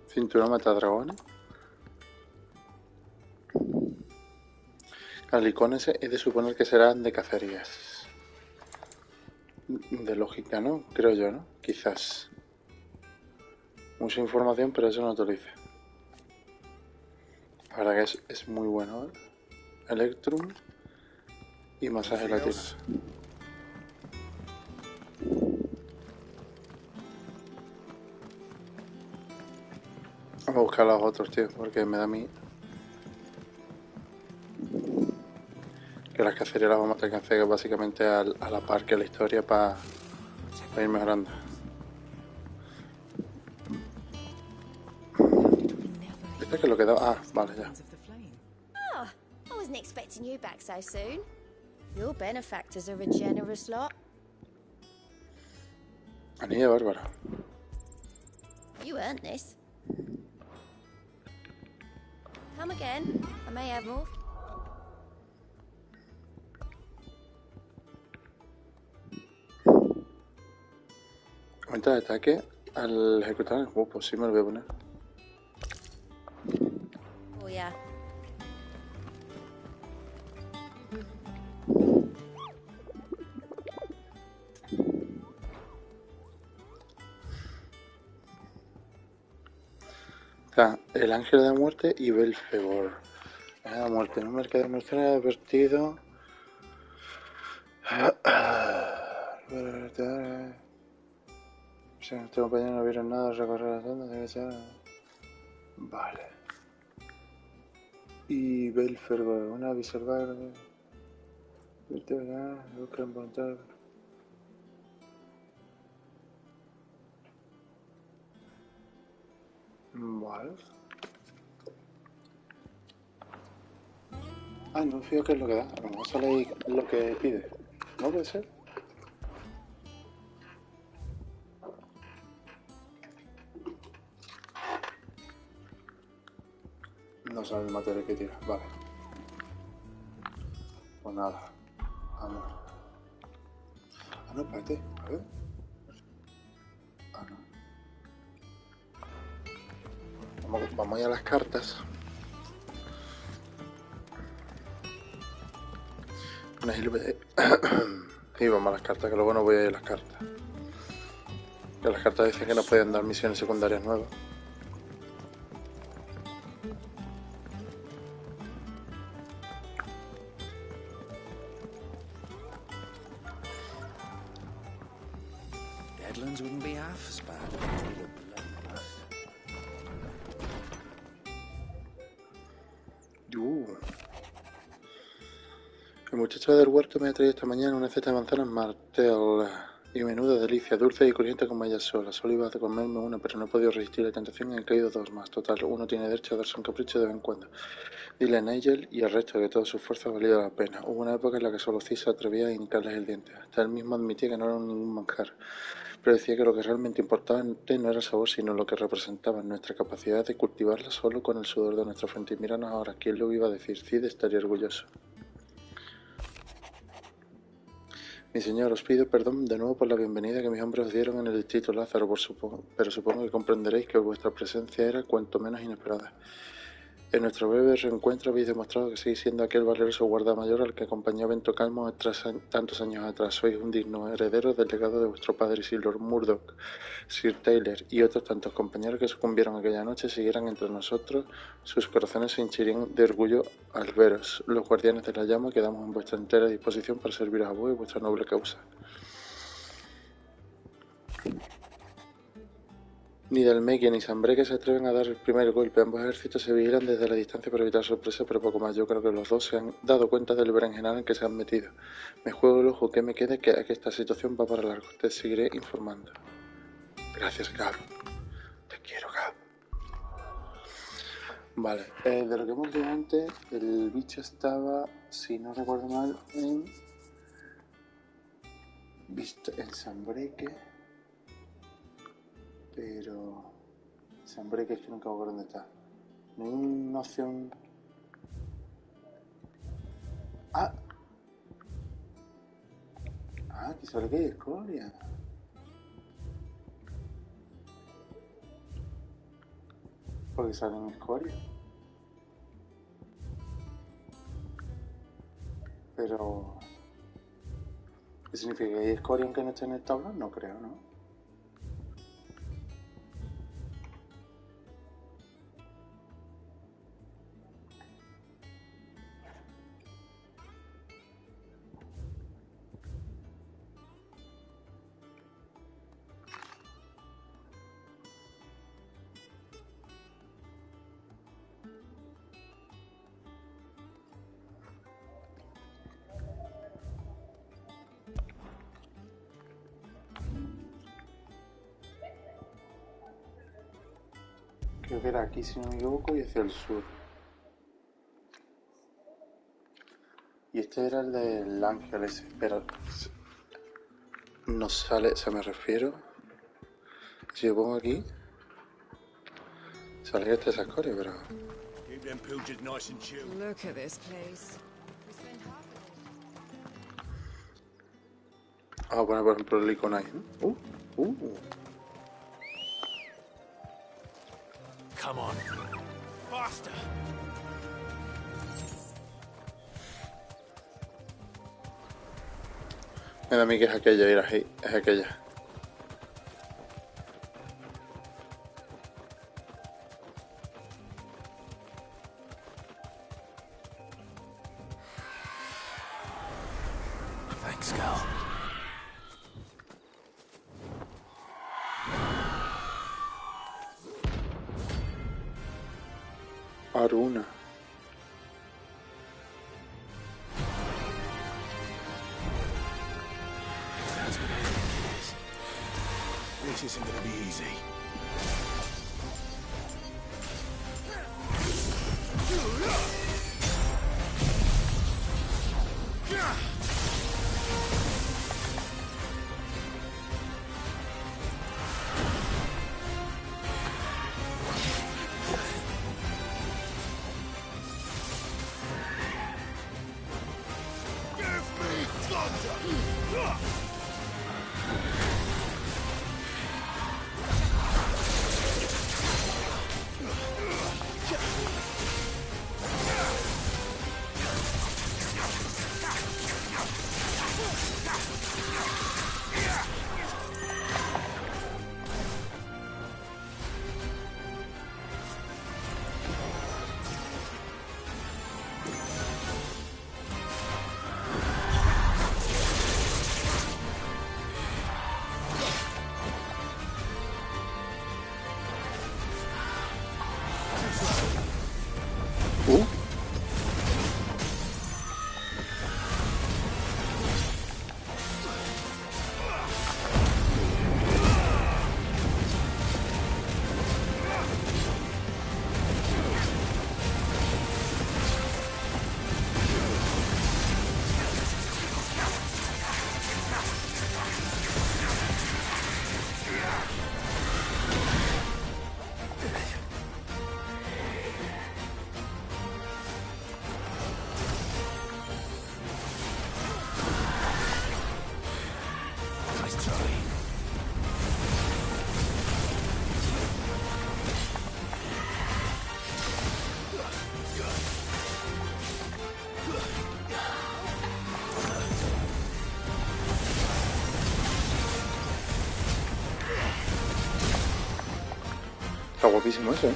Speaker 1: Cinturón matadragones. Al icono ese es de suponer que serán de cacerías. De lógica, ¿no? Creo yo, ¿no? Quizás. Mucha información, pero eso no te lo dice. La verdad que es muy bueno, ¿eh? Electrum y masaje latino. Vamos a buscar a los otros, tío, porque me da a mí que las cacerías las vamos a tener que hacer básicamente a la par que la historia para ir mejorando. ¿Viste que lo que da? Ah, vale, ya.
Speaker 4: Oh, I wasn't expecting you back so soon. Your benefactors are a generous lot.
Speaker 1: Anilla bárbara.
Speaker 4: You earned this. Come again. I may have more.
Speaker 1: Aumenta de ataque al ejecutar el juego. Pues sí me lo voy a poner.
Speaker 4: Oh, yeah.
Speaker 1: Está el ángel de la muerte y Belfegor. La muerte. En un mercado de muerte advertido. Si nuestro compañero no vieron nada, recorrer la zona debe ser. Vale. Y Belfegor, una bisalvaje. Busca encontrar. Vale. Ah, no fío qué es lo que da. A lo mejor sale ahí lo que pide. ¿No puede ser? No sabe el material que tira. Vale. Pues nada. Vamos. Ah, no, espérate. A ver. Ah, no. Vamos a ir a las cartas. Y vamos a las cartas, que luego no voy a ir a las cartas. Que las cartas dicen que nos pueden dar misiones secundarias nuevas.
Speaker 11: Deadlands wouldn't be half as bad.
Speaker 1: El muchacho del huerto me ha traído esta mañana una cesta de manzanas martel y menuda delicia, dulce y corriente como ella sola. Solo iba a comerme una, pero no he podido resistir la tentación y han caído dos más. Total, uno tiene derecho a darse un capricho de vez en cuando. Dile a Nigel y al resto que todo su esfuerzo ha valido la pena. Hubo una época en la que solo Cis se atrevía a hincarles el diente. Hasta él mismo admitía que no era ningún manjar, pero decía que lo que realmente importaba no era el sabor, sino lo que representaba, nuestra capacidad de cultivarla solo con el sudor de nuestra frente. Y míranos ahora, ¿quién lo iba a decir? Cid estaría orgulloso. Mi señor, os pido perdón de nuevo por la bienvenida que mis hombres os dieron en el distrito Lázaro, pero supongo que comprenderéis que vuestra presencia era cuanto menos inesperada. En nuestro breve reencuentro habéis demostrado que seguís siendo aquel valeroso guardamayor al que acompañó a Bento Calmo tantos años atrás. Sois un digno heredero del legado de vuestro padre Sir Lord Murdoch, Sir Taylor y otros tantos compañeros que sucumbieron aquella noche siguieran entre nosotros. Sus corazones se hinchirían de orgullo al veros. Los guardianes de la llama quedamos en vuestra entera disposición para serviros a vos y vuestra noble causa. Ni Dalmequia ni Sambreque se atreven a dar el primer golpe. Ambos ejércitos se vigilan desde la distancia para evitar sorpresa, pero poco más. Yo creo que los dos se han dado cuenta del berenjenal en que se han metido. Me juego el ojo que me quede que esta situación va para largo. Te seguiré informando. Gracias, Gab. Te quiero, Gab. Vale, de lo que hemos dicho antes, el bicho estaba, si no recuerdo mal, en Sambreque. Pero Sambreque es que nunca me acuerdo dónde está. No hay una opción. Que solo que hay escoria. Porque salen escoria. Pero... ¿qué significa? ¿Que hay escoria aunque no esté en el tablón? No creo, ¿no? Creo que era aquí, si no me equivoco, y hacia el sur. Y este era el del ángel ese, pero... no sale, o sea, me refiero... si yo pongo aquí... sale este esa escoria, pero...
Speaker 5: Look at this place.
Speaker 1: Vamos a poner, por ejemplo, el icono ahí, ¿no?
Speaker 6: Come on. Faster.
Speaker 1: Me da a mí que es aquella, mira, es aquella.
Speaker 6: Thanks, girl.
Speaker 1: Aruna.
Speaker 6: This isn't gonna be easy.
Speaker 1: Está guapísimo eso, ¿eh?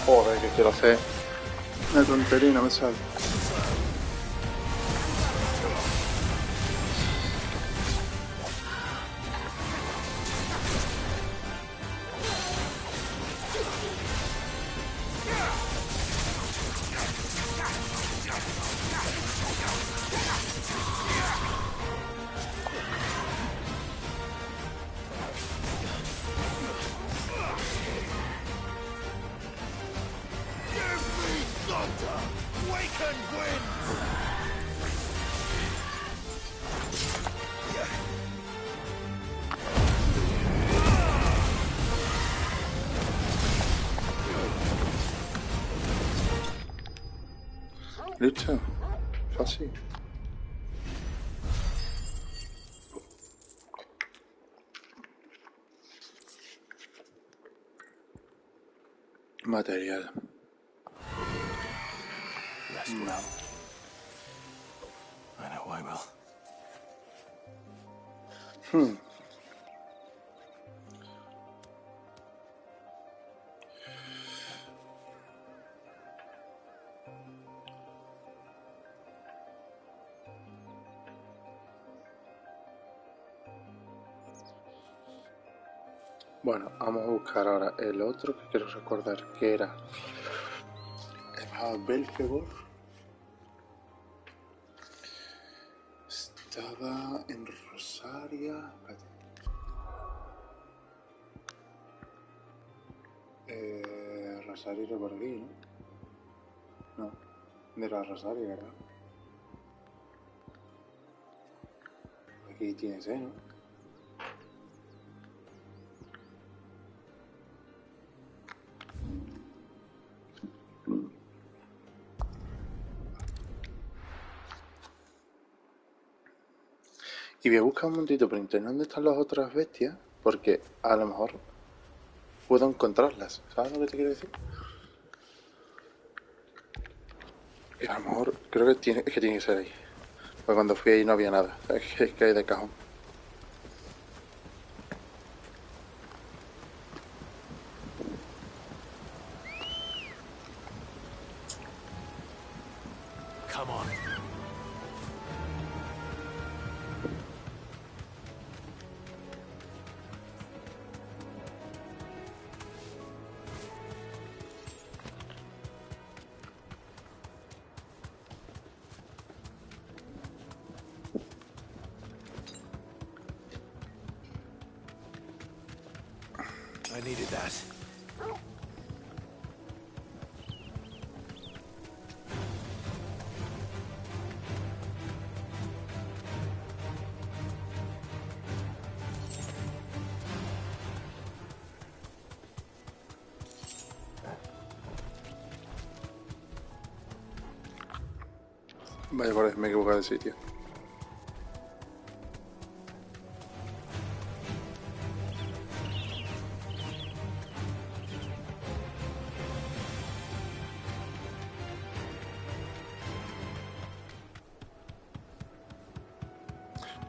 Speaker 1: Joder, que quiero hacer una tontería y no me sale. Listo, fácil. Material.
Speaker 6: Rest well. I know I will.
Speaker 1: Bueno, vamos a buscar ahora el otro que quiero recordar que era Belfegor. Estaba en Rosaria. Rosario era por aquí, ¿no? No, no era Rosario, ¿verdad? Aquí tiene que ser, ¿no? Y voy a buscar un momentito por internet dónde están las otras bestias, porque a lo mejor puedo encontrarlas. ¿Sabes lo que te quiero decir? Y a lo mejor creo que tiene que ser ahí. Porque cuando fui ahí no había nada. Es que hay de cajón.
Speaker 6: Come on.
Speaker 11: I needed that.
Speaker 1: Vaya, por ahí me he equivocado de sitio.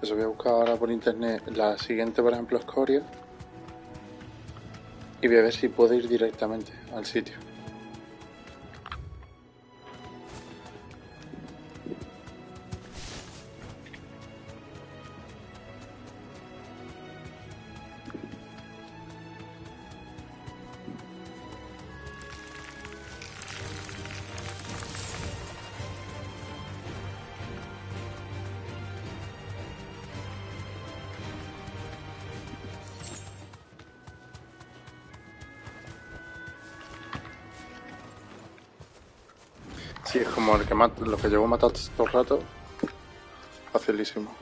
Speaker 1: Eso voy a buscar ahora por internet la siguiente, por ejemplo, escoria. Y voy a ver si puedo ir directamente al sitio. Sí, es como el que mata, lo que llevo matado todo el rato. Facilísimo.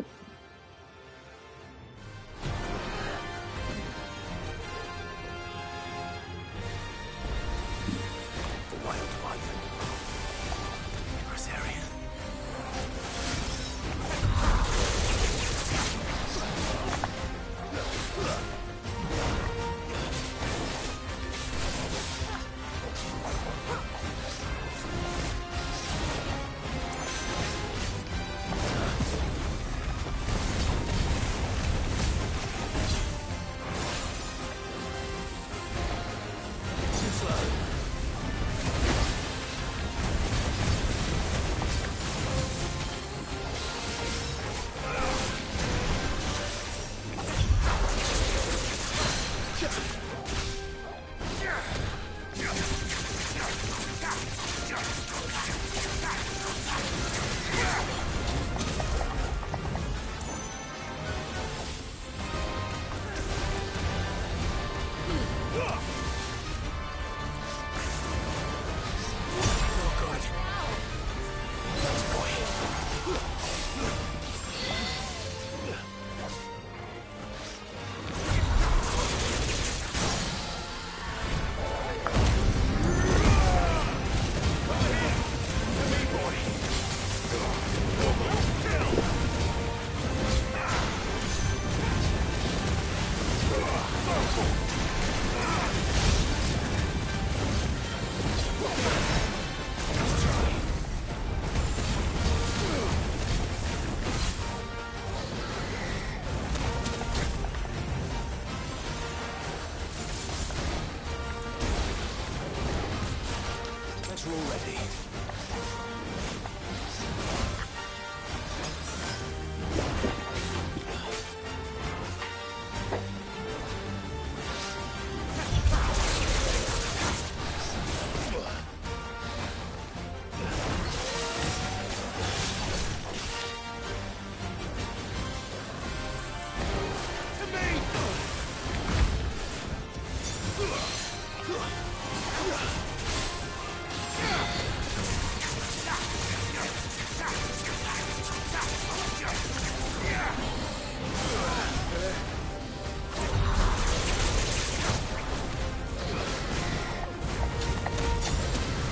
Speaker 6: closer already.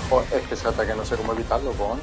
Speaker 1: Joder, es que ese ataque no sé cómo evitarlo, con.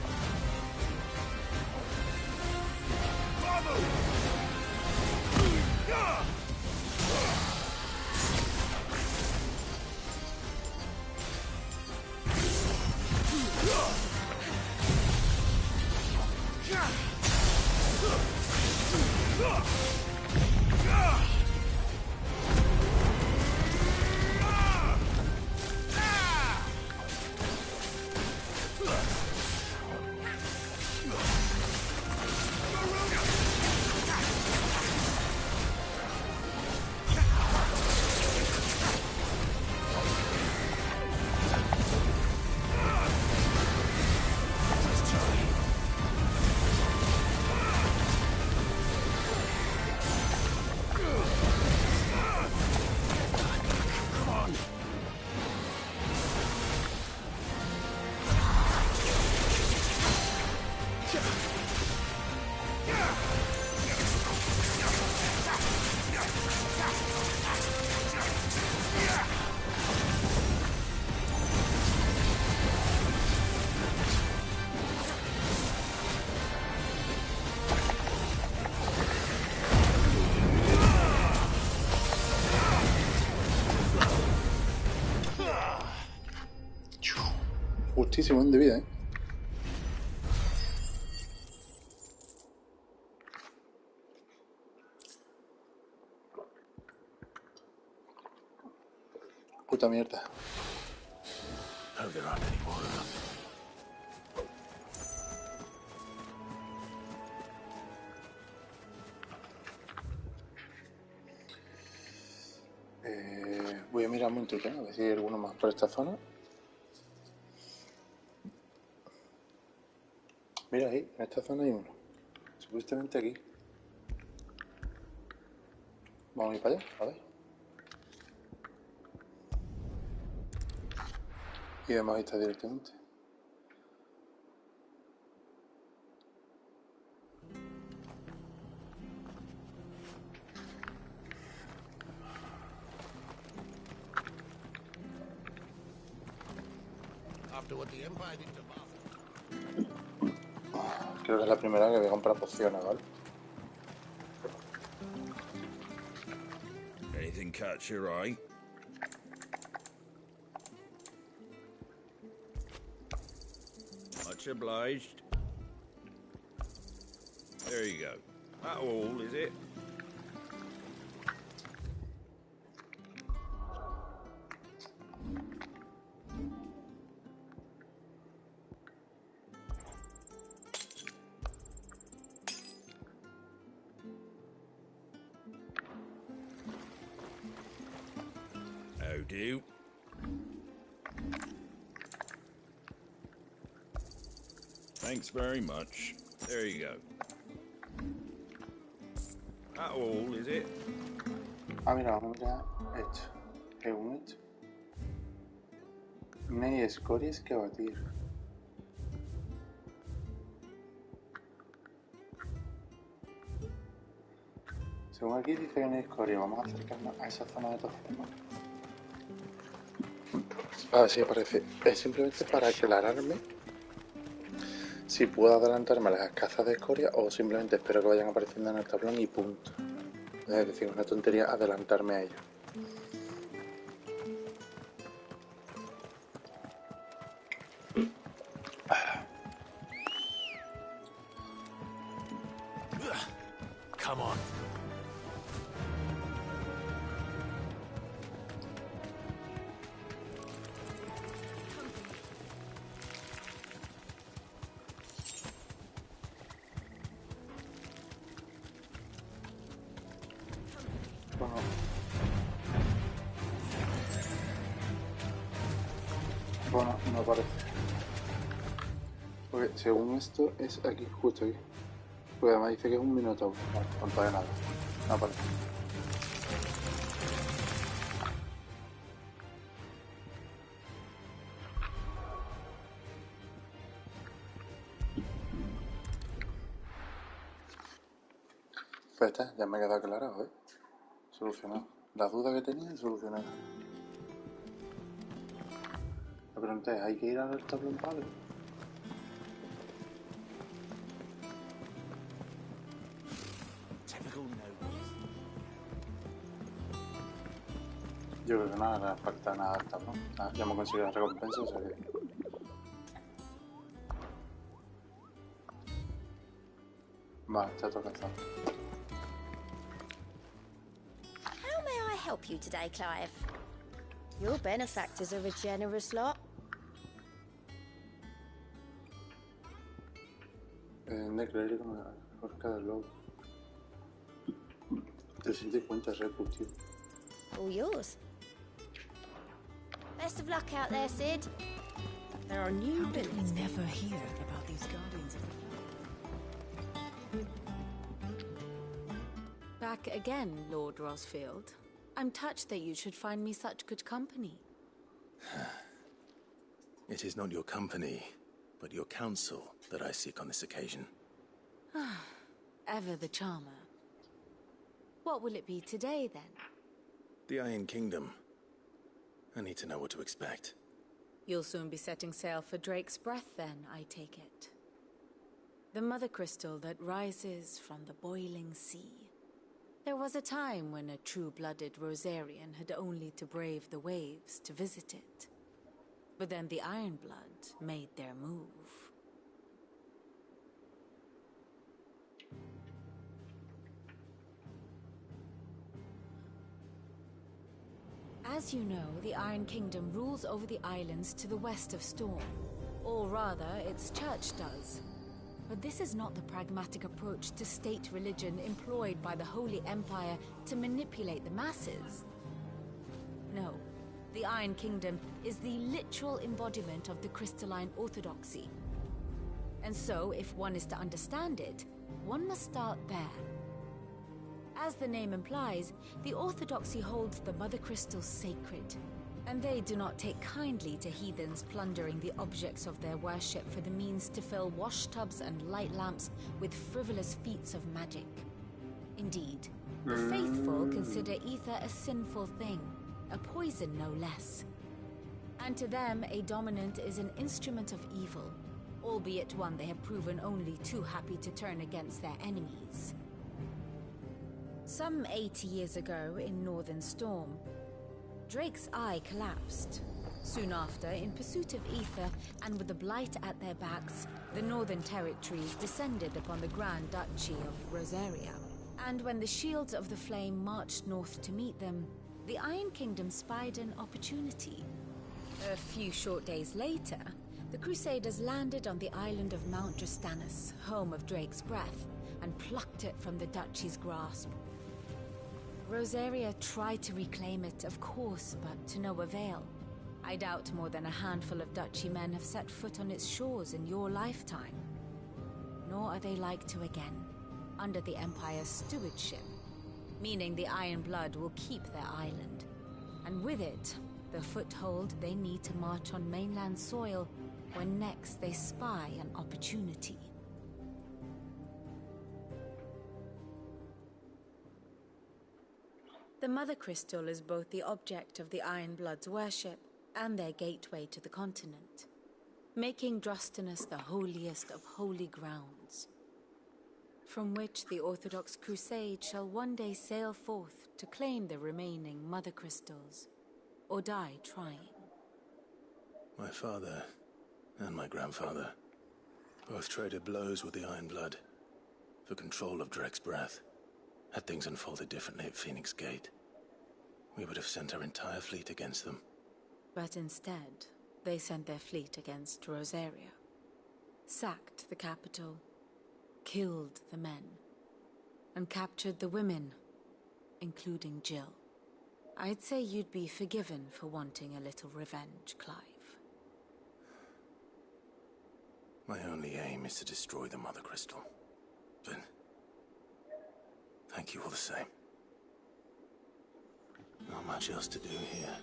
Speaker 1: Justísimo en de vida, ¿eh? Puta mierda.
Speaker 6: Oh, there aren't any more of them.
Speaker 1: Voy a mirar un momentito, a ver si hay alguno más por esta zona. Mira ahí, en esta zona hay uno. Supuestamente aquí. Vamos a ir para allá, a ver. Y vamos a ir directamente.
Speaker 2: After what the Empire did to Bath.
Speaker 1: Creo que es la primera que voy a comprar pociones, ¿vale?
Speaker 2: Anything catch your eye? Much obliged. There you go. That all, is it? How do? Thanks very much. There you go. That all, is it?
Speaker 1: Ah, mira, vamos a hecho. Según hecho. No hay escorias que batir. Según aquí dice que no hay escoria. Vamos a acercarnos a esa zona de todas formas. A ver si aparece. Es simplemente para aclararme si puedo adelantarme a las cazas de escoria o simplemente espero que vayan apareciendo en el tablón y punto. Es decir, una tontería adelantarme a ellos.
Speaker 6: Come on.
Speaker 1: Bueno, no aparece. Porque según esto es aquí, justo aquí. Porque además dice que es un minotauro. Vale, con todavía nada. No aparece. Pues está, ya me ha quedado aclarado, ¿eh? Solucionado. La duda que tenía, solucionada. La pregunta es, ¿hay que ir al tablón padre? Yo creo que nada, no le falta nada al tablón. Ah, ya hemos conseguido la recompensa, o sea que... Vale, está todo cansado.
Speaker 4: How may I help you today, Clive? Your benefactors are a generous lot.
Speaker 1: De creer como la horca del lobo. 350 recus, tío.
Speaker 4: All yours. Best of luck out there, Sid. There are new buildings.
Speaker 5: Never hear about these guardians of the Back again, Lord Rosfield. I'm touched that you should find me such good company.
Speaker 6: It is not your company, but your counsel that I seek on this occasion.
Speaker 5: Ever the charmer. What will it be today, then?
Speaker 6: The Iron Kingdom. I need to know what to expect.
Speaker 5: You'll soon be setting sail for Drake's Breath, then, I take it. The mother crystal that rises from the boiling sea. There was a time when a true-blooded Rosarian had only to brave the waves to visit it. But then the Ironblood made their move. As you know, the Iron Kingdom rules over the islands to the west of Storm. Or rather, its church does. But this is not the pragmatic approach to state religion employed by the Holy Empire to manipulate the masses. No, the Iron Kingdom is the literal embodiment of the crystalline orthodoxy. And so, if one is to understand it, one must start there. As the name implies, the orthodoxy holds the Mother Crystals sacred, and they do not take kindly to heathens plundering the objects of their worship for the means to fill washtubs and light lamps with frivolous feats of magic. Indeed, the faithful consider ether a sinful thing, a poison no less. And to them, a dominant is an instrument of evil, albeit one they have proven only too happy to turn against their enemies. Some 80 years ago, in Northern Storm, Drake's eye collapsed. Soon after, in pursuit of ether, and with the Blight at their backs, the Northern Territories descended upon the Grand Duchy of Rosaria. And when the Shields of the Flame marched north to meet them, the Iron Kingdom spied an opportunity. A few short days later, the Crusaders landed on the island of Mount Justanus, home of Drake's Breath, and plucked it from the Duchy's grasp. Rosaria tried to reclaim it, of course, but to no avail. I doubt more than a handful of Duchy men have set foot on its shores in your lifetime. Nor are they like to again, under the Empire's stewardship, meaning the Iron Blood will keep their island, and with it, the foothold they need to march on mainland soil when next they spy an opportunity. The Mother Crystal is both the object of the Iron Blood's worship and their gateway to the continent, making Drostanus the holiest of holy grounds, from which the Orthodox Crusade shall one day sail forth to claim the remaining Mother Crystals, or die trying.
Speaker 6: My father and my grandfather both traded blows with the Iron Blood for control of Drake's Breath. Had things unfolded differently at Phoenix Gate, we would have sent our entire fleet against them.
Speaker 5: But instead, they sent their fleet against Rosaria, sacked the capital, killed the men, and captured the women including Jill. I'd say you'd be forgiven for wanting a little revenge, Clive.
Speaker 6: My only aim is to destroy the Mother Crystal. But thank you all the same. Not much else to do here.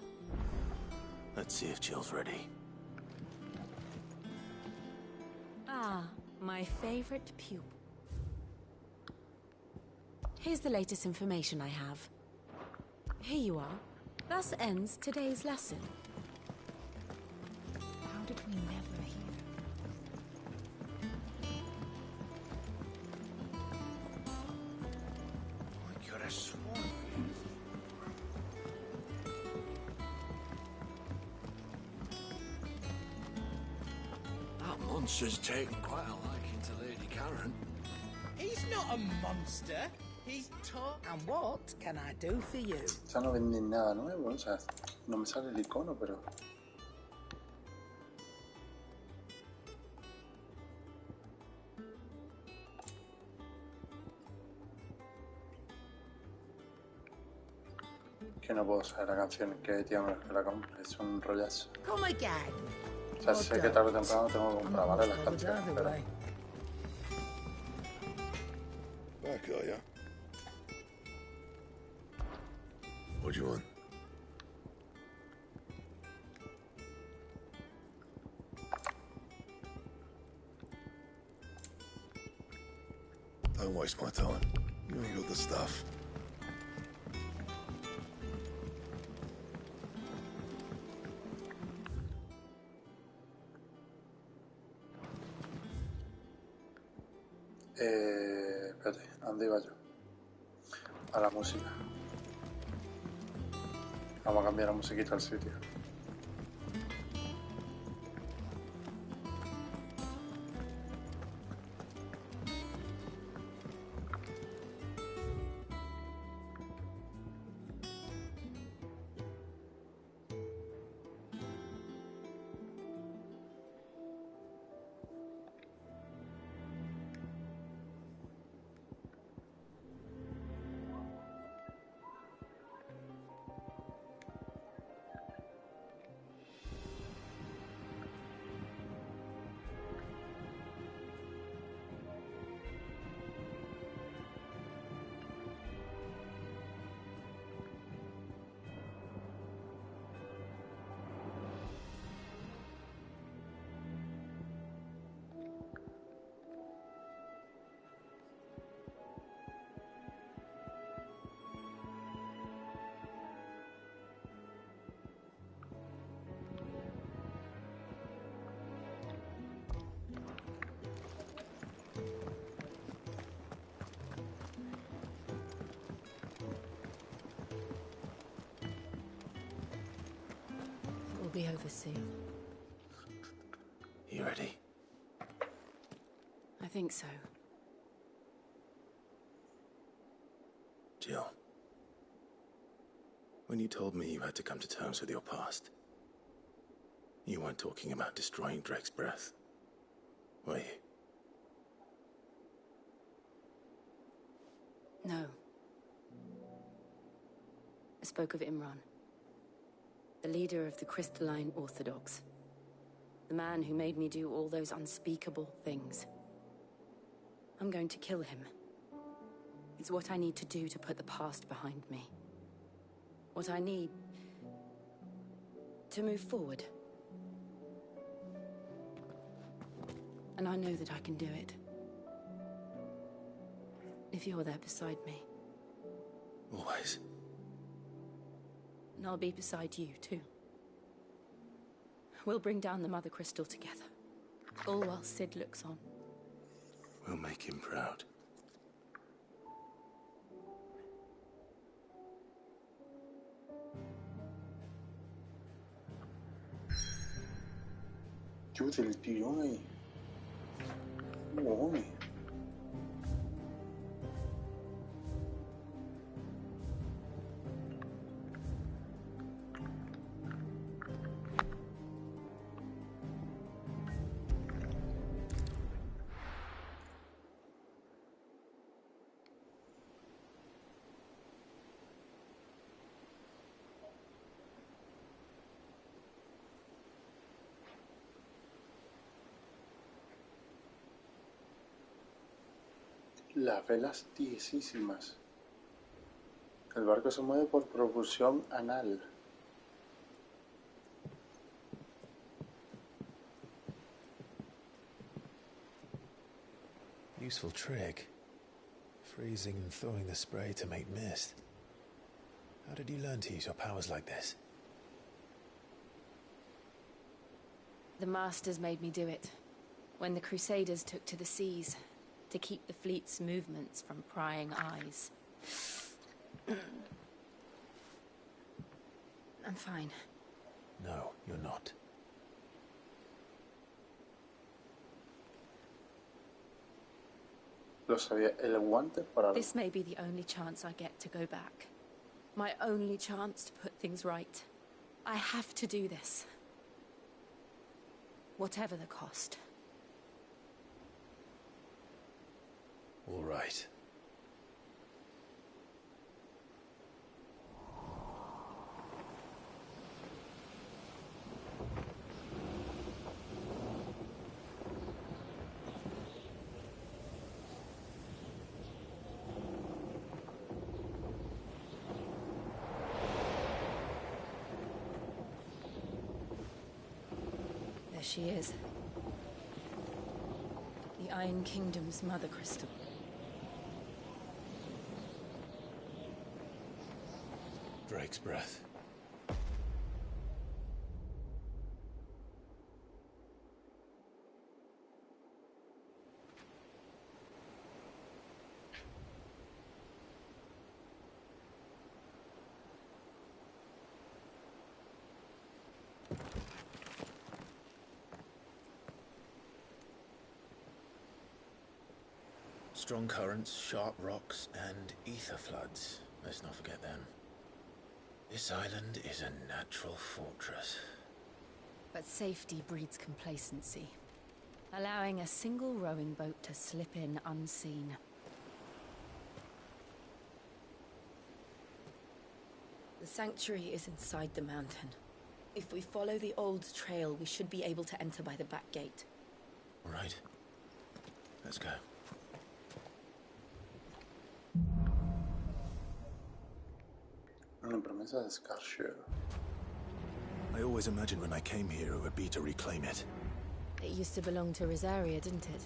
Speaker 6: Let's see if Jill's ready.
Speaker 5: Ah, my favorite pupil. Here's the latest information I have. Here you are. Thus ends today's lesson.
Speaker 9: How did we never hear?
Speaker 16: I could have sworn.
Speaker 22: That monster's taken quite a liking to Lady Karen.
Speaker 19: He's not a monster. He's taught. And what can I do for you?
Speaker 1: Ya no venden nada nuevo, o sea, no me sale el icono, pero... Que no puedo saber la canción, que tío, que la compre, es un rollazo.
Speaker 19: Come again.
Speaker 1: O sea, sé que tarde o temprano tengo que comprar, ¿vale? Las canciones, pero...
Speaker 13: Back, are ya? What do you want? Don't waste my time. You ain't got the stuff.
Speaker 1: Espérate, ¿a dónde iba yo? A la música. Vamos a cambiar la musiquita al sitio.
Speaker 18: Be over soon.
Speaker 6: You ready?
Speaker 18: I think so.
Speaker 6: Jill, when you told me you had to come to terms with your past, you weren't talking about destroying Drake's breath, were you?
Speaker 18: No. I spoke of Imran. The leader of the Crystalline Orthodox. The man who made me do all those unspeakable things. I'm going to kill him. It's what I need to do to put the past behind me. What I need to move forward. And I know that I can do it. If you're there beside me.
Speaker 6: Always.
Speaker 18: And I'll be beside you, too. We'll bring down the Mother Crystal together. All while Sid looks on.
Speaker 6: We'll make him proud.
Speaker 1: Chute el tirón ahí. Hombre. Las velas tiesísimas. El barco se mueve por propulsión anal.
Speaker 6: Useful trick. Freezing and thawing the spray to make mist. How did you learn to use your powers like this?
Speaker 18: The Masters made me do it. When the Crusaders took to the seas, to keep the fleet's movements from prying eyes. I'm fine.
Speaker 6: No, you're not.
Speaker 1: Lo sabía, el guante para algo.
Speaker 18: This may be the only chance I get to go back. My only chance to put things right. I have to do this. Whatever the cost.
Speaker 6: All right.
Speaker 18: There she is. The Iron Kingdom's mother crystal.
Speaker 6: Drake's breath. Strong currents, sharp rocks, and ether floods. Let's not forget them. This island is a natural fortress.
Speaker 18: But safety breeds complacency. Allowing a single rowing boat to slip in unseen.
Speaker 9: The sanctuary is inside the mountain. If we follow the old trail, we should be able to enter by the back gate.
Speaker 6: All right. Let's go.
Speaker 1: Una promesa de Scarshare.
Speaker 6: I always imagined when I came here it would be to reclaim it.
Speaker 18: It used to belong to Rosaria, didn't it?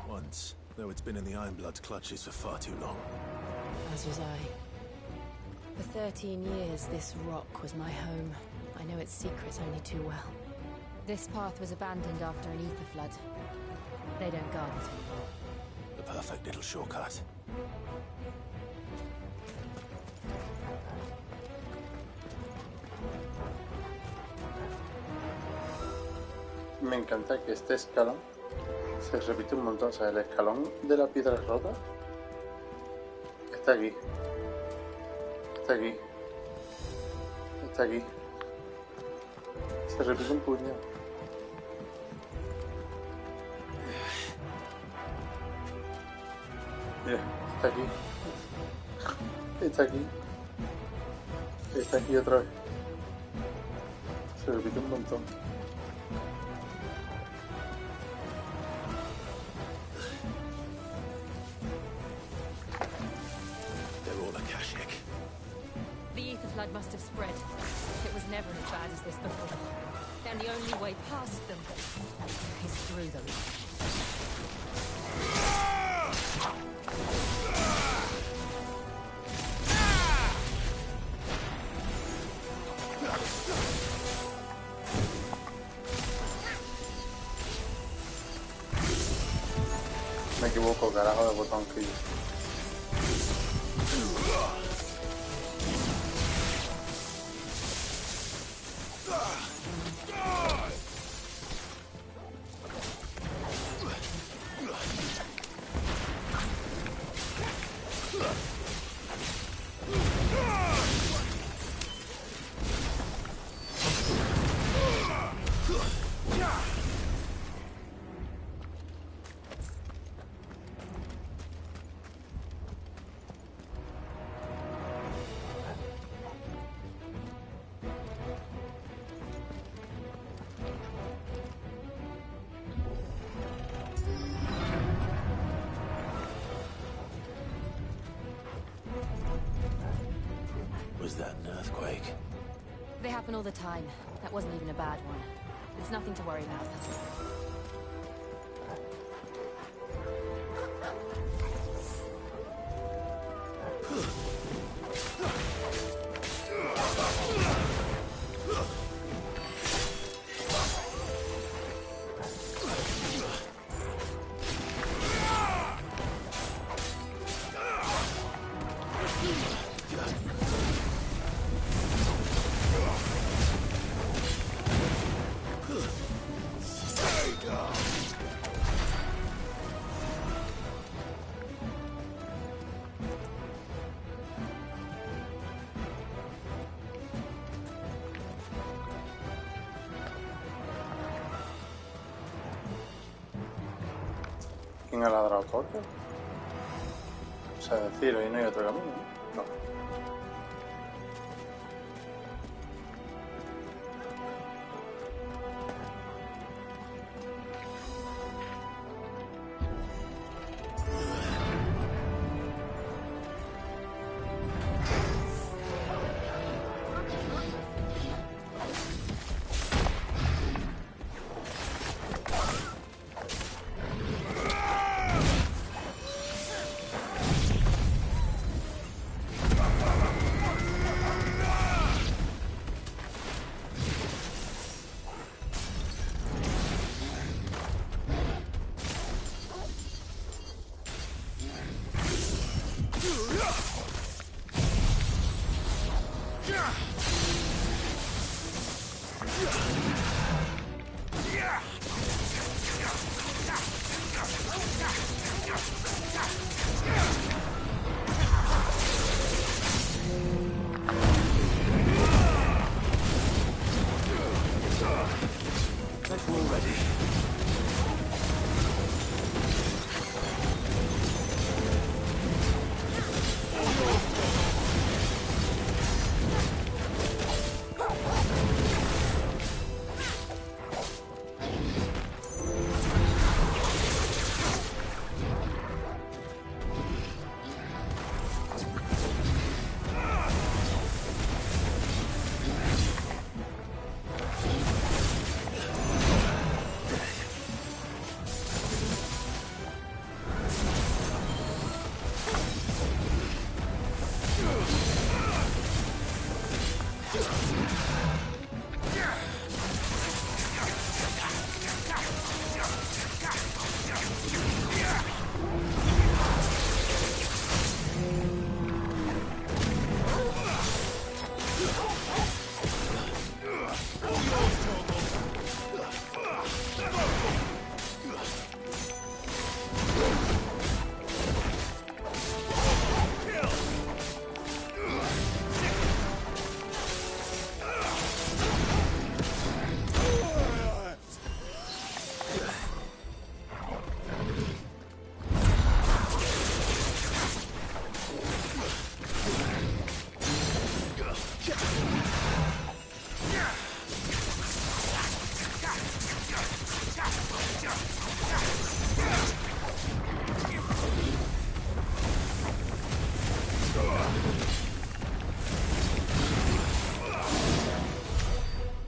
Speaker 6: Once, though it's been in the Ironblood's clutches for far too long.
Speaker 18: As was I. For 13 years, this rock was my home. I know its secrets only too well. This path was abandoned after an ether flood. They don't guard it anymore.
Speaker 6: The perfect little shortcut.
Speaker 1: Me encanta que este escalón se repite un montón. O sea, el escalón de la piedra rota está aquí. Está aquí. Está aquí. Se repite un puñado. Mira, está aquí. Está aquí. Está aquí otra vez. Se repite un montón.
Speaker 18: The ether flood must have spread. It was never as bad as this before. And the only way past them is through them.
Speaker 1: Me equivoco, carajo de botón que yo.
Speaker 18: happen all the time. That wasn't even a bad one. It's nothing to worry about.
Speaker 1: ¿Quién ha ladrado Torque? O sea, decir, hoy no hay otro camino, ¿no? No.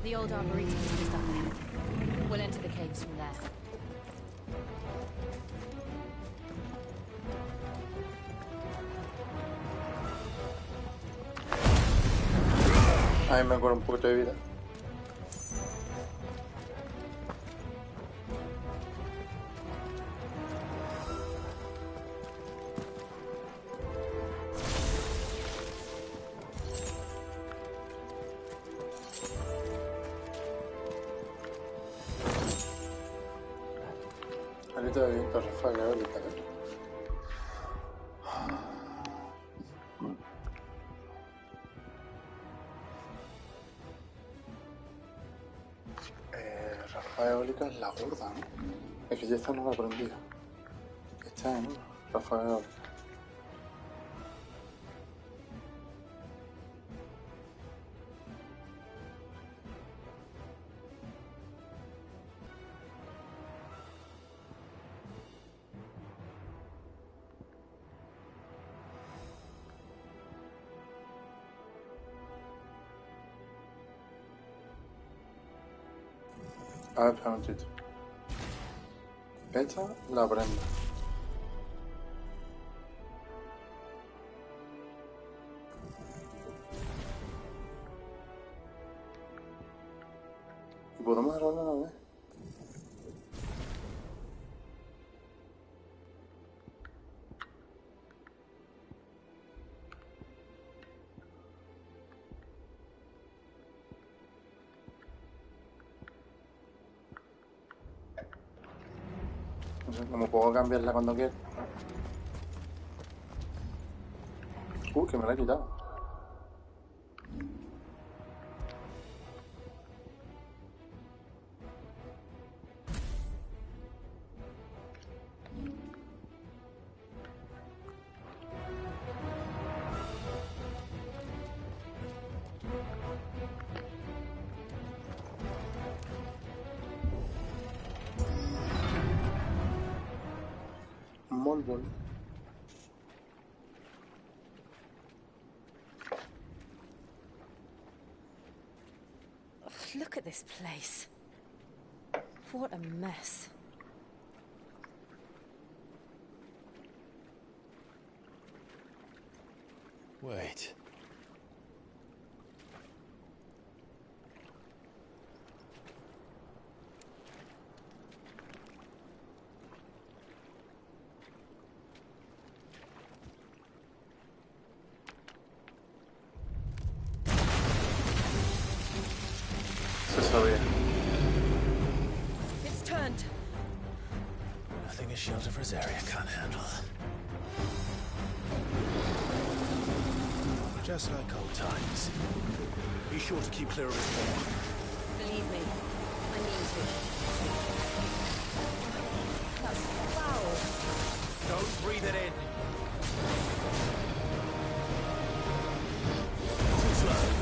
Speaker 1: The old arboretum is just up ahead. We'll enter the caves from there. Ahí me acuerdo un poquito de vida. Ahorita de viento ráfaga eólica, ¿eh? Ráfaga eólica es la gorda, ¿no? Es que yo esta no la aprendí. Esta es, ¿no? Ráfaga eólica. A ver, espera un momentito. Esta la prendo. ¿Y podemos agarrarla una vez? No sé, ¿cómo puedo cambiarla cuando quiera? Que me la he quitado. Molbol.
Speaker 9: Look at this place. What a mess.
Speaker 6: Wait.
Speaker 1: Se sabía.
Speaker 9: It's turned.
Speaker 6: Nothing a shelter for Zarya can't handle. Just like old times. Be sure to keep clear of his paw.
Speaker 9: Believe me, I mean to. That's foul.
Speaker 20: Don't breathe it in.
Speaker 6: Too slow.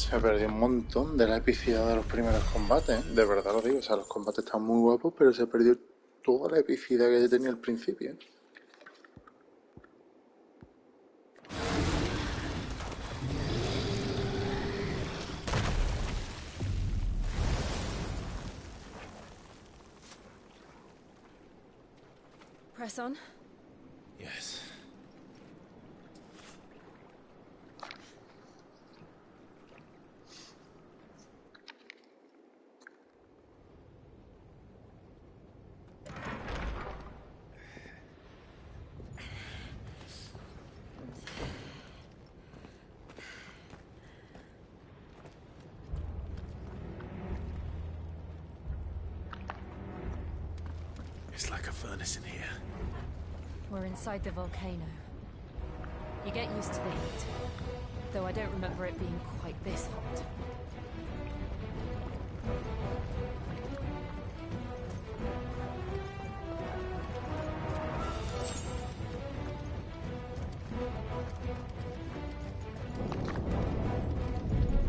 Speaker 1: Se perdió un montón de la epicidad de los primeros combates, ¿eh? De verdad lo digo. O sea, los combates están muy guapos, pero se perdió toda la epicidad que yo tenía al principio, ¿eh?
Speaker 18: Press on.
Speaker 6: Yes. It's like a furnace in here.
Speaker 5: We're inside the volcano. You get used to the heat, though I don't remember it being quite this hot.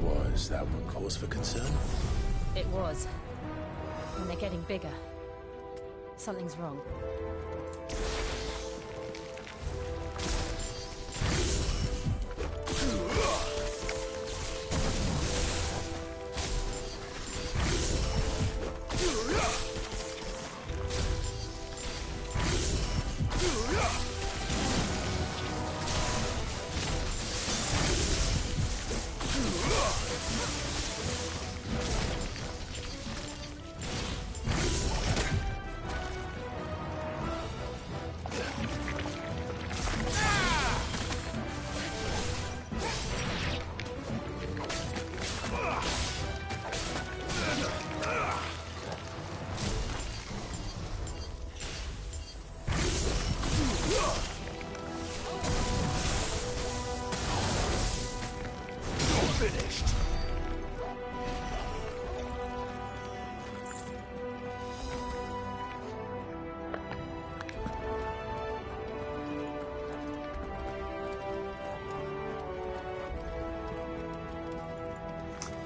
Speaker 6: Was that one cause for concern?
Speaker 5: It was. And they're getting bigger. Something's wrong.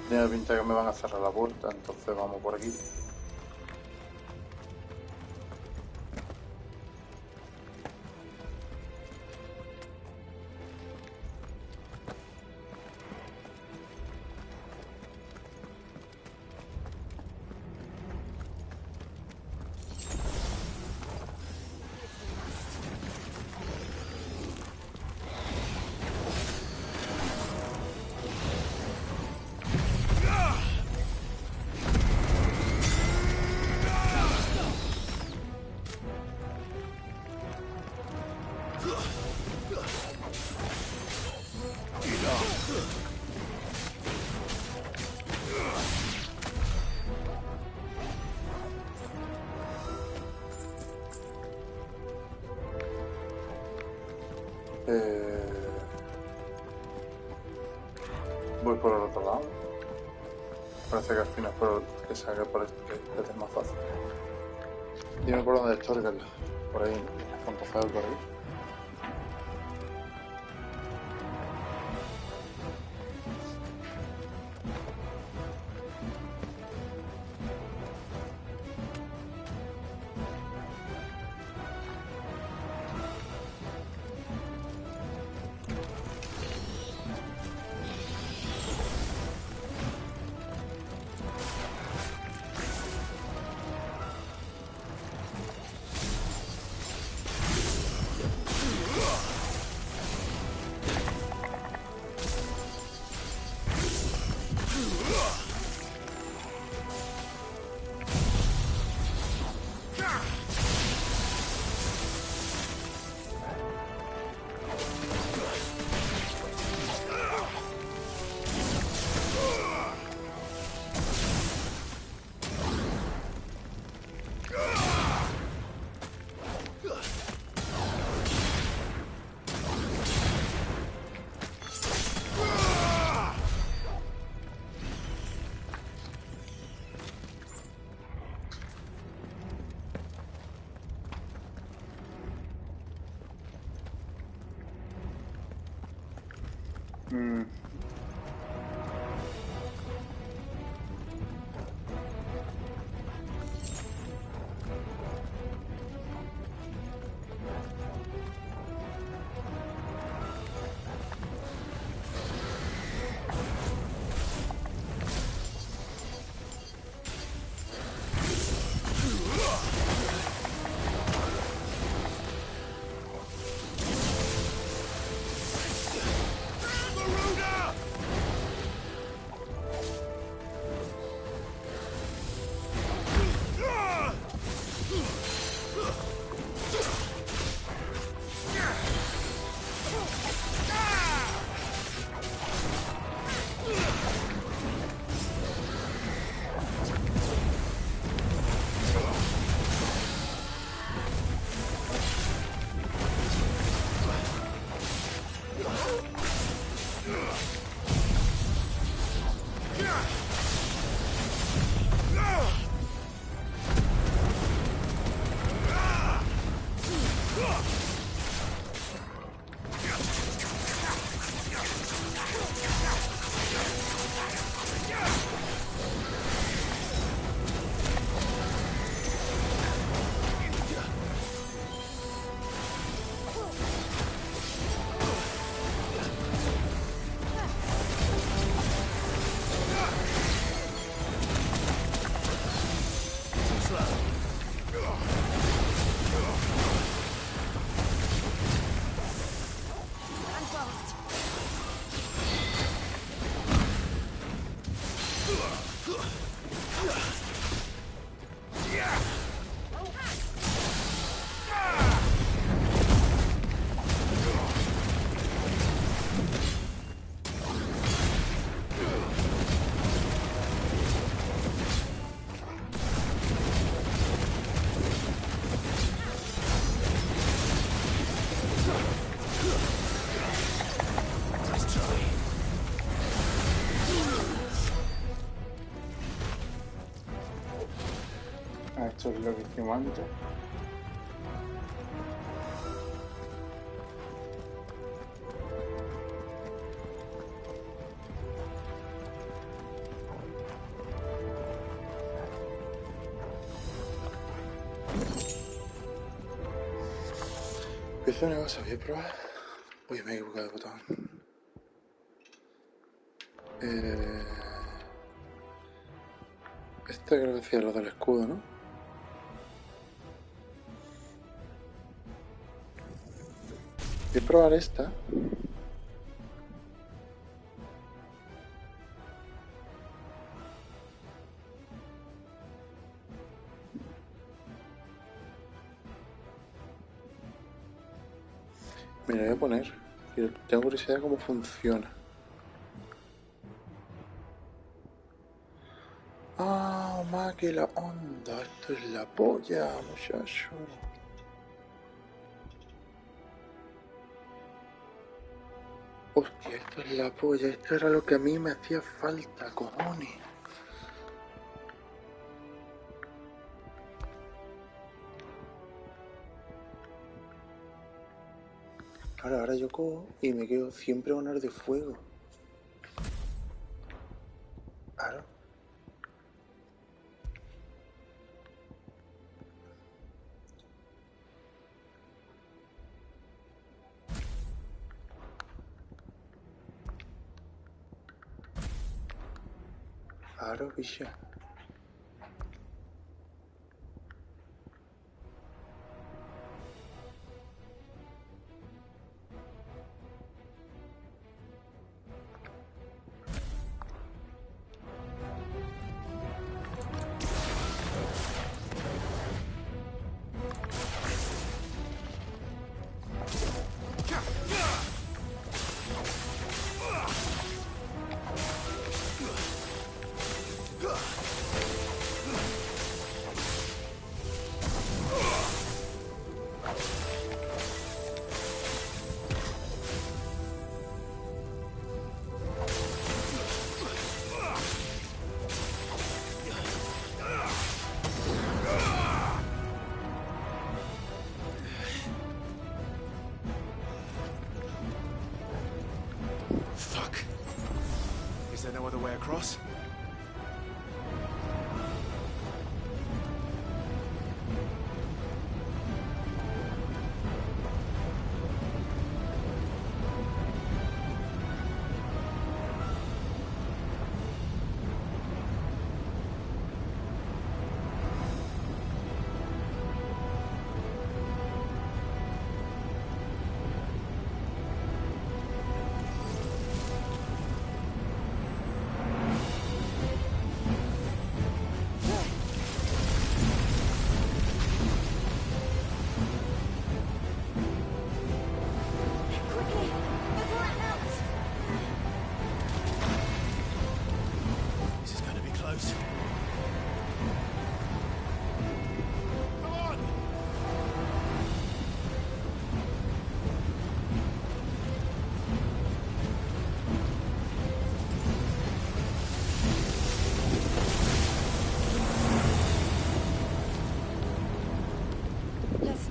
Speaker 1: Tiene pinta que me van a cerrar la puerta, entonces vamos por aquí. Voy por el otro lado. Parece que al final por que salga por este que es más fácil. Dime por dónde está el por ahí, tanto feo por ahí. Esto es lo que hicimos antes. Empiezo una cosa, voy a probar. Uy, me he equivocado de botón. Esta creo que hacía lo del escudo, ¿no? Voy a probar esta. Mira, voy a poner. Tengo curiosidad de cómo funciona. Ah, más que la onda. Esto es la polla, muchacho. Hostia, esto es la polla. Esto era lo que a mí me hacía falta, cojones. Ahora yo cojo y me quedo siempre con de fuego. Claro. Claro, picha.
Speaker 6: Is there no other way across?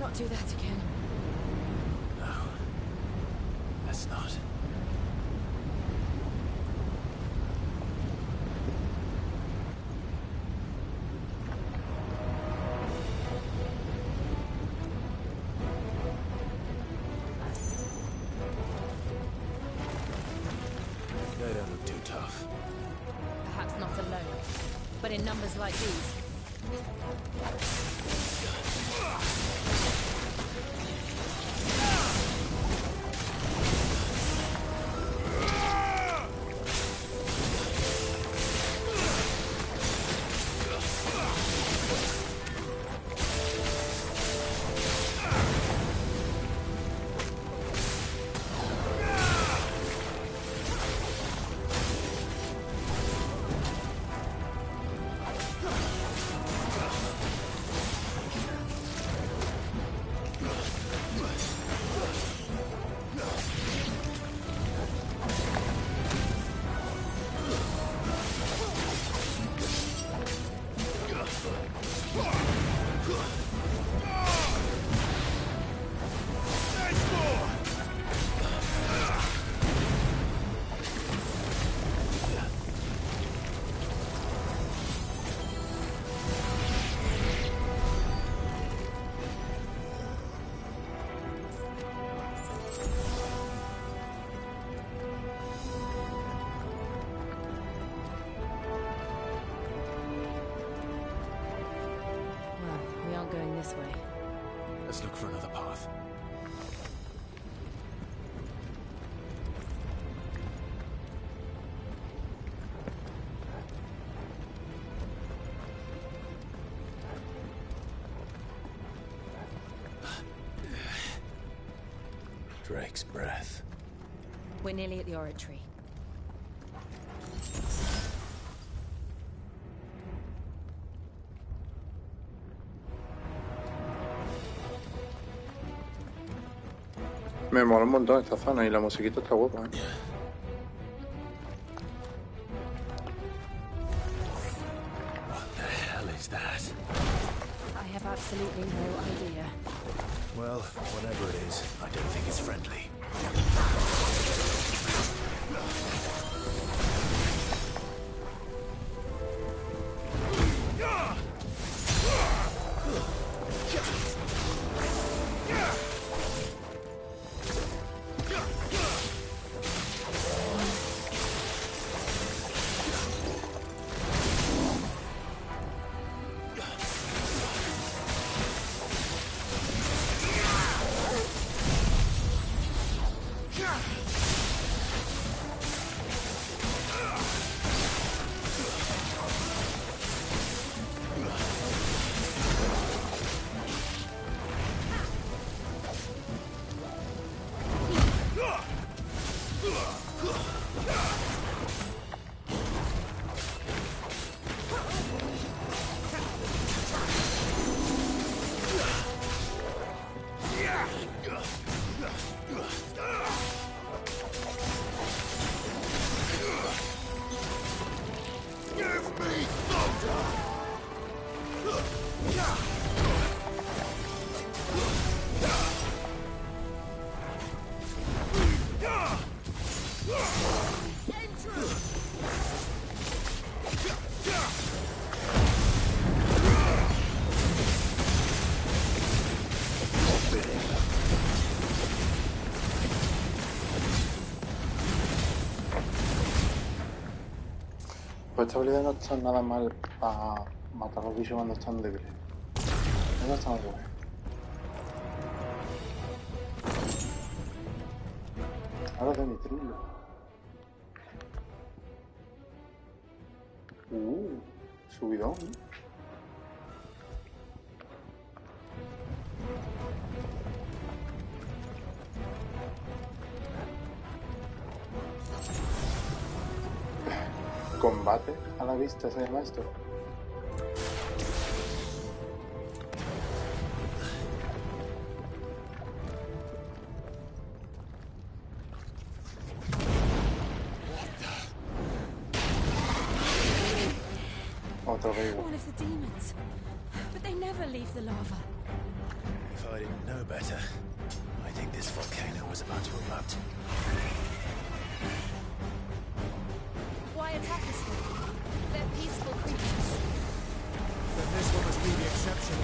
Speaker 18: Not do that again.
Speaker 6: No. Let's not. They don't look too tough.
Speaker 5: Perhaps not alone, but in numbers like these.
Speaker 6: for another path. Drake's breath.
Speaker 5: We're nearly at the oratory.
Speaker 1: Me mola un montón esta zona y la musiquita está guapa, ¿eh?
Speaker 6: What the hell is that?
Speaker 5: I have absolutely no idea.
Speaker 6: Well, whatever it is, I don't think it's friendly.
Speaker 1: Pues esta habilidad no está nada mal para matar a los bichos cuando están débiles. Eso está muy bueno. Ahora de nitrilo. Subidón. Combate a la vista se llama esto. Otro vez.
Speaker 5: One of the demons. But they never leave the lava.
Speaker 6: If I didn't know better, I think this volcano was about to erupt.
Speaker 5: Why attack us then? They're peaceful creatures.
Speaker 6: Then this one must be the exception.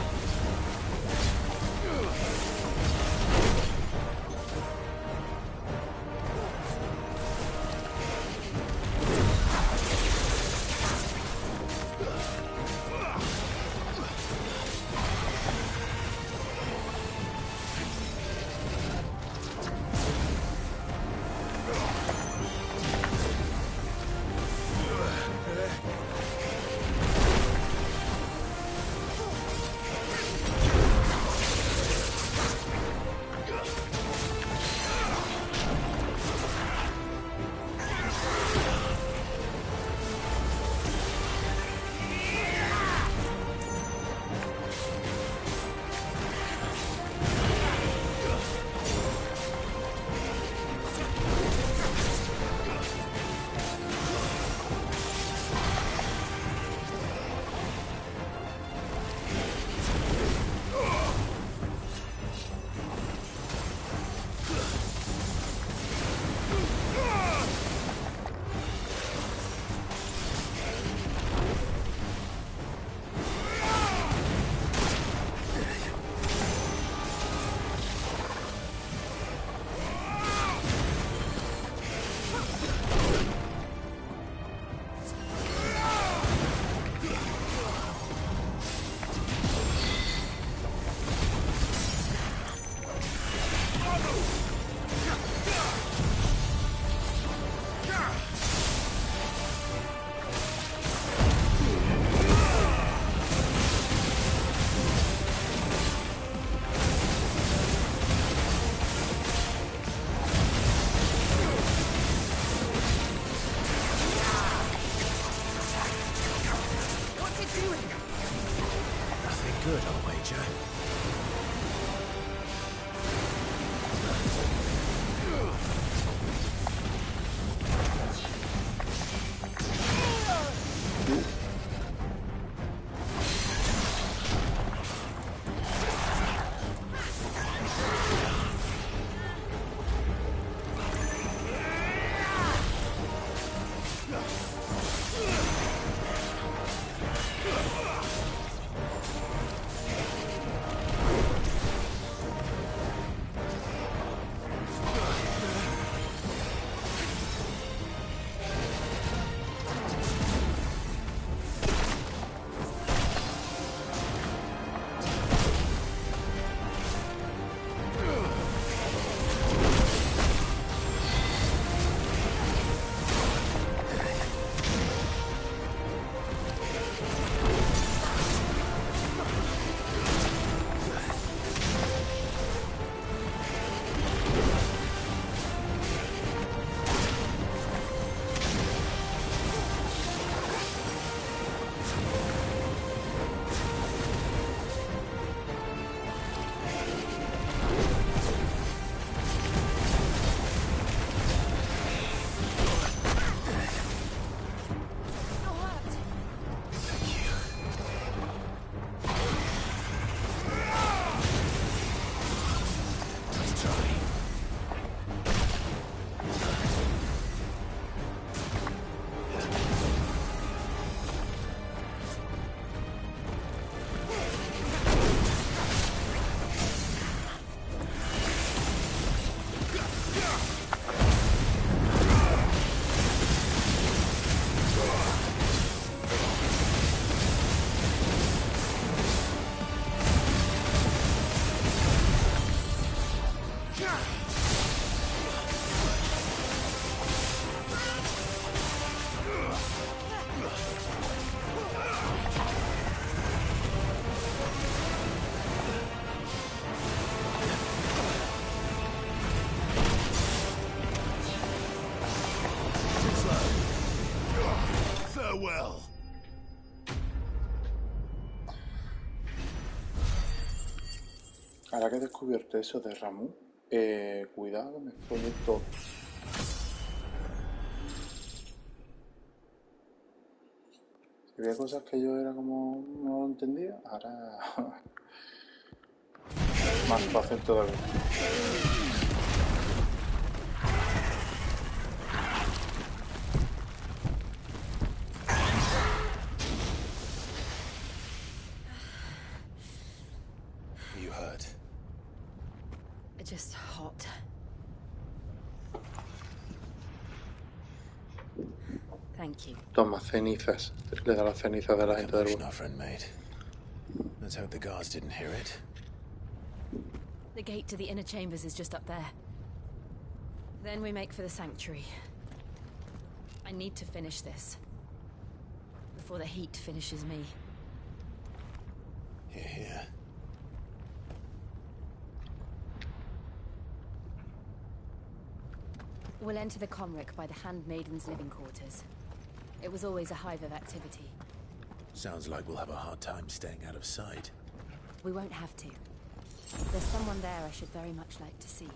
Speaker 1: Ahora que he descubierto eso de Ramu, cuidado que me spoilé todo. Si había cosas que yo era como no lo entendía, ahora más fácil todavía.
Speaker 6: You hurt?
Speaker 9: Just hot. Thank you.
Speaker 1: Toma cenizas. Le da las cenizas de la gente del
Speaker 6: Commotion our friend made. Let's hope the guards didn't hear it.
Speaker 9: The gate to the inner chambers is just up there. Then we make for the sanctuary. I need to finish this. Before the heat finishes me.
Speaker 6: Here, here.
Speaker 9: We'll enter the Comric by the Handmaiden's living quarters. It was always a hive of activity.
Speaker 6: Sounds like we'll have a hard time staying out of sight.
Speaker 9: We won't have to. There's someone there I should very much like to see.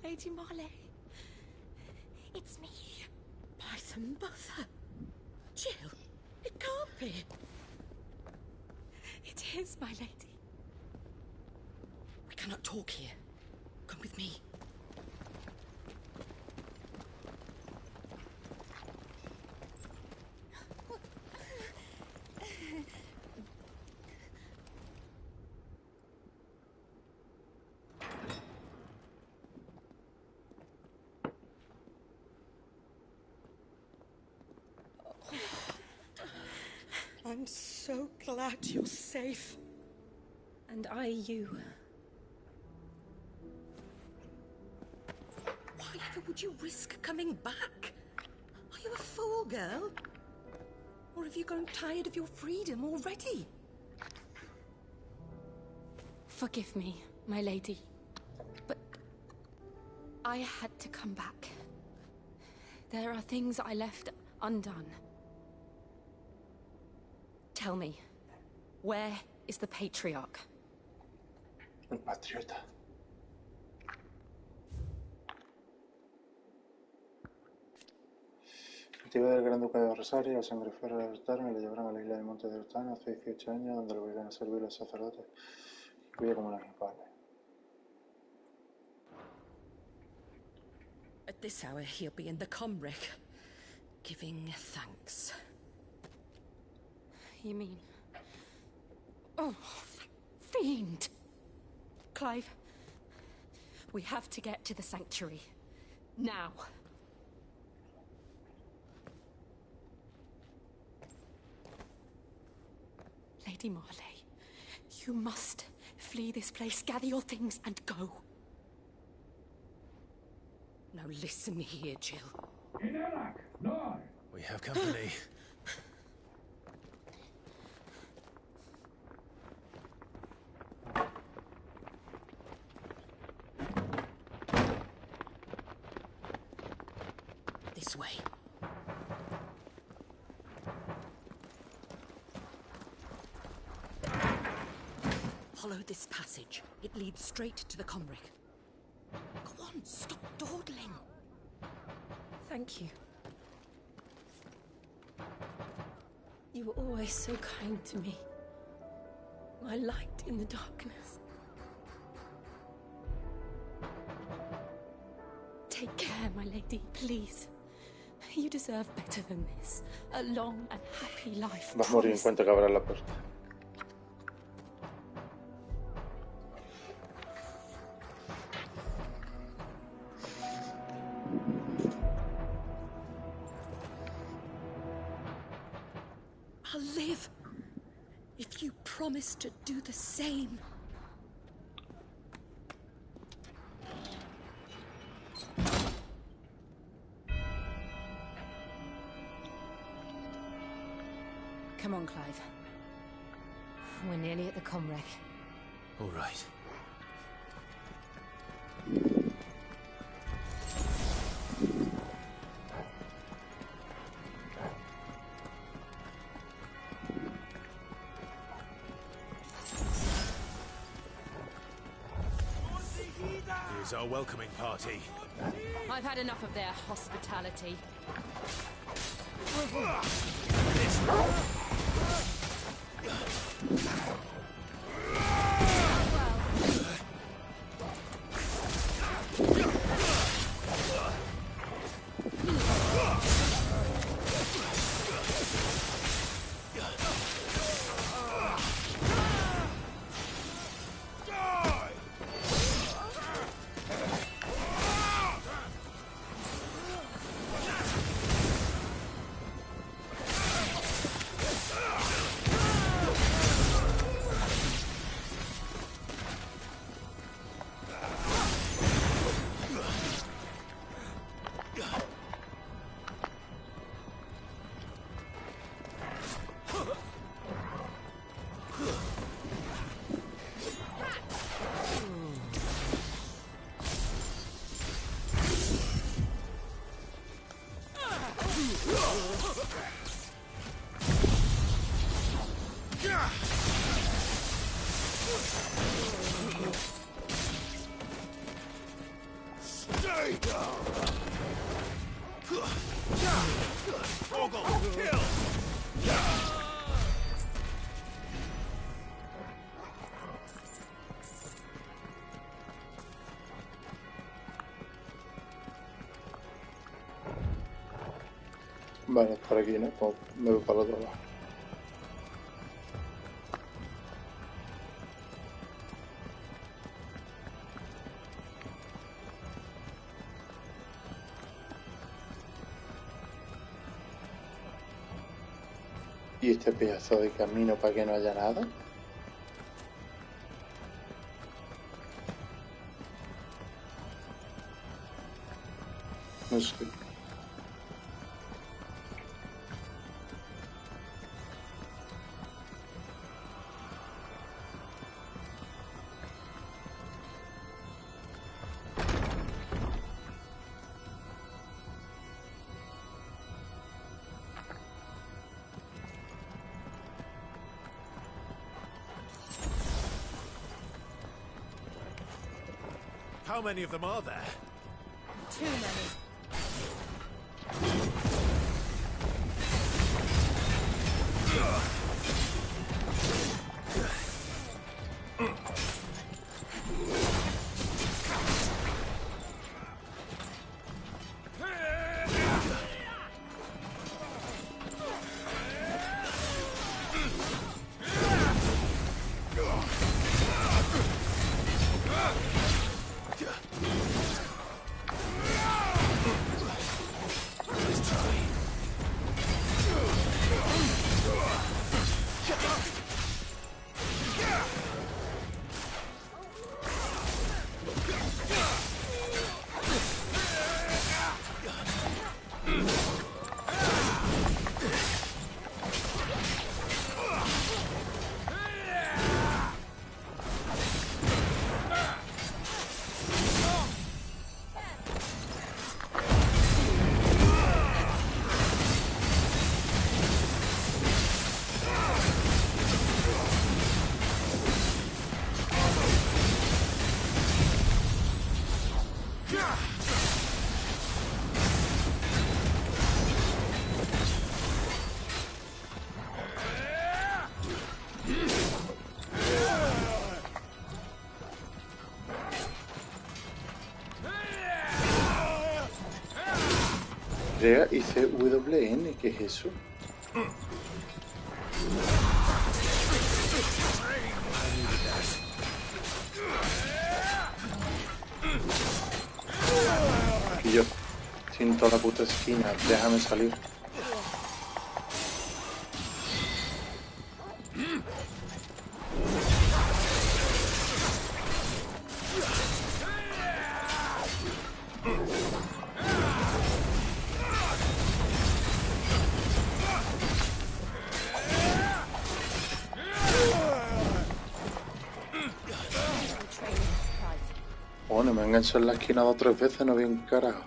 Speaker 9: Lady Marley. It's me.
Speaker 19: By some mother. Jill, it can't be.
Speaker 9: It is, my lady.
Speaker 19: We cannot talk here. Come with me. I'm so glad you're safe.
Speaker 9: And I you.
Speaker 19: Why ever would you risk coming back? Are you a fool, girl? Or have you grown tired of your freedom already?
Speaker 9: Forgive me, my lady. But I had to come back. There are things I left undone. Tell me, where is the Patriarch?
Speaker 1: El patriota. Nativo del Gran Duque de Rosario, la sangre fuera lo arrestaron y lo llevaron a la isla de Monte de Ortana hace 18 años, donde lo obligaron a servir los sacerdotes y cuida como una padre.
Speaker 19: At this hour, he'll be in the Comric, giving thanks.
Speaker 9: You mean... Oh, fiend! Clive, we have to get to the sanctuary. Now. Lady Marley, you must flee this place, gather your things, and go.
Speaker 19: Now listen here, Jill.
Speaker 6: We have company.
Speaker 19: This way. Follow this passage. It leads straight to the comrick. Go on, stop dawdling.
Speaker 9: Thank you. You were always so kind to me. My light in the darkness. Take care, my lady, please. You deserve better than this. A long and happy life.
Speaker 1: Vas a morir en cuanto que abras la puerta.
Speaker 19: I'll live if you promise to do the same.
Speaker 9: Come on, Clive. We're nearly at the comwreck.
Speaker 6: All right.
Speaker 11: Here's our welcoming party.
Speaker 9: I've had enough of their hospitality.
Speaker 1: Vale, por aquí, ¿no? Pues me voy para el otro lado. ¿Y este pedazo de camino para que no haya nada? No sé.
Speaker 11: How many of them are there?
Speaker 9: Too many.
Speaker 1: Y, C, W, N, ¿qué es eso? Y yo, sin toda la puta esquina, déjame salir. Bueno, me engancho en la esquina 2 o 3 veces, no vi un carajo.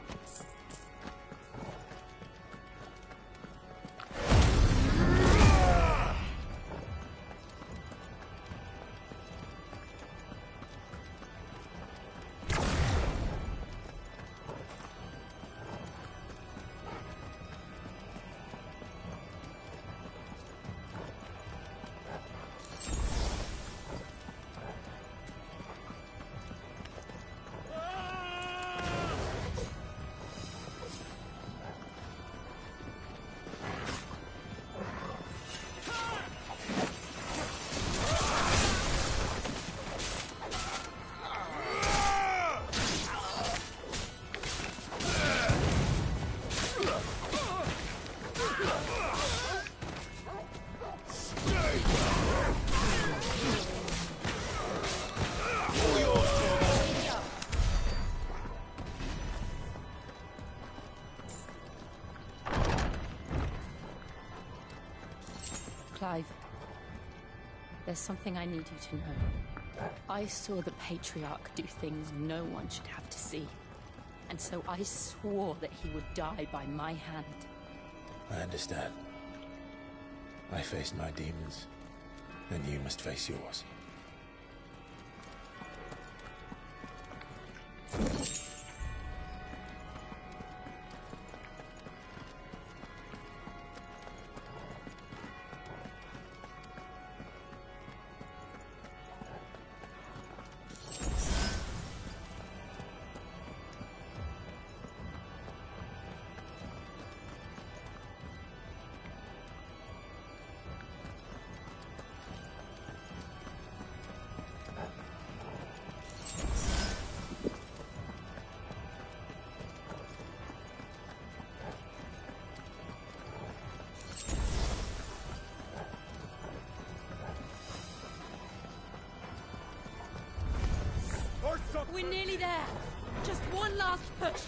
Speaker 18: Clive, there's something I need you to know. I saw the Patriarch do things no one should have to see. And so I swore that he would die by my hand.
Speaker 6: I understand. I faced my demons, and you must face yours.
Speaker 5: We're nearly there. Just one last push.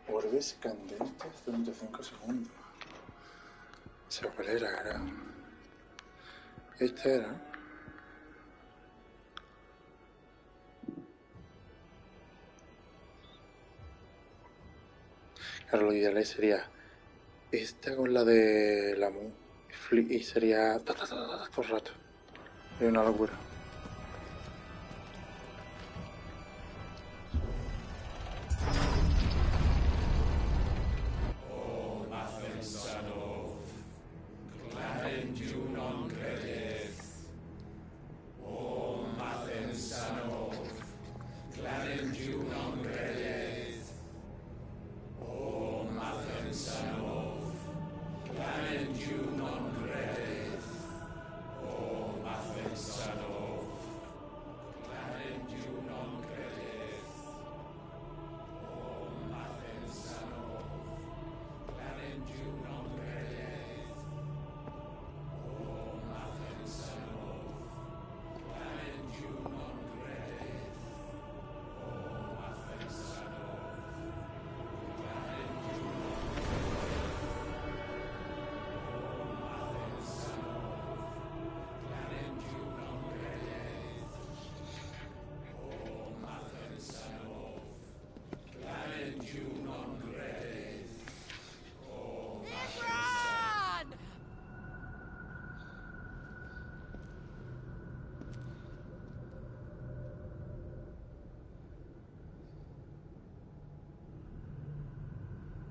Speaker 1: Orbes candentes durante 5 segundos. ¿Esa cuál era, carajo? Esta era. Claro, lo ideal sería esta con la de la Mu. Y sería todo el rato. Es una locura.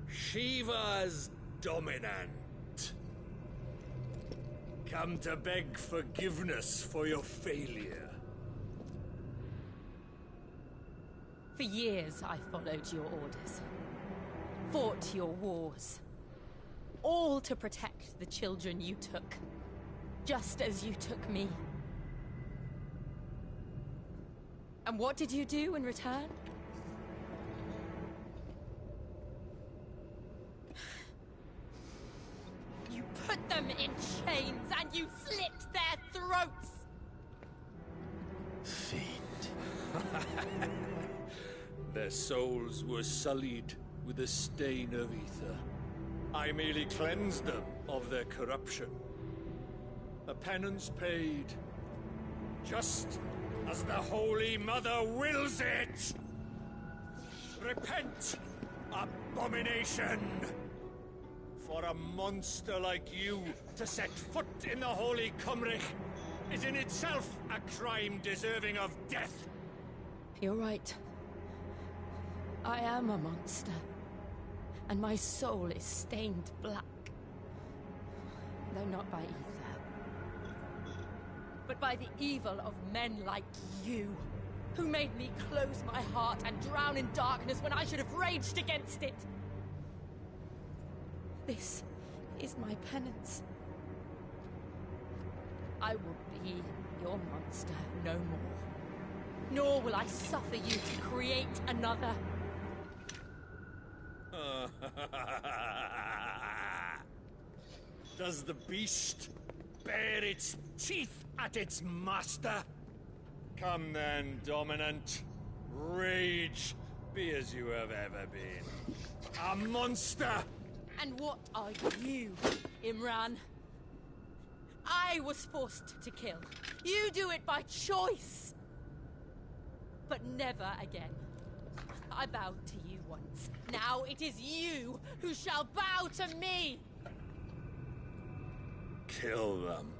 Speaker 16: Shiva's dominant. Come to beg forgiveness for your failure.
Speaker 9: For years I followed your orders. Fought your wars. All to protect the children you took. Just as you took me. And what did you do in return? You put them in chains and you slit their throats!
Speaker 16: Fiend. Their souls were sullied with the stain of ether. I merely cleansed them of their corruption. A penance paid, just as the Holy Mother wills it! Repent, abomination! For a monster like you to set foot in the Holy Cymric is in itself a crime deserving of death.
Speaker 9: You're right. I am a monster. And my soul is stained black. Though not by ether. But by the evil of men like you, who made me close my heart and drown in darkness when I should have raged against it. This is my penance. I will be your monster no more. Nor will I suffer you to create another.
Speaker 16: Does the beast bare its teeth at its master? Come then, dominant. Rage, be as you have ever been. A monster!
Speaker 9: And what are you, Imran? I was forced to kill. You do it by choice. But never again. I bowed to you once. Now it is you who shall bow to me!
Speaker 16: Kill them.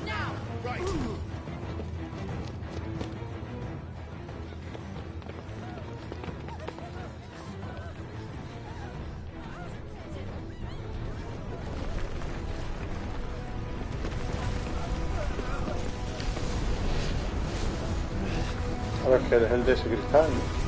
Speaker 9: Now!
Speaker 16: Right!
Speaker 1: A ver, que es el de ese cristal, ¿no?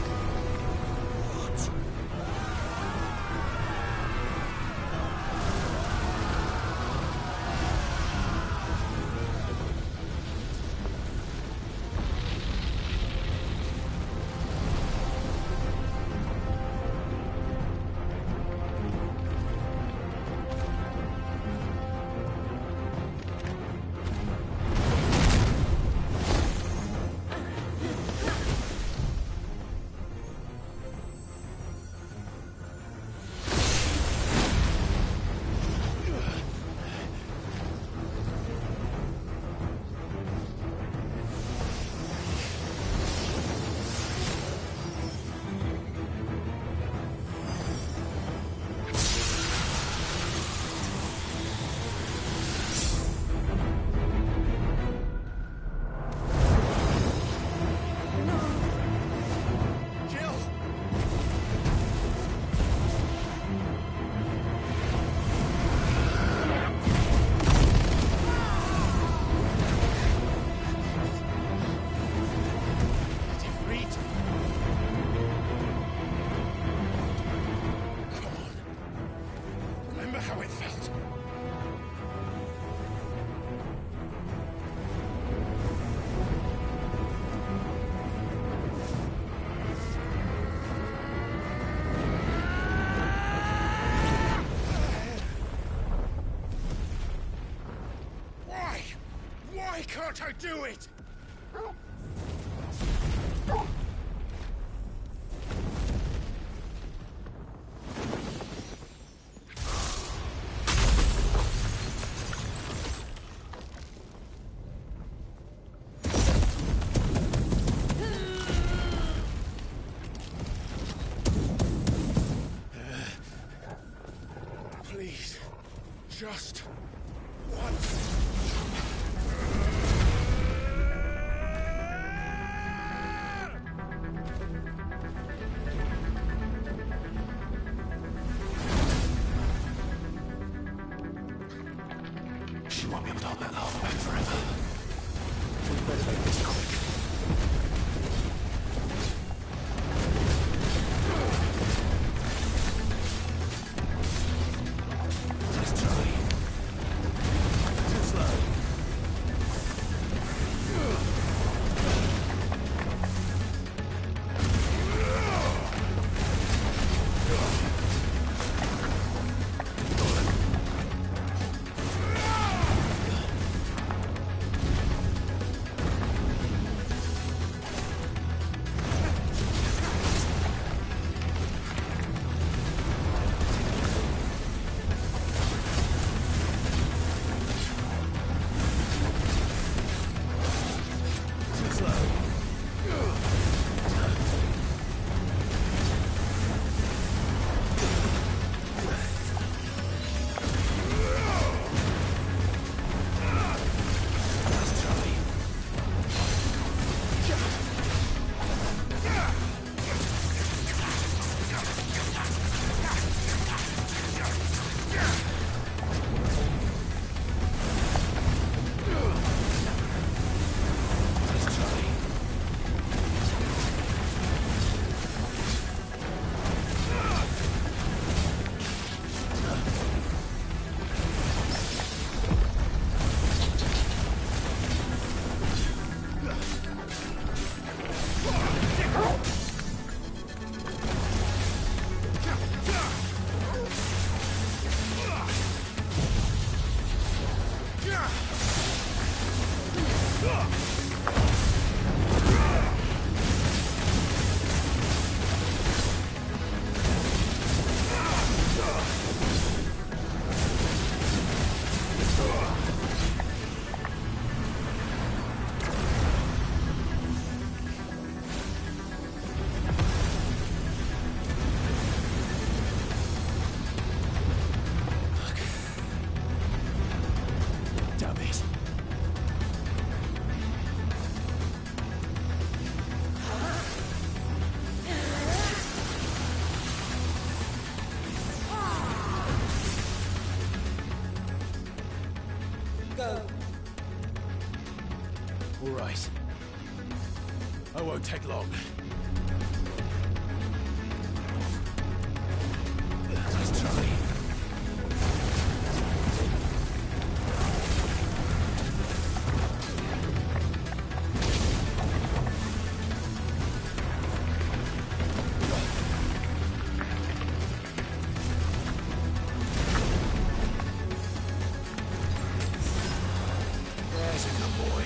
Speaker 22: how it felt. Why can't I do it? Please, just once.
Speaker 6: She won't be able to hold that lava back forever. We better make this quick. Let's try. Too slow. All right. I won't take long. Let's try. There's a good boy.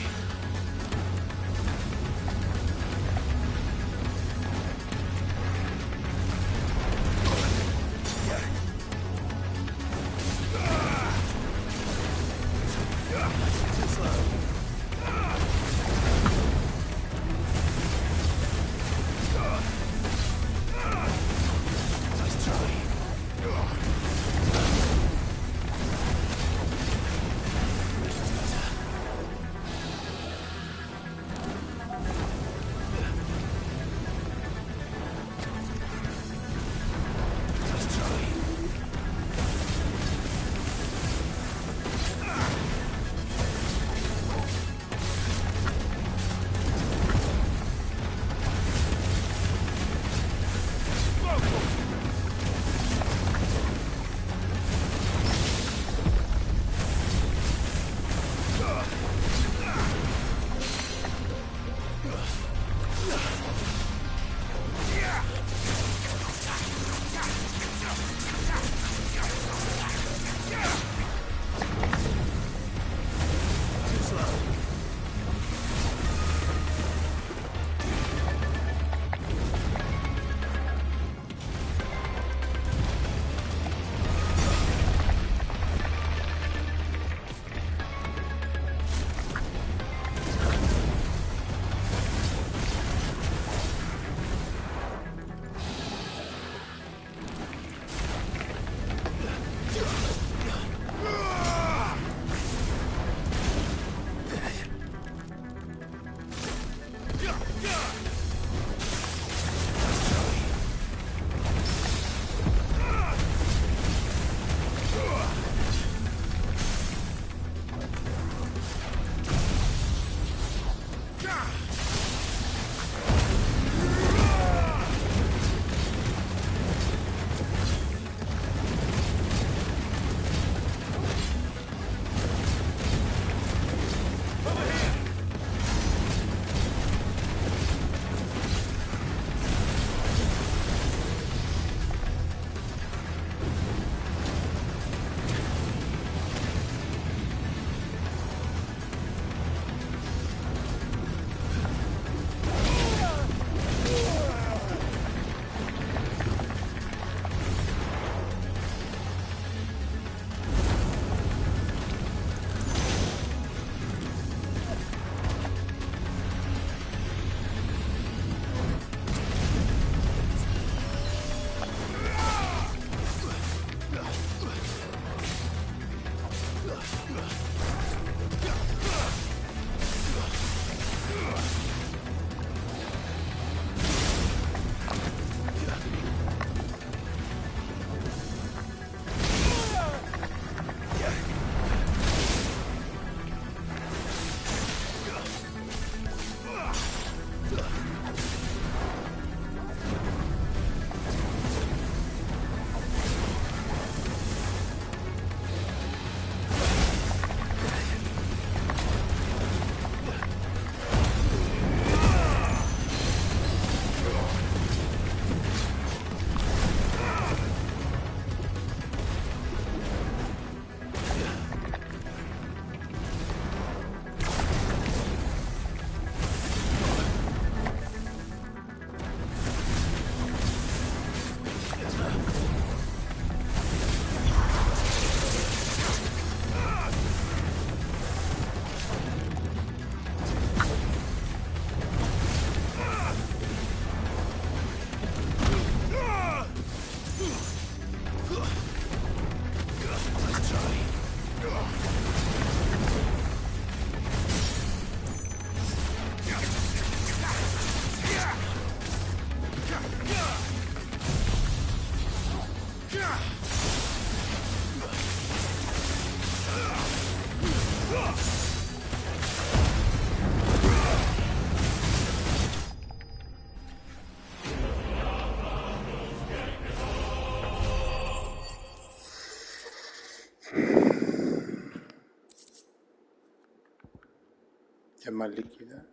Speaker 1: Es más líquida.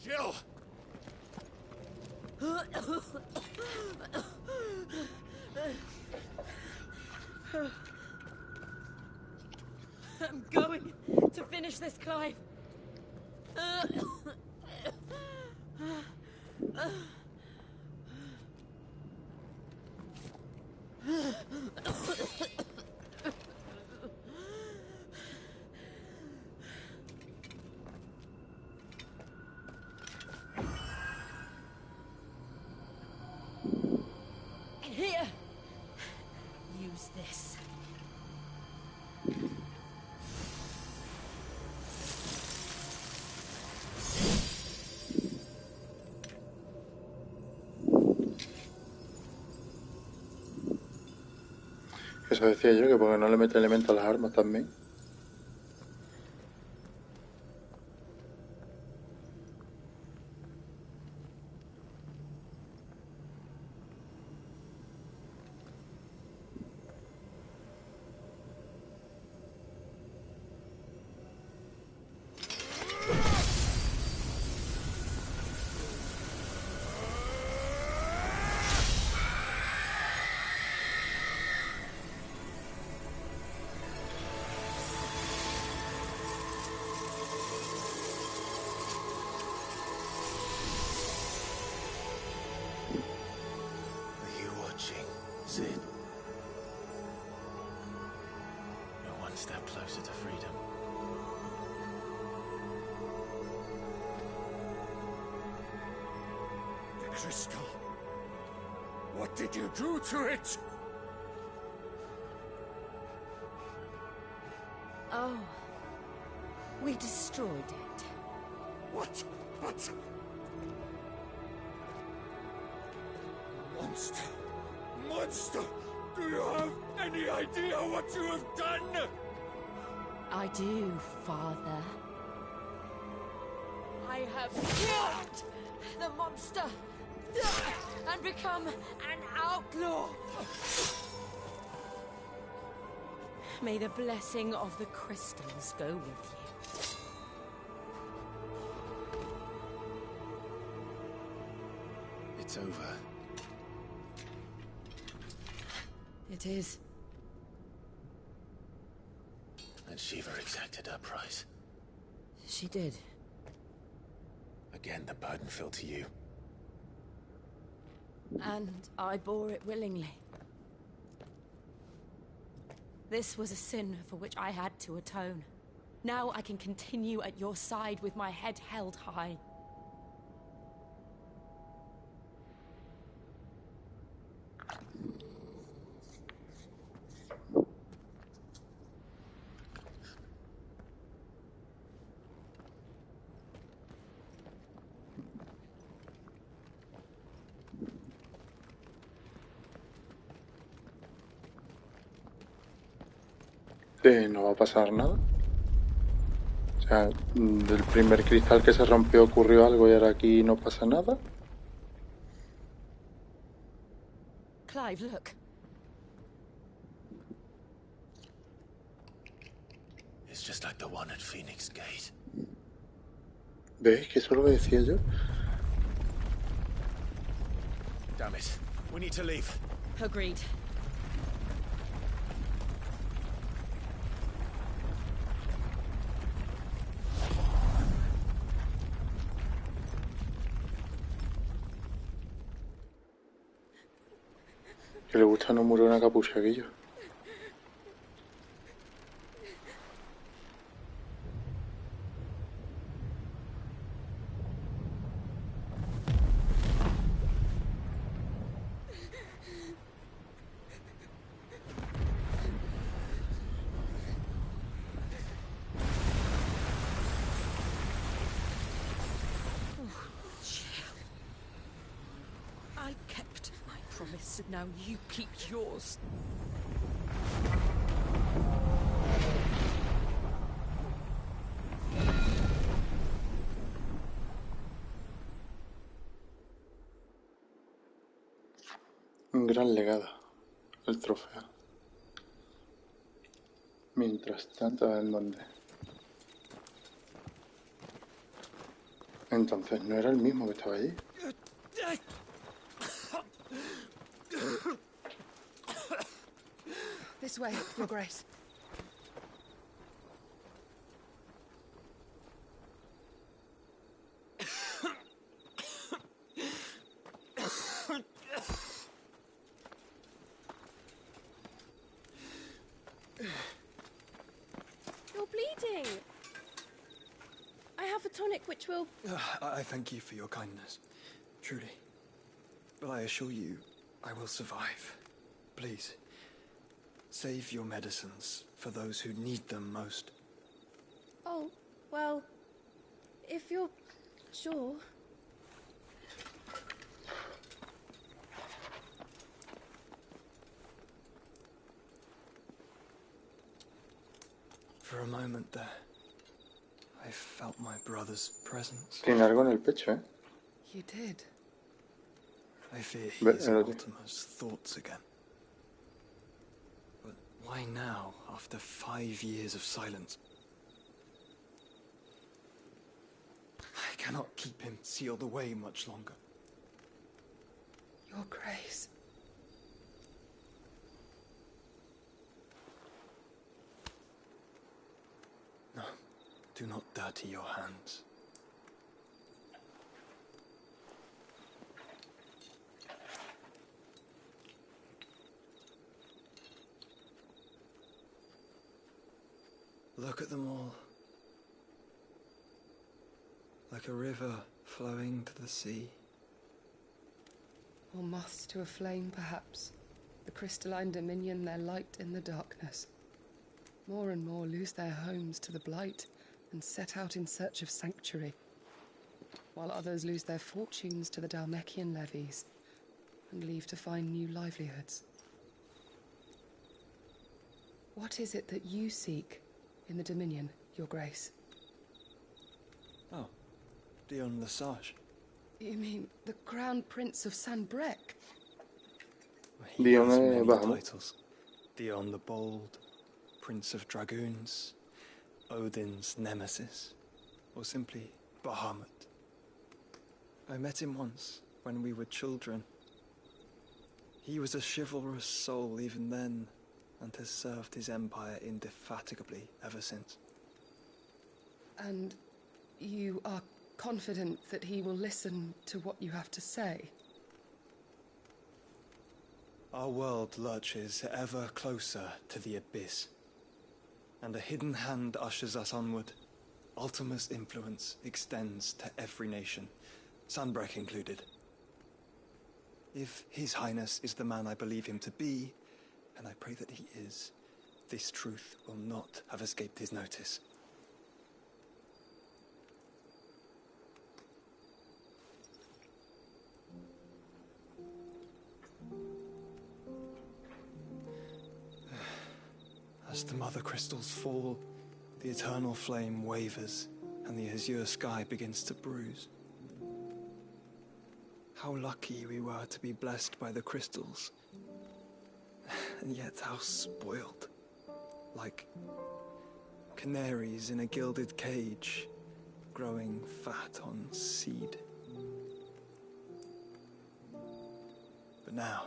Speaker 16: Jill!
Speaker 9: I'm going to finish this, Clive. Here. Use this.
Speaker 1: Eso decía yo, que porque no le mete elemento a las armas también.
Speaker 6: Sid. You're one step closer to freedom.
Speaker 22: The crystal. What did you do to it?
Speaker 5: Oh. We destroyed it.
Speaker 22: What? What? Monster! Monster! Do you have any idea what you have done?
Speaker 5: I do, Father. I have killed the monster and become an outlaw. May the blessing of the crystals go with you.
Speaker 6: It's over.
Speaker 5: It is.
Speaker 6: And Shiva exacted her price.
Speaker 5: She did.
Speaker 6: Again, the burden fell to you.
Speaker 5: And I bore it willingly. This was a sin for which I had to atone. Now I can continue at your side with my head held high.
Speaker 1: No va a pasar nada. O sea, del primer cristal que se rompió ocurrió algo y ahora aquí no pasa nada.
Speaker 5: Clive, look.
Speaker 6: It's just like the one at Phoenix Gate.
Speaker 1: ¿Ves? Que eso es lo que decía yo.
Speaker 6: Damn it. We need to leave.
Speaker 5: Agreed.
Speaker 1: Que le gusta no murió una capucha aquello.
Speaker 19: I kept my promise, and now you keep yours.
Speaker 1: Un gran legado. El trofeo. Mientras tanto, ¿en dónde? Entonces, ¿no era el mismo que estaba allí?
Speaker 19: This way, Your Grace.
Speaker 8: You're bleeding. I have a tonic which will...
Speaker 7: I thank you for your kindness, truly. But I assure you, I will survive. Please, save your medicines for those who need them most.
Speaker 8: Oh, well, if you're sure...
Speaker 7: For a moment there, I felt my brother's presence.
Speaker 1: Tiene algo en el pecho, ¿eh?
Speaker 19: You did.
Speaker 7: I fear he is in Ultima's thoughts again. But why now, after 5 years of silence? I cannot keep him sealed away much longer.
Speaker 19: Your Grace.
Speaker 7: No, do not dirty your hands. Look at them all. Like a river flowing to the sea.
Speaker 19: Or moths to a flame, perhaps. The crystalline dominion their light in the darkness. More and more lose their homes to the blight and set out in search of sanctuary, while others lose their fortunes to the Dhalmekian levies and leave to find new livelihoods. What is it that you seek in the Dominion, Your Grace?
Speaker 7: Oh, Dion Lesage.
Speaker 19: You mean the Crown Prince of Sanbreque?
Speaker 7: He has many titles. Dion the Bold, Prince of Dragoons, Odin's Nemesis, or simply Bahamut. I met him once, when we were children. He was a chivalrous soul even then, and has served his empire indefatigably ever since.
Speaker 19: And you are confident that he will listen to what you have to say?
Speaker 7: Our world lurches ever closer to the abyss, and a hidden hand ushers us onward. Ultima's influence extends to every nation, Sanbreque included. If His Highness is the man I believe him to be, and I pray that he is, this truth will not have escaped his notice. As the mother crystals fall, the eternal flame wavers, and the azure sky begins to bruise. How lucky we were to be blessed by the crystals, and yet how spoiled. Like canaries in a gilded cage, growing fat on seed. But now,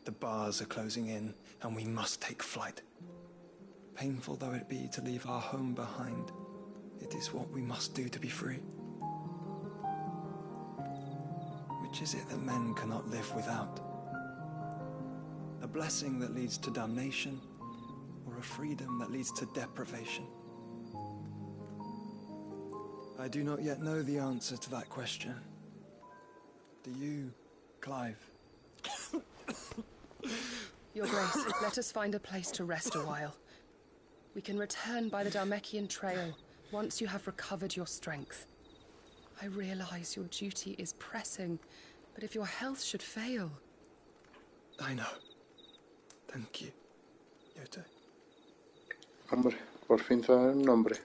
Speaker 7: the bars are closing in, and we must take flight. Painful though it be to leave our home behind, it is what we must do to be free. Which is it that men cannot live without? A blessing that leads to damnation, or a freedom that leads to deprivation? I do not yet know the answer to that question. Do you, Clive?
Speaker 19: Your Grace, let us find a place to rest a while. We can return by the Dhalmekian trail once you have recovered your strength. I realize your duty is pressing, but if your health should fail...
Speaker 7: I know. Thank you, Yote.
Speaker 1: Hombre, por fin sabe un nombre.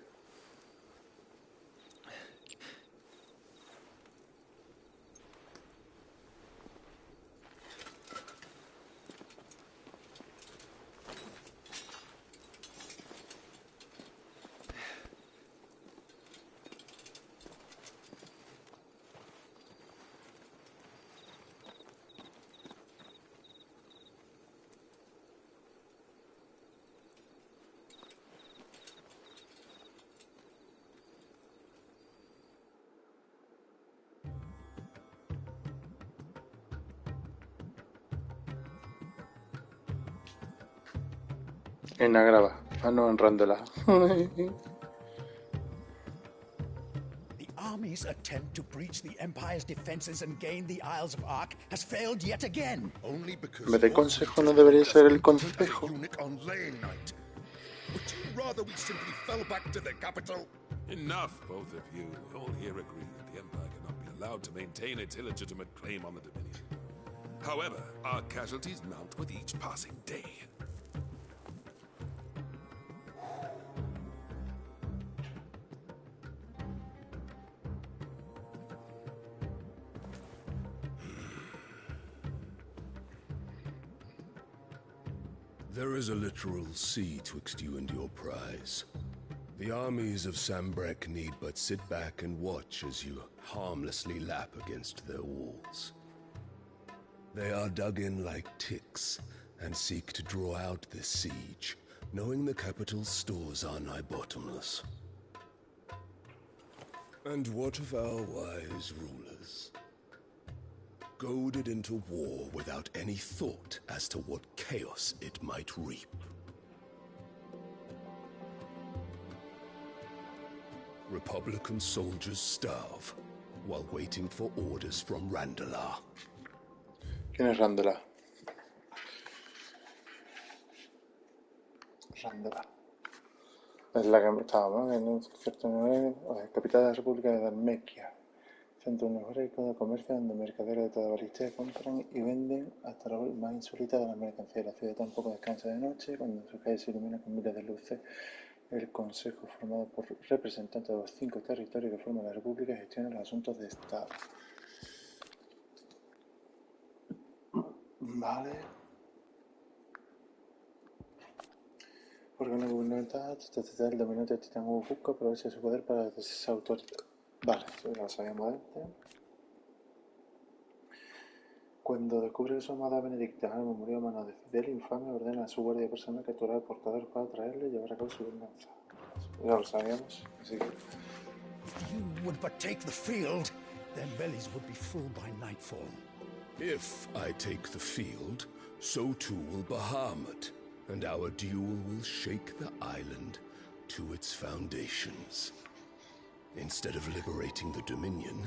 Speaker 1: En Agrava. Ah, no, en Randela.
Speaker 12: The army's attempt to breach the Empire's defenses and gain the Isles of Ark has failed yet again.
Speaker 13: Only because
Speaker 1: En vez de consejo, no debería ser el consejo.
Speaker 13: on laying night. Would you rather we simply fell back to the capital?
Speaker 17: Enough, both of you. All here agree that the Empire cannot be allowed to maintain its illegitimate claim on the Dominion. However, our casualties mount with each passing day.
Speaker 21: There is a literal sea twixt you and your prize. The armies of Sambrek need but sit back and watch as you harmlessly lap against their walls. They are dug in like ticks and seek to draw out this siege, knowing the capital's stores are nigh bottomless. And what of our wise rulers? Goaded into war without any thought as to what chaos it might reap. Republican soldiers starve while waiting for orders from Randalar.
Speaker 1: ¿Quién es Randalar? Randalar. Es la que estábamos, ¿no? Capital de la República de Dalmequia. Centro neurálgico de comercio donde mercaderes de toda valistía compran y venden hasta la más insólita de las mercancías. La ciudad tampoco descansa de noche, cuando sus calles se iluminan con miles de luces. El Consejo, formado por representantes de los 5 territorios que forman la República, gestiona los asuntos de Estado. Vale. Órgano gubernamental, el dominante del titán busca aprovecha su poder para desautorizar. Vale, eso ya lo sabíamos antes. Cuando descubre que su amada Benedicta murió a manos del infame, ordena a su guardia personal capturar al portador para traerle y llevar a cabo su venganza. Ya lo sabíamos, así que...
Speaker 12: If you would but take the field, their bellies would be full by nightfall.
Speaker 21: If I take the field, so too will Bahamut, and our duel will shake the island to its foundations. Instead of liberating the Dominion,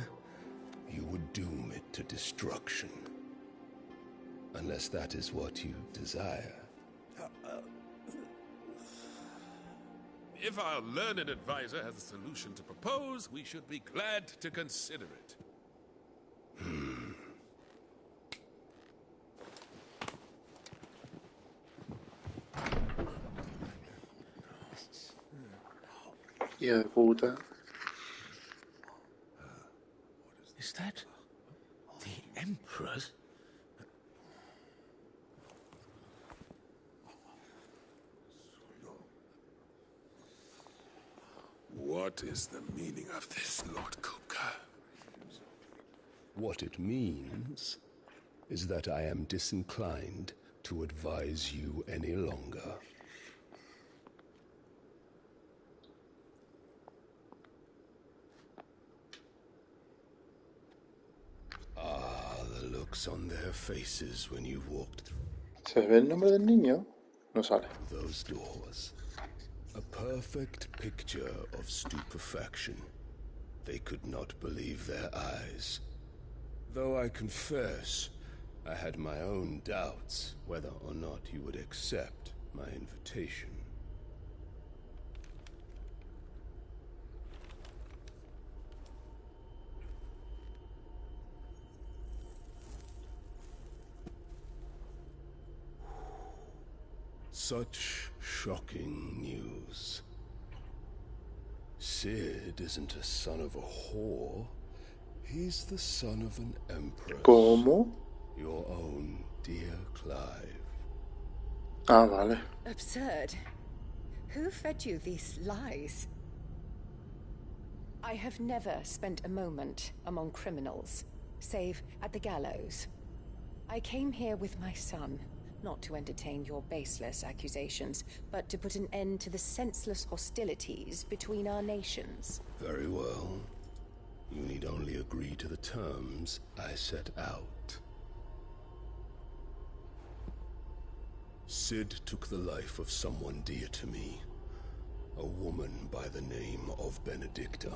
Speaker 21: you would doom it to destruction. Unless that is what you desire.
Speaker 17: If our learned advisor has a solution to propose, we should be glad to consider it.
Speaker 1: Hijo de puta.
Speaker 22: Is that the Emperor's?
Speaker 17: What is the meaning of this, Lord Kupka?
Speaker 21: What it means is that I am disinclined to advise you any longer. The looks on their faces when you walked through.
Speaker 1: ¿Se ve el nombre del niño? No sale.
Speaker 21: Those doors. A perfect picture of stupefaction. They could not believe their eyes. Though I confess, I had my own doubts whether or not you would accept my invitation. Such shocking news. Sid isn't a son of a whore. He's the son of an empress.
Speaker 1: ¿Cómo?
Speaker 21: Your own dear Clive.
Speaker 1: Ah, vale.
Speaker 23: Absurd. Who fed you these lies? I have never spent a moment among criminals, save at the gallows. I came here with my son, not to entertain your baseless accusations, but to put an end to the senseless hostilities between our nations.
Speaker 21: Very well. You need only agree to the terms I set out. Sid took the life of someone dear to me. A woman by the name of Benedicta.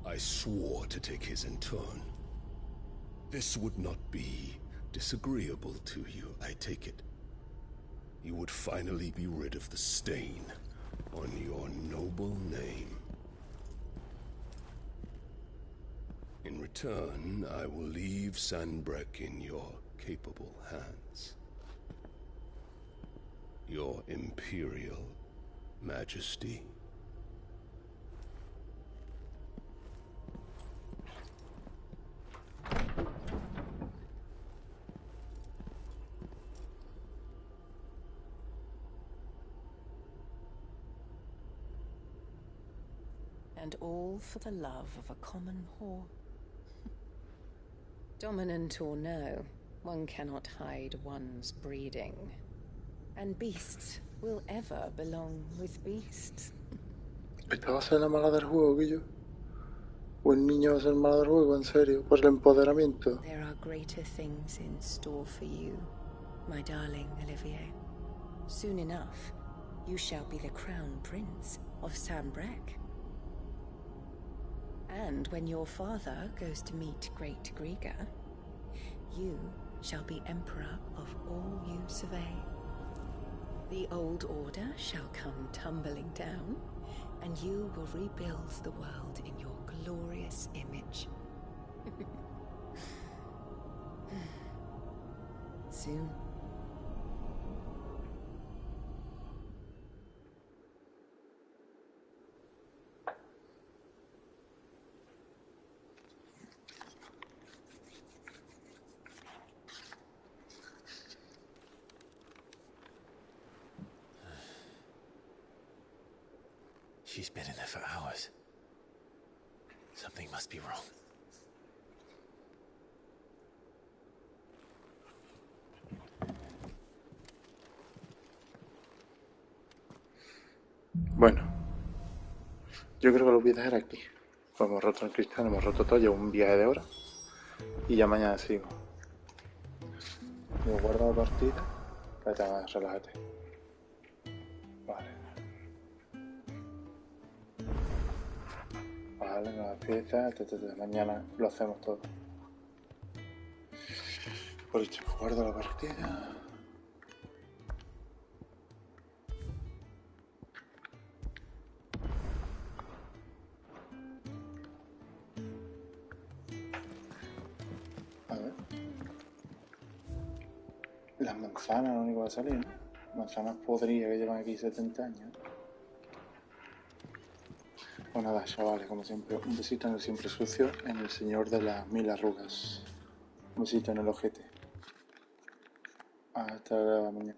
Speaker 21: I swore to take his in turn. This would not be disagreeable to you, I take it. You would finally be rid of the stain on your noble name. In return, I will leave Sanbreque in your capable hands. Your Imperial Majesty.
Speaker 23: And all for the love of a common whore. Dominant or no, one cannot hide one's breeding. And beasts will ever belong with beasts.
Speaker 1: ¿Esta va a ser la mala del juego, Guillo? ¿O el niño va a ser mala del juego, en serio? ¿Por el empoderamiento?
Speaker 23: There are greater things in store for you, my darling Olivier. Soon enough, you shall be the crown prince of Sanbreque. And when your father goes to meet Great Griga, you shall be emperor of all you survey. The old order shall come tumbling down, and you will rebuild the world in your glorious image. Soon.
Speaker 6: She's been in there for hours. Something must be wrong.
Speaker 1: Bueno, yo creo que lo voy a dejar aquí. Pues hemos roto el cristal, hemos roto todo, llevo un viaje de hora. Y ya mañana sigo. Yo guardo la partida. Espérate, relájate. Vale. Vale, nuevas piezas. Mañana lo hacemos todo. Por esto guardo la partida. A ver. Las manzanas, lo único que va a salir, ¿no? Manzanas podridas que llevan aquí 70 años. Pues nada, chavales, como siempre, un besito en el siempre sucio, en el señor de las 1000 arrugas. Un besito en el ojete. Hasta mañana.